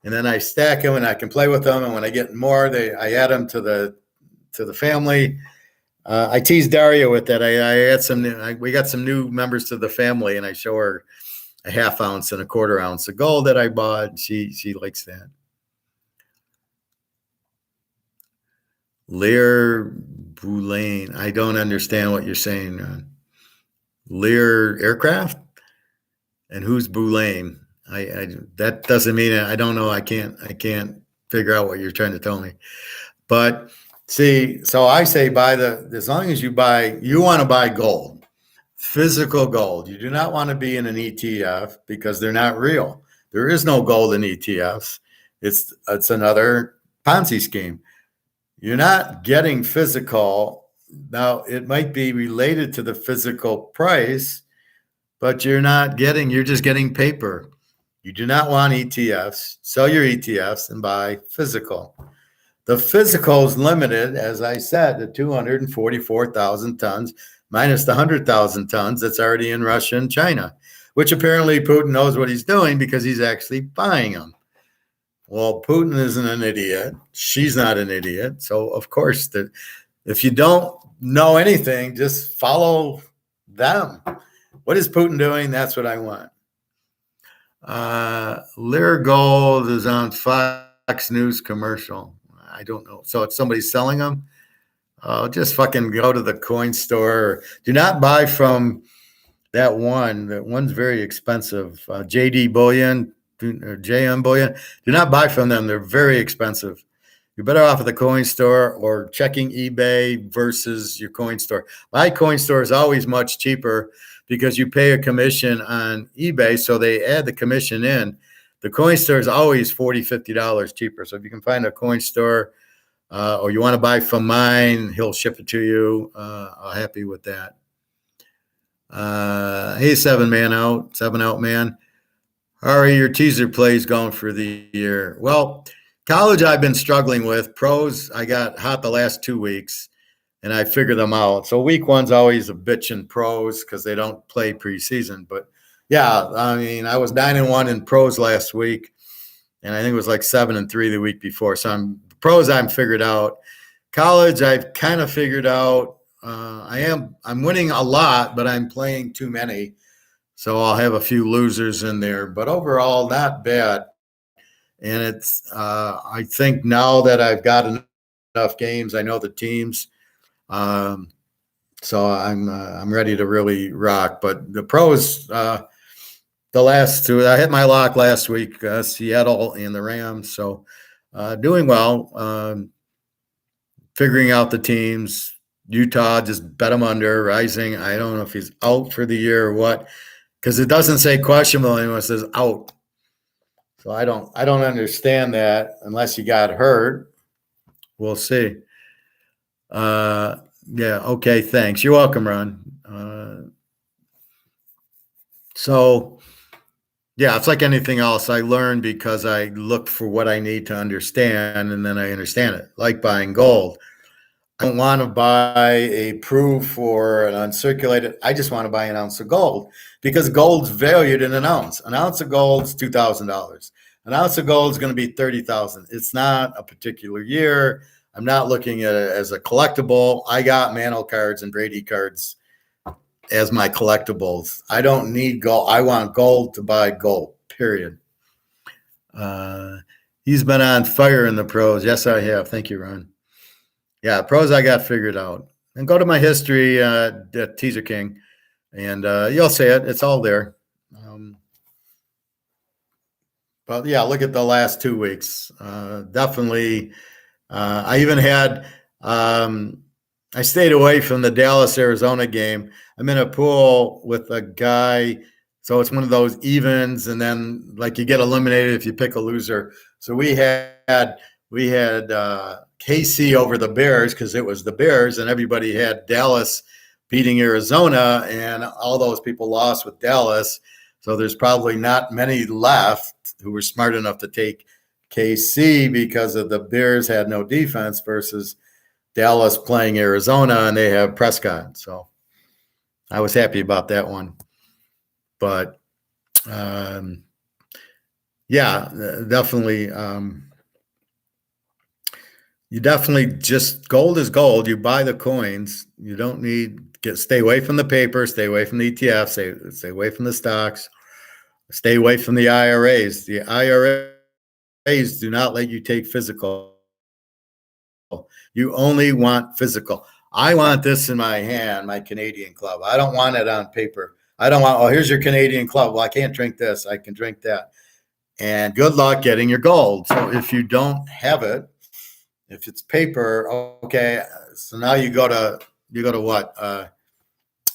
and then I stack them and I can play with them. And when I get more, I add them to the family. I tease Daria with that. I add some new, we got some new members to the family, and I show her a half ounce and a quarter ounce of gold that I bought. She likes that. Lear Boulain. I don't understand what you're saying. Lear Aircraft? And who's Boulain? I that doesn't mean I don't know. I can't figure out what you're trying to tell me. But see, so I say as long as you want to buy gold, physical gold. You do not want to be in an ETF because they're not real. There is no gold in ETFs. It's another Ponzi scheme. You're not getting physical. Now, it might be related to the physical price, but you're just getting paper. You do not want ETFs. Sell your ETFs and buy physical. The physical is limited, as I said, to 244,000 tons minus the 100,000 tons that's already in Russia and China, which apparently Putin knows what he's doing because he's actually buying them. Well, Putin isn't an idiot. She's not an idiot. So, of course, if you don't know anything, just follow them. What is Putin doing? That's what I want. Lear Gold is on Fox News commercial. I don't know. So it's somebody selling them? Just fucking go to the coin store. Do not buy from that one. That one's very expensive. JD Bullion or JM Bullion. Do not buy from them. They're very expensive. You're better off at the coin store or checking eBay versus your coin store. My coin store is always much cheaper because you pay a commission on eBay, so they add the commission in. The coin store is always $40, $50 cheaper. So if you can find a coin store or you want to buy from mine, he'll ship it to you. I'm happy with that. Hey, seven out man. How are your teaser plays going for the year? Well, college I've been struggling with. Pros, I got hot the last 2 weeks, and I figured them out. So week one's always a bitch in pros because they don't play preseason. But, yeah, I mean, I was 9-1 in pros last week, and I think it was like 7-3 the week before. So I'm figured out. College I've kind of figured out. I'm winning a lot, but I'm playing too many. So I'll have a few losers in there, but overall, not bad. And it's, I think now that I've got enough games, I know the teams. So I'm ready to really rock. But the pros, the last two, I hit my lock last week, Seattle and the Rams. So doing well, figuring out the teams. Utah, just bet him under. Rising, I don't know if he's out for the year or what. Because it doesn't say questionable anymore, it says out. So I don't understand that unless you got hurt. We'll see. Yeah, okay, thanks. You're welcome, Ron. So yeah, it's like anything else. I learn because I look for what I need to understand, and then I understand it. Like buying gold. I don't want to buy a proof or an uncirculated. I just want to buy an ounce of gold because gold's valued in an ounce. An ounce of gold's $2,000. An ounce of gold is going to be $30,000. It's not a particular year. I'm not looking at it as a collectible. I got Mantle cards and Brady cards as my collectibles. I don't need gold. I want gold to buy gold, period. He's been on fire in the pros. Yes, I have. Thank you, Ron. Yeah, pros I got figured out. And go to my history, Teaser King, and you'll see it. It's all there. But yeah, look at the last 2 weeks. Definitely. I even had. I stayed away from the Dallas Arizona game. I'm in a pool with a guy, so it's one of those evens, and then like you get eliminated if you pick a loser. So we had KC over the Bears because it was the Bears, and everybody had Dallas beating Arizona, and all those people lost with Dallas. So there's probably not many left who were smart enough to take KC because of the Bears had no defense versus Dallas playing Arizona, and they have Prescott. So I was happy about that one. But yeah, definitely. You definitely just gold is gold. You buy the coins. You don't need stay away from the paper, stay away from the ETFs, stay away from the stocks, stay away from the IRAs. The IRAs do not let you take physical. You only want physical. I want this in my hand, my Canadian club. I don't want it on paper. I don't want, oh, here's your Canadian club. Well, I can't drink this. I can drink that. And good luck getting your gold. So if you don't have it, if it's paper, okay. So now you go to what?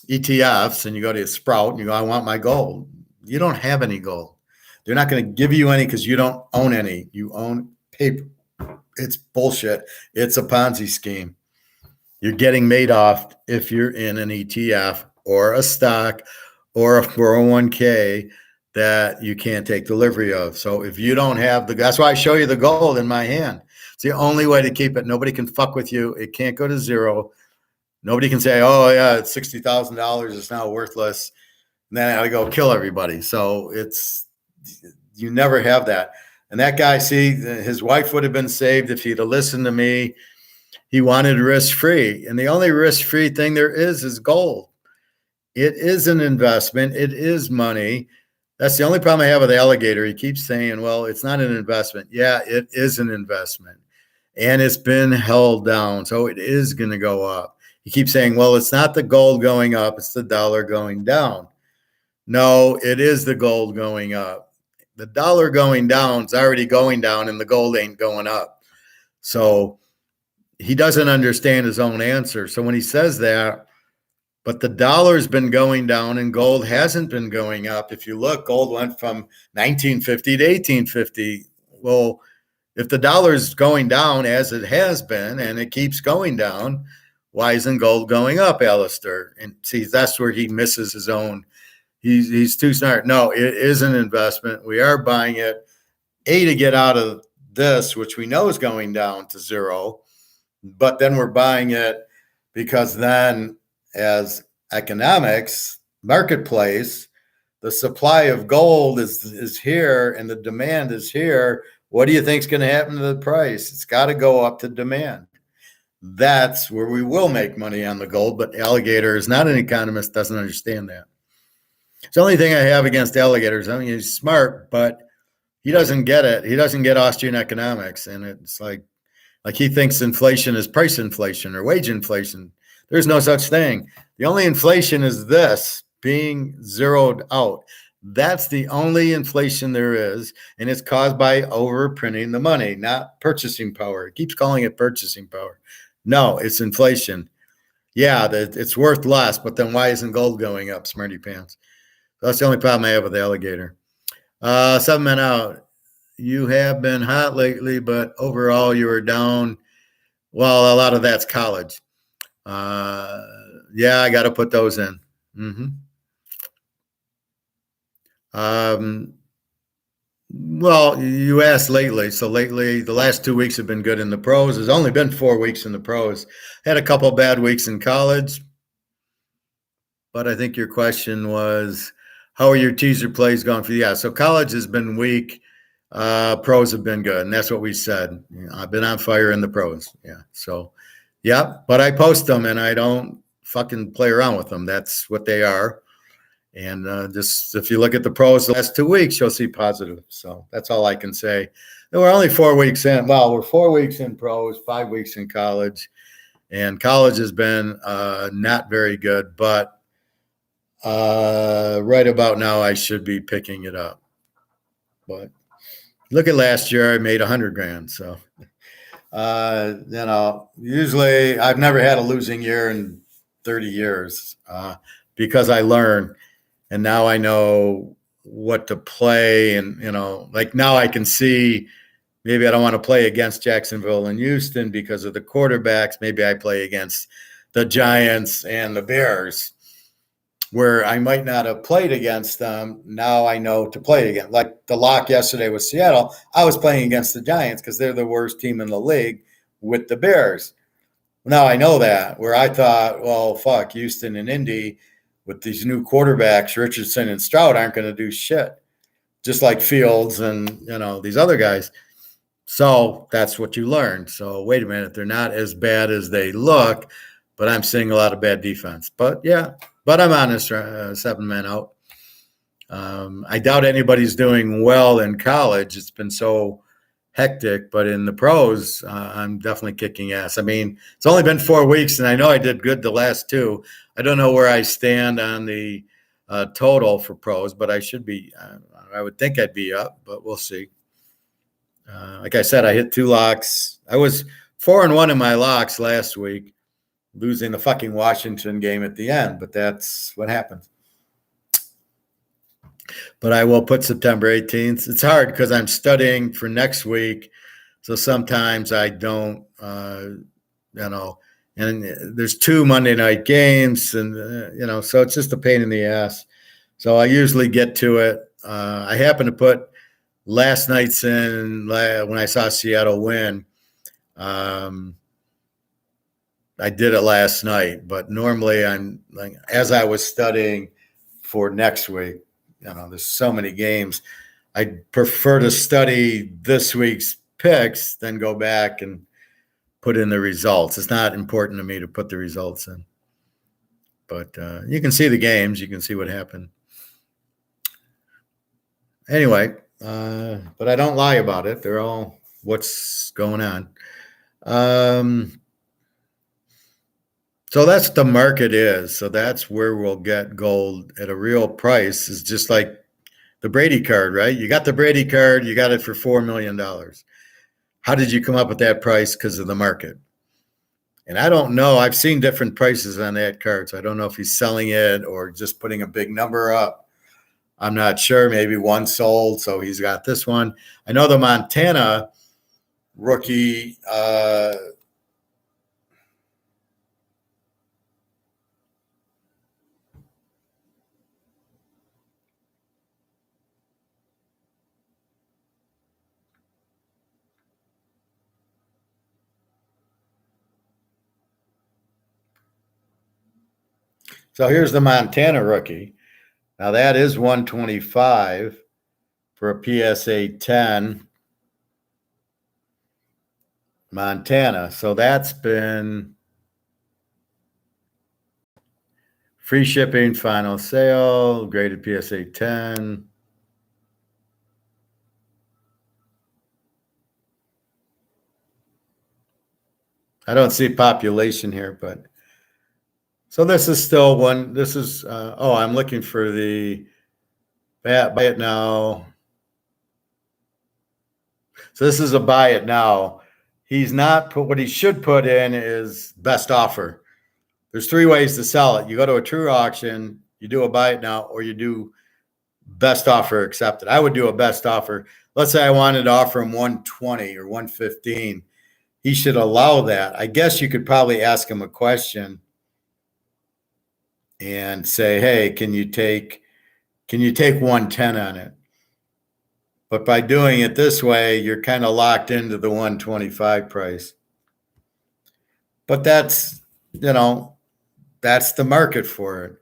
ETFs, and you go to Sprout and you go, I want my gold. You don't have any gold. They're not going to give you any because you don't own any. You own paper. It's bullshit. It's a Ponzi scheme. You're getting made off if you're in an ETF or a stock or a 401k that you can't take delivery of. So if you don't have that's why I show you the gold in my hand. It's the only way to keep it. Nobody can fuck with you. It can't go to zero. Nobody can say, oh yeah, it's $60,000. It's now worthless. And then I go kill everybody. So you never have that. And that guy, see, his wife would have been saved if he'd have listened to me. He wanted risk-free. And the only risk-free thing there is gold. It is an investment. It is money. That's the only problem I have with the alligator. He keeps saying, well, it's not an investment. Yeah, it is an investment. And it's been held down. So it is going to go up. He keeps saying, well, it's not the gold going up. It's the dollar going down. No, it is the gold going up. The dollar going down is already going down and the gold ain't going up. So he doesn't understand his own answer. So when he says that, but the dollar's been going down and gold hasn't been going up. If you look, gold went from 1950 to 1850. Well, if the dollar's going down as it has been and it keeps going down, why isn't gold going up, Alistair? And see, that's where he misses his own. He's too smart. No, it is an investment. We are buying it, to get out of this, which we know is going down to zero. But then we're buying it because then as economics, marketplace, the supply of gold is here and the demand is here. What do you think is going to happen to the price? It's got to go up to demand. That's where we will make money on the gold. But Alligator is not an economist, doesn't understand that. It's the only thing I have against alligators. I mean, he's smart, but he doesn't get it. He doesn't get Austrian economics. And it's like he thinks inflation is price inflation or wage inflation. There's no such thing. The only inflation is this being zeroed out. That's the only inflation there is. And it's caused by overprinting the money, not purchasing power. It keeps calling it purchasing power. No, it's inflation. Yeah, it's worth less, but then why isn't gold going up, smarty pants? That's the only problem I have with the alligator. 7 men out. You have been hot lately, but overall you are down. Well, a lot of that's college. Yeah, I got to put those in. Well, you asked lately. So lately, the last 2 weeks have been good in the pros. There's only been 4 weeks in the pros. Had a couple bad weeks in college. But I think your question was, how are your teaser plays going for you? Yeah, so college has been weak. Pros have been good. And that's what we said. I've been on fire in the pros. Yeah. So, yeah. But I post them and I don't fucking play around with them. That's what they are. And just if you look at the pros the last 2 weeks, you'll see positive. So that's all I can say. And we're only 4 weeks in. Well, we're 4 weeks in pros, 5 weeks in college. And college has been not very good. But right about now, I should be picking it up. But look at last year, I made $100,000. So, usually I've never had a losing year in 30 years because I learn. And now I know what to play. And, like now I can see maybe I don't want to play against Jacksonville and Houston because of the quarterbacks. Maybe I play against the Giants and the Bears, where I might not have played against them. Now I know to play again. Like the lock yesterday with Seattle, I was playing against the Giants because they're the worst team in the league with the Bears. Now I know that, where I thought, well, fuck, Houston and Indy with these new quarterbacks, Richardson and Stroud, aren't going to do shit, just like Fields and, these other guys. So that's what you learn. So wait a minute, they're not as bad as they look, but I'm seeing a lot of bad defense. But I'm honest, 7 men out. I doubt anybody's doing well in college. It's been so hectic, but in the pros, I'm definitely kicking ass. I mean, it's only been 4 weeks, and I know I did good the last 2. I don't know where I stand on the total for pros, but I should be. I would think I'd be up, but we'll see. Like I said, I hit 2 locks. I was 4-1 in my locks last week, losing the fucking Washington game at the end, but that's what happens. But I will put September 18th. It's hard because I'm studying for next week, so sometimes I don't, and there's 2 Monday night games, and, so it's just a pain in the ass. So I usually get to it. I happen to put last night's in when I saw Seattle win. I did it last night, but normally I'm like, as I was studying for next week, there's so many games. I prefer to study this week's picks than go back and put in the results. It's not important to me to put the results in, but you can see the games. You can see what happened. Anyway, but I don't lie about it. They're all what's going on. So that's the market is. So that's where we'll get gold at a real price. Is just like the Brady card, right? You got the Brady card, you got it for $4 million. How did you come up with that price? Because of the market. And I don't know. I've seen different prices on that card. So I don't know if he's selling it or just putting a big number up. I'm not sure. Maybe one sold, so he's got this one. I know the Montana rookie so here's the Montana rookie. Now that is 125 for a PSA 10 Montana. So that's been free shipping, final sale, graded PSA 10. I don't see population here, but so this is still one. This is, I'm looking for the buy it now. So this is a buy it now. He's not put, what he should put in is best offer. There's 3 ways to sell it. You go to a true auction, you do a buy it now, or you do best offer accepted. I would do a best offer. Let's say I wanted to offer him 120 or 115. He should allow that. I guess you could probably ask him a question and say, hey, can you take 110 on it? But by doing it this way, you're kind of locked into the 125 price. But that's the market for it.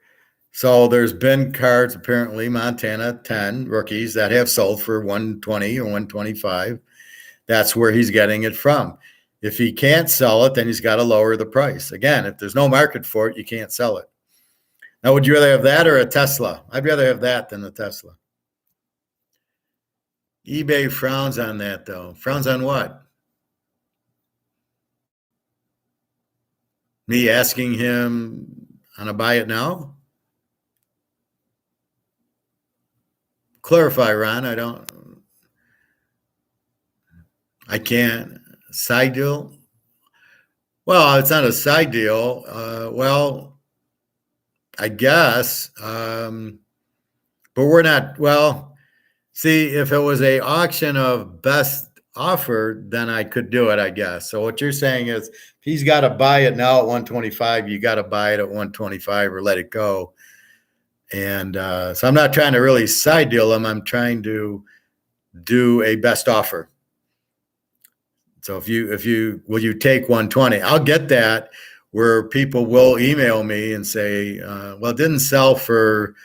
So there's been cards, apparently Montana 10 rookies that have sold for 120 or 125. That's where he's getting it from. If he can't sell it, then he's got to lower the price. Again, if there's no market for it, you can't sell it. Now, would you rather have that or a Tesla? I'd rather have that than a Tesla. eBay frowns on that, though. Frowns on what? Me asking him on a buy it now? Clarify, Ron. I can't. Side deal? Well, it's not a side deal. Well, I guess. But we're not, well, see, if it was a auction of best offer, then I could do it, I guess. So what you're saying is if he's got to buy it now at 125, you got to buy it at 125 or let it go. And so I'm not trying to really side deal him. I'm trying to do a best offer. So if you will you take 120? I'll get that where people will email me and say, well, it didn't sell for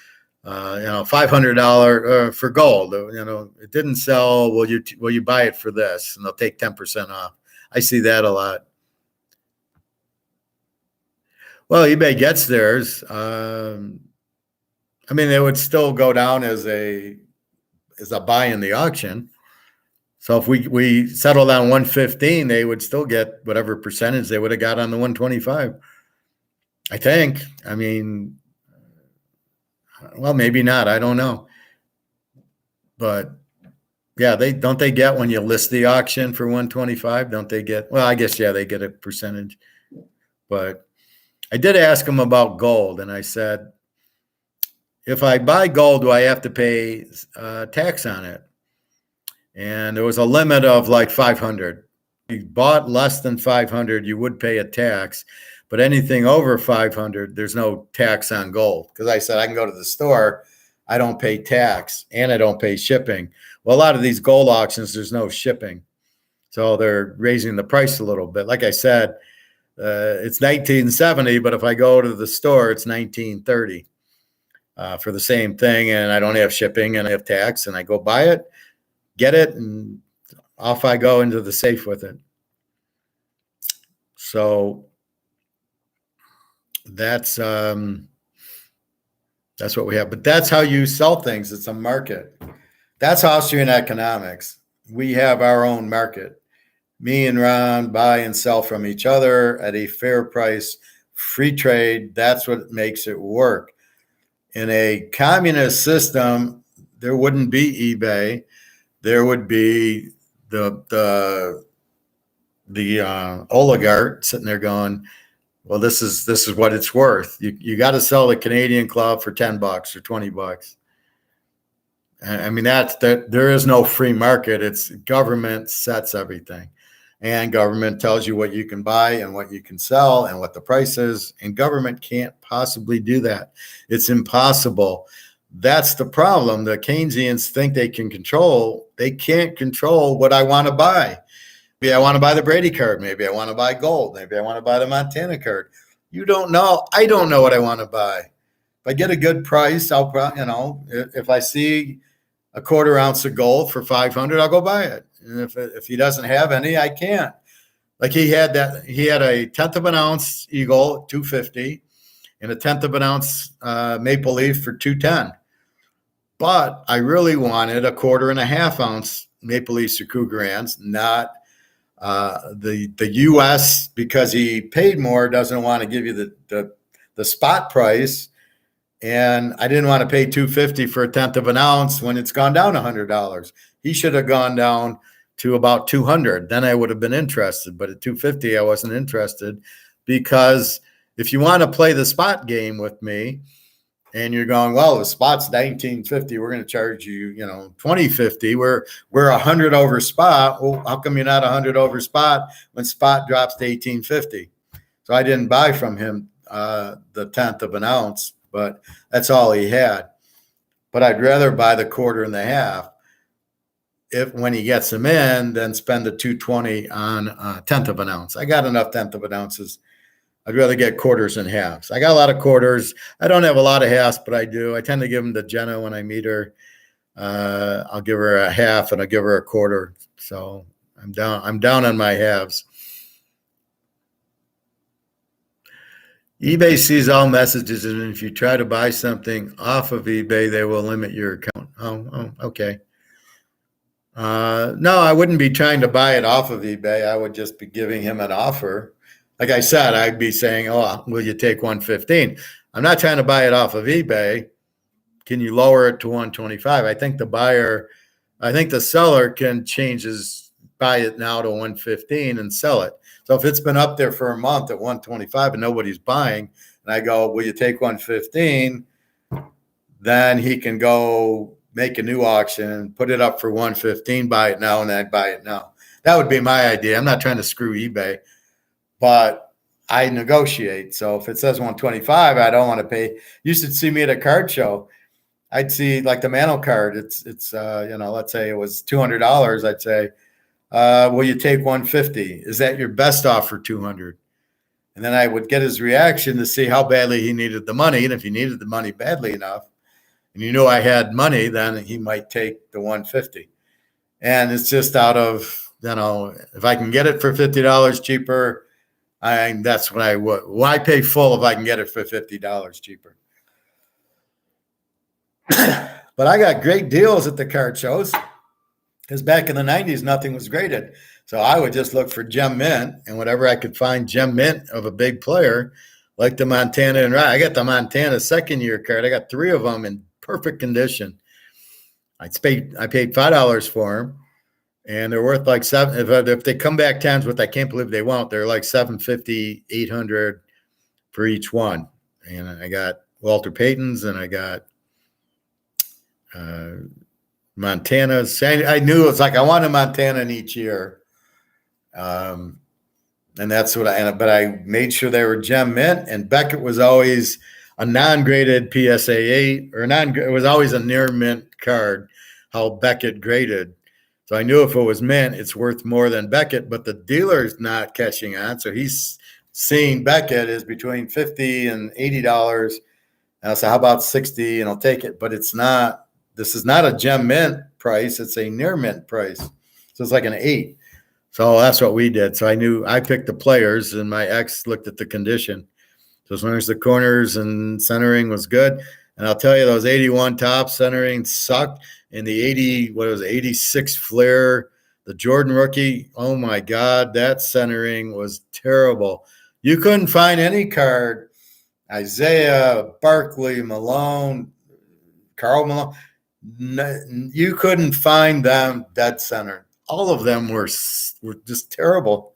$500 for gold. It didn't sell. Will you buy it for this? And they'll take 10% off. I see that a lot. Well, eBay gets theirs. They would still go down as a buy in the auction. So if we settled on 115, they would still get whatever percentage they would have got on the 125. I think. Well, maybe not. I don't know. But yeah, they get when you list the auction for 125, don't they get? Well, I guess yeah, they get a percentage. But I did ask them about gold, and I said, if I buy gold, do I have to pay tax on it? And there was a limit of like 500. If you bought less than 500, you would pay a tax, but anything over 500, there's no tax on gold. Because I said I can go to the store, I don't pay tax, and I don't pay shipping. Well, a lot of these gold auctions, there's no shipping, so they're raising the price a little bit. Like I said, it's 1970, but if I go to the store, it's 1930 for the same thing, and I don't have shipping and I have tax, and I go buy it, get it, and off I go into the safe with it. So that's what we have. But that's how you sell things. It's a market. That's Austrian economics. We have our own market. Me and Ron buy and sell from each other at a fair price, free trade. That's what makes it work. In a communist system, there wouldn't be eBay. There would be the oligarch sitting there going, well, this is what it's worth. You got to sell the Canadian club for $10 or $20. There is no free market. It's government sets everything, and government tells you what you can buy and what you can sell and what the price is. And government can't possibly do that. It's impossible. That's the problem. The Keynesians think they can control. They can't control what I want to buy. Maybe I want to buy the Brady card. Maybe I want to buy gold. Maybe I want to buy the Montana card. You don't know. I don't know what I want to buy. If I get a good price, I'll probably, if I see a quarter ounce of gold for 500, I'll go buy it. And if he doesn't have any, I can't. Like he had a 10th of an ounce eagle, 250, and a 10th of an ounce maple leaf for 210. But I really wanted a 1/4 ounce maple leafs or Cougarans, not the U.S., because he paid more, doesn't want to give you the spot price. And I didn't want to pay $250 for a 10th of an ounce when it's gone down $100. He should have gone down to about $200. Then I would have been interested. But at $250, I wasn't interested, because if you want to play the spot game with me and you're going, well, the spot's $19.50, we're going to charge you, $20.50. We're 100 over spot. Well, how come you're not 100 over spot when spot drops to $18.50? So I didn't buy from him the 10th of an ounce. But that's all he had. But I'd rather buy the 1/4 when he gets them in than spend the $220 on a 10th of an ounce. I got enough 10th of an ounces. I'd rather get quarters and halves. I got a lot of quarters. I don't have a lot of halves, but I do. I tend to give them to Jenna when I meet her. I'll give her a half and I'll give her a quarter. So I'm down on my halves. eBay sees all messages, and if you try to buy something off of eBay, they will limit your account. Oh, okay. No, I wouldn't be trying to buy it off of eBay. I would just be giving him an offer. Like I said, I'd be saying, oh, will you take 115? I'm not trying to buy it off of eBay. Can you lower it to 125? I think the seller can buy it now to 115 and sell it. So if it's been up there for a month at 125 and nobody's buying, and I go, will you take 115? Then he can go make a new auction and put it up for 115, buy it now, and I'd buy it now. That would be my idea. I'm not trying to screw eBay, but I negotiate. So if it says 125, I don't want to pay. You should see me at a card show. I'd see like the Mano card. It's let's say it was $200. I'd say, will you take 150? Is that your best offer, 200? And then I would get his reaction to see how badly he needed the money. And if he needed the money badly enough, and you knew I had money, then he might take the 150. And it's just out of, if I can get it for $50 cheaper, that's what I would. Why pay full if I can get it for $50 cheaper? But I got great deals at the card shows because back in the 90s, nothing was graded. So I would just look for gem mint, and whatever I could find gem mint of a big player, like the Montana and I got the Montana second-year card. I got 3 of them in perfect condition. I paid $5 for them, and they're worth like $7. If they come back times, which I can't believe they won't, they're like $750, $800 for each one. And I got Walter Payton's, and I got Montana's. I knew it was like I wanted Montana in each year. And that's what but I made sure they were gem mint, and Beckett was always a non-graded PSA 8 or it was always a near mint card, how Beckett graded. So I knew if it was mint, it's worth more than Beckett, but the dealer's not catching on. So he's seeing Beckett is between $50 and $80. And I said, how about 60? And I'll take it. But it's not, this is not a gem mint price. It's a near mint price. So it's like an 8. So that's what we did. So I knew I picked the players, and my ex looked at the condition. So as long as the corners and centering was good, and I'll tell you, those 81 top centering sucked. And the 86 Flair, the Jordan rookie, oh my God, that centering was terrible. You couldn't find any card, Isaiah, Barkley, Malone, Karl Malone, you couldn't find them dead center. All of them were just terrible.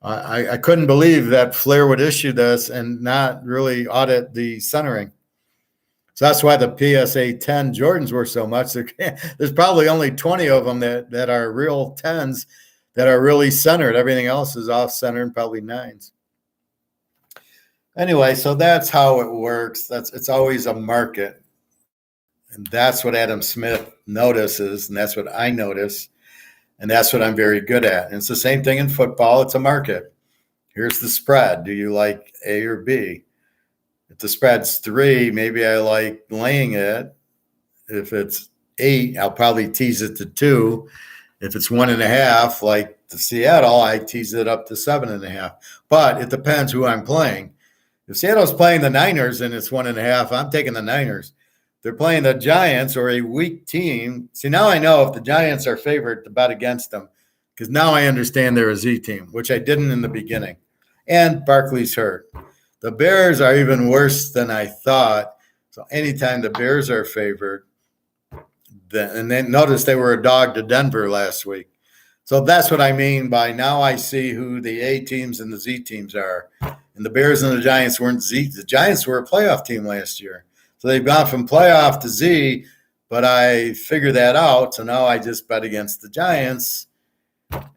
I couldn't believe that Flair would issue this and not really audit the centering. So that's why the PSA 10 Jordans were so much. There's probably only 20 of them that are real 10s that are really centered. Everything else is off centered, probably 9s. Anyway, so that's how it works. It's always a market. And that's what Adam Smith notices, and that's what I notice. And that's what I'm very good at. And it's the same thing in football. It's a market. Here's the spread. Do you like A or B? If the spread's 3, maybe I like laying it. If it's 8, I'll probably tease it to 2. If it's 1.5, like the Seattle, I tease it up to 7.5. But it depends who I'm playing. If Seattle's playing the Niners and it's 1.5, I'm taking the Niners. They're playing the Giants or a weak team. See, now I know if the Giants are favored to bet against them, because now I understand they're a Z team, which I didn't in the beginning. And Barkley's hurt. The Bears are even worse than I thought. So anytime the Bears are favored, and then notice they were a dog to Denver last week. So that's what I mean by now I see who the A teams and the Z teams are. And the Bears and the Giants weren't Z. The Giants were a playoff team last year. So they've gone from playoff to Z, but I figured that out. So now I just bet against the Giants,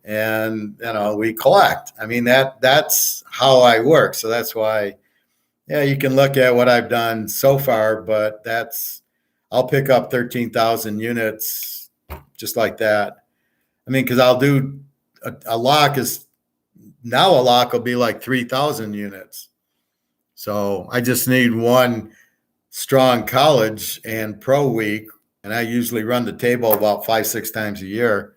and we collect. I mean, that's how I work. So that's why, you can look at what I've done so far, but I'll pick up 13,000 units just like that. I mean, because I'll do a lock will be like 3,000 units. So I just need one strong college and pro week, and I usually run the table about 5-6 times a year,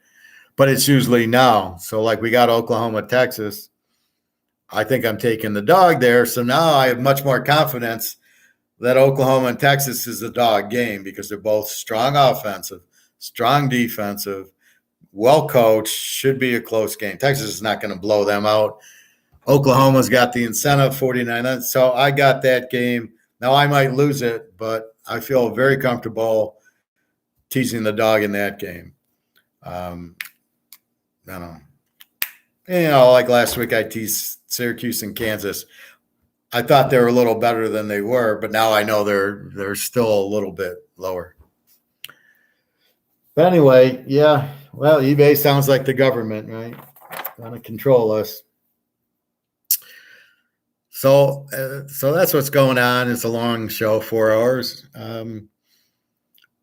but it's usually now. So like we got Oklahoma, Texas. I think I'm taking the dog there. So now I have much more confidence that Oklahoma and Texas is a dog game because they're both strong offensive, strong defensive, well coached, should be a close game. Texas is not going to blow them out. Oklahoma's got the incentive, 49. So I got that game. Now, I might lose it, but I feel very comfortable teasing the dog in that game. I don't know. Like last week, I teased Syracuse and Kansas. I thought they were a little better than they were, but now I know they're still a little bit lower. But anyway, Well, eBay sounds like the government, right? Trying to control us. So that's what's going on. It's a long show, 4 hours.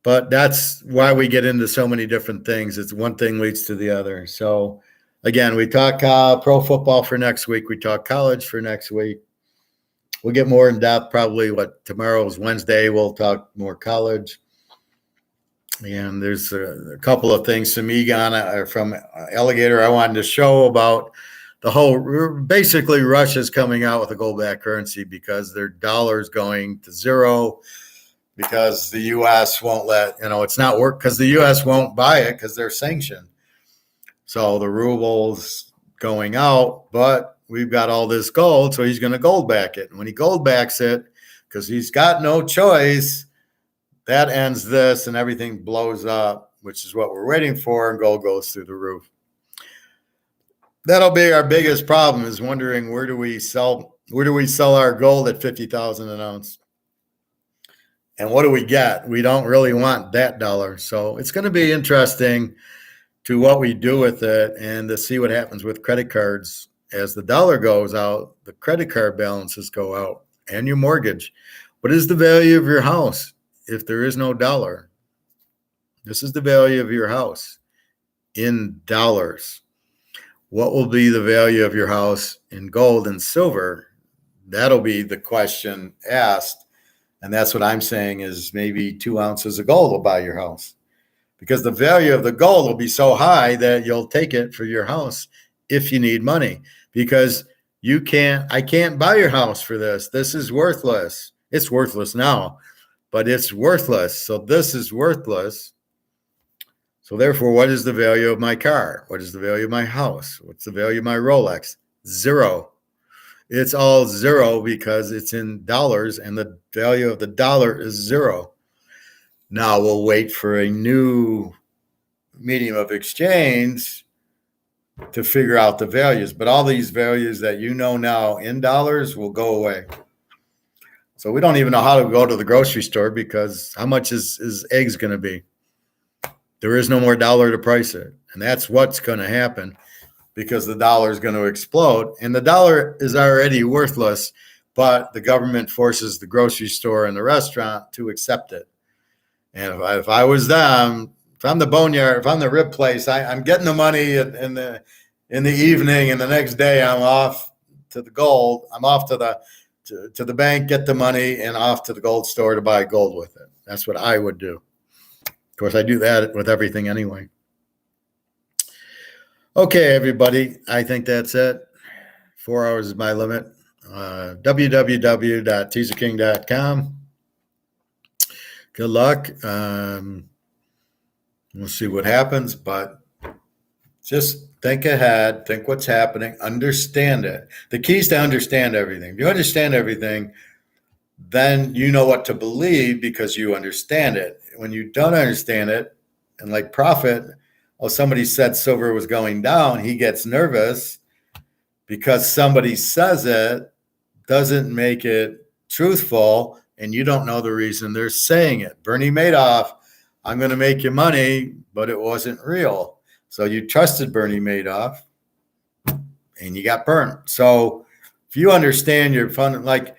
But that's why we get into so many different things. It's one thing leads to the other. So again, we talk pro football for next week. We talk college for next week. We'll get more in depth probably tomorrow's Wednesday. We'll talk more college. And there's a couple of things from Alligator I wanted to show about the whole, basically Russia's coming out with a gold-backed currency because their dollar's going to zero because the U.S. won't it's not work because the U.S. won't buy it because they're sanctioned. So the ruble's going out, but we've got all this gold, so he's going to gold back it. And when he gold backs it, because he's got no choice, that ends this and everything blows up, which is what we're waiting for, and gold goes through the roof. That'll be our biggest problem, is wondering where do we sell our gold at 50,000 an ounce? And what do we get? We don't really want that dollar. So it's going to be interesting to what we do with it and to see what happens with credit cards. As the dollar goes out, the credit card balances go out, and your mortgage. What is the value of your house if there is no dollar? This is the value of your house in dollars. What will be the value of your house in gold and silver? That'll be the question asked. And that's what I'm saying, is maybe 2 ounces of gold will buy your house, because the value of the gold will be so high that you'll take it for your house if you need money, because I can't buy your house for this. This is worthless. It's worthless now, but it's worthless. So this is worthless. So therefore, what is the value of my car? What is the value of my house? What's the value of my Rolex? Zero. It's all zero because it's in dollars, and the value of the dollar is zero. Now we'll wait for a new medium of exchange to figure out the values. But all these values that you know now in dollars will go away. So we don't even know how to go to the grocery store, because how much is eggs going to be? There is no more dollar to price it. And that's what's going to happen, because the dollar is going to explode. And the dollar is already worthless, but the government forces the grocery store and the restaurant to accept it. And if I was them, if I'm the boneyard, if I'm the rib place, I'm getting the money in the evening, and the next day I'm off to the gold. I'm off to the bank, get the money, and off to the gold store to buy gold with it. That's what I would do. Of course, I do that with everything anyway. Okay, everybody, I think that's it. 4 hours is my limit. www.teaserking.com. Good luck. We'll see what happens, but just think ahead, think what's happening, understand it. The key is to understand everything. If you understand everything, then you know what to believe because you understand it. When you don't understand it, and like Prophet, somebody said silver was going down, he gets nervous because somebody says it, doesn't make it truthful, and you don't know the reason they're saying it. Bernie Madoff, I'm going to make you money, but it wasn't real. So you trusted Bernie Madoff and you got burned. So if you understand your fund, like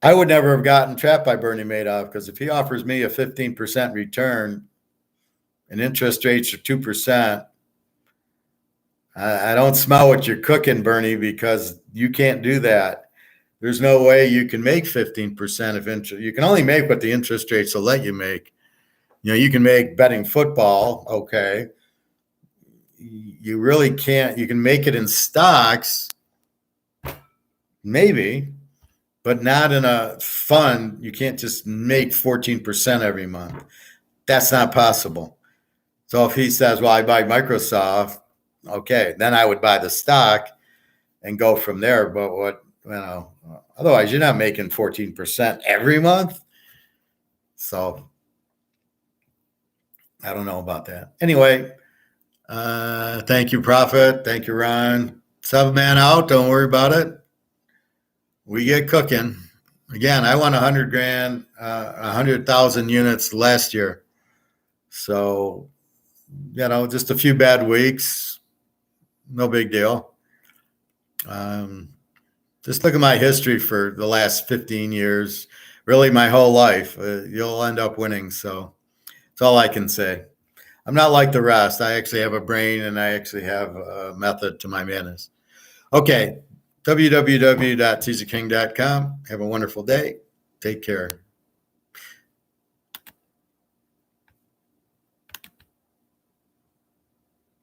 I would never have gotten trapped by Bernie Madoff, because if he offers me a 15% return and interest rates are 2%, I don't smell what you're cooking, Bernie, because you can't do that. There's no way you can make 15% of interest. You can only make what the interest rates will let you make. You know, you can make betting football, okay. You really can't. You can make it in stocks, maybe, but not in a fund. You can't just make 14% every month. That's not possible. So if he says, well, I buy Microsoft, okay, then I would buy the stock and go from there. But otherwise you're not making 14% every month. So I don't know about that. Anyway, thank you, Prophet. Thank you, Ron. 7-man out. Don't worry about it. We get cooking. Again, I won 100 grand, 100,000 units last year. So just a few bad weeks. No big deal. Just look at my history for the last 15 years, really my whole life. You'll end up winning. So that's all I can say. I'm not like the rest. I actually have a brain and I actually have a method to my madness. Okay. www.teaserking.com. Have a wonderful day. Take care.